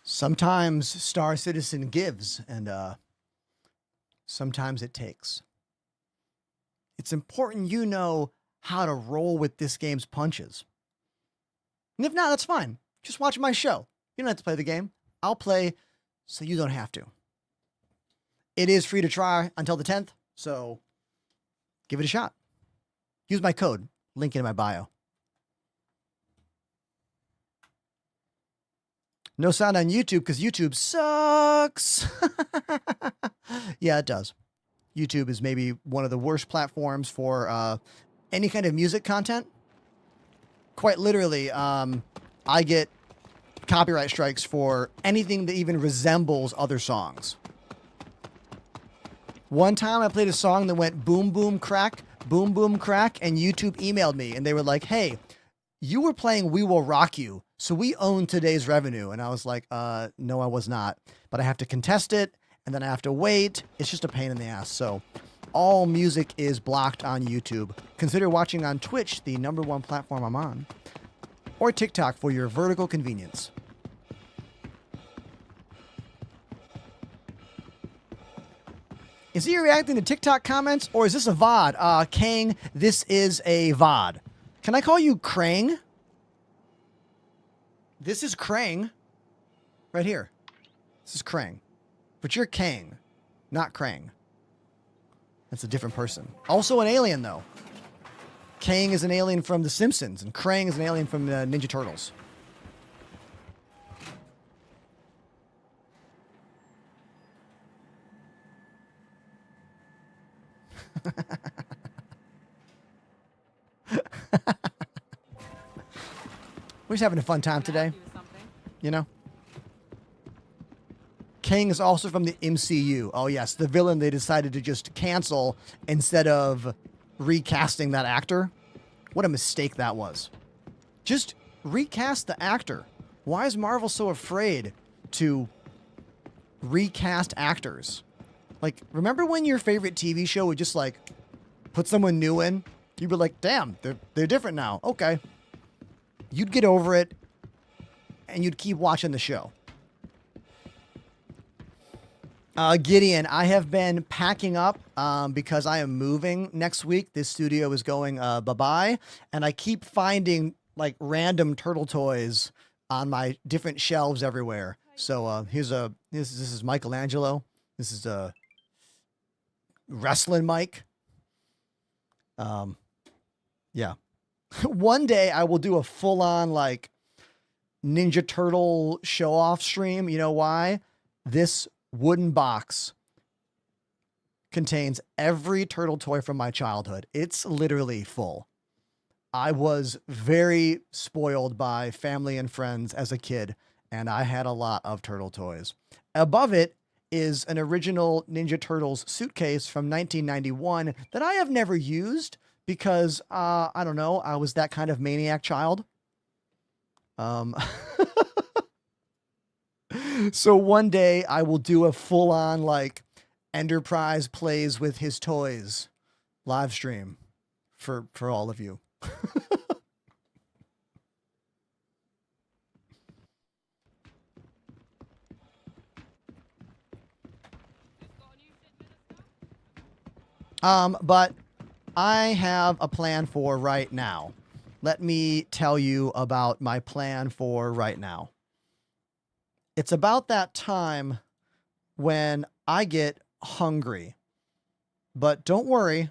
Sometimes Star Citizen gives, and sometimes it takes. It's important you know how to roll with this game's punches. And if not, that's fine. Just watch my show. You don't have to play the game. I'll play so you don't have to. It is free to try until the 10th, so give it a shot. Use my code, link in my bio. No sound on YouTube because YouTube sucks. Yeah, it does. YouTube is maybe one of the worst platforms for any kind of music content. Quite literally, I get copyright strikes for anything that even resembles other songs. One time I played a song that went boom, boom, crack, and YouTube emailed me and they were like, hey, you were playing We Will Rock You, so we own today's revenue. And I was like, no, I was not. But I have to contest it, and then I have to wait. It's just a pain in the ass. So all music is blocked on YouTube. Consider watching on Twitch, the #1 platform I'm on, or TikTok for your vertical convenience. Is he reacting to TikTok comments, or is this a VOD? Kang, this is a VOD. Can I call you Krang? This is Krang. Right here. This is Krang. But you're Kang, not Krang. That's a different person. Also an alien, though. Kang is an alien from The Simpsons, and Krang is an alien from the Ninja Turtles. We're just having a fun time today. You know? Kang is also from the MCU. Oh, yes. The villain they decided to just cancel instead of recasting that actor. What a mistake that was. Just recast the actor. Why is Marvel so afraid to recast actors? Like, remember when your favorite TV show would just, like, put someone new in? You'd be like, damn, they're different now. Okay. You'd get over it, and you'd keep watching the show. Gideon, I have been packing up because I am moving next week. This studio is going bye-bye, and I keep finding, like, random turtle toys on my different shelves everywhere. So this is Michelangelo. This is Wrestling Mike. Yeah. One day I will do a full-on, like, Ninja Turtle show-off stream. You know why? This wooden box contains every turtle toy from my childhood. It's literally full. I was very spoiled by family and friends as a kid, and I had a lot of turtle toys. Above it is an original Ninja Turtles suitcase from 1991 that I have never used because I don't know, I was that kind of maniac child. So one day I will do a full on like Enterprise plays with his toys live stream for all of you. But I have a plan for right now. Let me tell you about my plan for right now. It's about that time when I get hungry. But don't worry.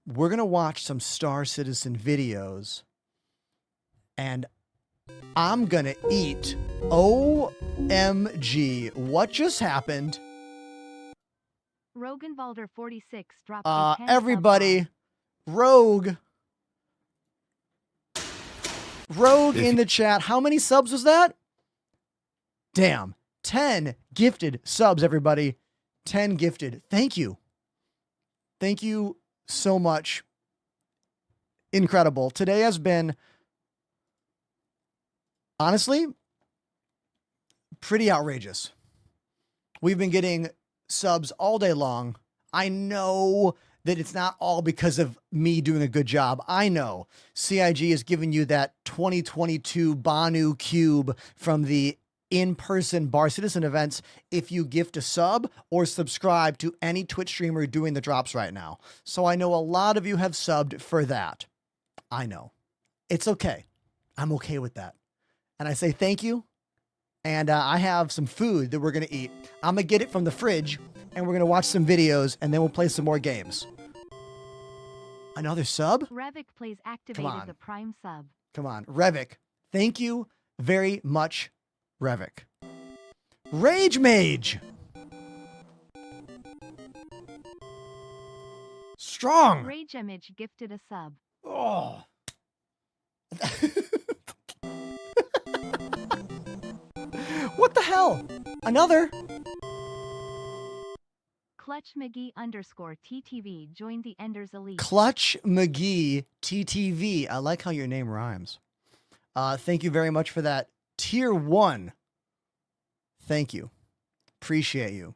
We're going to watch some Star Citizen videos. And I'm going to eat. OMG. What just happened?
Rogenvalder 46 dropped a 10
Everybody. Rogue in the chat. How many subs was that? Damn. 10 gifted subs, everybody. 10 gifted. Thank you. Thank you so much. Incredible. Today has been, honestly, pretty outrageous. We've been getting subs all day long. I know that it's not all because of me doing a good job. I know CIG is giving you that 2022 Banu cube from the in-person Bar Citizen events if you gift a sub or subscribe to any Twitch streamer doing the drops right now. So I know a lot of you have subbed for that. I know. It's okay. I'm okay with that. And I say thank you. And I have some food that we're going to eat. I'm going to get it from the fridge, and we're going to watch some videos, and then we'll play some more games. Another sub?
Revik plays activated the Prime sub.
Come on. Revik. Thank you very much, Revik. Rage Mage! Strong!
Rage Image gifted a sub.
Oh. What the hell? Another?
Clutch McGee _TTV joined the Enders Elite.
Clutch McGee TTV. I like how your name rhymes. Thank you very much for that. Tier 1. Thank you. Appreciate you.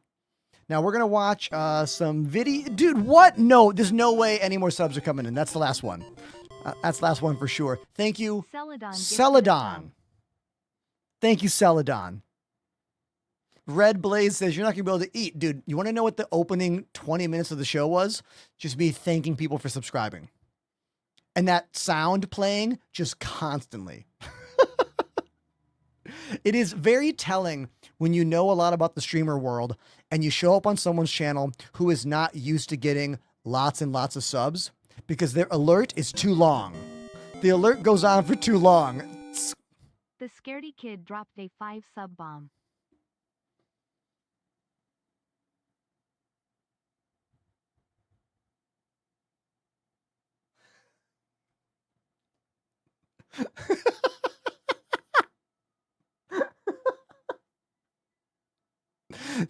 Now we're going to watch some video. Dude, what? No, there's no way any more subs are coming in. That's the last one. That's the last one for sure. Thank you. Celadon. Thank you, Celadon. Red Blaze says, you're not going to be able to eat. Dude, you want to know what the opening 20 minutes of the show was? Just me thanking people for subscribing. And that sound playing just constantly. It is very telling when you know a lot about the streamer world and you show up on someone's channel who is not used to getting lots and lots of subs because their alert is too long. The alert goes on for too long.
The Scaredy Kid dropped a 5 sub bomb.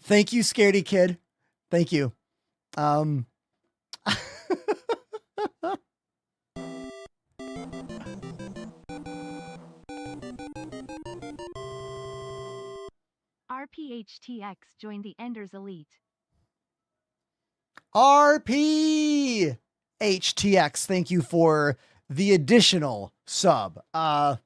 Thank you, Scaredy Kid. Thank you.
RPHTX joined the Enders Elite.
RPHTX, thank you for the additional sub. How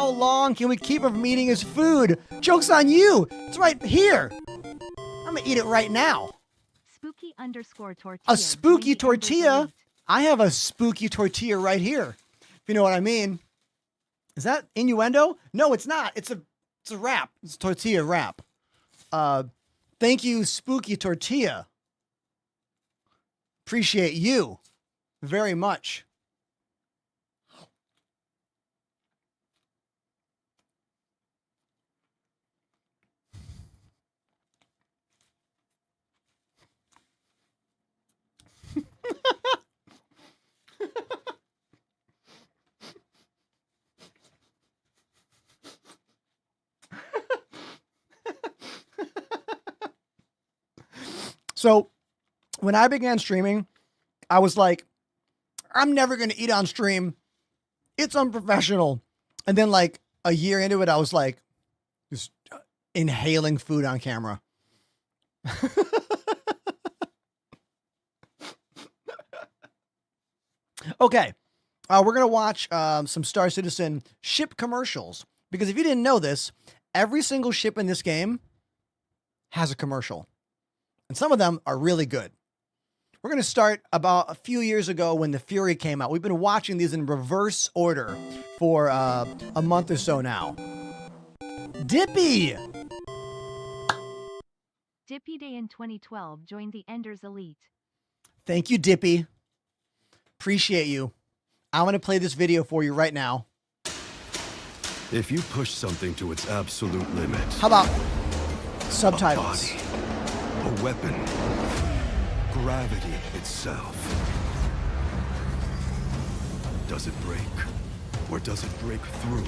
long can we keep him from eating his food? Joke's on you. It's right here. I'm going to eat it right now.
Spooky _tortilla.
A spooky tortilla? I have a spooky tortilla right here. If you know what I mean. Is that innuendo? No, it's not. It's a wrap. It's a tortilla wrap. Thank you, spooky tortilla. Appreciate you very much. So when I began streaming, I was like, I'm never going to eat on stream. It's unprofessional. And then like a year into it, I was like, just inhaling food on camera. Okay. We're going to watch some Star Citizen ship commercials. Because if you didn't know this, every single ship in this game has a commercial. And some of them are really good. We're going to start about a few years ago when the Fury came out. We've been watching these in reverse order for a month or so now. Dippy!
Dippy Day in 2012 joined the Enders Elite.
Thank you, Dippy. Appreciate you. I'm going to play this video for you right now.
If you push something to its absolute limit...
How about subtitles?
A weapon. Gravity itself. Does it break? Or does it break through?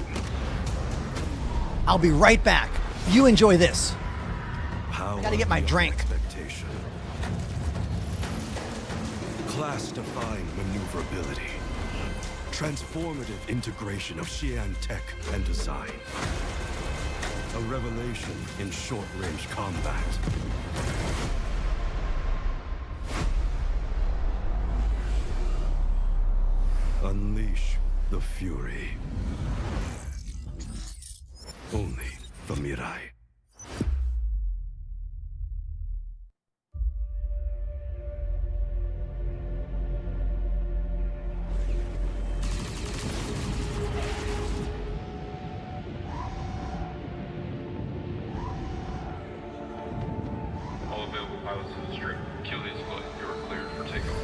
I'll be right back. You enjoy this.
Power
I gotta get my drink.
Expectation. Class-defying maneuverability. Transformative integration of Xi'an tech and design. A revelation in short-range combat. Unleash the Fury. Only from Mirai.
All available pilots to the strip. Julius flight, you are cleared for takeoff.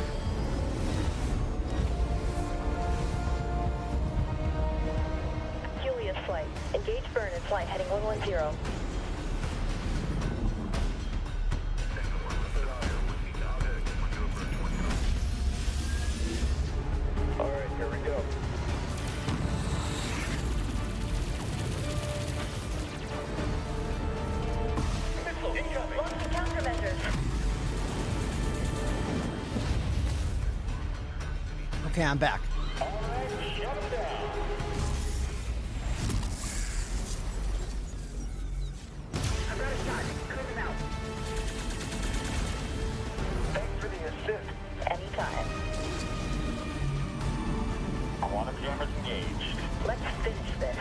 Julius flight. Engage burn in flight heading 110.
Alright, here we go. Missile incoming!
Launching countermeasures.
Okay, I'm back.
Alright, shut them down.
I've got a shot. Clear them out.
Thanks for the assist.
Anytime.
Quantum jammers engaged.
Let's finish this.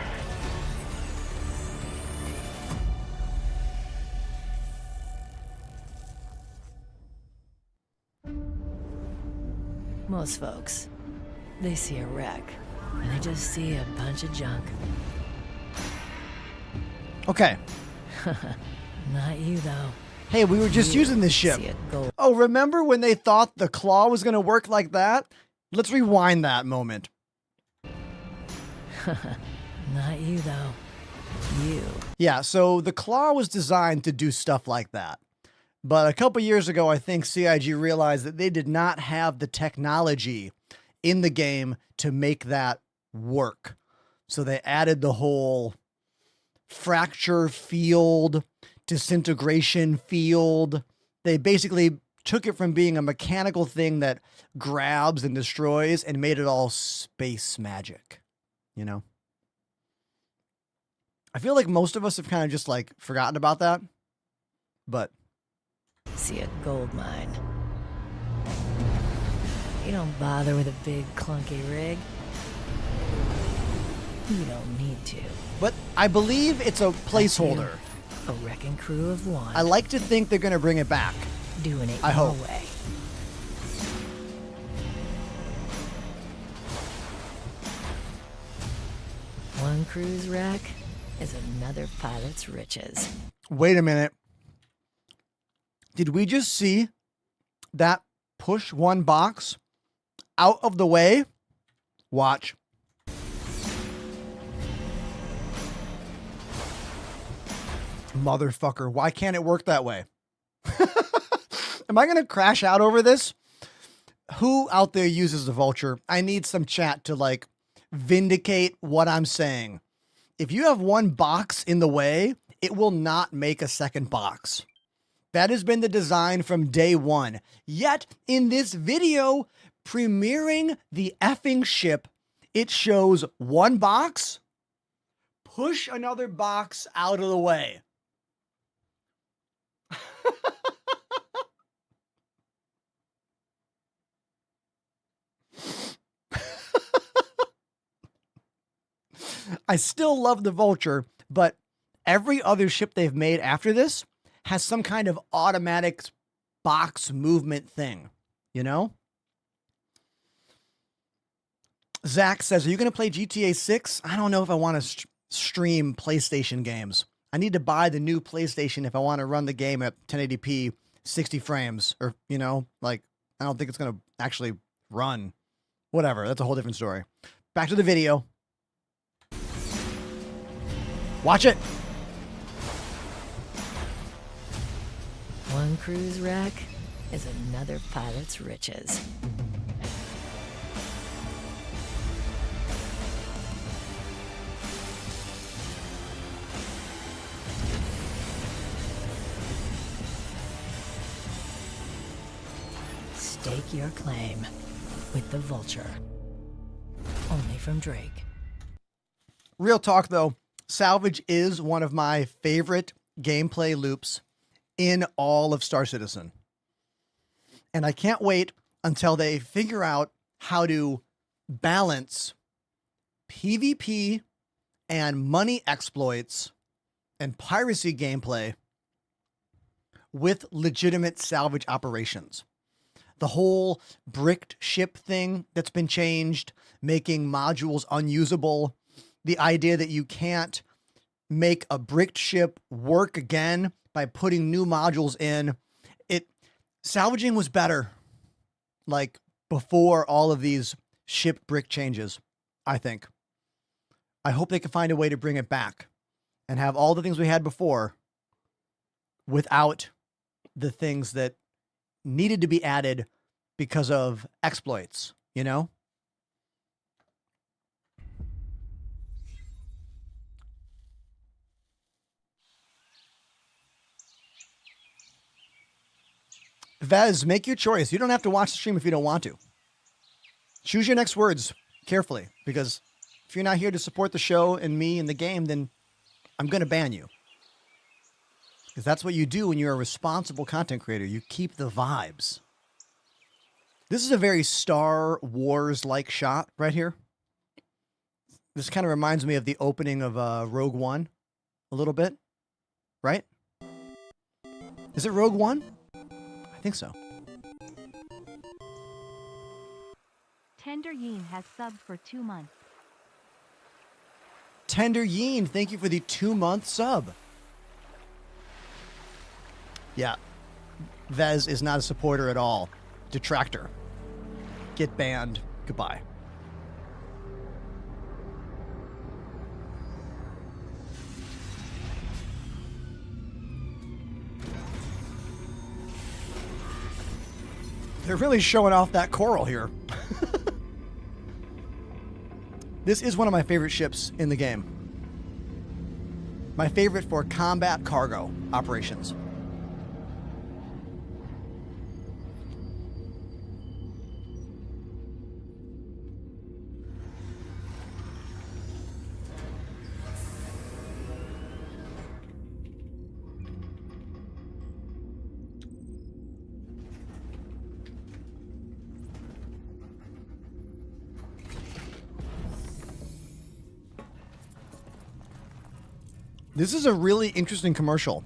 Most folks, they see a wreck, and they just see a bunch of junk.
Okay.
Not you, though.
Hey, we were just
You
using this ship.
see a gold.
Oh, remember when they thought the claw was going to work like that? Let's rewind that moment.
Not you, though. You.
Yeah, so the claw was designed to do stuff like that. But a couple years ago, I think CIG realized that they did not have the technology in the game to make that work. So they added the whole fracture field, disintegration field. They basically took it from being a mechanical thing that grabs and destroys and made it all space magic, you know? I feel like most of us have kind of just like forgotten about that, but
See a gold mine. You don't bother with a big clunky rig. You don't need to.
but I believe it's a placeholder.
A wrecking crew of one.
I like to think they're going to bring it back.
Doing it
I
your
hope.
way. One cruise wreck is another pilot's riches.
Wait a minute. Did we just see that push one box out of the way? Watch. Motherfucker, why can't it work that way? Am I going to crash out over this? Who out there uses the Vulture? I need some chat to like vindicate what I'm saying. If you have one box in the way, it will not make a second box. That has been the design from day one. Yet, in this video, premiering the effing ship, it shows one box, push another box out of the way. I still love the Vulture, but every other ship they've made after this has some kind of automatic box movement thing, you know? Zach says, are you going to play GTA 6? I don't know if I want to stream PlayStation games. I need to buy the new PlayStation if I want to run the game at 1080p, 60 frames, or, you know, like, I don't think it's going to actually run. Whatever. That's a whole different story. Back to the video. Watch it.
One cruise wreck is another pilot's riches. Stake your claim with the Vulture. Only from Drake.
Real talk, though. Salvage is one of my favorite gameplay loops in all of Star Citizen. And I can't wait until they figure out how to balance PvP and money exploits and piracy gameplay with legitimate salvage operations. The whole bricked ship thing that's been changed, making modules unusable, the idea that you can't make a bricked ship work again by putting new modules in. Salvaging was better, like, before all of these ship brick changes, I think. I hope they can find a way to bring it back and have all the things we had before without the things that needed to be added because of exploits, you know? Vez, make your choice. You don't have to watch the stream if you don't want to. Choose your next words carefully, because if you're not here to support the show and me and the game, then I'm going to ban you. Because that's what you do when you're a responsible content creator. You keep the vibes. This is a very Star Wars-like shot right here. This kind of reminds me of the opening of Rogue One a little bit, right? Is it Rogue One? I think so.
Tender Yeen has subbed for 2 months.
Tender Yeen, thank you for the 2-month sub. Yeah, Vez is not a supporter at all. Detractor. Get banned. Goodbye. They're really showing off that coral here. This is one of my favorite ships in the game. My favorite for combat cargo operations. This is a really interesting commercial.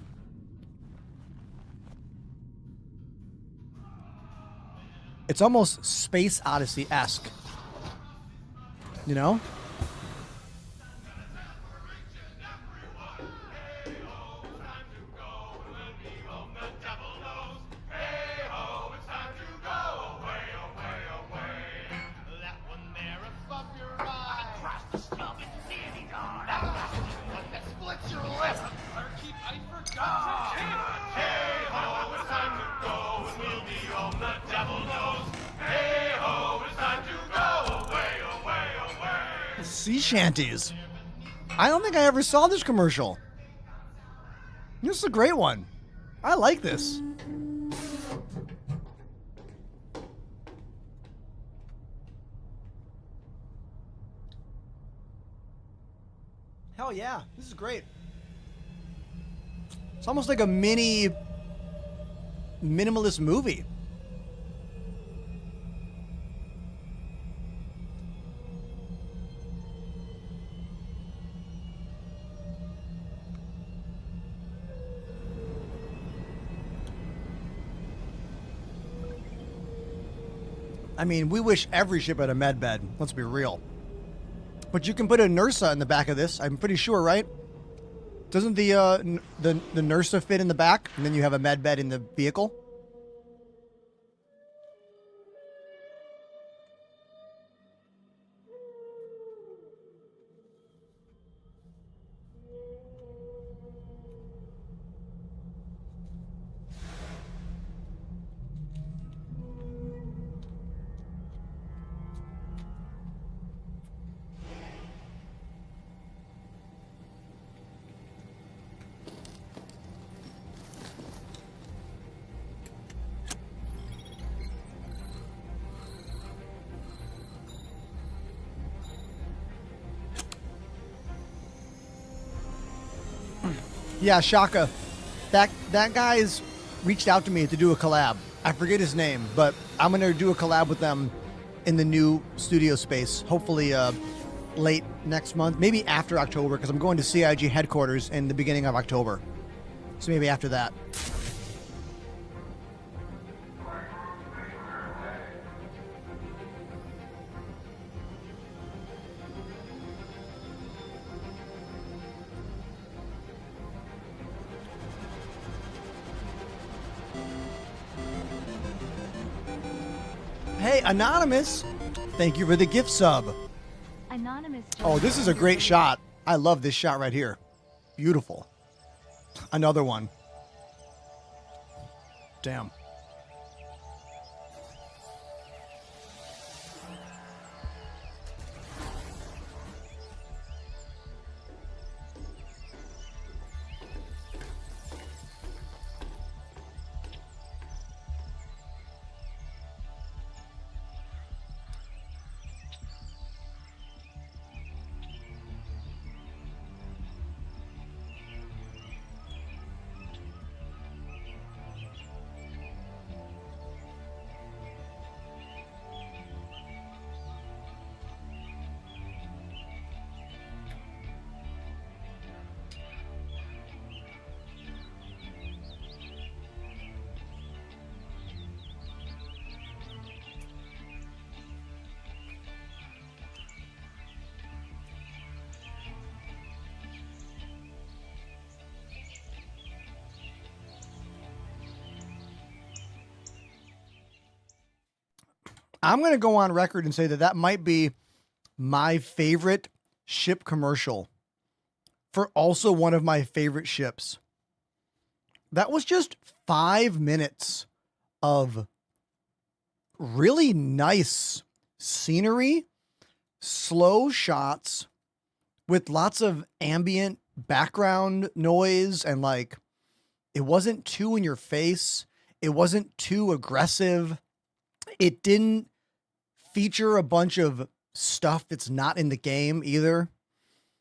It's almost Space Odyssey-esque. You know? Sea shanties. I don't think I ever saw this commercial. This is a great one. I like this. Hell yeah, this is great. It's almost like a mini minimalist movie. I mean, we wish every ship had a med bed. Let's be real. But you can put a NERSA in the back of this. I'm pretty sure, right? Doesn't the NERSA fit in the back, and then you have a med bed in the vehicle? Yeah, Shaka. That guy's reached out to me to do a collab. I forget his name, but I'm gonna do a collab with them in the new studio space. Hopefully, late next month, maybe after October, because I'm going to CIG headquarters in the beginning of October. So maybe after that. Hey, Anonymous, thank you for the gift sub.
Anonymous.
Oh, this is a great shot. I love this shot right here. Beautiful. Another one. Damn. I'm going to go on record and say that that might be my favorite ship commercial for also one of my favorite ships. That was just 5 minutes of really nice scenery, slow shots with lots of ambient background noise, and like, it wasn't too in your face. It wasn't too aggressive. It didn't feature a bunch of stuff that's not in the game either.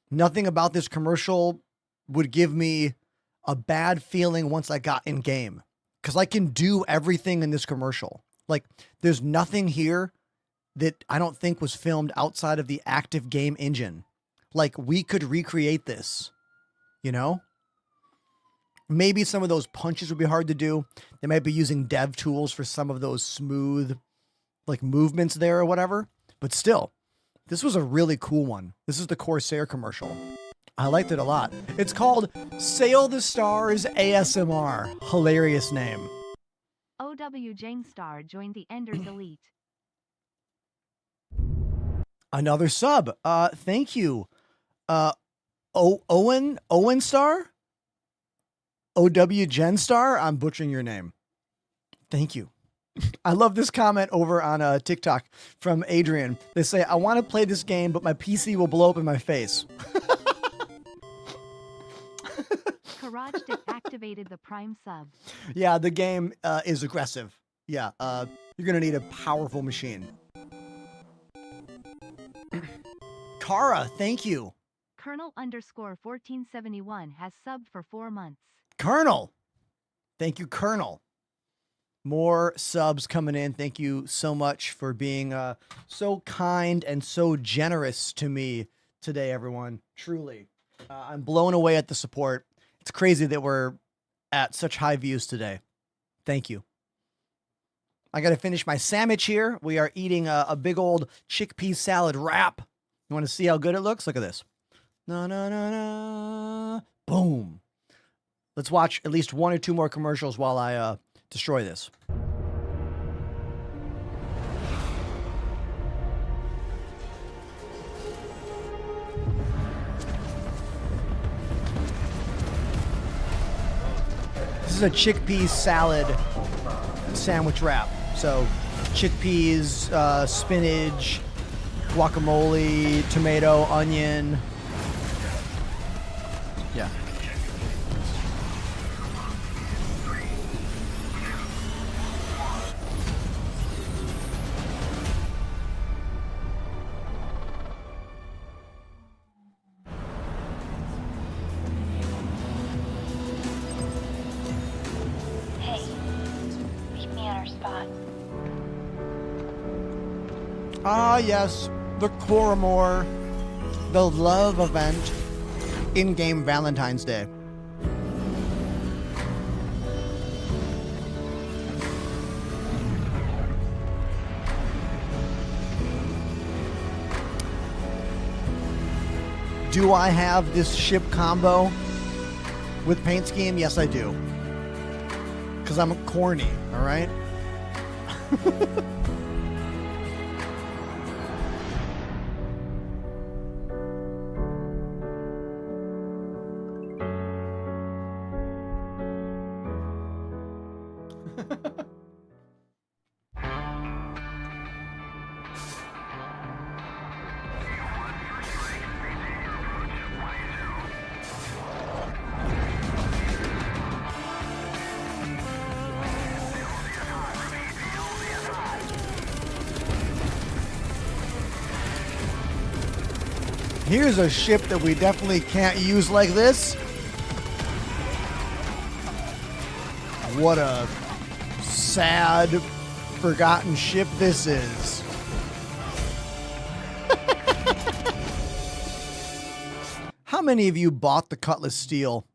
Nothing about this commercial would give me a bad feeling once I got in game, because I can do everything in this commercial. Like, there's nothing here that I don't think was filmed outside of the active game engine. Like, we could recreate this, you know? Maybe some of those punches would be hard to do. They might be using dev tools for some of those smooth, like, movements there or whatever. But still, this was a really cool one. This is the Corsair commercial. I liked it a lot. It's called Sail the Stars ASMR. Hilarious name.
OW Jane Star joined the Enders Elite.
Another sub. Thank you. Owen Star? OW Jen Star? I'm butchering your name. Thank you. I love this comment over on TikTok from Adrian. They say, I want to play this game, but my PC will blow up in my face.
Garage Stick activated the Prime sub.
Yeah, the game is aggressive. Yeah, you're gonna need a powerful machine. Kara, thank you.
Colonel_1471 has subbed for 4 months.
Colonel, thank you, Colonel. More subs coming in. Thank you so much for being so kind and so generous to me today, everyone. Truly. I'm blown away at the support. It's crazy that we're at such high views today. Thank you. I got to finish my sandwich here. We are eating a big old chickpea salad wrap. You want to see how good it looks? Look at this. Na na na na. Boom. Let's watch at least 1 or 2 more commercials while I destroy this. This is a chickpea salad sandwich wrap. So chickpeas, spinach, guacamole, tomato, onion. Yeah.
Hey, meet me at our spot.
Ah, yes, the Coramore, the love event, in-game Valentine's Day. Do I have this ship combo with paint scheme? Yes, I do. Because I'm corny, all right? Here's a ship that we definitely can't use like this. What a sad, forgotten ship this is. How many of you bought the Cutlass Steel?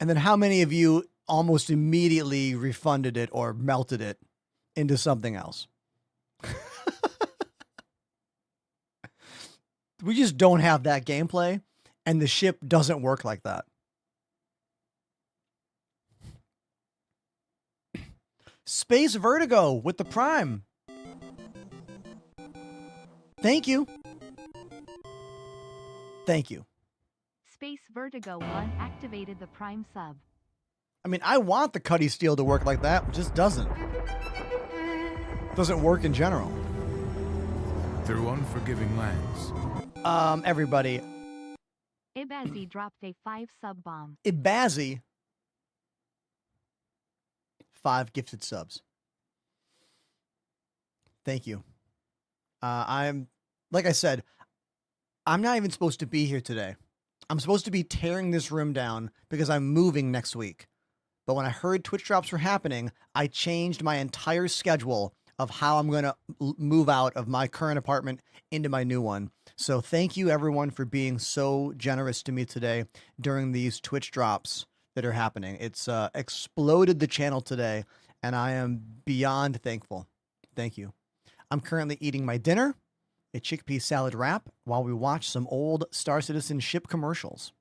And then how many of you almost immediately refunded it or melted it into something else? We just don't have that gameplay, and the ship doesn't work like that. Space Vertigo with the Prime. Thank you. Thank you.
Space Vertigo 1 activated the Prime sub.
I mean, I want the Cutty Steel to work like that. It just doesn't. Doesn't work in general.
Through unforgiving lands.
Everybody.
Ibazi dropped a 5 sub bomb.
Ibazi. 5 gifted subs. Thank you. I'm, like I said, I'm not even supposed to be here today. I'm supposed to be tearing this room down because I'm moving next week. But when I heard Twitch drops were happening, I changed my entire schedule of how I'm going to move out of my current apartment into my new one. So thank you everyone for being so generous to me today during these Twitch drops that are happening. It's exploded the channel today, and I am beyond thankful. Thank you. I'm currently eating my dinner, a chickpea salad wrap, while we watch some old Star Citizen ship commercials.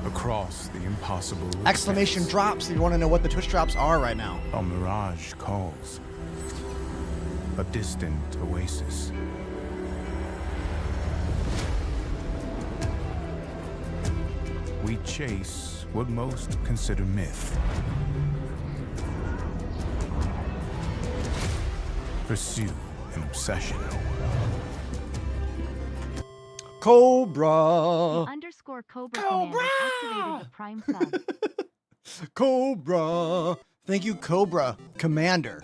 Across the impossible.
Exclamation drops if you want to know what the Twitch drops are right now.
A mirage calls. A distant oasis. We chase what most consider myth. Pursue an obsession.
Cobra.
The underscore Cobra Commander activated the Prime sub.
Cobra. Thank you, Cobra Commander.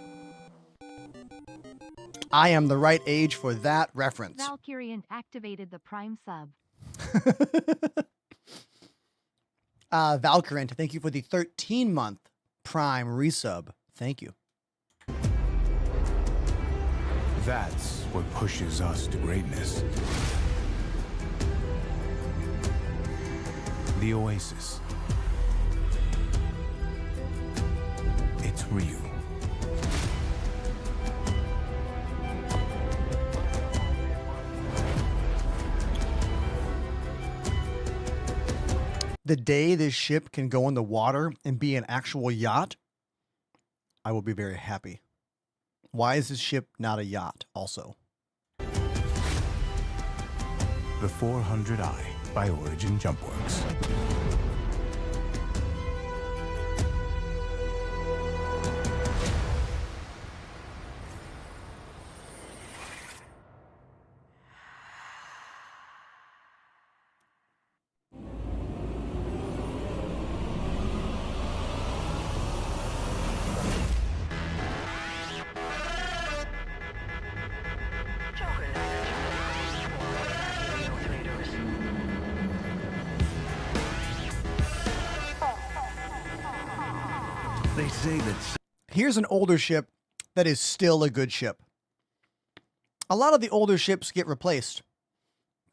I am the right age for that reference.
Valkyrian activated the Prime sub.
Valkyrant, thank you for the 13-month Prime resub. Thank you.
That's what pushes us to greatness. The Oasis. It's real.
The day this ship can go in the water and be an actual yacht, I will be very happy. Why is this ship not a yacht also?
The 400i by Origin Jumpworks.
They say that.
Here's an older ship that is still a good ship. A lot of the older ships get replaced,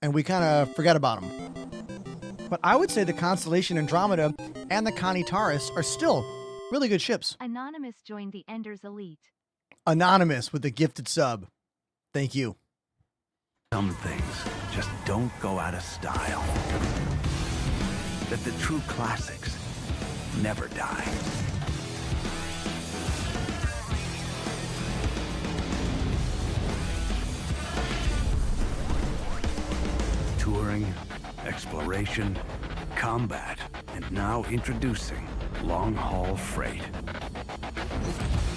and we kind of forget about them. But I would say the Constellation Andromeda and the Connie Taurus are still really good ships.
Anonymous joined the Enders Elite.
Anonymous with the gifted sub. Thank you.
Some things just don't go out of style. That the true classics never die. Touring, exploration, combat, and now introducing long-haul freight.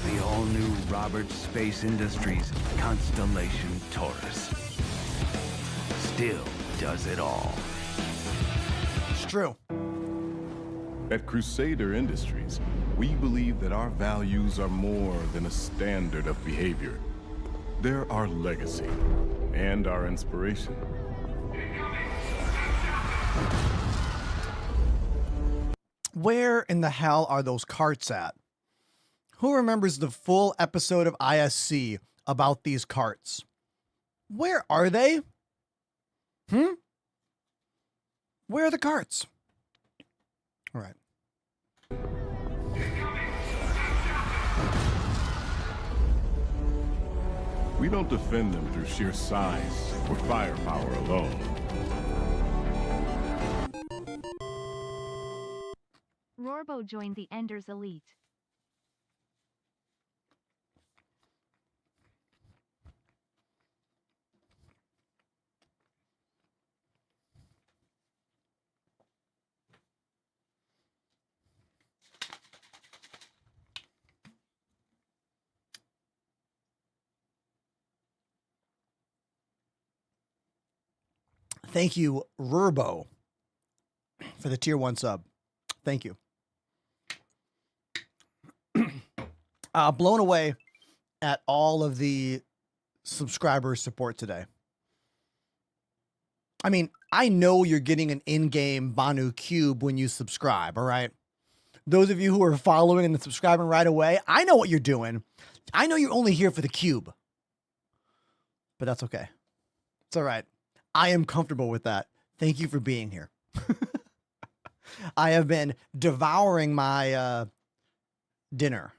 The all-new Roberts Space Industries Constellation Taurus still does it all.
It's true.
At Crusader Industries, we believe that our values are more than a standard of behavior. They're our legacy and our inspiration.
Where in the hell are those carts at? Who remembers the full episode of ISC about these carts? Where are they? Where are the carts? All right.
We don't defend them through sheer size or firepower alone.
Rorbo joined the Enders Elite.
Thank you, Rurbo, for the tier 1 sub. Thank you. Blown away at all of the subscriber support today. I mean, I know you're getting an in-game Banu cube when you subscribe, all right? Those of you who are following and subscribing right away, I know what you're doing. I know you're only here for the cube. But that's okay. It's all right. I am comfortable with that. Thank you for being here. I have been devouring my dinner.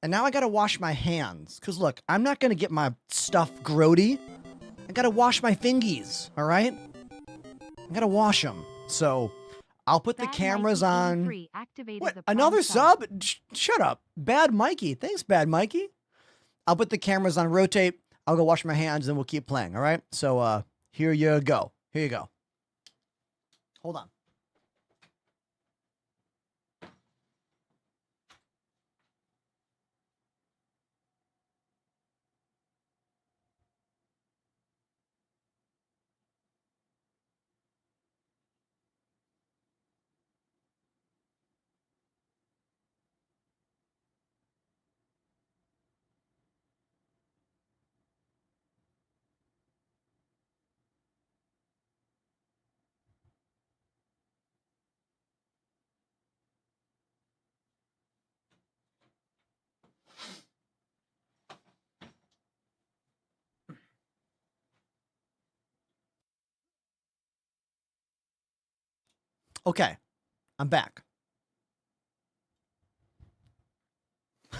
And now I got to wash my hands. Because look, I'm not going to get my stuff grody. I got to wash my fingies, all right? I got to wash them. So I'll put the cameras on. What? Another sub? Shut up. Bad Mikey. Thanks, Bad Mikey. I'll put the cameras on rotate. I'll go wash my hands and we'll keep playing, all right? So here you go. Here you go. Hold on. Okay, I'm back.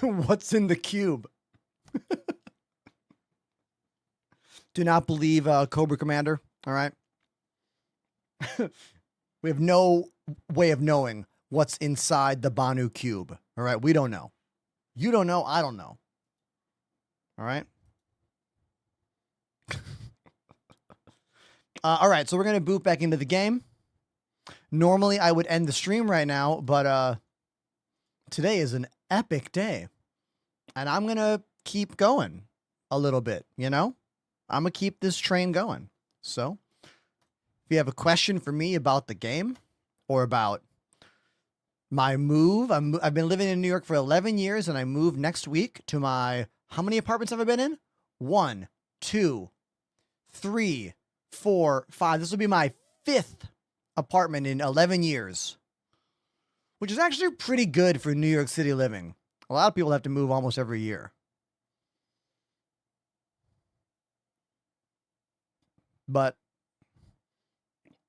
What's in the cube? Do not believe Cobra Commander, all right? We have no way of knowing what's inside the Banu cube, all right? We don't know. You don't know, I don't know. All right? All right, so we're going to boot back into the game. Normally, I would end the stream right now, but today is an epic day. And I'm going to keep going a little bit, you know? I'm going to keep this train going. So, if you have a question for me about the game or about my move, I've been living in New York for 11 years, and I moved next week to my... How many apartments have I been in? 1, 2, 3, 4, 5. This will be my 5th apartment in 11 years, which is actually pretty good for New York City living. A lot of people have to move almost every year. But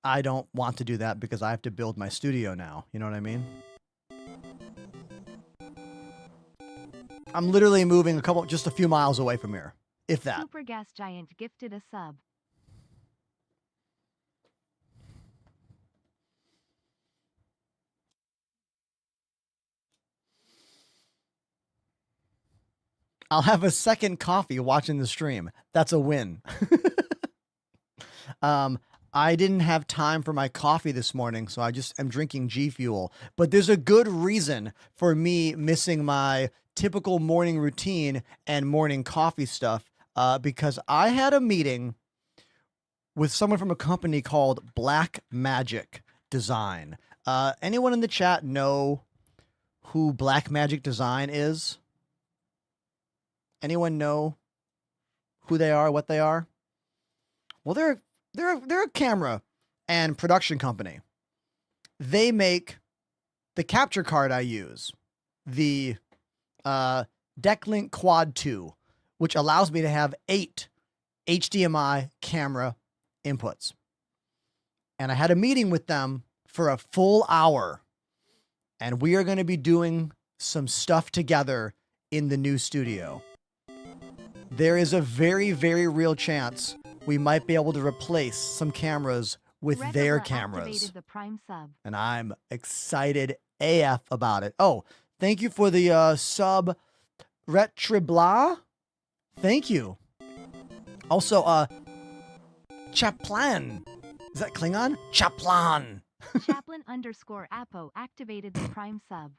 I don't want to do that because I have to build my studio now. You know what I mean? I'm literally moving just a few miles away from here, if that.
Super Gas Giant gifted a sub.
I'll have a second coffee watching the stream. That's a win. I didn't have time for my coffee this morning, so I just am drinking G Fuel. But there's a good reason for me missing my typical morning routine and morning coffee stuff, because I had a meeting with someone from a company called Black Magic Design. Anyone in the chat know who Black Magic Design is? Anyone know who they are, what they are? Well, they're a camera and production company. They make the capture card I use, the DeckLink Quad 2, which allows me to have 8 HDMI camera inputs. And I had a meeting with them for a full hour, and we are going to be doing some stuff together in the new studio. There is a very, very real chance we might be able to replace some cameras with their cameras.
The Prime sub.
And I'm excited AF about it. Oh, thank you for the sub Retribla. Thank you. Also, Chaplin. Is that Klingon? Chaplin.
Chaplin_Apo activated the Prime sub.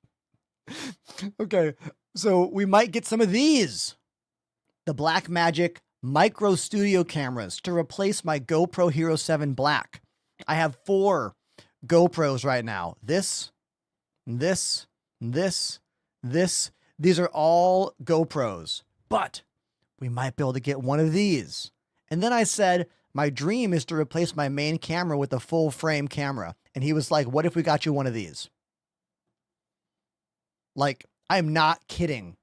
Okay, so we might get some of these. The Blackmagic Micro Studio cameras to replace my GoPro Hero 7 Black. I have 4 GoPros right now. This. These are all GoPros, but we might be able to get one of these. And then I said, my dream is to replace my main camera with a full frame camera. And he was like, what if we got you one of these? Like, I'm not kidding.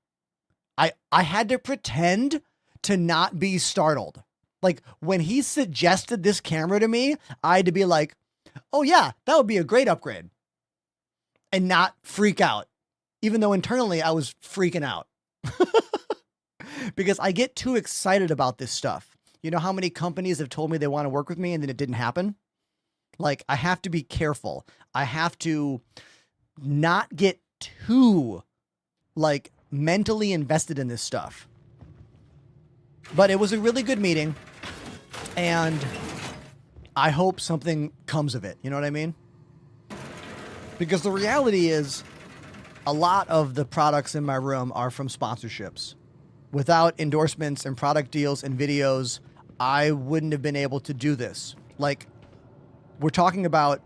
I had to pretend to not be startled. Like, when he suggested this camera to me, I had to be like, oh yeah, that would be a great upgrade. And not freak out. Even though internally I was freaking out. Because I get too excited about this stuff. You know how many companies have told me they want to work with me and then it didn't happen? Like, I have to be careful. I have to not get too, like, mentally invested in this stuff. But it was a really good meeting, and I hope something comes of it. You know what I mean? Because the reality is, a lot of the products in my room are from sponsorships. Without endorsements and product deals and videos, I wouldn't have been able to do this. Like, we're talking about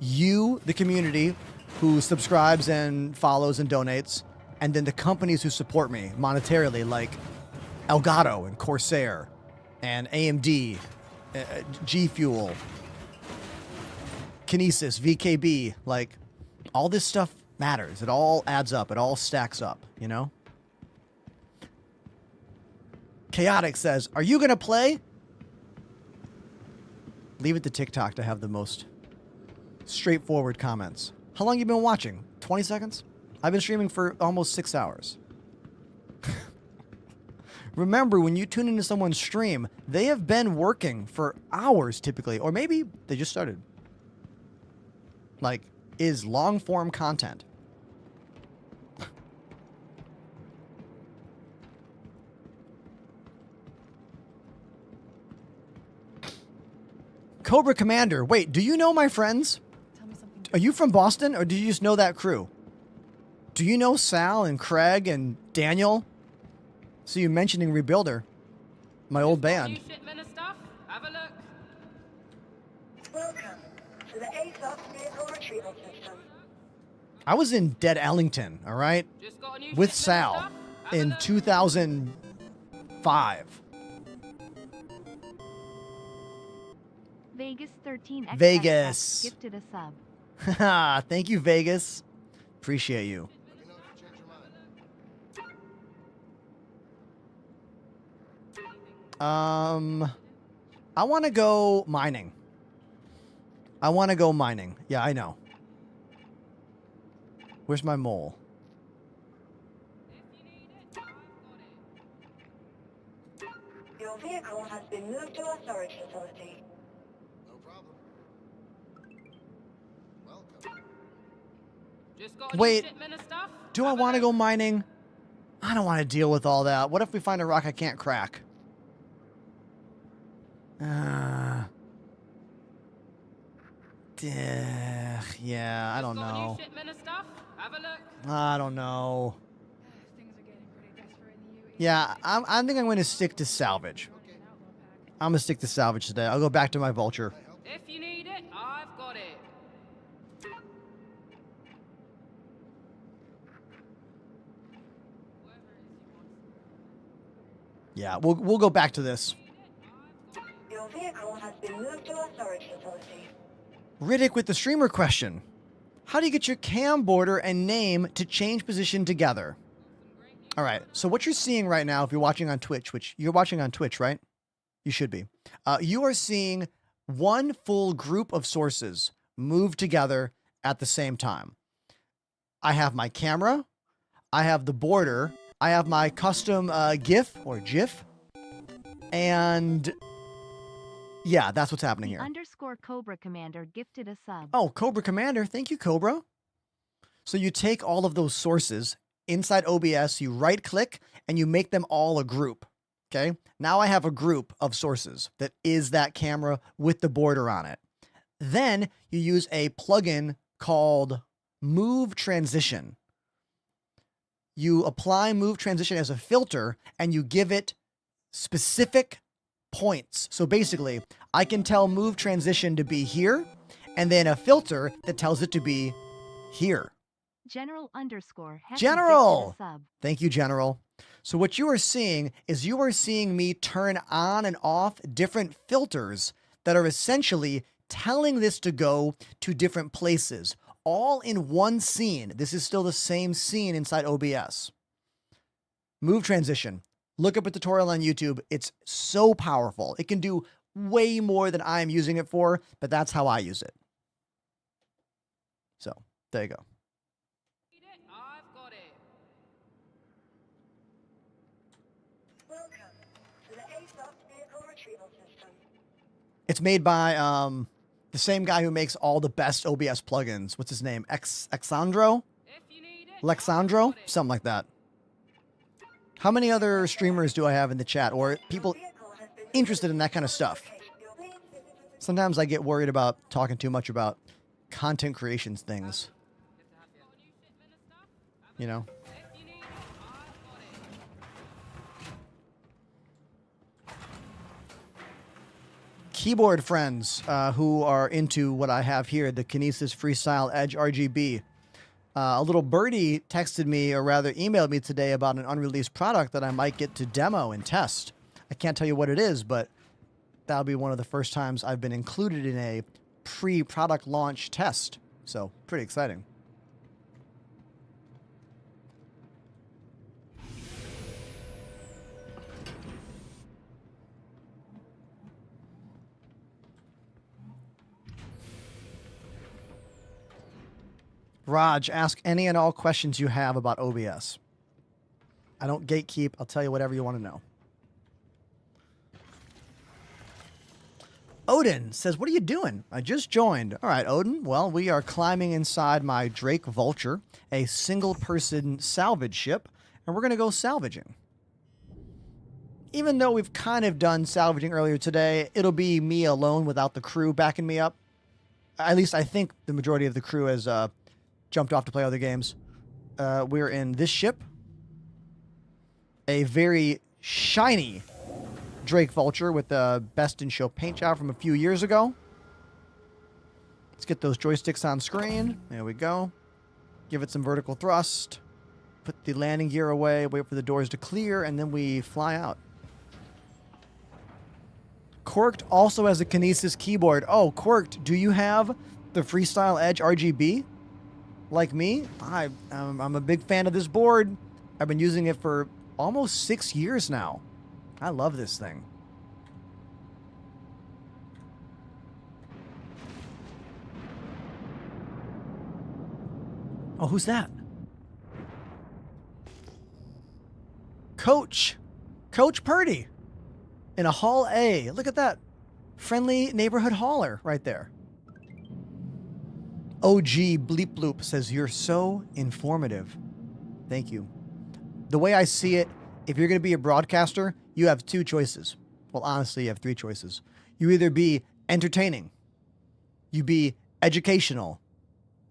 you, the community, who subscribes and follows and donates, and then the companies who support me monetarily, like Elgato and Corsair and AMD, G Fuel, Kinesis, VKB. Like, all this stuff matters. It all adds up. It all stacks up, you know? Chaotic says, are you going to play? Leave it to TikTok to have the most straightforward comments. How long you been watching? 20 seconds? I've been streaming for almost 6 hours. Remember, when you tune into someone's stream, they have been working for hours typically, or maybe they just started. Like, is long form content. Cobra Commander, wait, do you know my friends? Are you from Boston, or do you just know that crew? Do you know Sal and Craig and Daniel? See you mentioning Rebuilder, my old band.
New shipment of stuff? Have a look.
Welcome to the ASOS vehicle retrieval system.
I was in Dead Ellington, all right,
Just got a new
with
shipment of
Sal
stuff? Have a
in
look.
2005.
Vegas 13
Vegas.
gifted a sub.
Thank you, Vegas. Appreciate you. I want to go mining. Yeah, I know. Where's my mole?
Your vehicle has been moved to our storage facility.
Just got a
Wait,
new shipment of stuff?
do I want to go mining? I don't want to deal with all that. What if we find a rock I can't crack? Yeah, I don't
Got a new
know.
shipment of stuff? Have a look.
I don't know. Yeah, I think I'm going to stick to salvage. I'm going to stick to salvage today. I'll go back to my vulture.
If you need it, I've got it.
Yeah, we'll go back to this.
Your vehicle has been moved to our storage facility.
Riddick with the streamer question. How do you get your cam border and name to change position together? All right, so what you're seeing right now, if you're watching on Twitch, which you're watching on Twitch, right? You should be. You are seeing one full group of sources move together at the same time. I have my camera, I have the border, I have my custom GIF or GIF, and yeah, that's what's happening here.
Underscore Cobra Commander gifted a sub.
Oh, Cobra Commander. Thank you, Cobra. So you take all of those sources inside OBS, you right click, and you make them all a group. Okay. Now I have a group of sources that is that camera with the border on it. Then you use a plugin called Move Transition. You apply Move Transition as a filter and you give it specific points. So basically, I can tell Move Transition to be here, and then a filter that tells it to be here.
General underscore Hefe
General!
gifted a sub.
Thank you, General. So what you are seeing is you are seeing me turn on and off different filters that are essentially telling this to go to different places, all in one scene. This is still the same scene inside OBS. Move Transition. Look up a tutorial on YouTube. It's so powerful. It can do way more than I'm using it for, but that's how I use it. So, there you go.
I've got it.
Welcome to the ASOS vehicle retrieval system.
It's made by the same guy who makes all the best OBS plugins. What's his name? Alexandro? Alexandro? Something like that. How many other streamers do I have in the chat, or people interested in that kind of stuff? Sometimes I get worried about talking too much about content creations things. You know? Keyboard friends who are into what I have here, the Kinesis Freestyle Edge RGB. A little birdie texted me, or rather emailed me today, about an unreleased product that I might get to demo and test. I can't tell you what it is, but that'll be one of the first times I've been included in a pre-product launch test. So, pretty exciting. Raj, ask any and all questions you have about OBS. I don't gatekeep. I'll tell you whatever you want to know. Odin says, what are you doing? I just joined. All right, Odin. Well, we are climbing inside my Drake Vulture, a single-person salvage ship, and we're going to go salvaging. Even though we've kind of done salvaging earlier today, it'll be me alone without the crew backing me up. At least I think the majority of the crew has jumped off to play other games. We're in this ship. A very shiny Drake Vulture with the Best in Show paint job from a few years ago. Let's get those joysticks on screen. There we go. Give it some vertical thrust. Put the landing gear away. Wait for the doors to clear, and then we fly out. Quirked also has a Kinesis keyboard. Oh, Quirked, do you have the Freestyle Edge RGB? Like me? I'm a big fan of this board. I've been using it for almost 6 years now. I love this thing. Oh, who's that? Coach Purdy in a Hall A. Look at that. Friendly neighborhood hauler right there. OG Bleep Bloop says, you're so informative. Thank you. The way I see it, if you're going to be a broadcaster, you have two choices. Well, honestly, you have three choices. You either be entertaining, you be educational,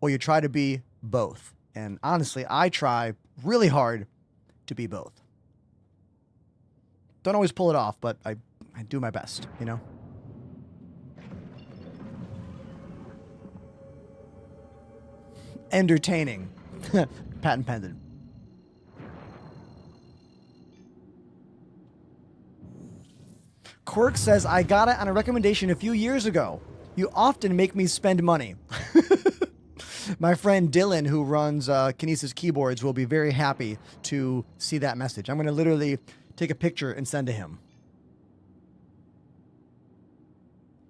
or you try to be both. And honestly, I try really hard to be both. Don't always pull it off, but I do my best, you know? Entertaining. Patent pending. Quirk says, I got it on a recommendation a few years ago. You often make me spend money. My friend Dylan, who runs Kinesis Keyboards, will be very happy to see that message. I'm going to literally take a picture and send to him.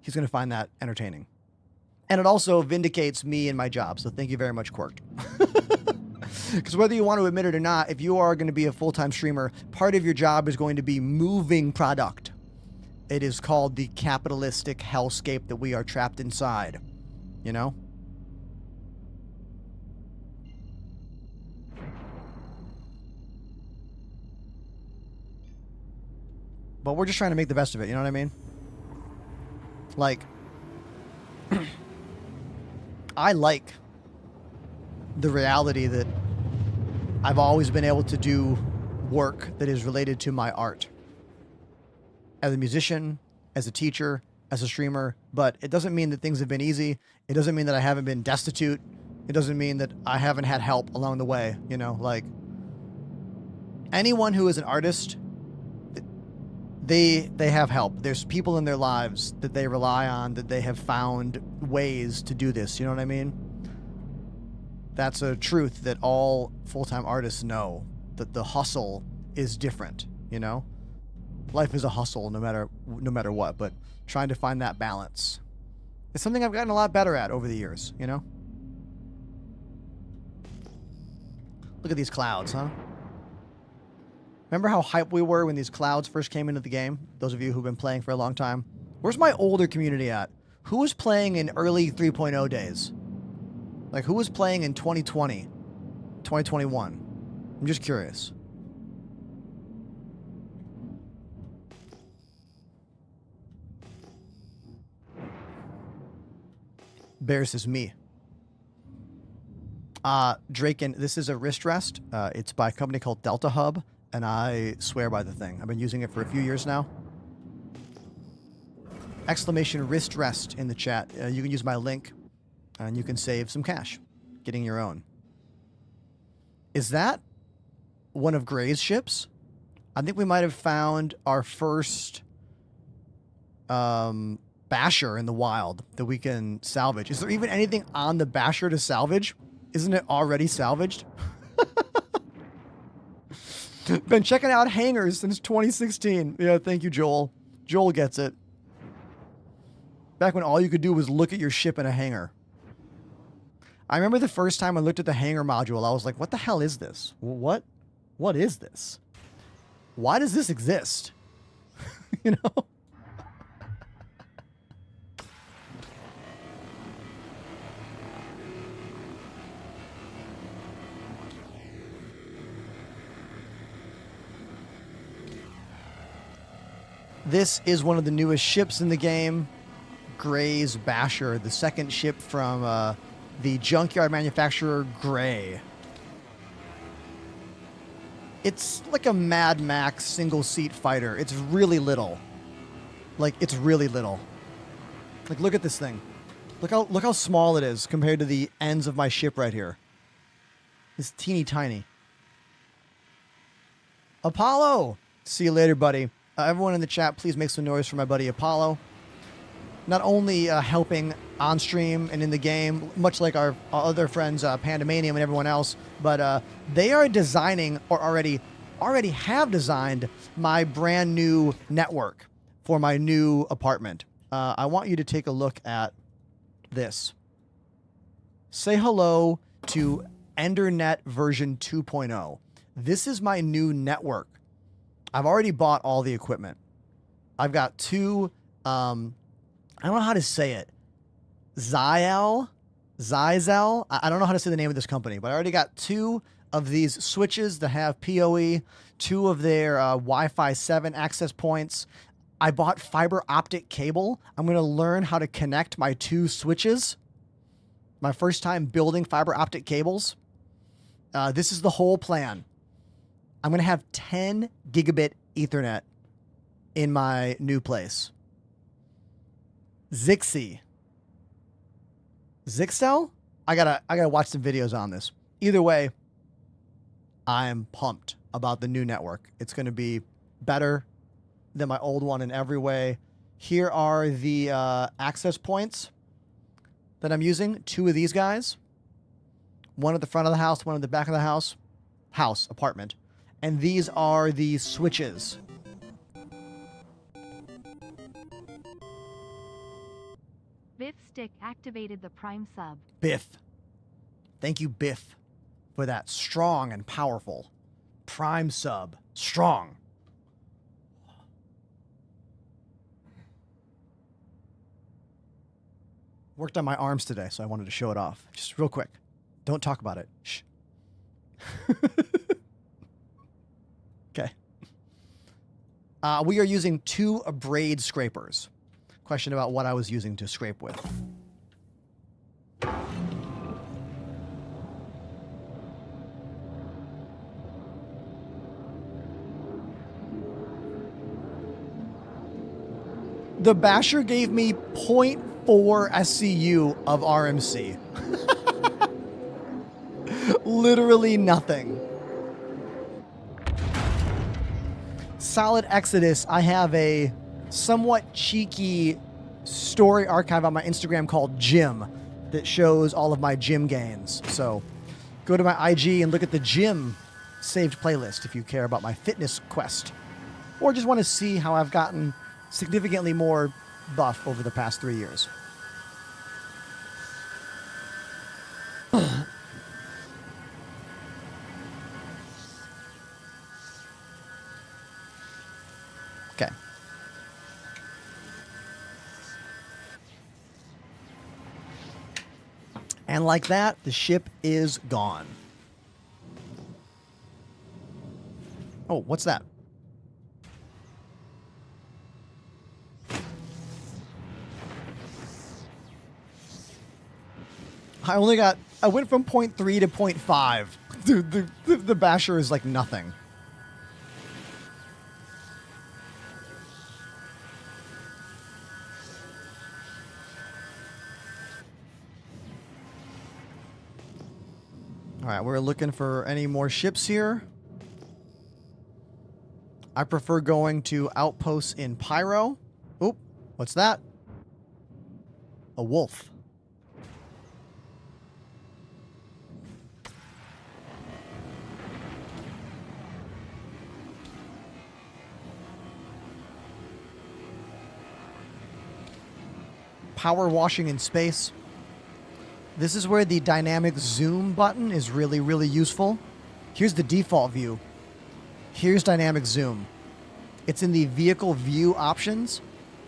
He's going to find that entertaining. And it also vindicates me and my job, so thank you very much, Quirked. Because whether you want to admit it or not, if you are going to be a full-time streamer, part of your job is going to be moving product. It is called the capitalistic hellscape that we are trapped inside. You know? But we're just trying to make the best of it, you know what I mean? Like, I like the reality that I've always been able to do work that is related to my art. As a musician, as a teacher, as a streamer, but it doesn't mean that things have been easy. It doesn't mean that I haven't been destitute. It doesn't mean that I haven't had help along the way, you know, like anyone who is an artist, they have help. There's people in their lives that they rely on, that they have found ways to do this, you know what I mean? That's a truth that all full-time artists know, that the hustle is different, you know? Life is a hustle no matter what, but trying to find that balance. It's something I've gotten a lot better at over the years, you know? Look at these clouds, huh? Remember how hyped we were when these clouds first came into the game? Those of you who've been playing for a long time. Where's my older community at? Who was playing in early 3.0 days? Like, who was playing in 2020, 2021? I'm just curious. Bear says me. Draken, this is a wrist rest. It's by a company called Delta Hub, and I swear by the thing. I've been using it for a few years now. Exclamation wrist rest in the chat. You can use my link, and you can save some cash getting your own. Is that one of Gray's ships? I think we might have found our first Basher in the wild that we can salvage. Is there even anything on the Basher to salvage? Isn't it already salvaged? Been checking out hangars since 2016. Yeah, thank you, Joel. Joel gets it. Back when all you could do was look at your ship in a hangar. I remember the first time I looked at the hangar module, I was like, what the hell is this? What is this? Why does this exist? You know? This is one of the newest ships in the game, Gray's Basher, the second ship from the junkyard manufacturer Gray. It's like a Mad Max single-seat fighter. It's really little. Like, it's really little. Like, look at this thing. Look how small it is compared to the ends of my ship right here. It's teeny tiny. Apollo! See you later, buddy. Everyone in the chat, please make some noise for my buddy Apollo. Not only helping on stream and in the game, much like our other friends Pandemanium and everyone else, but they are designing, or already have designed, my brand new network for my new apartment. I want you to take a look at this. Say hello to EnderNet version 2.0. This is my new network. I've already bought all the equipment. I've got two, I don't know how to say it. Zyzel? I don't know how to say the name of this company, but I already got two of these switches that have PoE, two of their Wi-Fi 7 access points. I bought fiber optic cable. I'm going to learn how to connect my two switches. My first time building fiber optic cables. This is the whole plan. I'm going to have 10 gigabit Ethernet in my new place. Zixel? I gotta watch some videos on this. Either way, I'm pumped about the new network. It's going to be better than my old one in every way. Here are the access points that I'm using. Two of these guys. One at the front of the house, one at the back of the house. Apartment. And these are the switches.
Biff Stick activated the Prime sub.
Biff. Thank you, Biff, for that strong and powerful Prime sub. Strong. Worked on my arms today, so I wanted to show it off. Just real quick. Don't talk about it. Shh. Okay. We are using two braid scrapers. Question about what I was using to scrape with. The Basher gave me 0.4 SCU of RMC. Literally nothing. Solid Exodus, I have a somewhat cheeky story archive on my Instagram called Gym that shows all of my gym gains. So go to my IG and look at the gym saved playlist if you care about my fitness quest. Or just want to see how I've gotten significantly more buff over the past 3 years. Okay. And like that, the ship is gone. Oh, what's that? I went from 0.3 to 0.5. Dude, the Basher is like nothing. All right, we're looking for any more ships here. I prefer going to outposts in Pyro. Oop, what's that? A wolf. Power washing in space. This is where the dynamic zoom button is really, really useful. Here's the default view. Here's dynamic zoom. It's in the vehicle view options.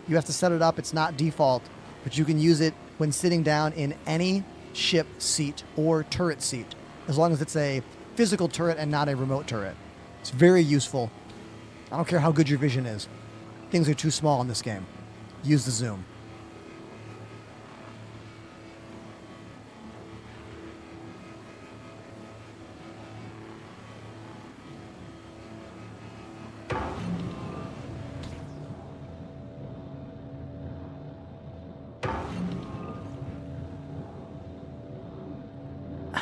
You have to set it up. It's not default, but you can use it when sitting down in any ship seat or turret seat, as long as it's a physical turret and not a remote turret. It's very useful. I don't care how good your vision is. Things are too small in this game. Use the zoom.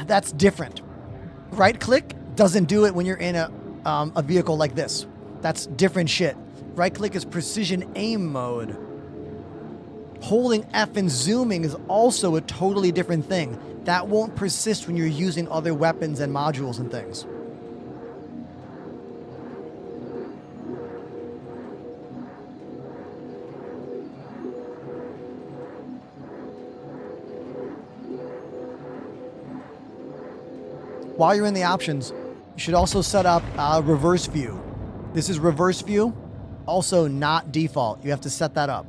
That's different. Right click doesn't do it when you're in a vehicle like this. That's different shit. Right click is precision aim mode. Holding F and zooming is also a totally different thing. That won't persist when you're using other weapons and modules and things. While you're in the options, you should also set up reverse view. This is reverse view, also not default. You have to set that up.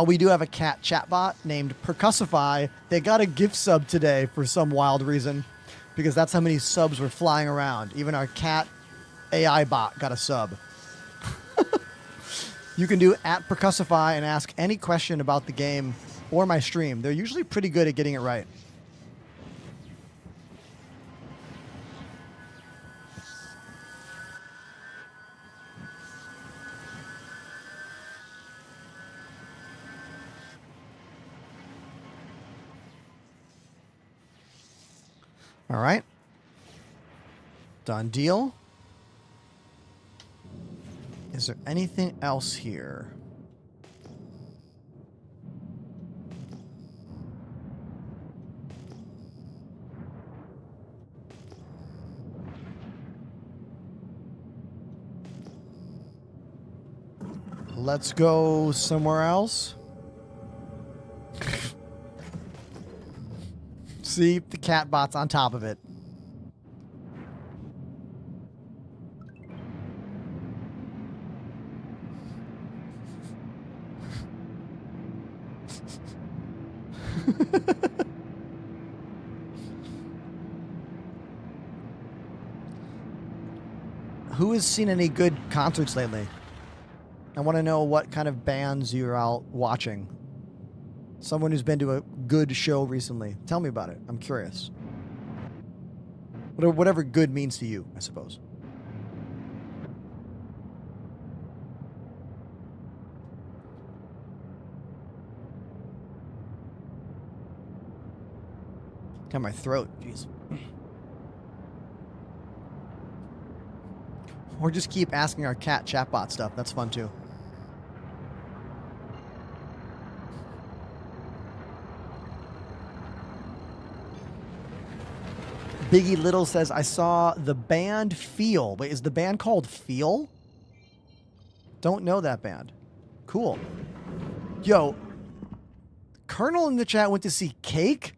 We do have a cat chatbot named Percussify. They got a gift sub today for some wild reason, because that's how many subs were flying around. Even our cat AI bot got a sub. You can do @Percussify and ask any question about the game or my stream. They're usually pretty good at getting it right. All right. Done deal. Is there anything else here? Let's go somewhere else. See, the cat bot's on top of it. Who has seen any good concerts lately? I want to know what kind of bands you're out watching. Someone who's been to a good show recently. Tell me about it. I'm curious. Whatever good means to you, I suppose. Got my throat. Jeez. Or just keep asking our cat chatbot stuff. That's fun too. Biggie Little says, I saw the band Feel. Wait, is the band called Feel? Don't know that band. Cool. Yo, Colonel in the chat went to see Cake?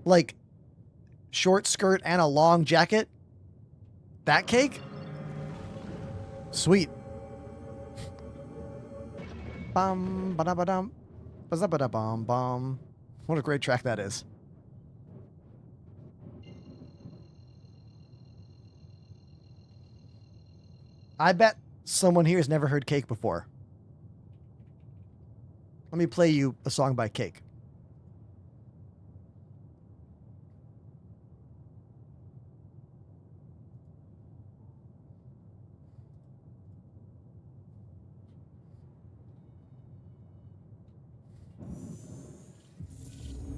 Like, short skirt and a long jacket? That Cake? Sweet. Bum, ba-da-ba-dum, ba-za-ba-da-bum, bum. What a great track that is. I bet someone here has never heard Cake before. Let me play you a song by Cake.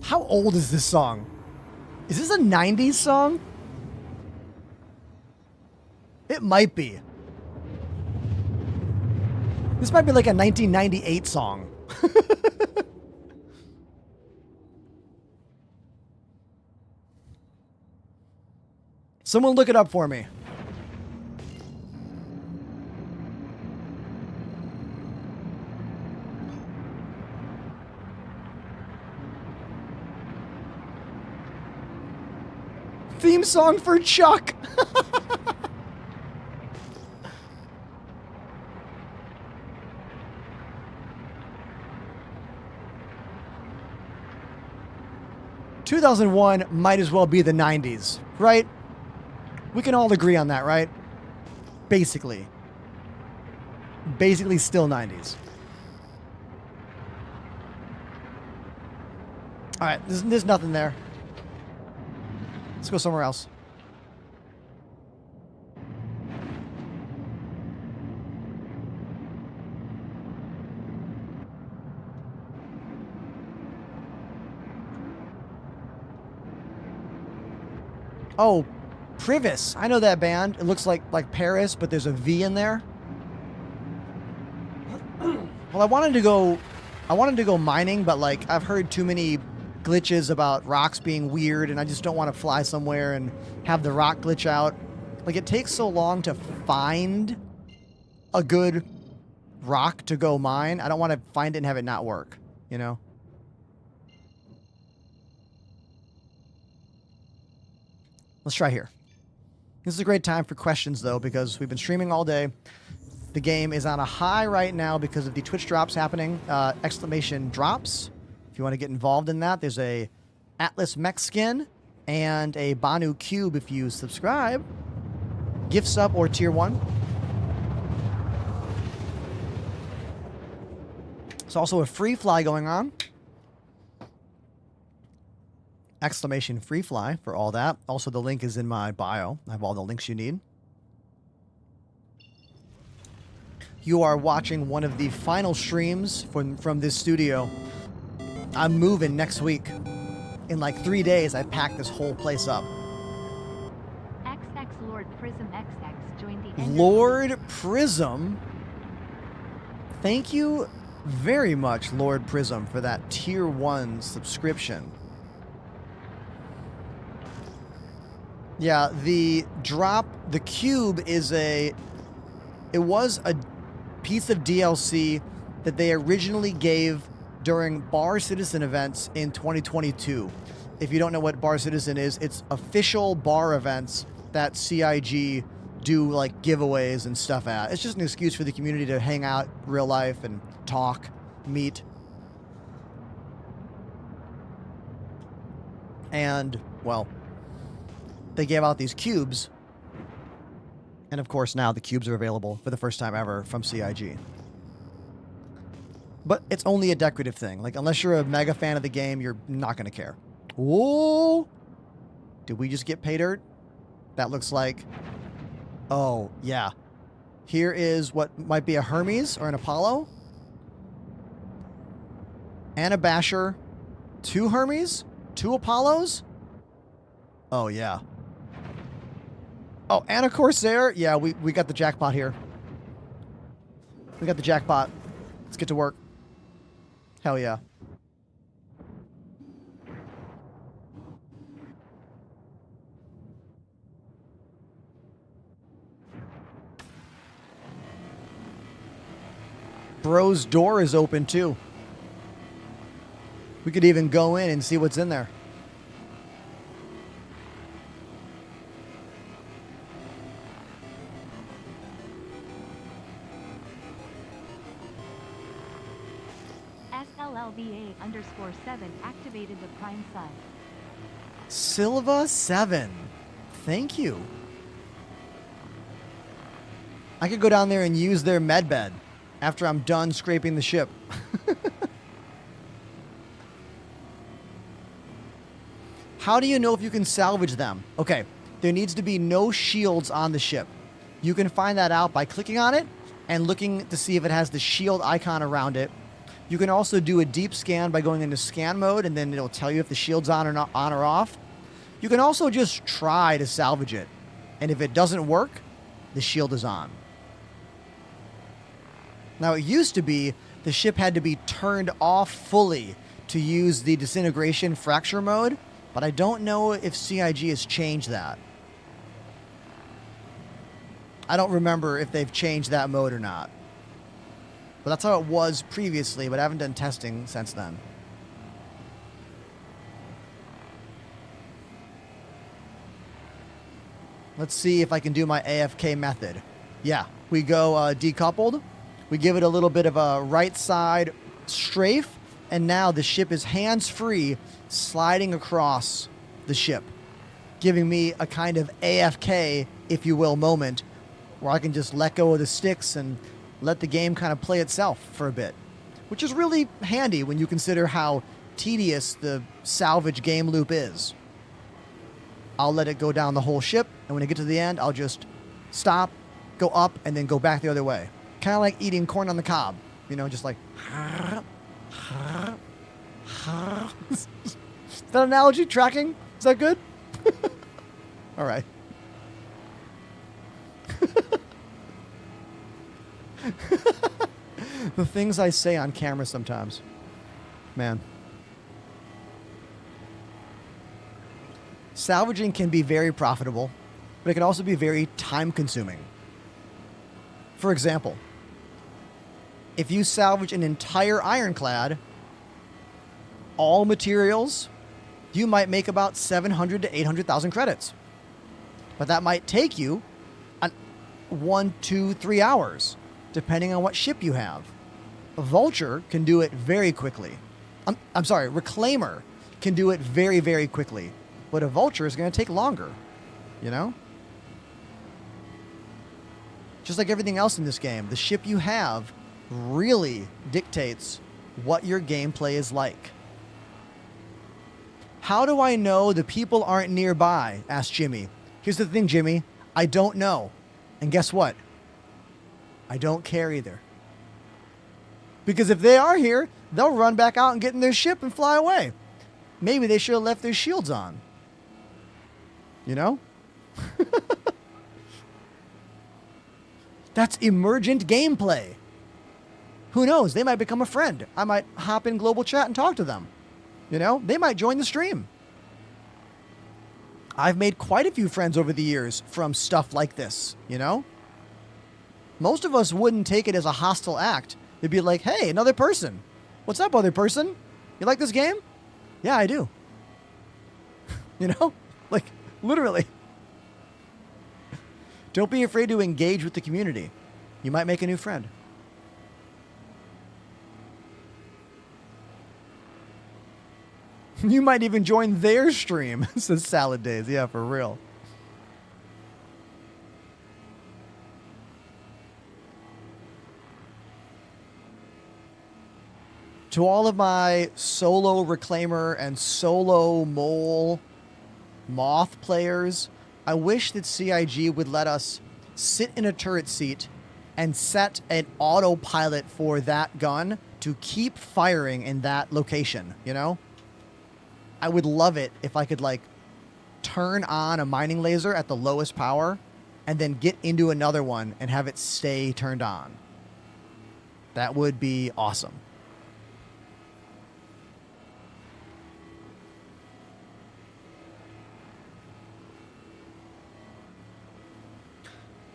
How old is this song? Is this a 90s song? It might be. This might be like a 1998 song. Someone look it up for me. Theme song for Chuck. ...2001 might as well be the 90s, right? We can all agree on that, right? Basically. Basically still 90s. Alright, there's nothing there. Let's go somewhere else. Oh, Privis. I know that band. It looks like Paris, but there's a V in there. Well, I wanted to go mining, but like I've heard too many glitches about rocks being weird, and I just don't want to fly somewhere and have the rock glitch out. Like, it takes so long to find a good rock to go mine. I don't want to find it and have it not work, you know? Let's try here. This is a great time for questions, though, because we've been streaming all day. The game is on a high right now because of the Twitch drops happening. Exclamation drops. If you want to get involved in that, there's a Atlas mech skin and a Banu cube if you subscribe. Gift sub or tier 1. There's also a free fly going on. Exclamation free fly for all that. Also, the link is in my bio. I have all the links you need. You are watching one of the final streams from this studio. I'm moving next week. In like 3 days, I packed this whole place up.
XX Lord Prism XX joined the
Lord Prism. Thank you very much, Lord Prism, for that tier 1 subscription. Yeah, the cube it was a piece of DLC that they originally gave during Bar Citizen events in 2022. If you don't know what Bar Citizen is, it's official bar events that CIG do like giveaways and stuff at. It's just an excuse for the community to hang out real life and talk, meet. And, well, they gave out these cubes. And of course now the cubes are available for the first time ever from CIG. But it's only a decorative thing. Like, unless you're a mega fan of the game, you're not going to care. Whoa! Did we just get pay dirt? That looks like... Oh, yeah. Here is what might be a Hermes or an Apollo. And a Basher. 2 Hermes? 2 Apollos? Oh, yeah. Oh, and a Corsair? Yeah, we got the jackpot here. We got the jackpot. Let's get to work. Hell yeah. Bro's door is open too. We could even go in and see what's in there.
SLLVA_7 activated the Prime sub.
Silva 7. Thank you. I could go down there and use their med bed after I'm done scraping the ship. How do you know if you can salvage them? Okay, there needs to be no shields on the ship. You can find that out by clicking on it and looking to see if it has the shield icon around it. You can also do a deep scan by going into scan mode, and then it'll tell you if the shield's on or not, on or off. You can also just try to salvage it, and if it doesn't work, the shield is on. Now, it used to be the ship had to be turned off fully to use the disintegration fracture mode, but I don't know if CIG has changed that. I don't remember if they've changed that mode or not. But that's how it was previously, but I haven't done testing since then. Let's see if I can do my AFK method. Yeah, we go decoupled. We give it a little bit of a right side strafe, and now the ship is hands-free sliding across the ship, giving me a kind of AFK, if you will, moment where I can just let go of the sticks and let the game kind of play itself for a bit, which is really handy when you consider how tedious the salvage game loop is. I'll let it go down the whole ship, and when I get to the end, I'll just stop, go up, and then go back the other way. Kind of like eating corn on the cob, you know, just like... Is that analogy tracking? Is that good? All right. The things I say on camera sometimes. Man. Salvaging can be very profitable, but it can also be very time-consuming. For example, if you salvage an entire ironclad, all materials, you might make about 700 to 800,000 credits. But that might take you 1, 2, 3 hours, depending on what ship you have. A Vulture can do it very quickly. I'm sorry, Reclaimer can do it very, very quickly. But a Vulture is going to take longer, you know? Just like everything else in this game, the ship you have really dictates what your gameplay is like. How do I know the people aren't nearby? Asked Jimmy. Here's the thing, Jimmy. I don't know. And guess what? I don't care either. Because if they are here, they'll run back out and get in their ship and fly away. Maybe they should have left their shields on. You know? That's emergent gameplay. Who knows? They might become a friend. I might hop in global chat and talk to them. You know? They might join the stream. I've made quite a few friends over the years from stuff like this, you know? Most of us wouldn't take it as a hostile act. They'd be like, hey, another person. What's up, other person? You like this game? Yeah, I do. You know? Like, literally. Don't be afraid to engage with the community. You might make a new friend. You might even join their stream, says Salad Days. Yeah, for real. To all of my solo Reclaimer and solo Mole Moth players, I wish that CIG would let us sit in a turret seat and set an autopilot for that gun to keep firing in that location, you know? I would love it if I could, like, turn on a mining laser at the lowest power and then get into another one and have it stay turned on. That would be awesome.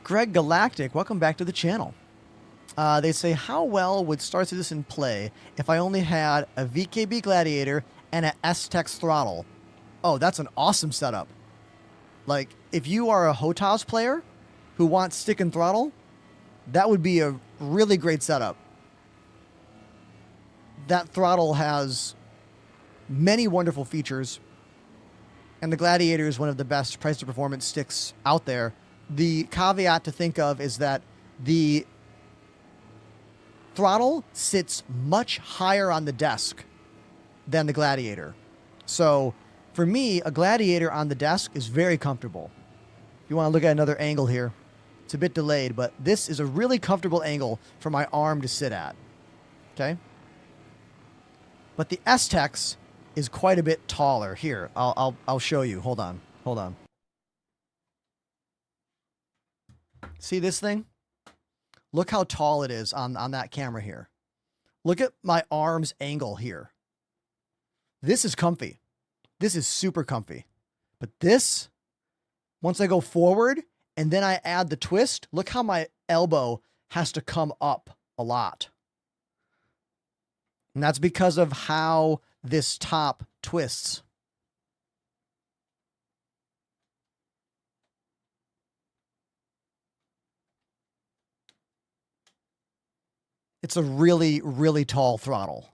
Greg Galactic, welcome back to the channel. They say, how well would Star Citizen play if I only had a VKB Gladiator and an S-Tex throttle? Oh, that's an awesome setup. Like, if you are a HOTAS player who wants stick and throttle, that would be a really great setup. That throttle has many wonderful features, and the Gladiator is one of the best price to performance sticks out there. The caveat to think of is that the throttle sits much higher on the desk than the Gladiator. So for me, a Gladiator on the desk is very comfortable. If you want to look at another angle here, it's a bit delayed, but this is a really comfortable angle for my arm to sit at. Okay? But the S-Tex is quite a bit taller. Here, I'll show you. Hold on. Hold on. See this thing? Look how tall it is on that camera here. Look at my arm's angle here. This is comfy. This is super comfy. But this, once I go forward and then I add the twist, look how my elbow has to come up a lot. And that's because of how this top twists. It's a really, really tall throttle.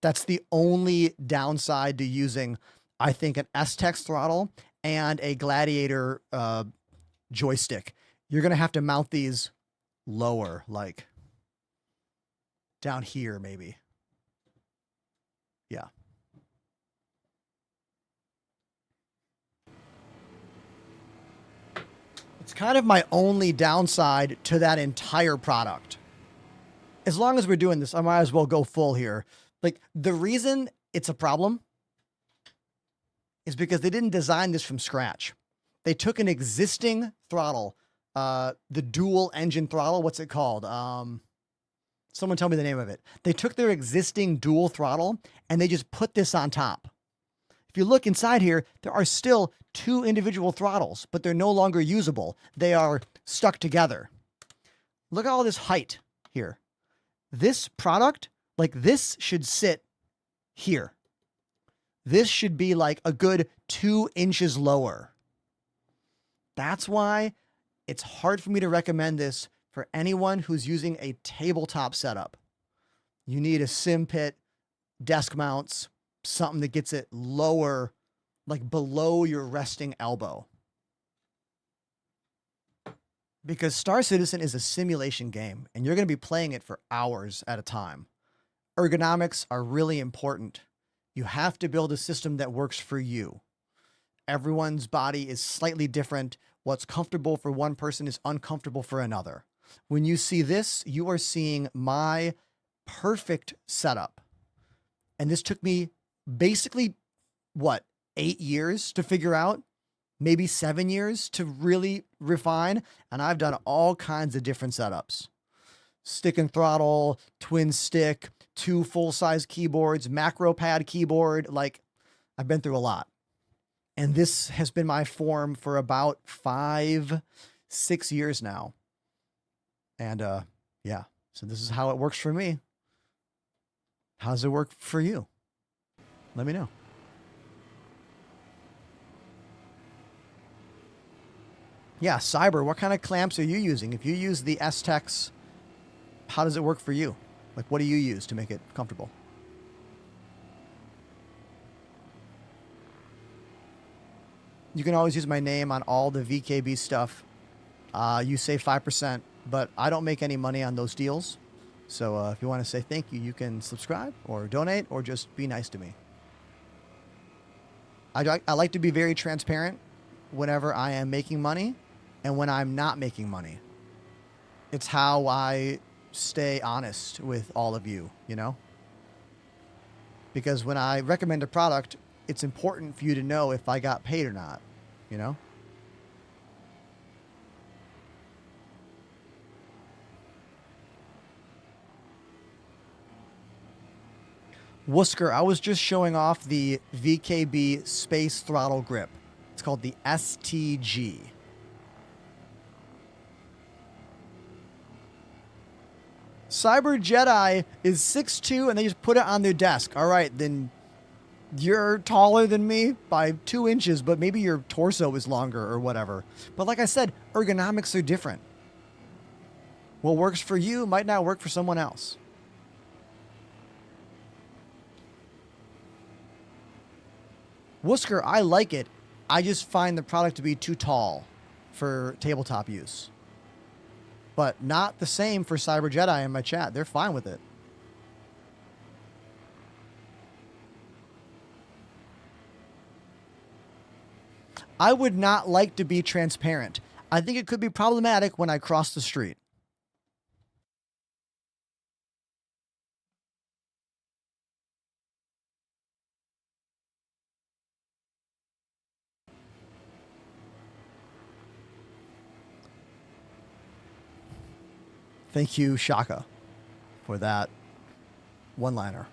That's the only downside to using, I think, an S-Tex throttle and a Gladiator joystick. You're going to have to mount these lower, like down here, maybe. Yeah. It's kind of my only downside to that entire product. As long as we're doing this, I might as well go full here. Like, the reason it's a problem is because they didn't design this from scratch. They took an existing throttle, the dual engine throttle. What's it called? Someone tell me the name of it. They took their existing dual throttle and they just put this on top. If you look inside here, there are still 2 individual throttles, but they're no longer usable. They are stuck together. Look at all this height here. This product, like this, should sit here. This should be like a good 2 inches lower. That's why it's hard for me to recommend this for anyone who's using a tabletop setup. You need a sim pit, desk mounts, something that gets it lower, like below your resting elbow. Because Star Citizen is a simulation game, and you're going to be playing it for hours at a time. Ergonomics are really important. You have to build a system that works for you. Everyone's body is slightly different. What's comfortable for one person is uncomfortable for another. When you see this, you are seeing my perfect setup. And this took me basically, 8 years to figure out? Maybe 7 years to really refine. And I've done all kinds of different setups. Stick and throttle, twin stick, 2 full-size keyboards, macro pad keyboard. Like, I've been through a lot. And this has been my form for about 5-6 years now. And yeah, so this is how it works for me. How does it work for you? Let me know. Yeah, Cyber, what kind of clamps are you using? If you use the S-Tex, how does it work for you? Like, what do you use to make it comfortable? You can always use my name on all the VKB stuff. You save 5%, but I don't make any money on those deals. So if you want to say thank you, you can subscribe or donate or just be nice to me. I like to be very transparent whenever I am making money and when I'm not making money. It's how I stay honest with all of you, you know? Because when I recommend a product, it's important for you to know if I got paid or not, you know? Woosker, I was just showing off the VKB Space Throttle Grip. It's called the STG. Cyber Jedi is 6'2", and they just put it on their desk. All right, then you're taller than me by 2 inches, but maybe your torso is longer or whatever. But like I said, ergonomics are different. What works for you might not work for someone else. Woosker, I like it. I just find the product to be too tall for tabletop use. But not the same for Cyber Jedi in my chat. They're fine with it. I would not like to be transparent. I think it could be problematic when I cross the street. Thank you, Shaka, for that one-liner.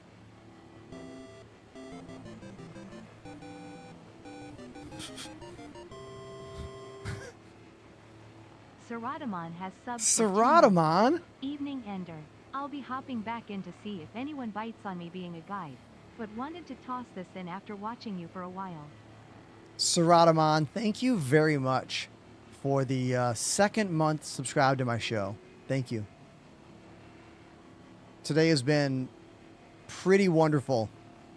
Saratamon has subbed.
Saratamon?
Evening Ender. I'll be hopping back in to see if anyone bites on me being a guide, but wanted to toss this in after watching you for a while.
Saratamon, thank you very much for the second month subscribed to my show. Thank you. Today has been pretty wonderful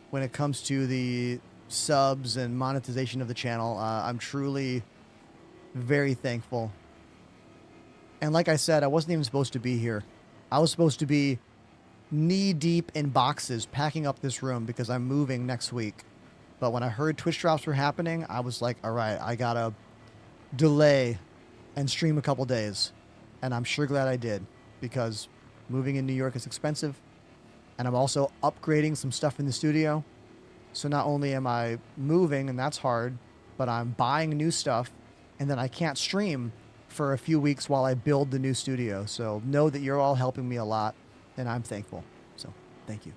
when it comes to the subs and monetization of the channel. I'm truly very thankful. And like I said, I wasn't even supposed to be here. I was supposed to be knee deep in boxes packing up this room because I'm moving next week. But when I heard Twitch drops were happening, I was like, all right, I gotta delay and stream a couple days. And I'm sure glad I did, because moving in New York is expensive. And I'm also upgrading some stuff in the studio. So not only am I moving, and that's hard, but I'm buying new stuff, and then I can't stream for a few weeks while I build the new studio. So know that you're all helping me a lot, and I'm thankful. So thank you.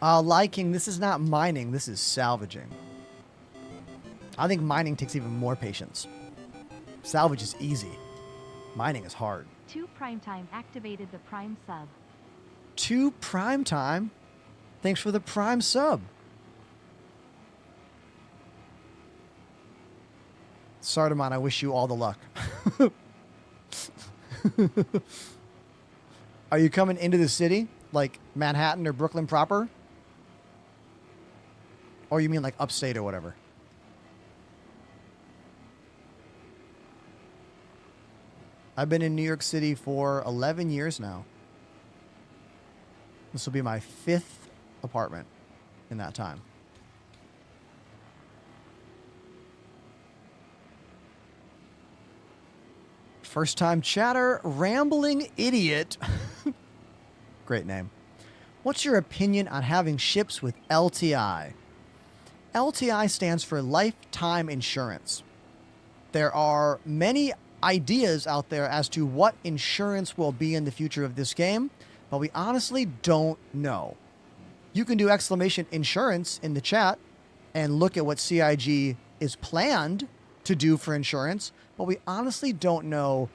Liking, this is not mining, this is salvaging. I think mining takes even more patience. Salvage is easy. Mining is hard.
2 Primetime activated the Prime sub.
2 Primetime? Thanks for the Prime sub. Sardaman, I wish you all the luck. Are you coming into the city? Like Manhattan or Brooklyn proper? Or you mean like upstate or whatever? I've been in New York City for 11 years now. This will be my 5th apartment in that time. First time chatter, Rambling Idiot. Great name. What's your opinion on having ships with LTI? LTI stands for Lifetime Insurance. There are many ideas out there as to what insurance will be in the future of this game, but we honestly don't know. You can do exclamation insurance in the chat and look at what CIG is planned to do for insurance, but we honestly don't know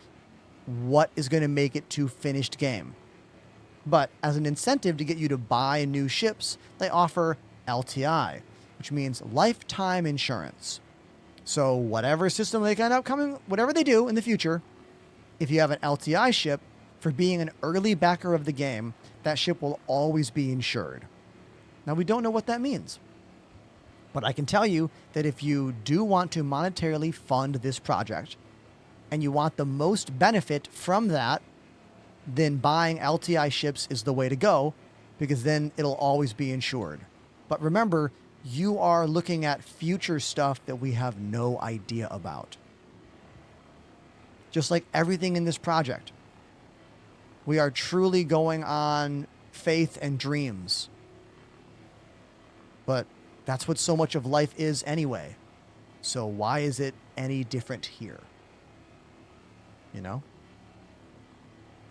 what is going to make it to finished game. But as an incentive to get you to buy new ships, they offer LTI, which means lifetime insurance. So whatever system they end up coming, whatever they do in the future, if you have an LTI ship, for being an early backer of the game, that ship will always be insured. Now, we don't know what that means. But I can tell you that if you do want to monetarily fund this project, and you want the most benefit from that, then buying LTI ships is the way to go, because then it'll always be insured. But remember, you are looking at future stuff that we have no idea about. Just like everything in this project. We are truly going on faith and dreams. But that's what so much of life is anyway. So why is it any different here? You know?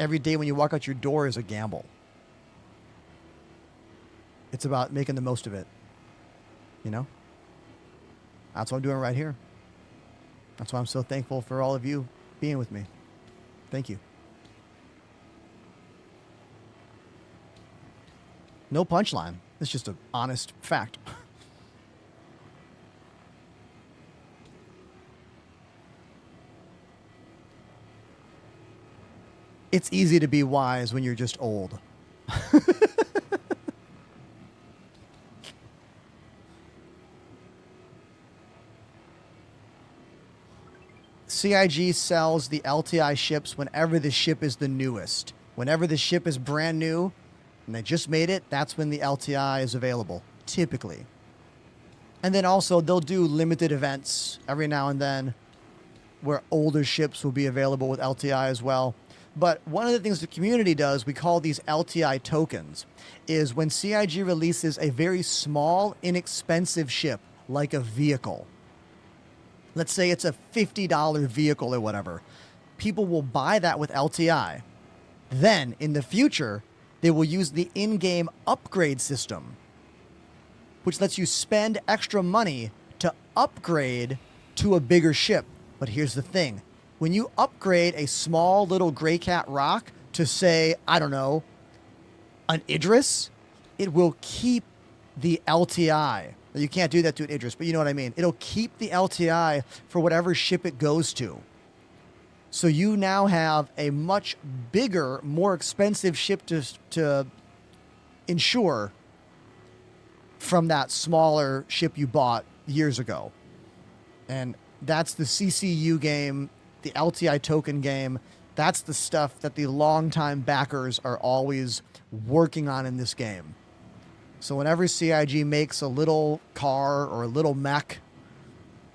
Every day when you walk out your door is a gamble. It's about making the most of it. You know? That's what I'm doing right here. That's why I'm so thankful for all of you being with me. Thank you. No punchline. It's just an honest fact. It's easy to be wise when you're just old. CIG sells the LTI ships whenever the ship is the newest. Whenever the ship is brand new and they just made it, that's when the LTI is available, typically. And then also they'll do limited events every now and then where older ships will be available with LTI as well. But one of the things the community does, we call these LTI tokens, is when CIG releases a very small, inexpensive ship, like a vehicle. Let's say it's a $50 vehicle or whatever. People will buy that with LTI. Then, in the future, they will use the in-game upgrade system, which lets you spend extra money to upgrade to a bigger ship. But here's the thing. When you upgrade a small little gray cat rock to, say, I don't know, an Idris, it will keep the LTI. You can't do that to an Idris, but you know what I mean. It'll keep the LTI for whatever ship it goes to. So you now have a much bigger, more expensive ship to insure from that smaller ship you bought years ago. And that's the CCU game, the LTI token game. That's the stuff that the longtime backers are always working on in this game. So whenever CIG makes a little car or a little mech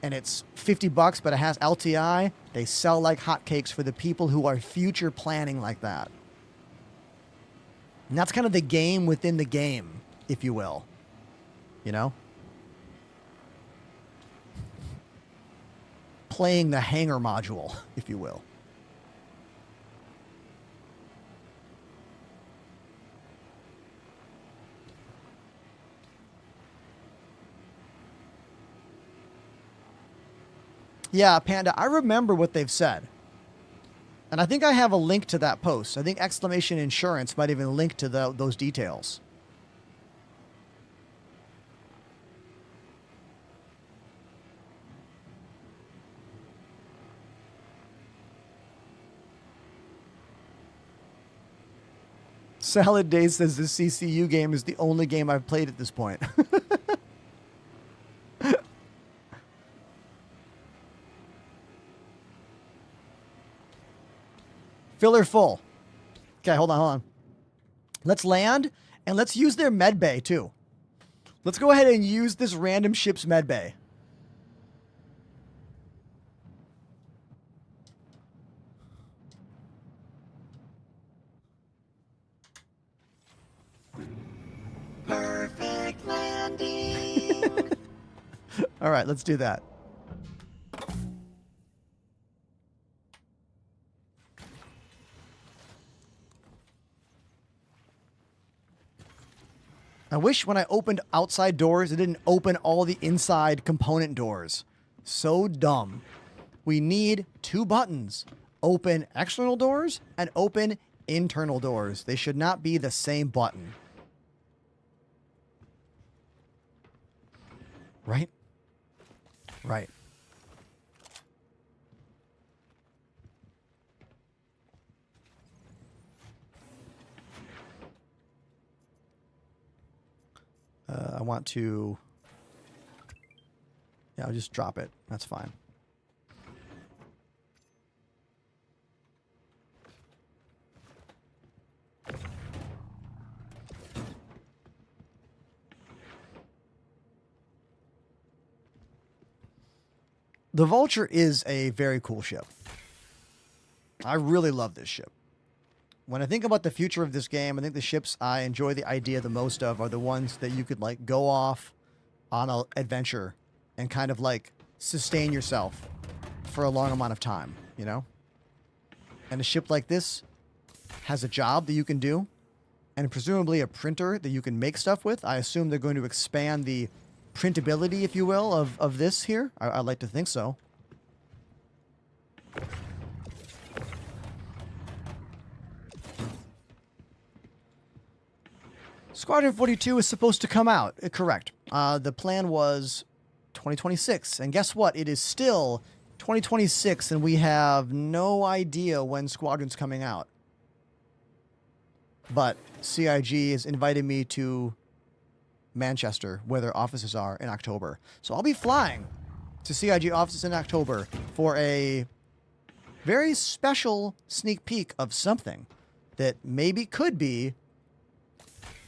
and it's $50, but it has LTI, they sell like hotcakes for the people who are future planning like that. And that's kind of the game within the game, if you will. You know? Playing the hangar module, if you will. Yeah, Panda, I remember what they've said. And I think I have a link to that post. I think Exclamation Insurance might even link to those details. Salad Days says this CCU game is the only game I've played at this point. Filler full. Okay, hold on. Let's land, and let's use their med bay, too. Let's go ahead and use this random ship's med bay.
Perfect landing.
All right, let's do that. I wish when I opened outside doors, it didn't open all the inside component doors. So dumb. We need 2 buttons. Open external doors and open internal doors. They should not be the same button. Right? Right. I want to... Yeah, I'll just drop it. That's fine. The Vulture is a very cool ship. I really love this ship. When I think about the future of this game, I think the ships I enjoy the idea the most of are the ones that you could like go off on an adventure and kind of like sustain yourself for a long amount of time, you know? And a ship like this has a job that you can do and presumably a printer that you can make stuff with. I assume they're going to expand the printability, if you will, of this here. I'd like to think so. Squadron 42 is supposed to come out. Correct. The plan was 2026. And guess what? It is still 2026, and we have no idea when Squadron's coming out. But CIG has invited me to Manchester, where their offices are, in October. So I'll be flying to CIG offices in October for a very special sneak peek of something that maybe could be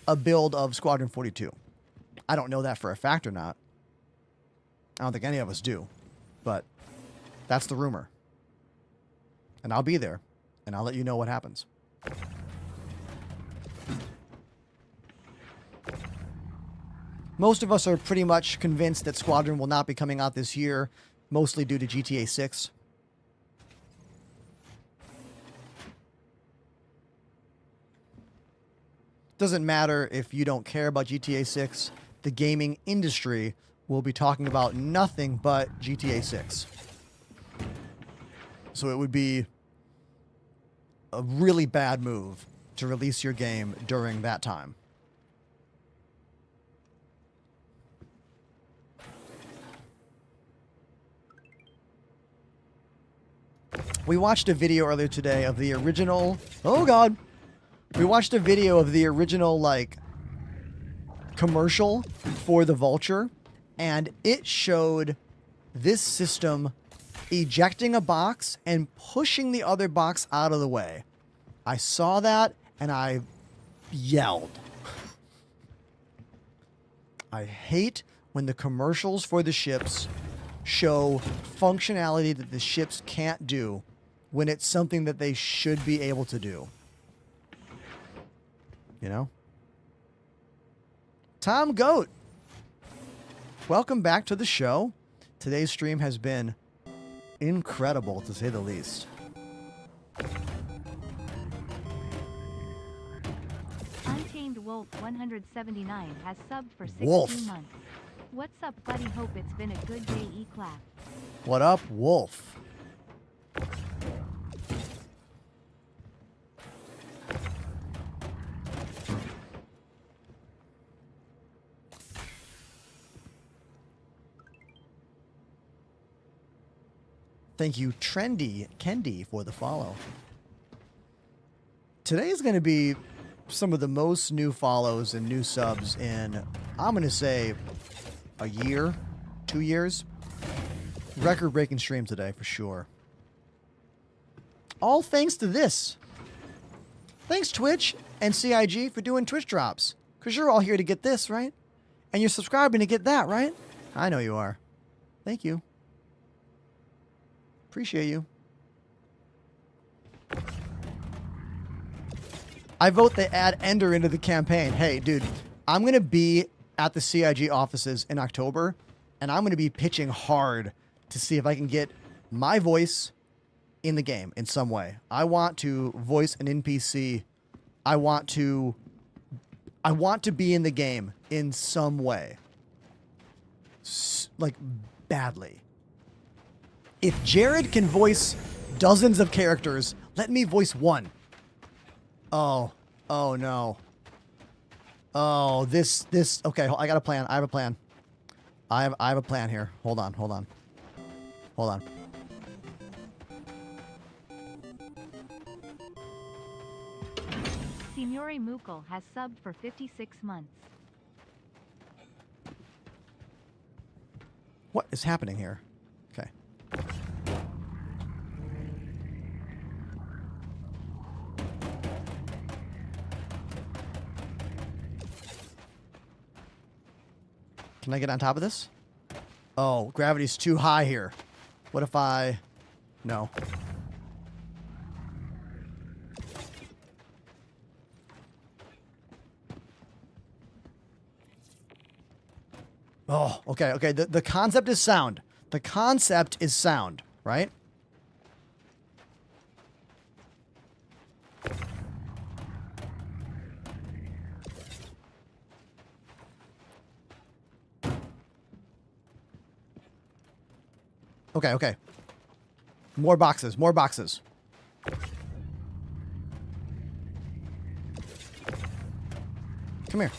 a build of Squadron 42. I don't know that for a fact or not. I don't think any of us do. But that's the rumor. And I'll be there. And I'll let you know what happens. Most of us are pretty much convinced that Squadron will not be coming out this year, mostly due to GTA 6. Doesn't matter if you don't care about GTA 6. The gaming industry will be talking about nothing but GTA 6. So it would be a really bad move to release your game during that time. We watched a video earlier today of the original. Oh God. We watched a video of the original like commercial for the Vulture, and it showed this system ejecting a box and pushing the other box out of the way. I saw that and I yelled. I hate when the commercials for the ships show functionality that the ships can't do when it's something that they should be able to do. You know? Tom Goat, welcome back to the show. Today's stream has been incredible, to say the least.
Untamed Wolf 179 has subbed for 16
Wolf.
months. What's up, buddy? Hope it's been a good day, E-Clap.
What up, Wolf? Thank you, Trendy Kendi, for the follow. Today is going to be some of the most new follows and new subs in, I'm going to say, a year, 2 years. Record-breaking stream today, for sure. All thanks to this. Thanks, Twitch and CIG, for doing Twitch drops. Because you're all here to get this, right? And you're subscribing to get that, right? I know you are. Thank you. Appreciate you. I vote they add Ender into the campaign. Hey, dude, I'm going to be at the CIG offices in October, and I'm going to be pitching hard to see if I can get my voice in the game in some way. I want to voice an NPC. I want to be in the game in some way. Like, badly. If Jared can voice dozens of characters, let me voice one. Oh no. Oh, this, okay, I got a plan. I have a plan. I have a plan here. Hold on.
Signore Mukul has subbed for 56 months.
What is happening here? Okay. Can I get on top of this? Oh, gravity's too high here. What if I... No. Oh, okay, okay. The concept is sound. The concept is sound, right? Okay, okay. More boxes, more boxes. Come here.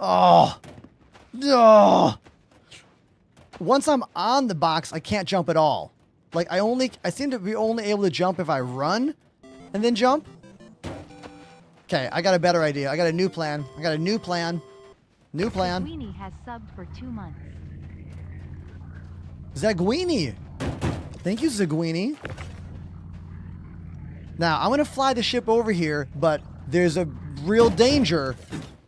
Oh. Oh. Once I'm on the box, I can't jump at all. Like, I seem to be only able to jump if I run and then jump. Okay, I got a better idea. I got a new plan. New plan.
Guini has subbed for 2 months.
Zaguini. Thank you, Zaguini. Now, I'm going to fly the ship over here, but there's a real danger.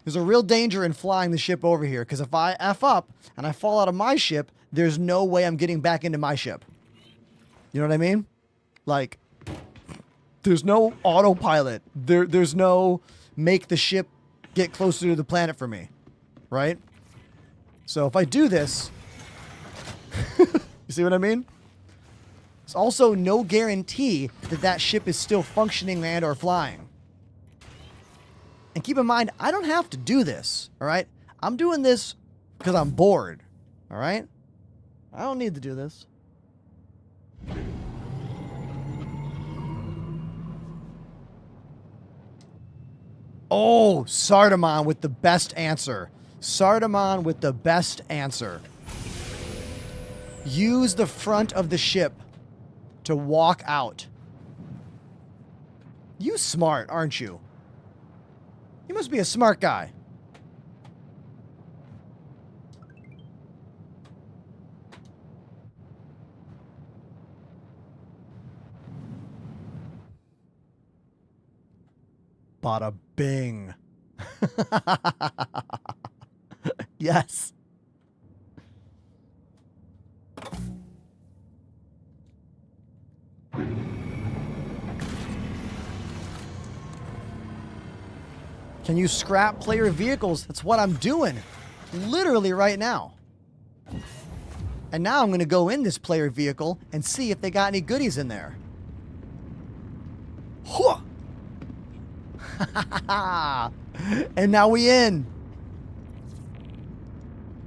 There's a real danger in flying the ship over here, because if I F up and I fall out of my ship, there's no way I'm getting back into my ship. You know what I mean? Like, there's no autopilot. There's no make the ship get closer to the planet for me. Right? So if I do this... you see what I mean? There's also no guarantee that that ship is still functioning and or flying. And keep in mind, I don't have to do this, all right? I'm doing this because I'm bored, all right? I don't need to do this. Oh, Sardamon with the best answer. Sardamon with the best answer. Use the front of the ship to walk out. You smart, aren't you? You must be a smart guy. Bada bing. Yes. Can you scrap player vehicles? That's what I'm doing. Literally right now. And now I'm going to go in this player vehicle and see if they got any goodies in there. And now we in.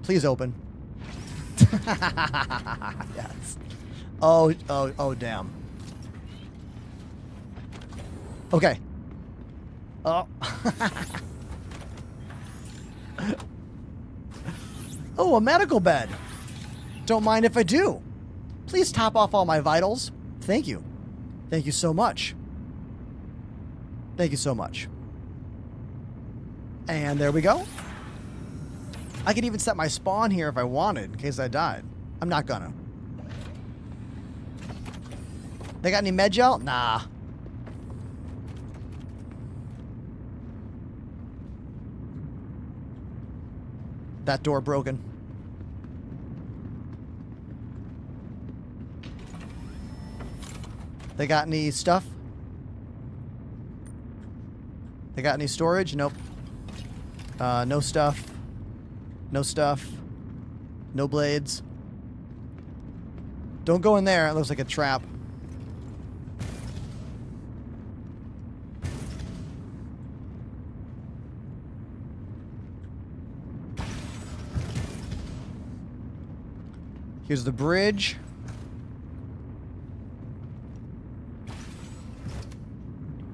Please open. Yes. Oh, damn. Okay. Oh. Oh, a medical bed. Don't mind if I do. Please top off all my vitals. Thank you. Thank you so much. Thank you so much. And there we go. I could even set my spawn here if I wanted, in case I died. I'm not gonna. They got any med gel? Nah. That door broken. They got any stuff? They got any storage? Nope. No stuff. No stuff. No blades. Don't go in there. It looks like a trap. Here's the bridge.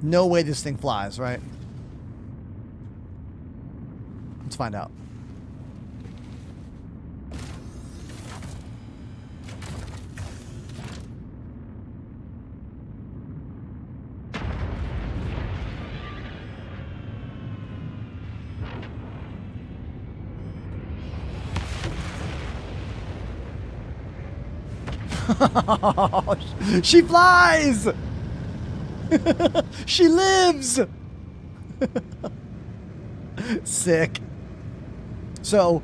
No way this thing flies, right? Let's find out. She flies! She lives! Sick. So,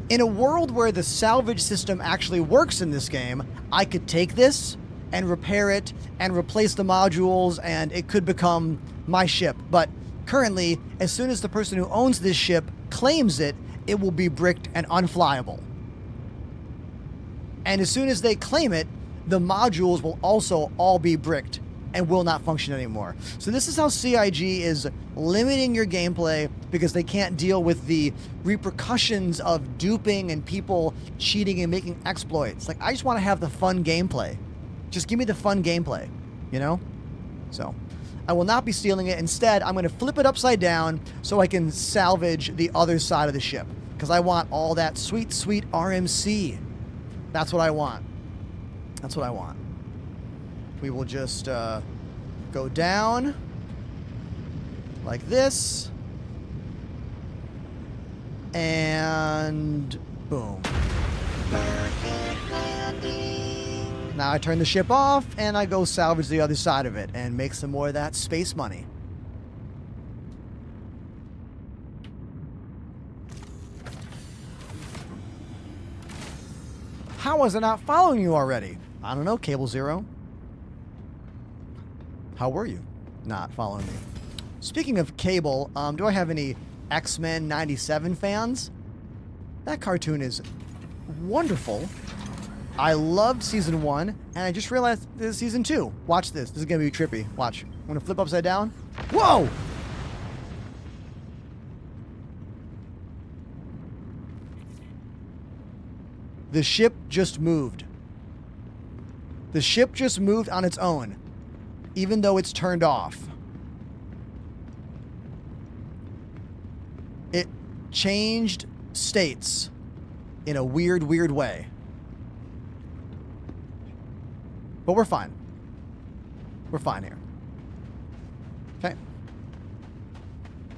in a world where the salvage system actually works in this game, I could take this and repair it and replace the modules and it could become my ship. But currently, as soon as the person who owns this ship claims it, it will be bricked and unflyable. And as soon as they claim it, the modules will also all be bricked and will not function anymore. So this is how CIG is limiting your gameplay because they can't deal with the repercussions of duping and people cheating and making exploits. Like, I just want to have the fun gameplay. Just give me the fun gameplay, you know? So, I will not be stealing it. Instead, I'm going to flip it upside down so I can salvage the other side of the ship. Because I want all that sweet, sweet RMC. That's what I want. That's what I want. We will just go down like this. And boom. Now I turn the ship off and I go salvage the other side of it and make some more of that space money. How was I not following you already? I don't know, Cable Zero. How were you not following me? Speaking of Cable, do I have any X-Men 97 fans? That cartoon is wonderful. I loved season 1, and I just realized this is season 2. Watch this. This is going to be trippy. Watch. I'm going to flip upside down. Whoa! The ship just moved. The ship just moved on its own, even though it's turned off. It changed states in a weird, weird way. But we're fine. We're fine here. Okay.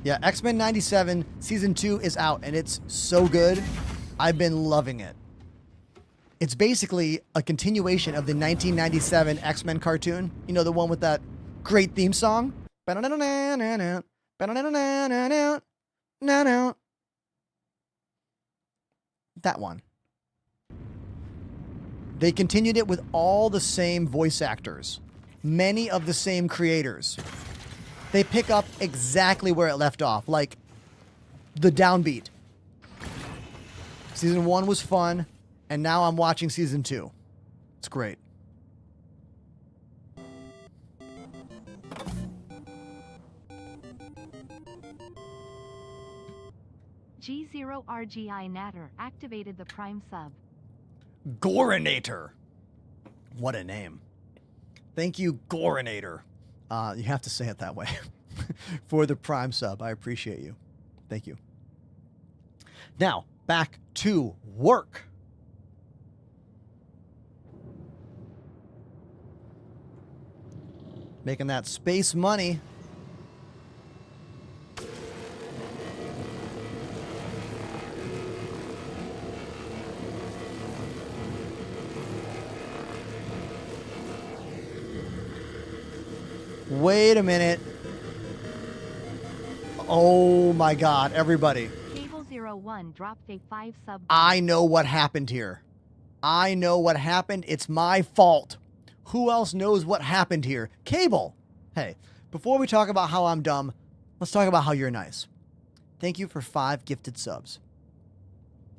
Yeah, X-Men 97 Season 2 is out, and it's so good. I've been loving it. It's basically a continuation of the 1997 X-Men cartoon. You know, the one with that great theme song? That one. They continued it with all the same voice actors. Many of the same creators. They pick up exactly where it left off, like the downbeat. Season 1 was fun. And now I'm watching Season 2. It's great.
G0RGI Natter activated the Prime sub.
Gorinator. What a name. Thank you, Gorinator. You have to say it that way. For the Prime sub. I appreciate you. Thank you. Now, back to work. Making that space money. Wait a minute. Oh my God, everybody.
Cable 01 dropped a 5 sub.
I know what happened here. I know what happened. It's my fault. Who else knows what happened here? Cable. Hey, before we talk about how I'm dumb, let's talk about how you're nice. Thank you for 5 gifted subs.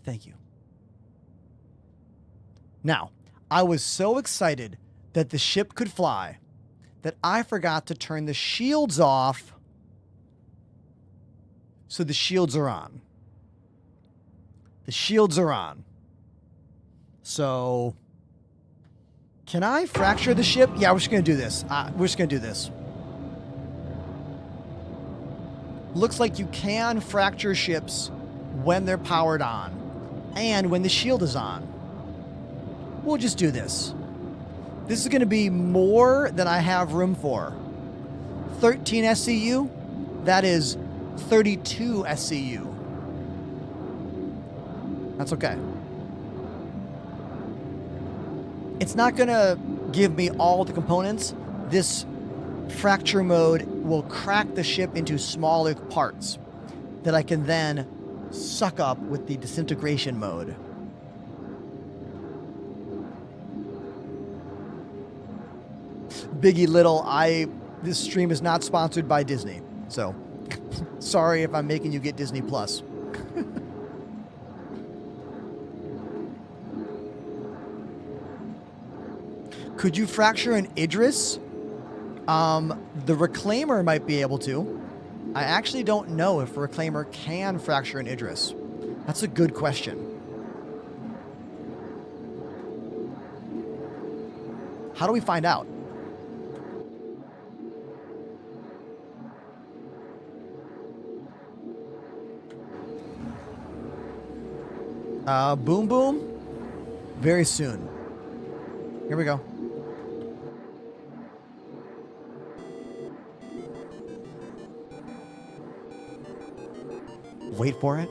Thank you. Now, I was so excited that the ship could fly that I forgot to turn the shields off. So the shields are on. The shields are on. So... can I fracture the ship? Yeah, we're just going to do this. We're just going to do this. Looks like you can fracture ships when they're powered on and when the shield is on. We'll just do this. This is going to be more than I have room for. 13 SCU, that is 32 SCU. That's okay. It's not going to give me all the components. This fracture mode will crack the ship into smaller parts that I can then suck up with the disintegration mode. Biggie Little, this stream is not sponsored by Disney, so sorry if I'm making you get Disney Plus. Could you fracture an Idris? The Reclaimer might be able to. I actually don't know if a Reclaimer can fracture an Idris. That's a good question. How do we find out? Boom Boom? Very soon. Here we go. Wait for it.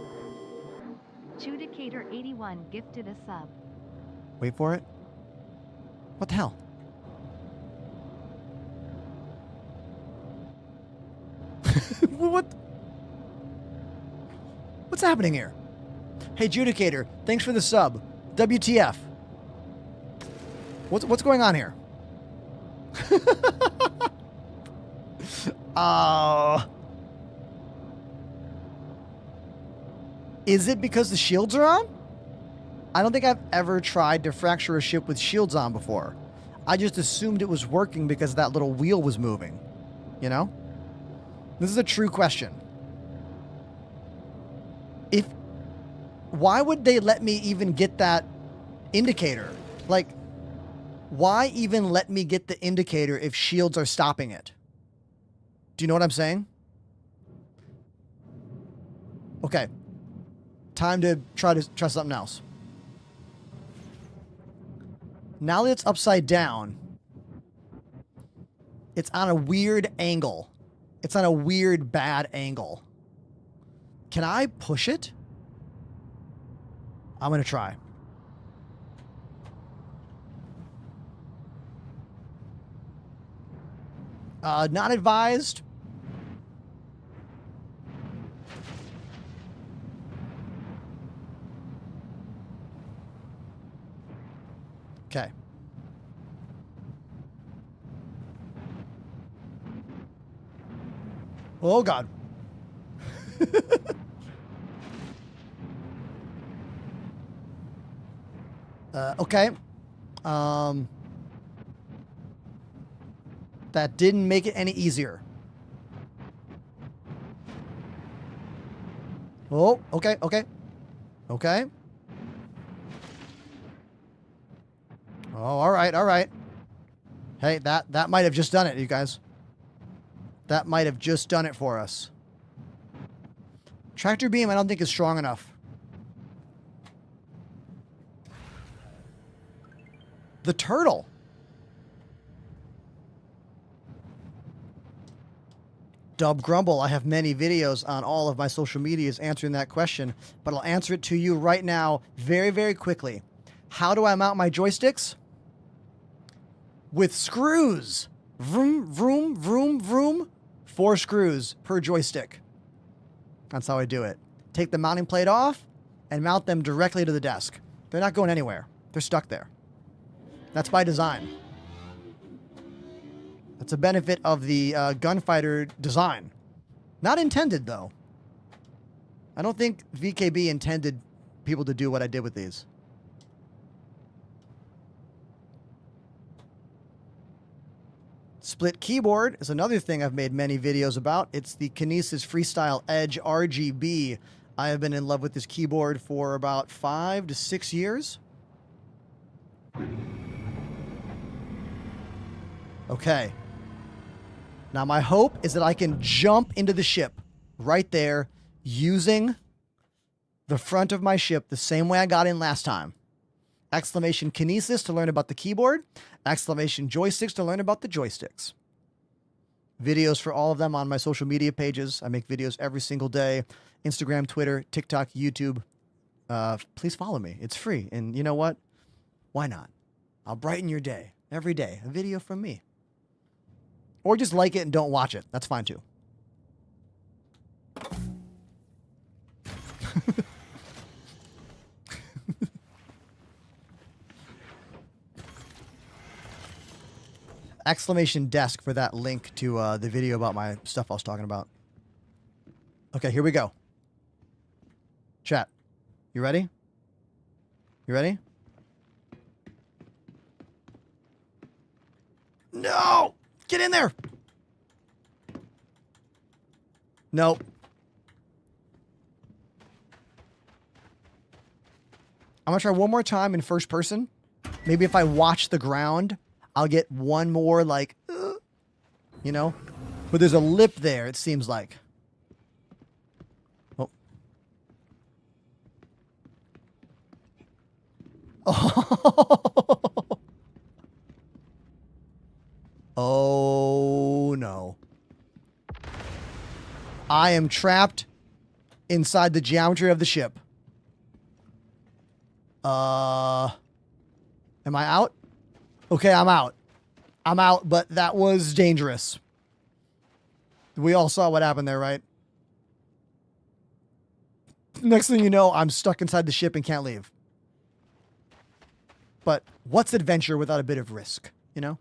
Judicator 81 gifted a sub.
Wait for it. What the hell? What's happening here? Hey, Judicator, thanks for the sub. WTF? What's going on here? Is it because the shields are on? I don't think I've ever tried to fracture a ship with shields on before. I just assumed it was working because that little wheel was moving. You know? This is a true question. Why would they let me even get that indicator. Like, why even let me get the indicator if shields are stopping it? Do you know what I'm saying? Okay. Time to try something else. Now that it's upside down, it's on a weird angle. It's on a weird, bad angle. Can I push it? I'm going to try. Not advised. Okay. Oh, God. Okay. That didn't make it any easier. Oh, okay, okay. Okay. Oh, all right, all right. Hey, that might have just done it, you guys. That might have just done it for us. Tractor beam, I don't think is strong enough. The turtle. Dub Grumble, I have many videos on all of my social medias answering that question, but I'll answer it to you right now very, very quickly. How do I mount my joysticks? With screws. Vroom, vroom, vroom, vroom. 4 screws per joystick. That's how I do it. Take the mounting plate off and mount them directly to the desk. They're not going anywhere. They're stuck there. That's by design. That's a benefit of the gunfighter design. Not intended, though. I don't think VKB intended people to do what I did with these. Split keyboard is another thing I've made many videos about. It's the Kinesis Freestyle Edge RGB. I have been in love with this keyboard for about 5 to 6 years. Okay. Now my hope is that I can jump into the ship right there using the front of my ship the same way I got in last time. Exclamation Kinesis to learn about the keyboard. Exclamation Joysticks to learn about the joysticks. Videos for all of them on my social media pages. I make videos every single day. Instagram, Twitter, TikTok, YouTube. Please follow me. It's free. And you know what? Why not? I'll brighten your day. Every day. A video from me. Or just like it and don't watch it. That's fine too. Exclamation desk for that link to the video about my stuff I was talking about. Okay, here we go. Chat, you ready? You ready? No! Get in there! Nope. I'm gonna try one more time in first person. Maybe if I watch the ground, I'll get one more, like, you know? But there's a lip there, it seems like. Oh. Oh. Oh, no. I am trapped inside the geometry of the ship. Am I out? Okay, I'm out. I'm out, but that was dangerous. We all saw what happened there, right? Next thing you know, I'm stuck inside the ship and can't leave. But what's adventure without a bit of risk, you know?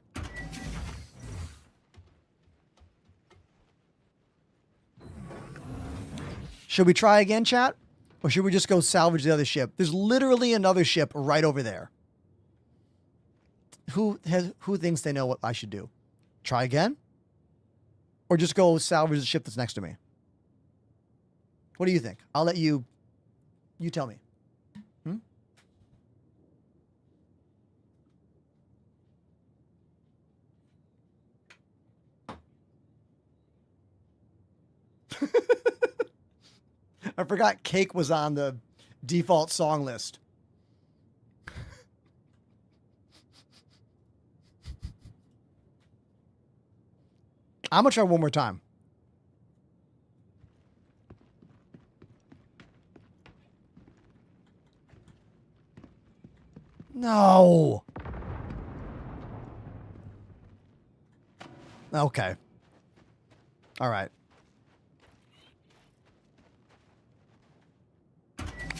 Should we try again, chat? Or should we just go salvage the other ship? There's literally another ship right over there. Who thinks they know what I should do? Try again? Or just go salvage the ship that's next to me? What do you think? I'll let you tell me. I forgot Cake was on the default song list. I'm gonna try one more time. No. Okay. All right.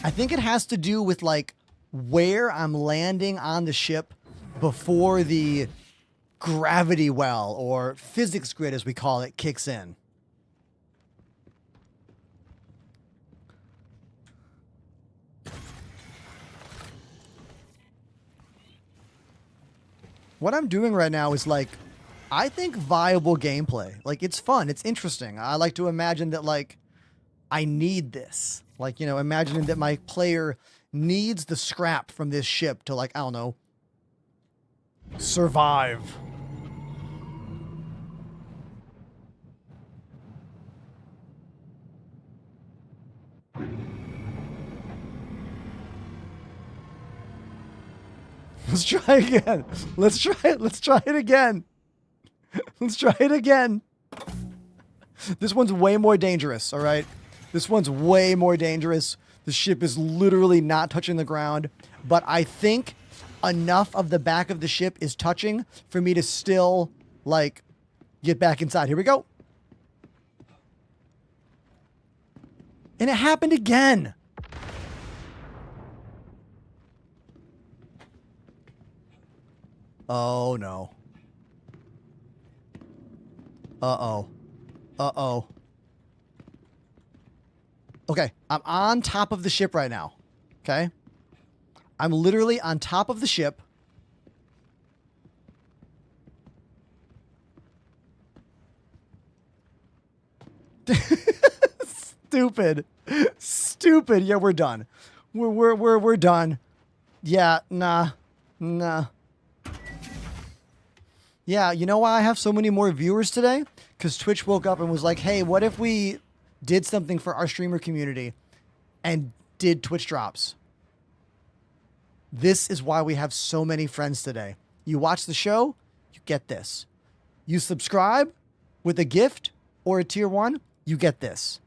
I think it has to do with like where I'm landing on the ship before the gravity well, or physics grid as we call it, kicks in. What I'm doing right now is like, I think viable gameplay. Like, it's fun. It's interesting. I like to imagine that, like, I need this. Like, you know, imagining that my player needs the scrap from this ship to, like, I don't know, survive. Let's try again. Let's try it. Let's try it again. Let's try it again. This one's way more dangerous, all right? This one's way more dangerous. The ship is literally not touching the ground, but I think enough of the back of the ship is touching for me to still, like, get back inside. Here we go. And it happened again. Oh, no. Uh-oh. Uh-oh. Okay, I'm on top of the ship right now. Okay? I'm literally on top of the ship. Stupid. Stupid. Yeah, we're done. We're done. Yeah, nah. Yeah, you know why I have so many more viewers today? Because Twitch woke up and was like, hey, what if we did something for our streamer community and did Twitch drops? This is why we have so many friends today. You watch the show, you get this. You subscribe with a gift or a tier 1, you get this.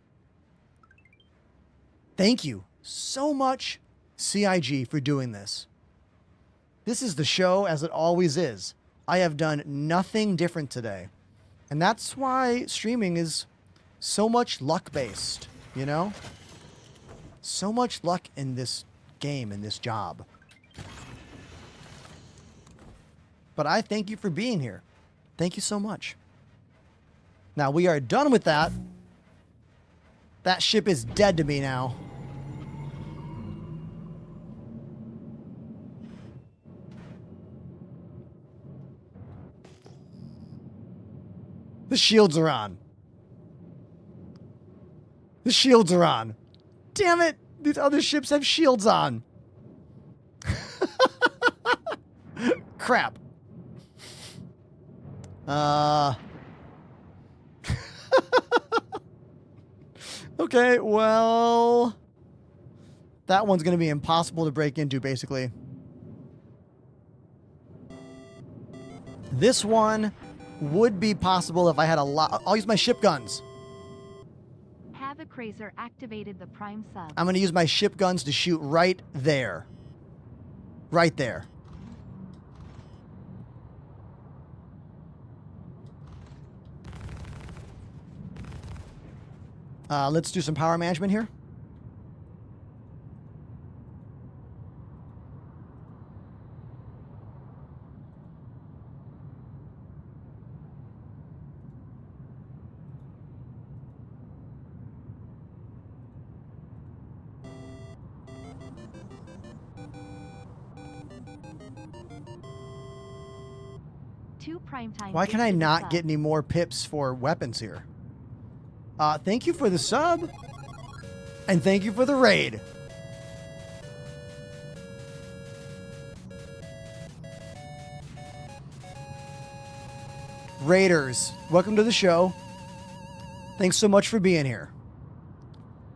Thank you so much, CIG, for doing this. This is the show as it always is. I have done nothing different today. And that's why streaming is so much luck-based, you know? So much luck in this game, in this job. But I thank you for being here. Thank you so much. Now, we are done with that. That ship is dead to me now. The shields are on. The shields are on. Damn it! These other ships have shields on. Crap. Okay, well, that one's going to be impossible to break into, basically. This one would be possible if I had a lot. I'll use my ship guns.
Havoc Razor activated the prime sub.
I'm going to use my ship guns to shoot right there. Right there. Let's do some power management here. Why can I not get any more pips for weapons here? Thank you for the sub. And thank you for the raid. Raiders, welcome to the show. Thanks so much for being here.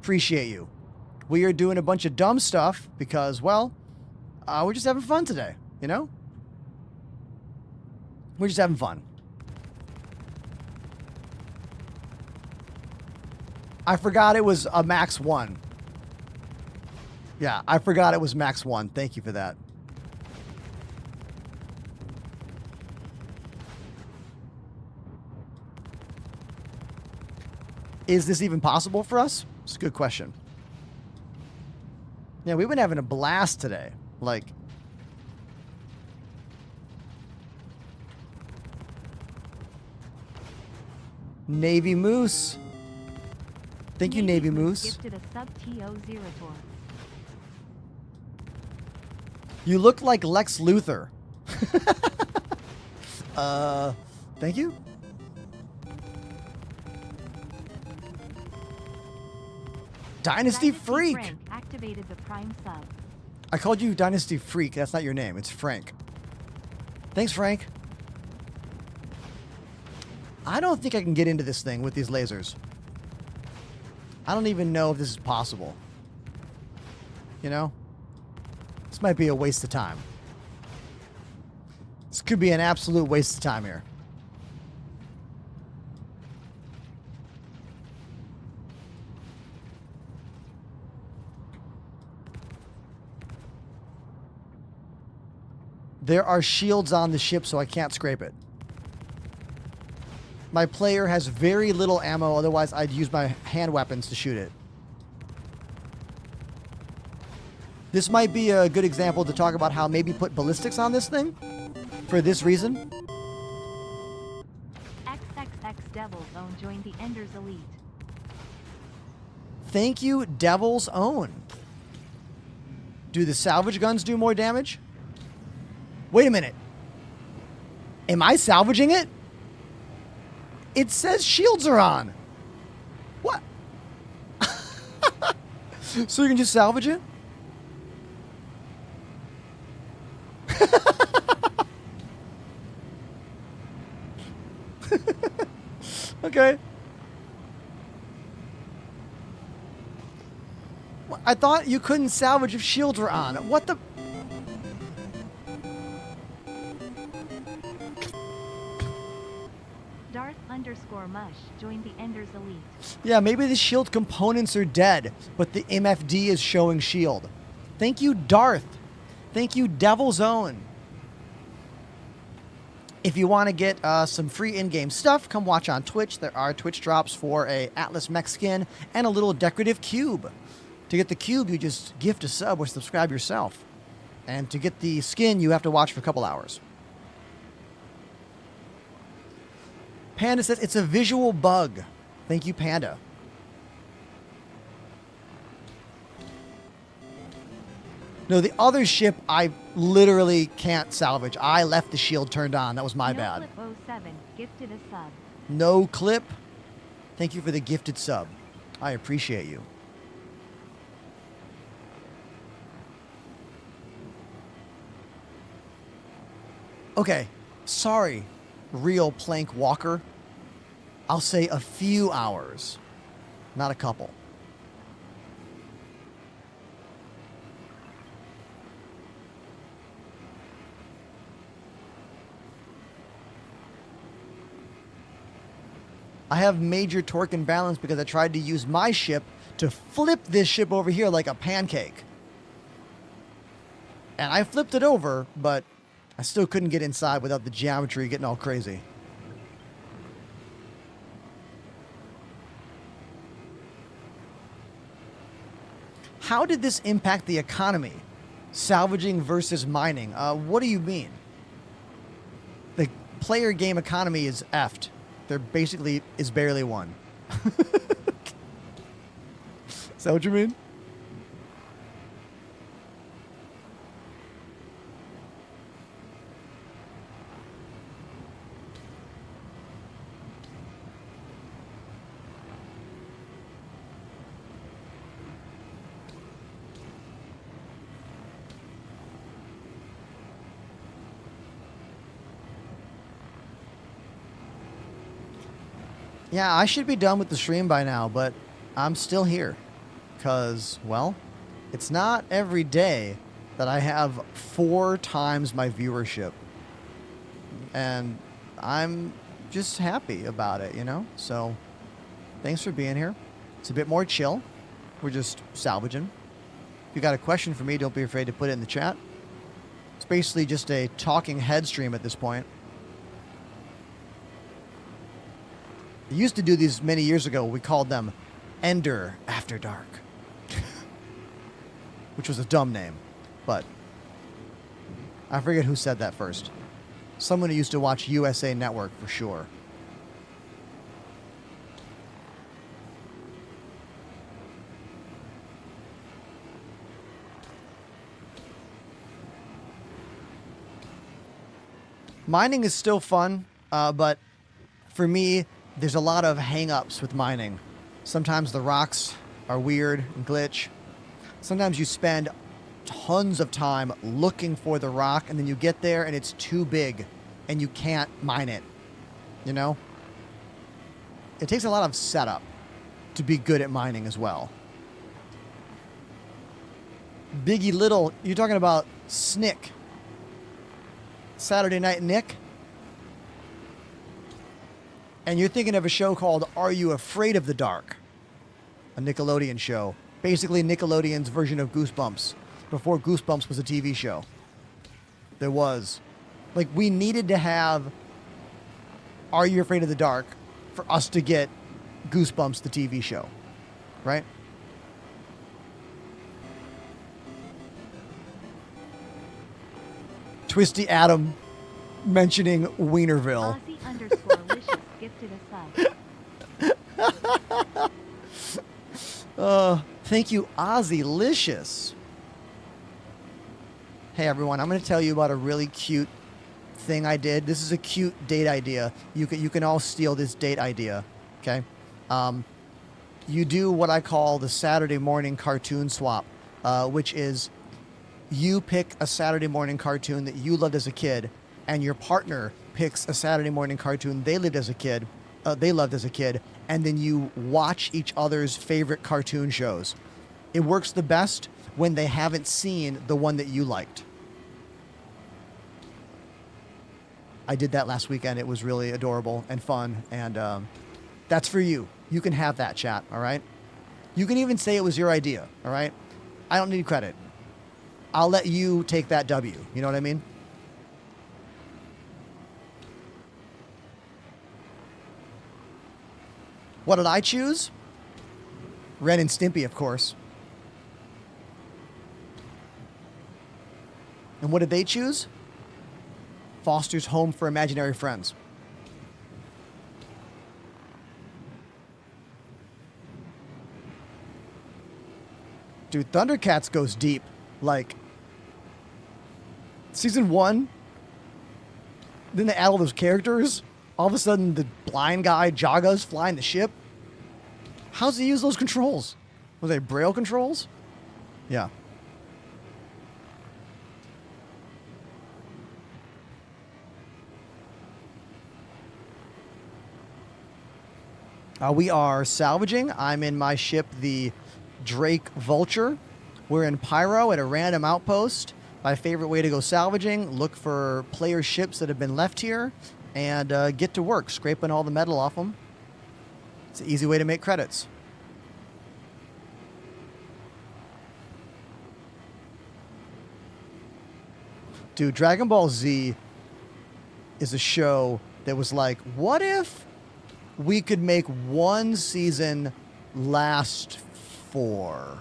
Appreciate you. We are doing a bunch of dumb stuff because, well, we're just having fun today, you know? We're just having fun. I forgot it was a max 1. Yeah, I forgot it was max 1. Thank you for that. Is this even possible for us? It's a good question. Yeah, we've been having a blast today. Like, Navy Moose. Thank you, Navy Moose.
Gifted a sub TO0 tour.
You look like Lex Luthor. Thank you. Dynasty Freak.
Frank activated the Prime sub.
I called you Dynasty Freak. That's not your name. It's Frank. Thanks, Frank. I don't think I can get into this thing with these lasers. I don't even know if this is possible. You know? This might be a waste of time. This could be an absolute waste of time here. There are shields on the ship, so I can't scrape it. My player has very little ammo, otherwise I'd use my hand weapons to shoot it. This might be a good example to talk about how maybe put ballistics on this thing for this reason.
XXX Devil's Own joined the Enders Elite.
Thank you, Devil's Own. Do the salvage guns do more damage? Wait a minute. Am I salvaging it? It says shields are on. What? So you can just salvage it? Okay. I thought you couldn't salvage if shields were on. What the...
Darth_Mush joined the Enders Elite.
Yeah, maybe the shield components are dead, but the MFD is showing shield. Thank you, Darth. Thank you, Devil's Own. If you want to get some free in-game stuff, come watch on Twitch. There are Twitch drops for a Atlas mech skin and a little decorative cube. To get the cube, you just gift a sub or subscribe yourself. And to get the skin, you have to watch for a couple hours. Panda says it's a visual bug. Thank you, Panda. No, the other ship I literally can't salvage. I left the shield turned on. That was my bad.
NoClip07 gifted a sub.
No clip. Thank you for the gifted sub. I appreciate you. Okay, sorry, real plank walker. I'll say a few hours, not a couple. I have major torque and balance because I tried to use my ship to flip this ship over here like a pancake. And I flipped it over, but I still couldn't get inside without the geometry getting all crazy. How did this impact the economy? Salvaging versus mining. What do you mean? The player game economy is effed. There basically is barely one. Is that what you mean? Yeah, I should be done with the stream by now, but I'm still here. Because, well, it's not every day that I have 4 times my viewership. And I'm just happy about it, you know? So, thanks for being here. It's a bit more chill. We're just salvaging. If you got a question for me, don't be afraid to put it in the chat. It's basically just a talking head stream at this point. I used to do these many years ago. We called them Ender After Dark. Which was a dumb name. But I forget who said that first. Someone who used to watch USA Network for sure. Mining is still fun, but for me, there's a lot of hang-ups with mining. Sometimes the rocks are weird and glitch. Sometimes you spend tons of time looking for the rock, and then you get there and it's too big and you can't mine it. You know? It takes a lot of setup to be good at mining as well. Biggie Little, you're talking about Snick. Saturday Night Nick. And you're thinking of a show called Are You Afraid of the Dark? A Nickelodeon show. Basically Nickelodeon's version of Goosebumps. Before Goosebumps was a TV show. There was. Like, we needed to have Are You Afraid of the Dark for us to get Goosebumps, the TV show. Right? Twisty Adam mentioning Wienerville.
Aussie_licious gifted a sub.
Thank you, Ozzy-licious. Hey everyone, I'm going to tell you about a really cute thing I did. This is a cute date idea. You can all steal this date idea, okay? You do what I call the Saturday morning cartoon swap, which is you pick a Saturday morning cartoon that you loved as a kid, and your partner picks a Saturday morning cartoon they loved as a kid, and then you watch each other's favorite cartoon shows. It works the best when they haven't seen the one that you liked. I did that last weekend. It was really adorable and fun, and that's for you. You can have that, chat, all right? You can even say it was your idea, all right? I don't need credit. I'll let you take that W. You know what I mean? What did I choose? Ren and Stimpy, of course. And what did they choose? Foster's Home for Imaginary Friends. Dude, Thundercats goes deep. Like, season 1, then they add all those characters. All of a sudden, the blind guy, Jaga's flying the ship. How's he use those controls? Was they Braille controls? Yeah. We are salvaging. I'm in my ship, the Drake Vulture. We're in Pyro at a random outpost. My favorite way to go salvaging, look for player ships that have been left here, and get to work, scraping all the metal off them. It's an easy way to make credits. Dude, Dragon Ball Z is a show that was like, what if we could make one season last 4?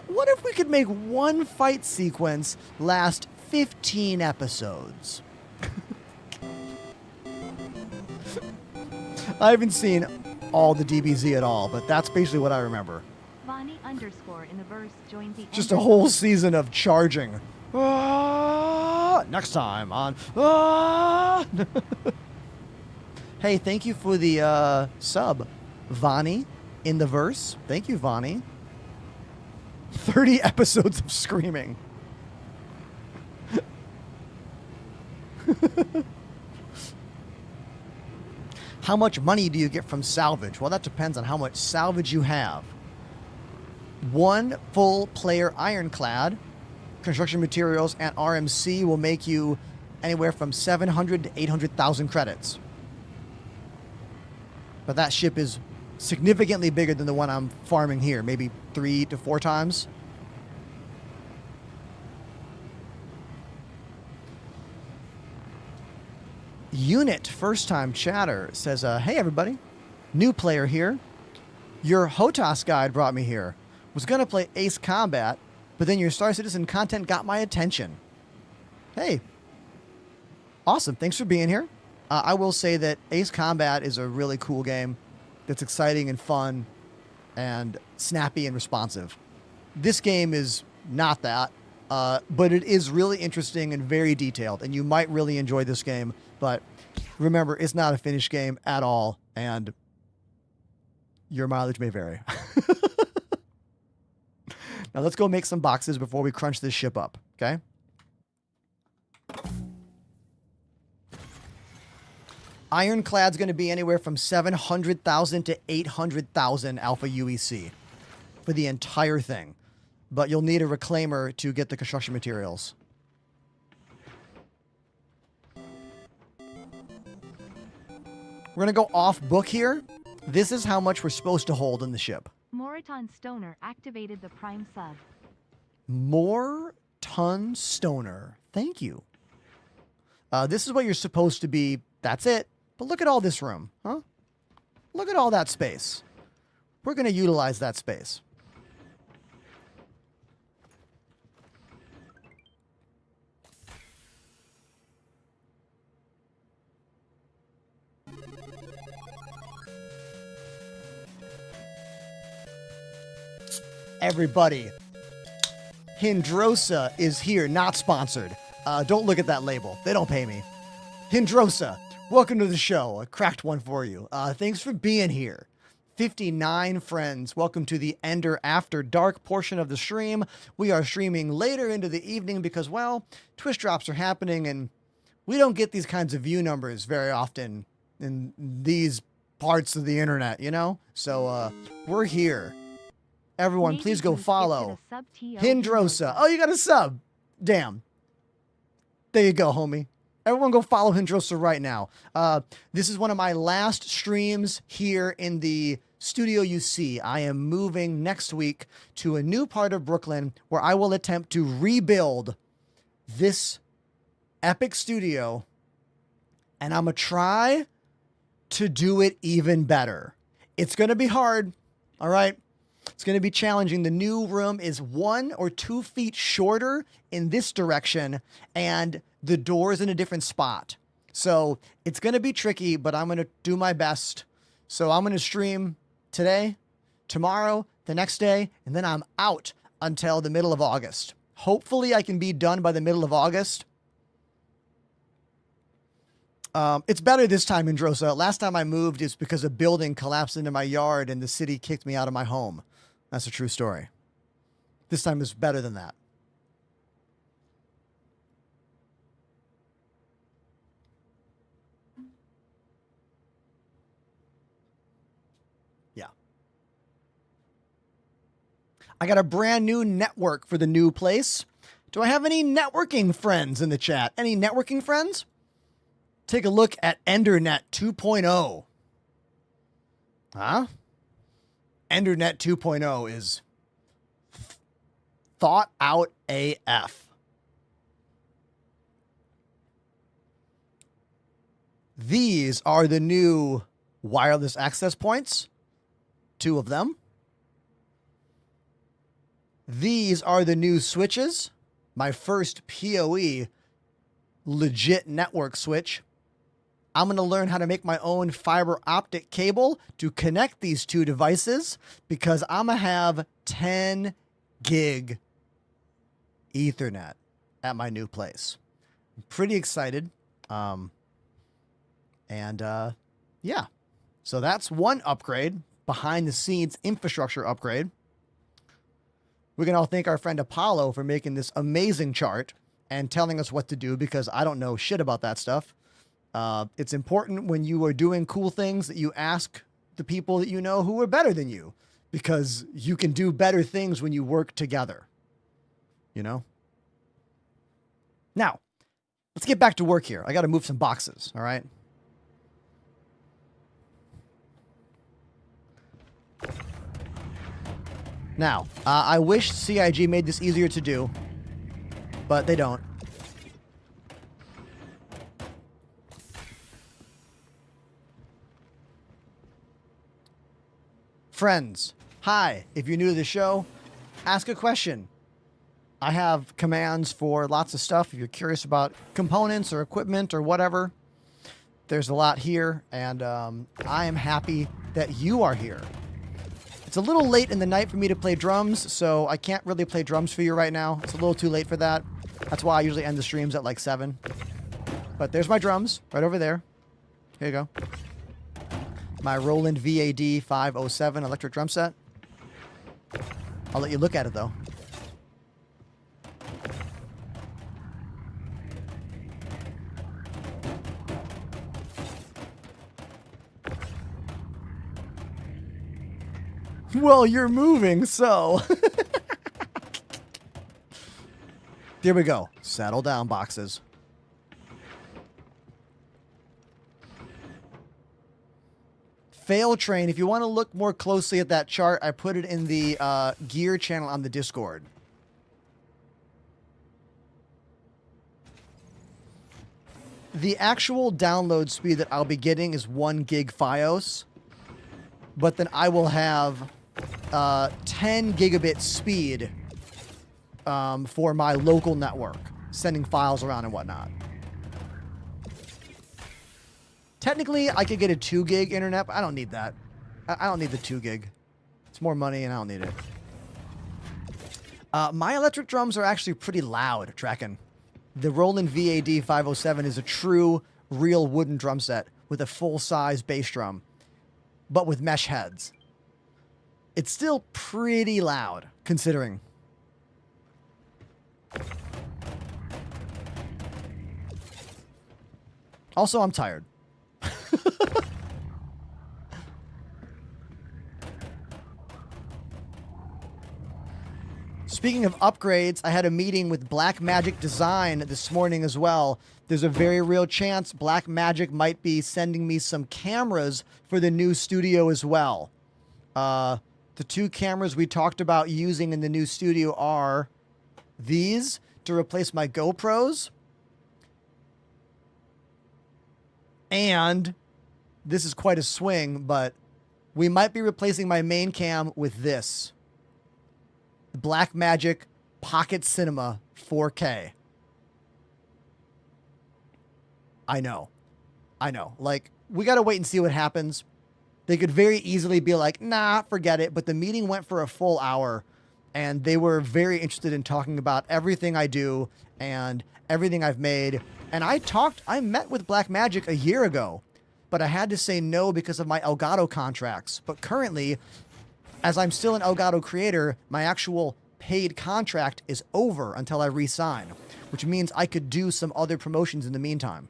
What if we could make one fight sequence last 15 episodes? I haven't seen all the DBZ at all, but that's basically what I remember.
Vonnie_ in the verse joined the
Just a whole season of charging. Next time on... Hey, thank you for the sub, Vonnie in the verse. Thank you, Vonnie. 30 episodes of screaming. How much money do you get from salvage? Well, that depends on how much salvage you have. One full player ironclad, construction materials, and RMC will make you anywhere from 700 to 800,000 credits. But that ship is significantly bigger than the one I'm farming here, maybe 3 to 4 times. Unit first time chatter says, hey everybody, new player here. Your HOTAS guide brought me here. Was going to play Ace Combat, but then your Star Citizen content got my attention. Hey, awesome. Thanks for being here. I will say that Ace Combat is a really cool game that's exciting and fun and snappy and responsive. This game is not that, but it is really interesting and very detailed, and you might really enjoy this game. But remember, it's not a finished game at all, and your mileage may vary. Now let's go make some boxes before we crunch this ship up, okay? Ironclad's going to be anywhere from 700,000 to 800,000 Alpha UEC for the entire thing. But you'll need a reclaimer to get the construction materials. We're going to go off book here. This is how much we're supposed to hold in the ship.
Moriton Stoner activated the Prime sub.
More ton stoner. Thank you. This is what you're supposed to be. That's it. But look at all this room, huh? Look at all that space. We're going to utilize that space. Everybody, Hindrosa is here, not sponsored. Don't look at that label. They don't pay me. Hindrosa, welcome to the show. I cracked one for you. Thanks for being here. 59 friends. Welcome to the Ender After Dark portion of the stream. We are streaming later into the evening because, well, Twitch drops are happening and we don't get these kinds of view numbers very often in these parts of the internet, you know? So, we're here. Everyone, please go follow Hindrosa. Oh, you got a sub. Damn. There you go, homie. Everyone go follow Hindrosa right now. This is one of my last streams here in the studio you see. I am moving next week to a new part of Brooklyn where I will attempt to rebuild this epic studio. And I'm going to try to do it even better. It's going to be hard. All right. It's going to be challenging. The new room is 1 or 2 feet shorter in this direction, and the door is in a different spot. So it's going to be tricky, but I'm going to do my best. So I'm going to stream today, tomorrow, the next day, and then I'm out until the middle of August. Hopefully I can be done by the middle of August. It's better this time in Drosa. Last time I moved is because a building collapsed into my yard and the city kicked me out of my home. That's a true story. This time is better than that. Yeah. I got a brand new network for the new place. Do I have any networking friends in the chat? Any networking friends? Take a look at EnderNet 2.0. Huh? EnderNet 2.0 is thought out AF. These are the new wireless access points. 2 of them. These are the new switches. My first PoE legit network switch. I'm going to learn how to make my own fiber optic cable to connect these 2 devices because I'm going to have 10 gig Ethernet at my new place. I'm pretty excited. Yeah. So that's one upgrade, behind the scenes infrastructure upgrade. We can all thank our friend Apollo for making this amazing chart and telling us what to do because I don't know shit about that stuff. It's important when you are doing cool things that you ask the people that you know who are better than you, because you can do better things when you work together. You know? Now, let's get back to work here. I got to move some boxes, all right? Now, I wish CIG made this easier to do, but they don't. Friends, hi. If you're new to the show, ask a question. I have commands for lots of stuff. If you're curious about components or equipment or whatever, there's a lot here, and I am happy that you are here. It's a little late in the night for me to play drums, so I can't really play drums for you right now. It's a little too late for that. That's why I usually end the streams at like 7. But there's my drums right over there. Here you go. My Roland VAD 507 electric drum set. I'll let you look at it though. Well, you're moving, so. There we go. Settle down, boxes. Fail train. If you want to look more closely at that chart, I put it in the gear channel on the Discord. The actual download speed that I'll be getting is 1 gig FiOS, but then I will have 10 gigabit speed for my local network, sending files around and whatnot. Technically, I could get a 2 gig internet, but I don't need that. I don't need the 2 gig. It's more money and I don't need it. My electric drums are actually pretty loud, tracking. The Roland VAD 507 is a true, real wooden drum set with a full-size bass drum, but with mesh heads. It's still pretty loud, considering. Also, I'm tired. Speaking of upgrades, I had a meeting with Blackmagic Design this morning as well. There's a very real chance Blackmagic might be sending me some cameras for the new studio as well. The 2 cameras we talked about using in the new studio are these to replace my GoPros. And this is quite a swing, but we might be replacing my main cam with this. The Blackmagic Pocket Cinema 4K. I know. Like, we got to wait and see what happens. They could very easily be like, nah, forget it. But the meeting went for a full hour, and they were very interested in talking about everything I do and everything I've made. And I met with Blackmagic a year ago, but I had to say no because of my Elgato contracts. But currently, as I'm still an Elgato creator, my actual paid contract is over until I re-sign, which means I could do some other promotions in the meantime.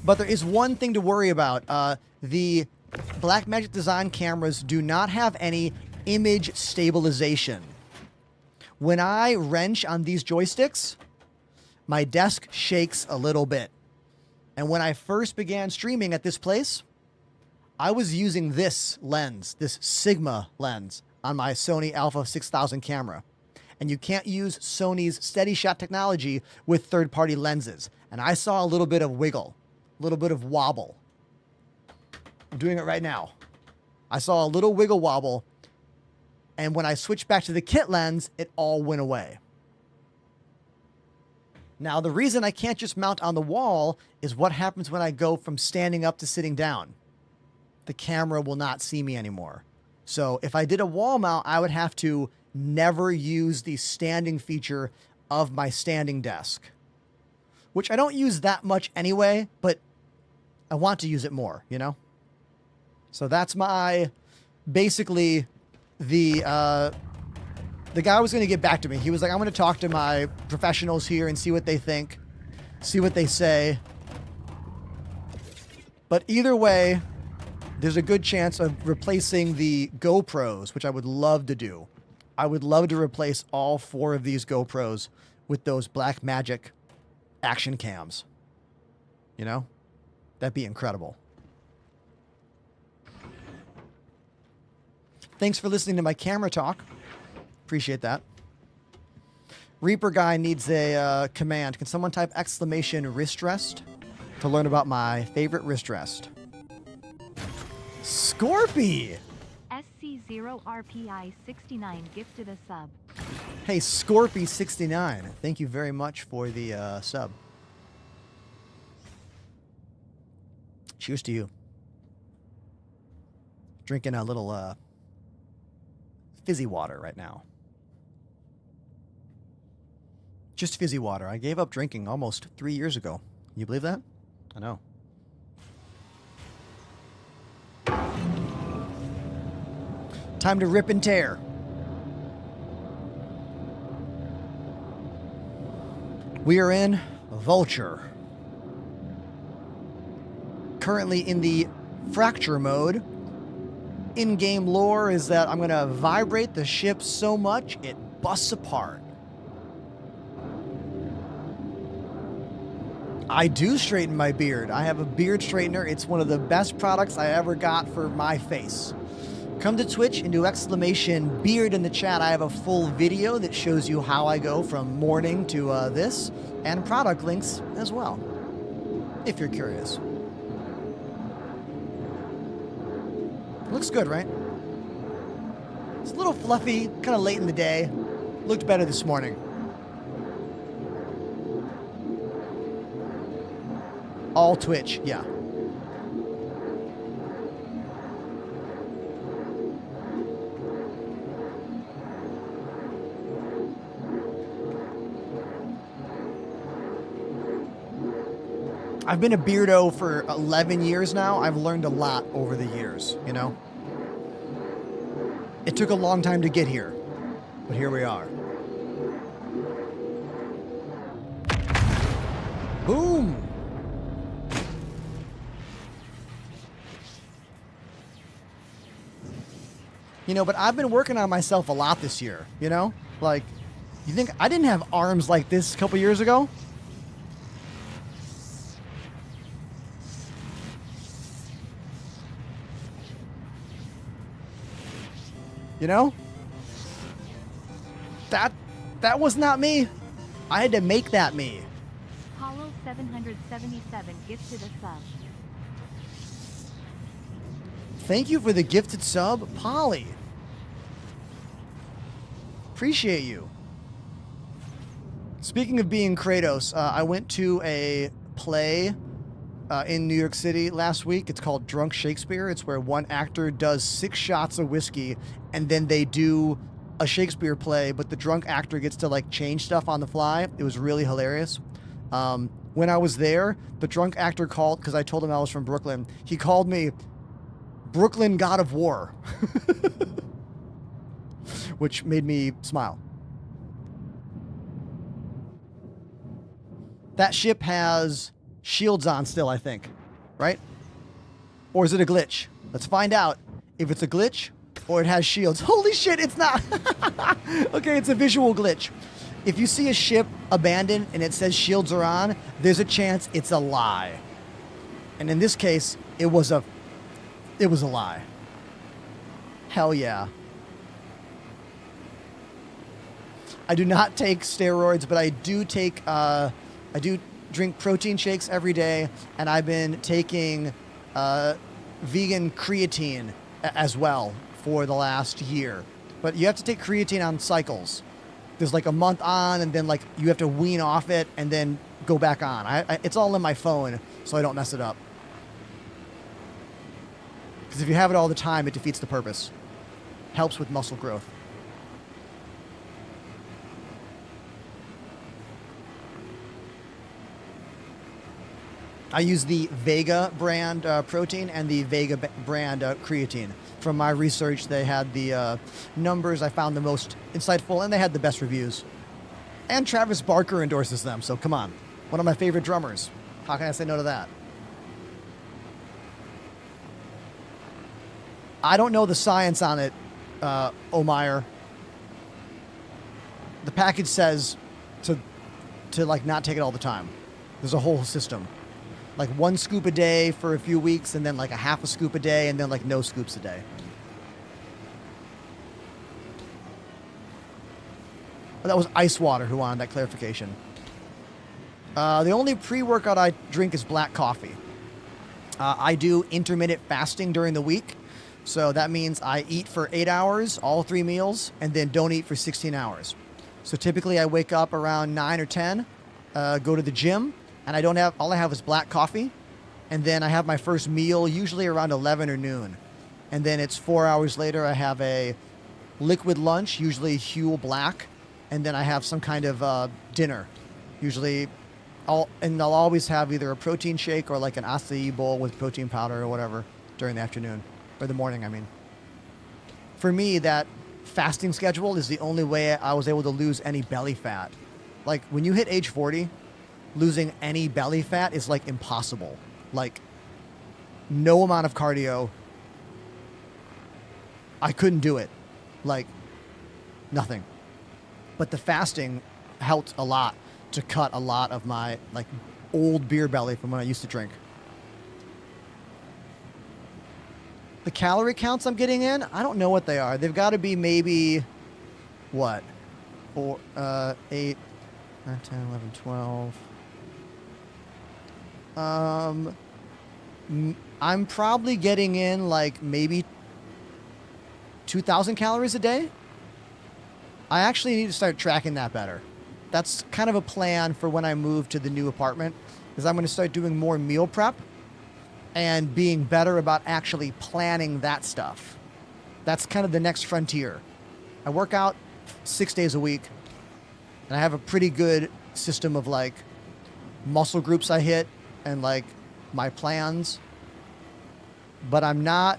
But there is one thing to worry about. The Blackmagic Design cameras do not have any image stabilization. When I wrench on these joysticks, my desk shakes a little bit. And when I first began streaming at this place, I was using this lens, this Sigma lens, on my Sony Alpha 6000 camera. And you can't use Sony's steady shot technology with third-party lenses. And I saw a little bit of wiggle, a little bit of wobble. I'm doing it right now. I saw a little wiggle wobble, and when I switched back to the kit lens, it all went away. Now, the reason I can't just mount on the wall is what happens when I go from standing up to sitting down. The camera will not see me anymore. So if I did a wall mount, I would have to never use the standing feature of my standing desk, which I don't use that much anyway, but I want to use it more, you know? So that's my, basically, the guy was going to get back to me. He was like, I'm going to talk to my professionals here and see what they think. see what they say. But either way, there's a good chance of replacing the GoPros, which I would love to do. I would love to replace all 4 of these GoPros with those Blackmagic action cams. You know? That'd be incredible. Thanks for listening to my camera talk. Appreciate that. Reaper guy needs a command. Can someone type exclamation wrist rest to learn about my favorite wrist rest? Scorpy!
SC0RPI69 gifted a sub.
Hey, Scorpy69. Thank you very much for the sub. Cheers to you. Drinking a little fizzy water right now. Just fizzy water. I gave up drinking almost 3 years ago. Can you believe that? I know. Time to rip and tear. We are in Vulture. Currently in the fracture mode. In-game lore is that I'm going to vibrate the ship so much it busts apart. I do straighten my beard. I have a beard straightener. It's one of the best products I ever got for my face. Come to Twitch and do exclamation beard in the chat. I have a full video that shows you how I go from morning to this, and product links as well, if you're curious. Looks good, right? It's a little fluffy, kind of late in the day. Looked better this morning. All Twitch, yeah. I've been a beardo for 11 years now. I've learned a lot over the years, you know? It took a long time to get here, but here we are. Boom! You know, but I've been working on myself a lot this year, you know? Like, you think I didn't have arms like this a couple years ago? You know? That was not me. I had to make that me.
Hollow 777 gifted a sub.
Thank you for the gifted sub, Polly. Appreciate you. Speaking of being Kratos, I went to a play in New York City last week. It's called Drunk Shakespeare. It's where one actor does 6 shots of whiskey and then they do a Shakespeare play, but the drunk actor gets to like change stuff on the fly. It was really hilarious. When I was there, the drunk actor called, because I told him I was from Brooklyn, he called me Brooklyn God of War, which made me smile. That ship has shields on still, I think, right? Or is it a glitch? Let's find out if it's a glitch or it has shields. Holy shit, it's not. Okay, it's a visual glitch. If you see a ship abandoned and it says shields are on, there's a chance it's a lie. And in this case, it was a lie. Hell yeah. I do not take steroids, but I do take, I do drink protein shakes every day, and I've been taking vegan creatine as well for the last year. But you have to take creatine on cycles. There's like a month on, and then like you have to wean off it and then go back on. It's all in my phone, so I don't mess it up. Because if you have it all the time, it defeats the purpose. Helps with muscle growth. I use the Vega brand protein and the Vega brand creatine. From my research, they had the numbers I found the most insightful, and they had the best reviews. And Travis Barker endorses them, so come on. One of my favorite drummers. How can I say no to that? I don't know the science on it, Omeyer. The package says to like not take it all the time. There's a whole system. Like 1 scoop a day for a few weeks, and then like a half a scoop a day, and then like no scoops a day. Oh, that was Ice Water who wanted that clarification. The only pre-workout I drink is black coffee. I do intermittent fasting during the week. So that means I eat for 8 hours, all 3 meals, and then don't eat for 16 hours. So typically I wake up around 9 or 10, go to the gym, and all I have is black coffee. And then I have my first meal usually around 11 or noon. And then it's 4 hours later, I have a liquid lunch, usually Huel Black. And then I have some kind of dinner, usually. I'll always have either a protein shake or like an acai bowl with protein powder or whatever during the afternoon. Or the morning, I mean. For me, that fasting schedule is the only way I was able to lose any belly fat. Like, when you hit age 40, losing any belly fat is, like, impossible. Like, no amount of cardio. I couldn't do it. Like, nothing. But the fasting helped a lot to cut a lot of my, like, old beer belly from when I used to drink. The calorie counts I'm getting in, I don't know what they are. They've got to be maybe, what? 4, 8, 9, 10, 11, 12. I'm probably getting in like maybe 2,000 calories a day. I actually need to start tracking that better. That's kind of a plan for when I move to the new apartment, is I'm going to start doing more meal prep and being better about actually planning that stuff. That's kind of the next frontier. I work out 6 days a week, and I have a pretty good system of like muscle groups I hit and like my plans, but I'm not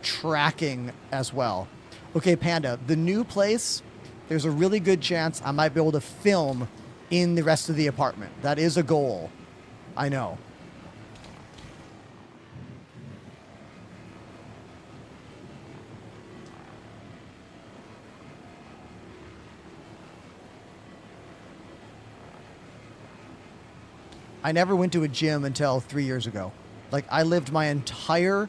tracking as well. Okay, Panda, the new place, there's a really good chance I might be able to film in the rest of the apartment. That is a goal. I know. I never went to a gym until 3 years ago. Like, I lived my entire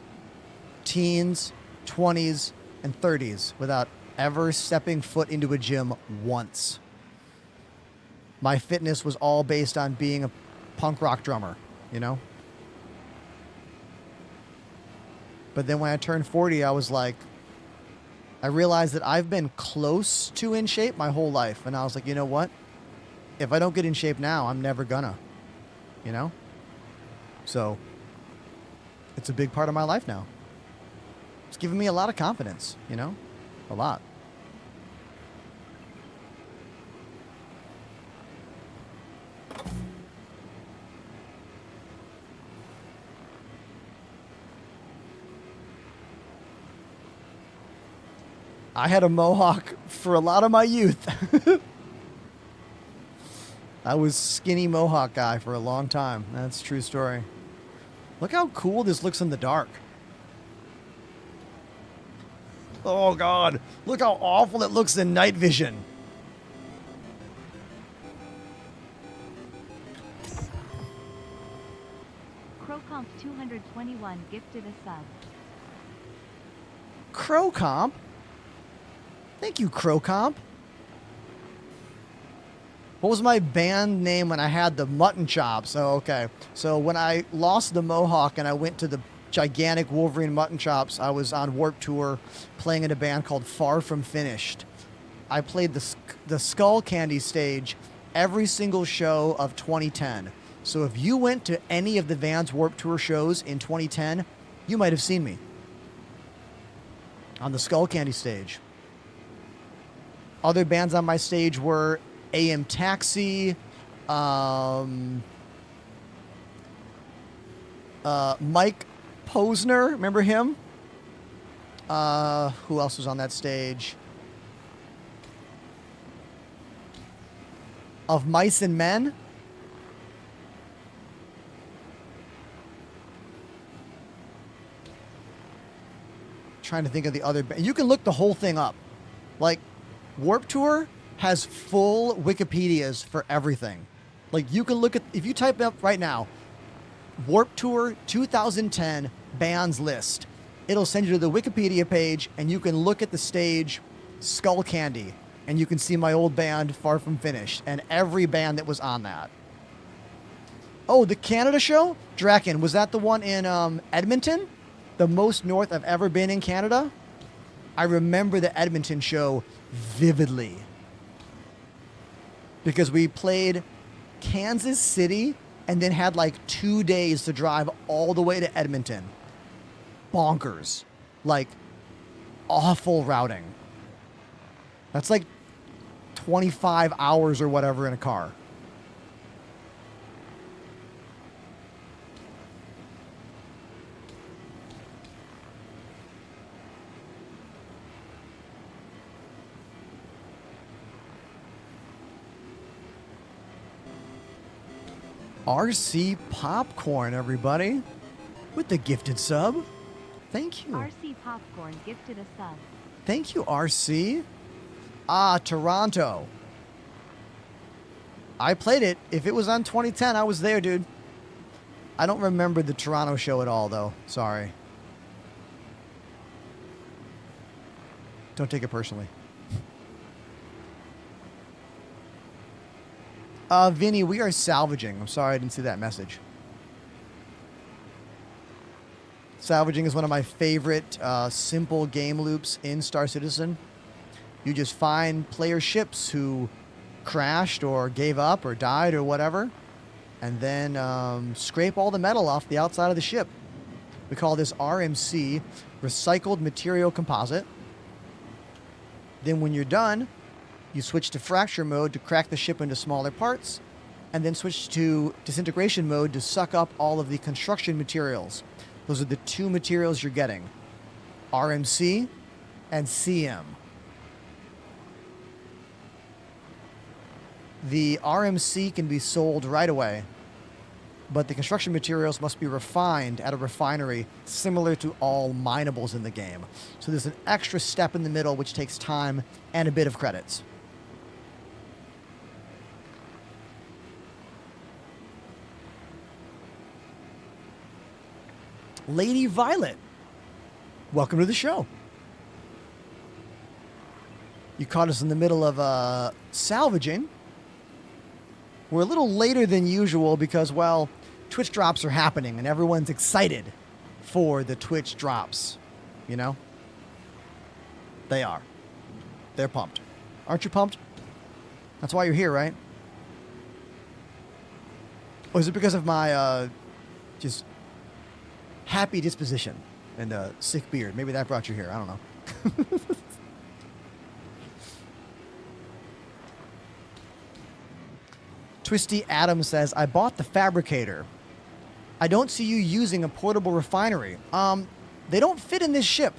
teens, 20s, and 30s without ever stepping foot into a gym once. My fitness was all based on being a punk rock drummer, you know? But then when I turned 40, I was like, I realized that I've been close to in shape my whole life. And I was like, you know what? If I don't get in shape now, I'm never gonna. You know? So, it's a big part of my life now. It's given me a lot of confidence, you know? A lot. I had a mohawk for a lot of my youth. I was skinny mohawk guy for a long time. That's a true story. Look how cool this looks in the dark. Oh, God. Look how awful it looks in night vision.
Crowcomp 221 gifted a sub.
Crowcomp? Thank you, Crowcomp. What was my band name when I had the mutton chops? Oh, okay. So when I lost the mohawk and I went to the gigantic Wolverine mutton chops, I was on Warped Tour playing in a band called Far From Finished. I played the Skull Candy stage every single show of 2010. So if you went to any of the Vans Warped Tour shows in 2010, you might have seen me on the Skull Candy stage. Other bands on my stage were AM Taxi, Mike Posner, remember him? Who else was on that stage? Of Mice and Men. trying to think of the other. You can look the whole thing up. Like, Warp Tour has full Wikipedias for everything. Like, you can look at, if you type up right now, Warp Tour 2010 bands list, it'll send you to the Wikipedia page, and you can look at the stage Skull Candy, and you can see my old band Far From Finished, and every band that was on that. Oh, the Canada show? Draken, was that the one in Edmonton? The most north I've ever been in Canada? I remember the Edmonton show vividly. Because we played Kansas City and then had like 2 days to drive all the way to Edmonton. Bonkers. Like, awful routing. That's like 25 hours or whatever in a car. RC Popcorn, everybody, with the gifted sub. Thank you.
RC Popcorn gifted a sub.
Thank you, RC. Ah, Toronto. I played it. If it was on 2010, I was there, dude. I don't remember the Toronto show at all, though. Sorry. Don't take it personally. Vinny, we are salvaging. I'm sorry I didn't see that message. Salvaging is one of my favorite simple game loops in Star Citizen. You just find player ships who crashed or gave up or died or whatever, and then scrape all the metal off the outside of the ship. We call this RMC, Recycled Material Composite. Then when you're done, you switch to fracture mode to crack the ship into smaller parts, and then switch to disintegration mode to suck up all of the construction materials. Those are the two materials you're getting, RMC and CM. The RMC can be sold right away, but the construction materials must be refined at a refinery similar to all minables in the game. So there's an extra step in the middle which takes time and a bit of credits. Lady Violet, welcome to the show. You caught us in the middle of salvaging. We're a little later than usual because, well, Twitch drops are happening and everyone's excited for the Twitch drops. You know? They are. They're pumped. Aren't you pumped? That's why you're here, right? Or is it because of my just happy disposition and a sick beard? Maybe that brought you here. I don't know. Twisty Adam says, I bought the fabricator. I don't see you using a portable refinery. They don't fit in this ship.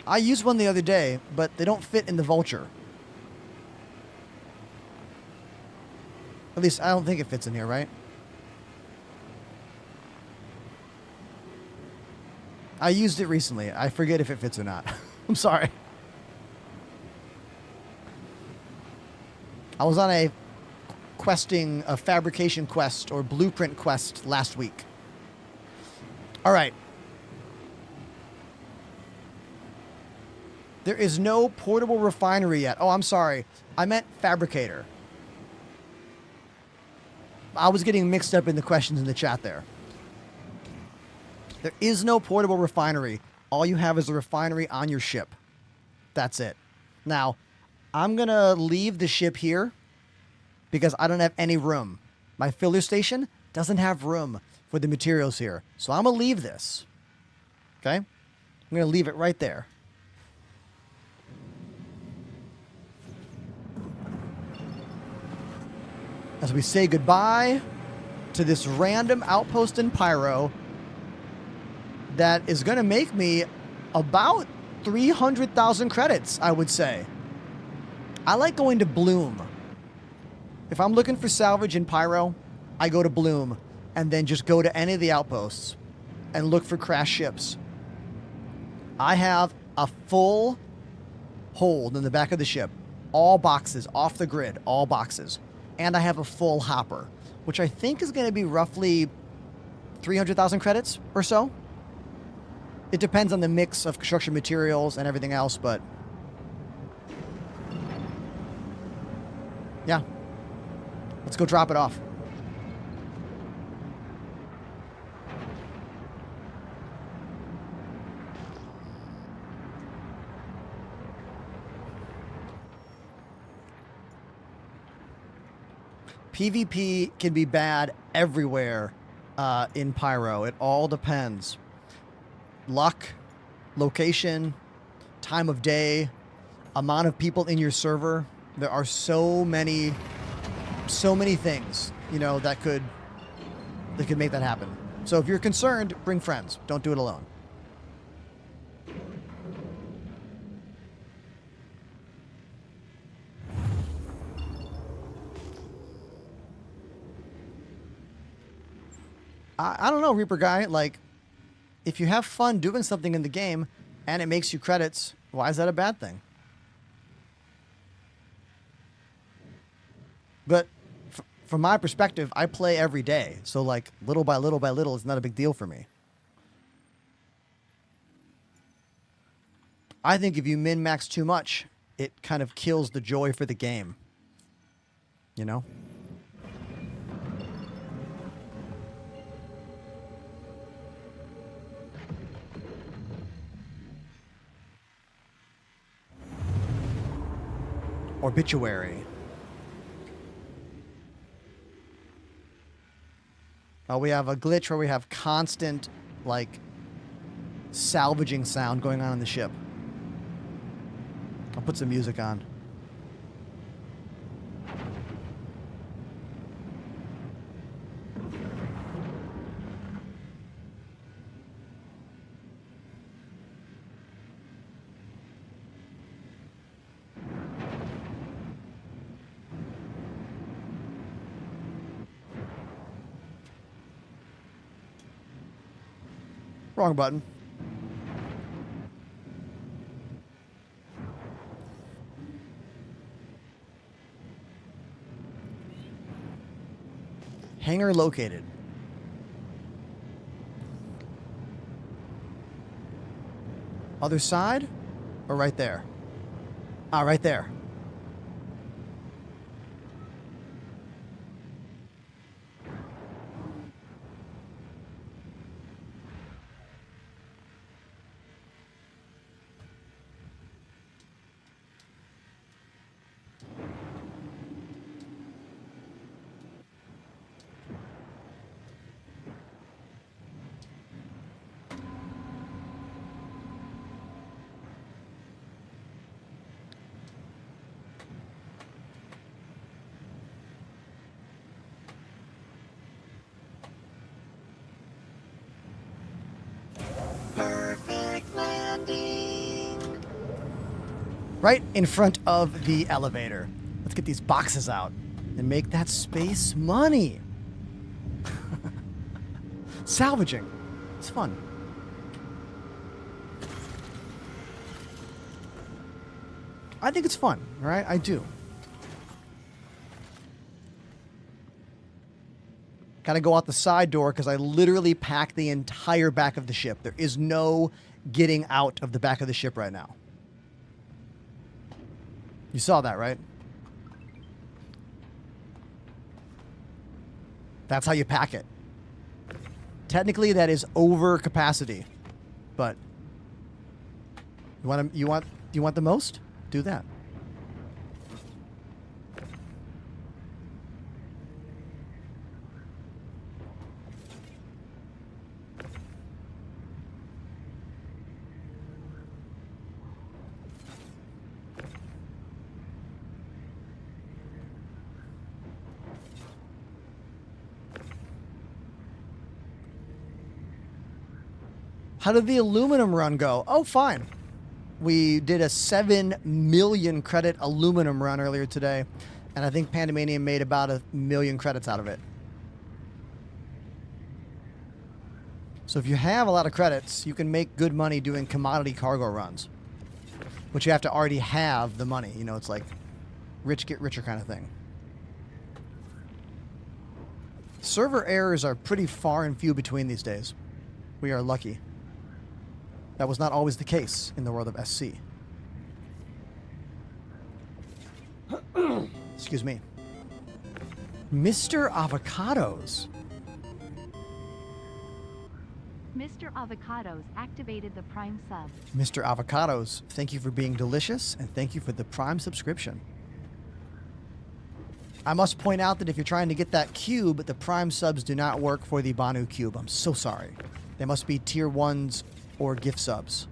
I used one the other day, but they don't fit in the Vulture. At least I don't think it fits in here, right? I used it recently. I forget if it fits or not. I'm sorry. I was on a fabrication quest or blueprint quest last week. All right. There is no portable refinery yet. Oh, I'm sorry. I meant fabricator. I was getting mixed up in the questions in the chat there. There is no portable refinery. All you have is a refinery on your ship. That's it. Now, I'm going to leave the ship here because I don't have any room. My filler station doesn't have room for the materials here. So I'm going to leave this. Okay? I'm going to leave it right there. As we say goodbye to this random outpost in Pyro that is going to make me about 300,000 credits, I would say. I like going to Bloom. If I'm looking for salvage in Pyro, I go to Bloom and then just go to any of the outposts and look for crashed ships. I have a full hold in the back of the ship. All boxes, off the grid, all boxes. And I have a full hopper, which I think is going to be roughly 300,000 credits or so. It depends on the mix of construction materials and everything else, but yeah. Let's go drop it off. PvP can be bad everywhere in Pyro. It all depends. Luck, location, time of day, amount of people in your server. There are so many things, you know, that could make that happen. So if you're concerned, bring friends. Don't do it alone. I don't know, Reaper Guy. Like, if you have fun doing something in the game and it makes you credits, why is that a bad thing? But from my perspective, I play every day. So, like, little by little by little is not a big deal for me. I think if you min-max too much, it kind of kills the joy for the game. You know? Obituary. We have a glitch where we have constant, like, salvaging sound going on the ship. I'll put some music on. Wrong button. Hangar located. Other side? Or right there? Ah, right there.
Perfect landing.
Right in front of the elevator. Let's get these boxes out and make that space money. Salvaging. It's fun. I think it's fun, all right? I do. Gotta go out the side door because I literally packed the entire back of the ship. There is no getting out of the back of the ship right now. You saw that, right? That's how you pack it. Technically, that is over capacity, but you want the most? Do that. How did the aluminum run go? Oh, fine. We did a 7 million credit aluminum run earlier today, and I think Pandemanium made about 1 million credits out of it. So if you have a lot of credits, you can make good money doing commodity cargo runs. But you have to already have the money. You know, it's like rich get richer kind of thing. Server errors are pretty far and few between these days. We are lucky. That was not always the case in the world of SC. Excuse me. Mr. Avocados.
Mr. Avocados activated the Prime sub.
Mr. Avocados, thank you for being delicious, and thank you for the Prime subscription. I must point out that if you're trying to get that cube, the Prime subs do not work for the Banu cube. I'm so sorry. They must be tier 1s or gift subs.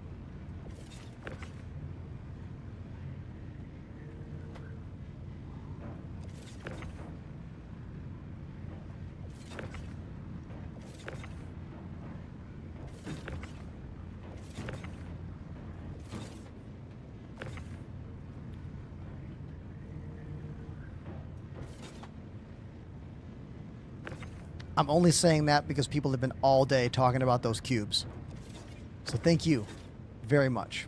I'm only saying that because people have been all day talking about those cubes. So thank you very much.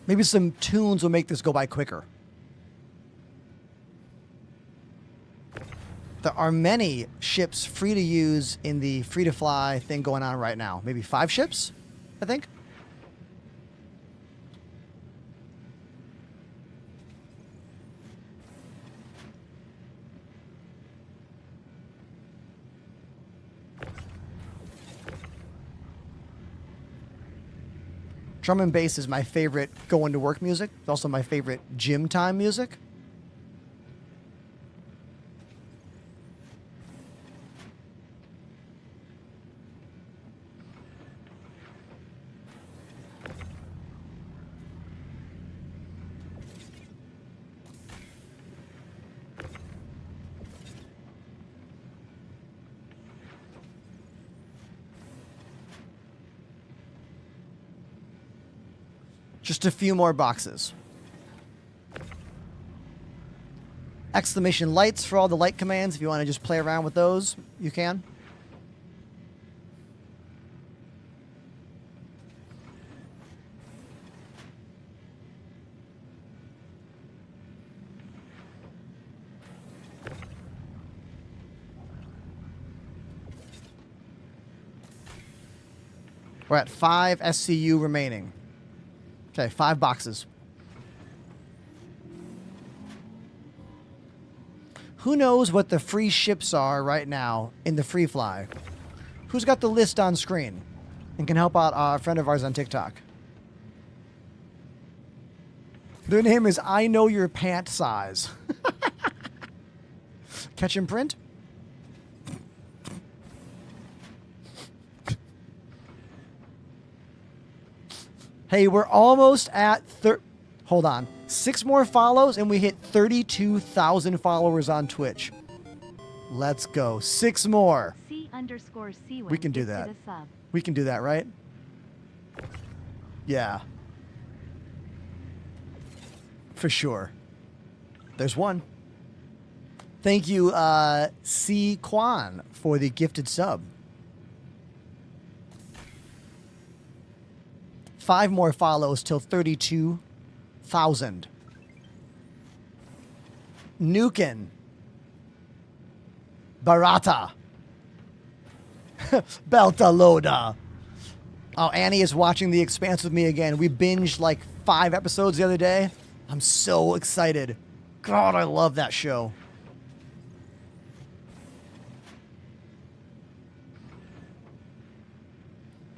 Maybe some tunes will make this go by quicker. There are many ships free to use in the free-to-fly thing going on right now. Maybe 5 ships, I think. Drum and bass is my favorite going to work music. It's also my favorite gym time music. Just a few more boxes. Exclamation lights for all the light commands. If you want to just play around with those, you can. We're at 5 SCU remaining. Okay, 5 boxes. Who knows what the free ships are right now in the free fly? Who's got the list on screen and can help out a friend of ours on TikTok? Their name is I Know Your Pant Size. Catch and print? Hey, we're almost at hold on. 6 more follows and we hit 32,000 followers on Twitch. Let's go. 6 more.
C_C.
We can do that. We can do that, right? Yeah. For sure. There's one. Thank you, C. Kwan, for the gifted sub. 5 more follows till 32,000. Nukin. Barata. Beltaloda. Oh, Annie is watching The Expanse with me again. We binged like 5 episodes the other day. I'm so excited. God, I love that show.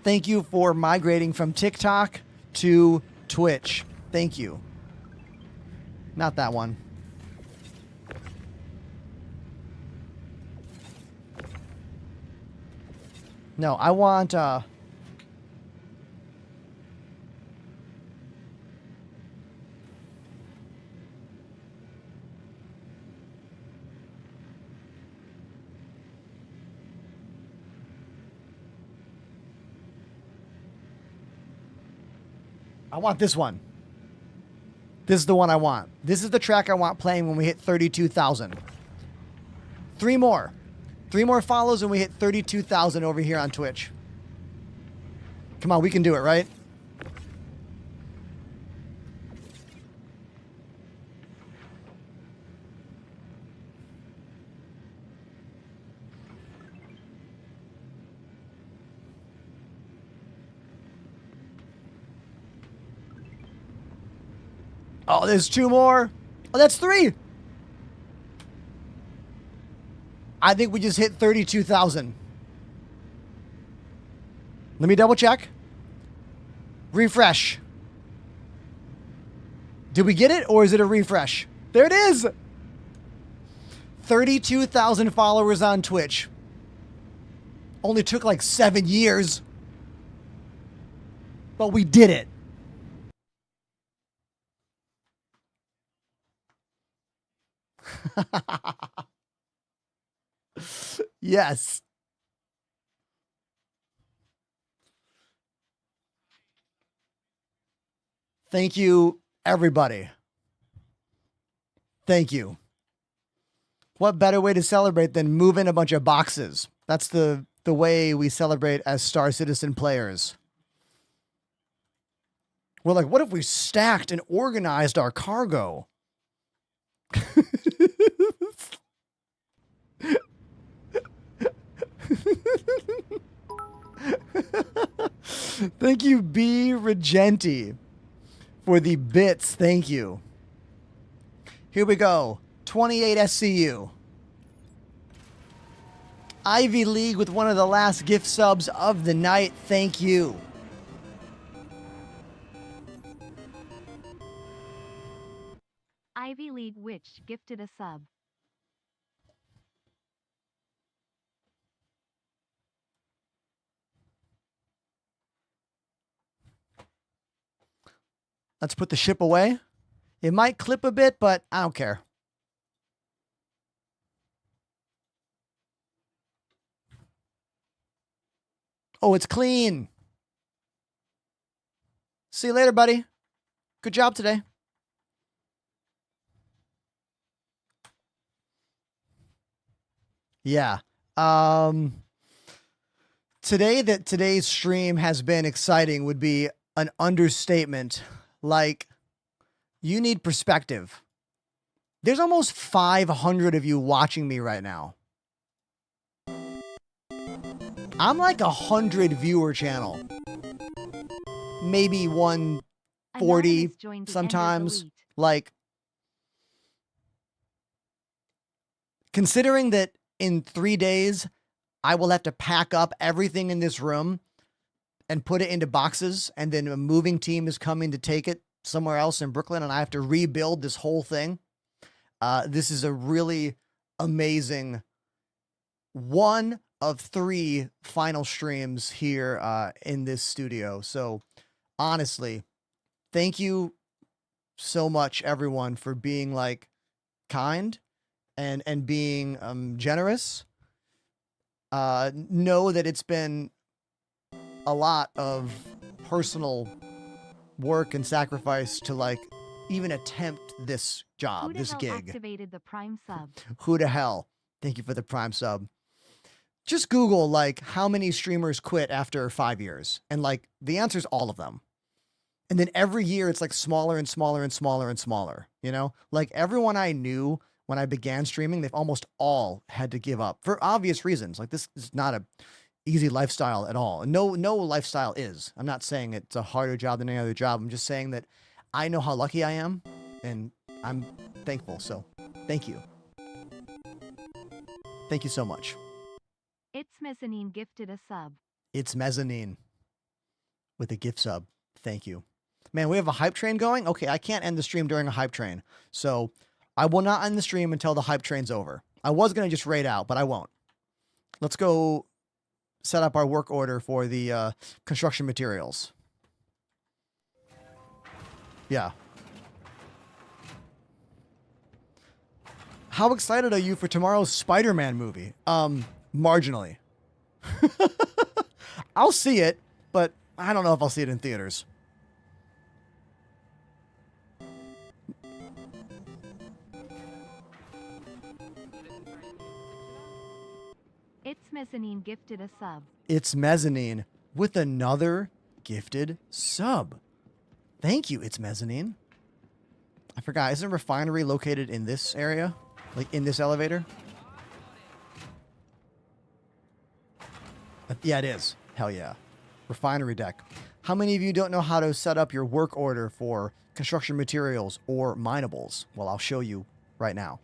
Thank you for migrating from TikTok to Twitch. Thank you. Not that one. No, I want this one. This is the one I want. This is the track I want playing when we hit 32,000. 3 more. 3 more follows and we hit 32,000 over here on Twitch. Come on, we can do it, right? Oh, there's 2 more. Oh, that's 3. I think we just hit 32,000. Let me double check. Refresh. Did we get it or is it a refresh? There it is. 32,000 followers on Twitch. Only took like 7 years. But we did it. Yes. Thank you, everybody. Thank you. What better way to celebrate than move in a bunch of boxes? That's the way we celebrate as Star Citizen players. We're like, what if we stacked and organized our cargo? Thank you, B. Regenti, for the bits. Thank you. Here we go. 28 SCU. Ivy League with one of the last gift subs of the night. Thank you.
Ivy League Witch gifted a sub.
Let's put the ship away. It might clip a bit, but I don't care. Oh, it's clean. See you later, buddy. Good job today. Yeah. Today's stream has been exciting would be an understatement. Like, you need perspective. There's almost 500 of you watching me right now. I'm like 100 viewer channel. Maybe 140 sometimes. Like, considering that in 3 days, I will have to pack up everything in this room and put it into boxes, and then a moving team is coming to take it somewhere else in Brooklyn, and I have to rebuild this whole thing. This is a really amazing one of 3 final streams here in this studio. So honestly, thank you so much, everyone, for being like kind and being generous. Know that it's been a lot of personal work and sacrifice to like even attempt this job, this gig.
Activated the Prime sub.
Who the hell? Thank you for the Prime sub. Just Google like how many streamers quit after 5 years, and like the answer is all of them. And then every year it's like smaller and smaller and smaller and smaller. You know, like everyone I knew when I began streaming, they've almost all had to give up for obvious reasons. Like this is not a easy lifestyle at all. No lifestyle is. I'm not saying it's a harder job than any other job. I'm just saying that I know how lucky I am, and I'm thankful. So thank you. Thank you so much.
It's Mezzanine gifted a sub.
It's Mezzanine with a gift sub. Thank you. Man, we have a hype train going? Okay, I can't end the stream during a hype train. So I will not end the stream until the hype train's over. I was going to just raid out, but I won't. Let's go set up our work order for the construction materials. Yeah. How excited are you for tomorrow's Spider-Man movie? Marginally. I'll see it, but I don't know if I'll see it in theaters.
It's Mezzanine gifted a sub.
It's Mezzanine with another gifted sub. Thank you, It's Mezzanine. I forgot, isn't Refinery located in this area? Like in this elevator? Yeah, it is. Hell yeah. Refinery deck. How many of you don't know how to set up your work order for construction materials or minables? Well, I'll show you right now.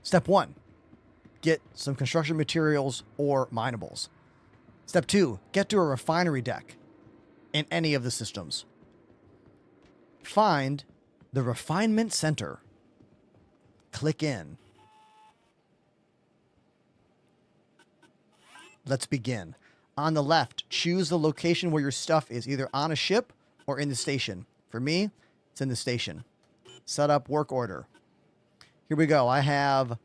Step 1, get some construction materials or minables. Step 2, get to a refinery deck in any of the systems. Find the refinement center. Click in. Let's begin. On the left, choose the location where your stuff is, either on a ship or in the station. For me, it's in the station. Set up work order. Here we go. I have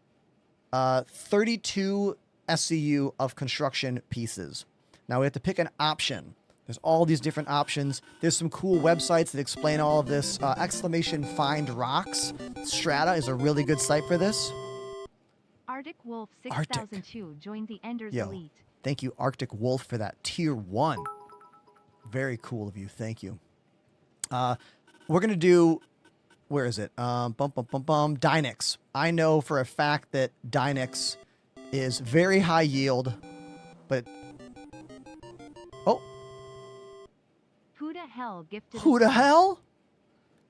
32 SCU of construction pieces. Now we have to pick an option. There's all these different options. There's some cool websites that explain all of this. Exclamation Find Rocks. Strata is a really good site for this.
Arctic Wolf 6002 joined the Enders
Yo,
Elite.
thank you, Arctic Wolf, for that tier 1. Very cool of you. Thank you. We're going to do... Where is it? Dynex. I know for a fact that Dynex is very high yield, but... Oh.
Who the hell gifted
Who the hell?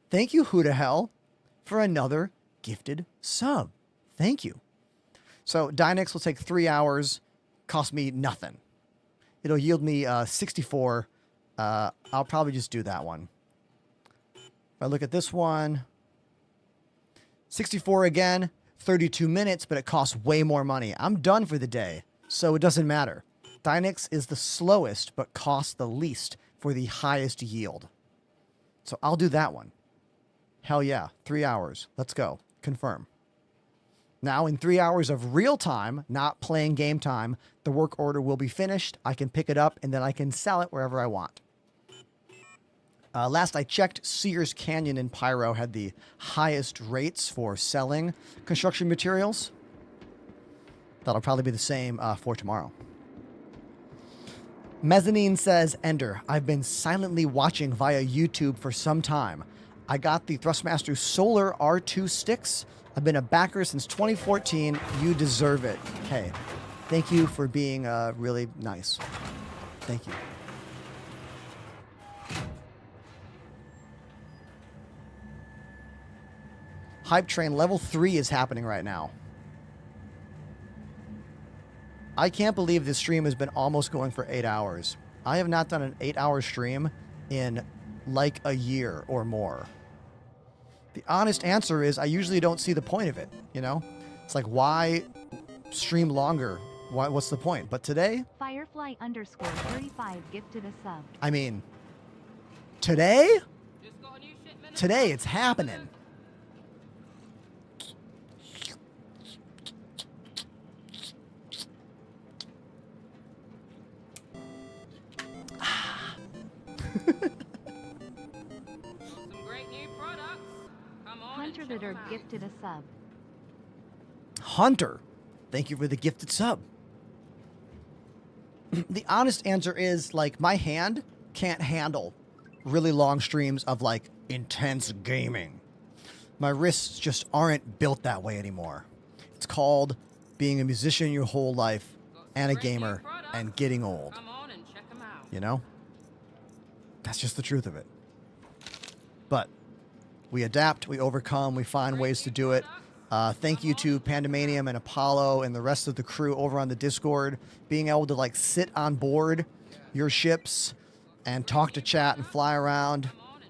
Thank you, Who the hell, for another gifted sub. Thank you. So Dynex will take 3 hours, cost me nothing. It'll yield me 64. I'll probably just do that one. If I look at this one, 64 again, 32 minutes, but it costs way more money. I'm done for the day, so it doesn't matter. Dynex is the slowest, but costs the least for the highest yield. So I'll do that one. Hell yeah, 3 hours. Let's go. Confirm. Now, in 3 hours of real time, not playing game time, the work order will be finished. I can pick it up, and then I can sell it wherever I want. Last I checked, Sears Canyon and Pyro had the highest rates for selling construction materials. That'll probably be the same for tomorrow. Mezzanine says, Ender, I've been silently watching via YouTube for some time. I got the Thrustmaster Solar R2 sticks. I've been a backer since 2014. You deserve it. Hey, thank you for being really nice. Thank you. Hype Train level 3 is happening right now. I can't believe this stream has been almost going for 8 hours. I have not done an 8-hour stream in like a year or more. The honest answer is I usually don't see the point of it, you know? It's like, why stream longer? What's the point? But today,
Firefly_35 gifted a sub.
I mean, today? Today it's happening.
Hunter Litter gifted a sub.
Hunter, thank you for the gifted sub. The honest answer is, like, my hand can't handle really long streams of like intense gaming. My wrists just aren't built that way anymore. It's called being a musician your whole life and a gamer and getting old.
Come on and check 'em out.
You know? That's just the truth of it. But we adapt, we overcome, we find ways to do it. Thank you to Pandemanium and Apollo and the rest of the crew over on the Discord. Being able to like sit on board your ships and talk to chat and fly around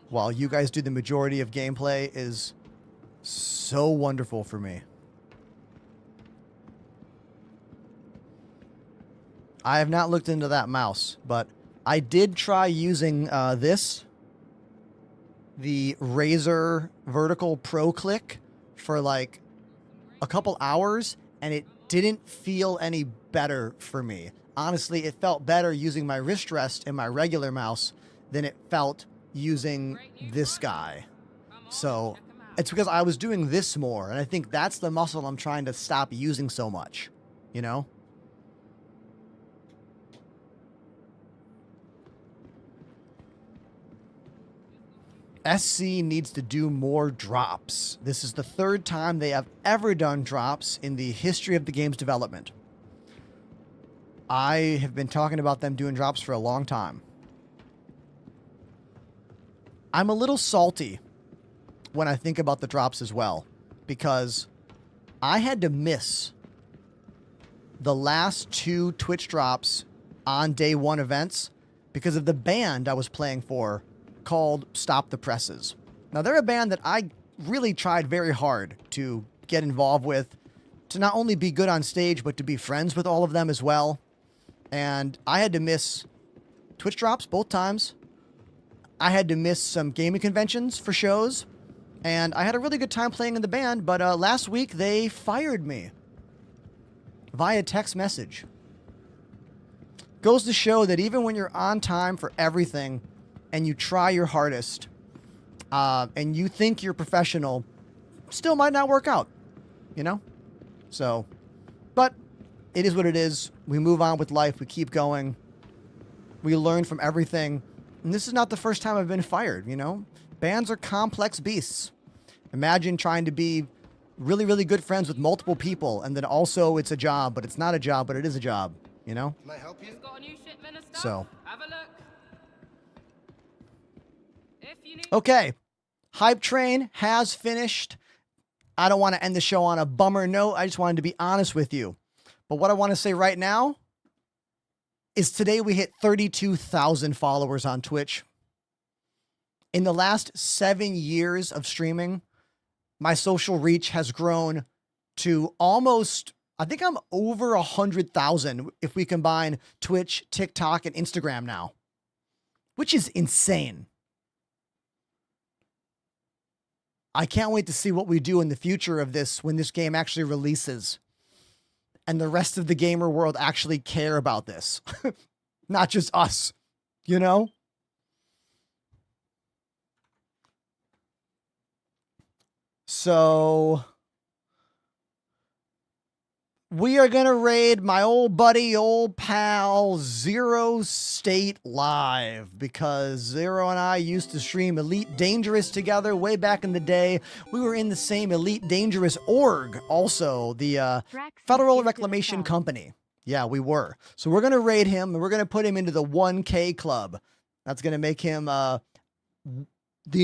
while you guys do the majority of gameplay is so wonderful for me. I have not looked into that mouse, but I did try using the Razer Vertical Pro Click for like a couple hours, and it didn't feel any better for me. Honestly, it felt better using my wrist rest and my regular mouse than it felt using this guy. So it's because I was doing this more, and I think that's the muscle I'm trying to stop using so much, you know? SC needs to do more drops. This is the third time they have ever done drops in the history of the game's development. I have been talking about them doing drops for a long time. I'm a little salty when I think about the drops as well, because I had to miss the last 2 Twitch drops on day 1 events because of the band I was playing for called Stop the Presses. Now, they're a band that I really tried very hard to get involved with, to not only be good on stage, but to be friends with all of them as well. And I had to miss Twitch drops both times. I had to miss some gaming conventions for shows. And I had a really good time playing in the band, but last week they fired me via text message. Goes to show that even when you're on time for everything and you try your hardest and you think you're professional, still might not work out, you know? So, but it is what it is. We move on with life. We keep going. We learn from everything. And this is not the first time I've been fired, you know? Bands are complex beasts. Imagine trying to be really, really good friends with multiple people, and then also it's a job, but it's not a job, but it is a job, you know?
Can I help you? Got a new shipment of stuff?
So.
Have a look. If you need
Okay. Hype Train has finished. I don't want to end the show on a bummer note. I just wanted to be honest with you. But what I want to say right now is today we hit 32,000 followers on Twitch. In the last 7 years of streaming, my social reach has grown to almost, I think I'm over 100,000 if we combine Twitch, TikTok, and Instagram now, which is insane. I can't wait to see what we do in the future of this when this game actually releases and the rest of the gamer world actually care about this. Not just us, you know? So we are going to raid my old buddy, old pal, Zero State Live, because Zero and I used to stream Elite Dangerous together way back in the day. We were in the same Elite Dangerous org, also, the Federal Reclamation Company. Yeah, we were. So we're going to raid him, and we're going to put him into the 1K club. That's going to make him the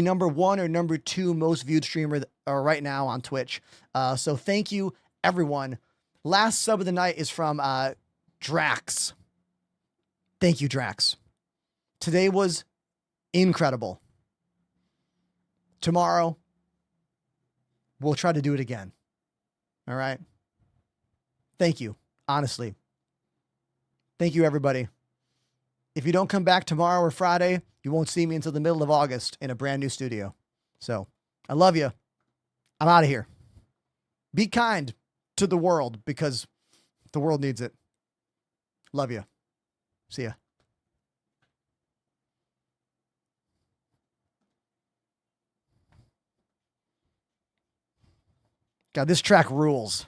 number 1 or number 2 most viewed streamer right now on Twitch. So thank you, everyone. Last sub of the night is from Drax. Thank you, Drax. Today was incredible. Tomorrow, we'll try to do it again. All right? Thank you, honestly. Thank you, everybody. If you don't come back tomorrow or Friday, you won't see me until the middle of August in a brand new studio. So, I love you. I'm out of here. Be kind to the world, because the world needs it. Love you. See ya. God, this track rules.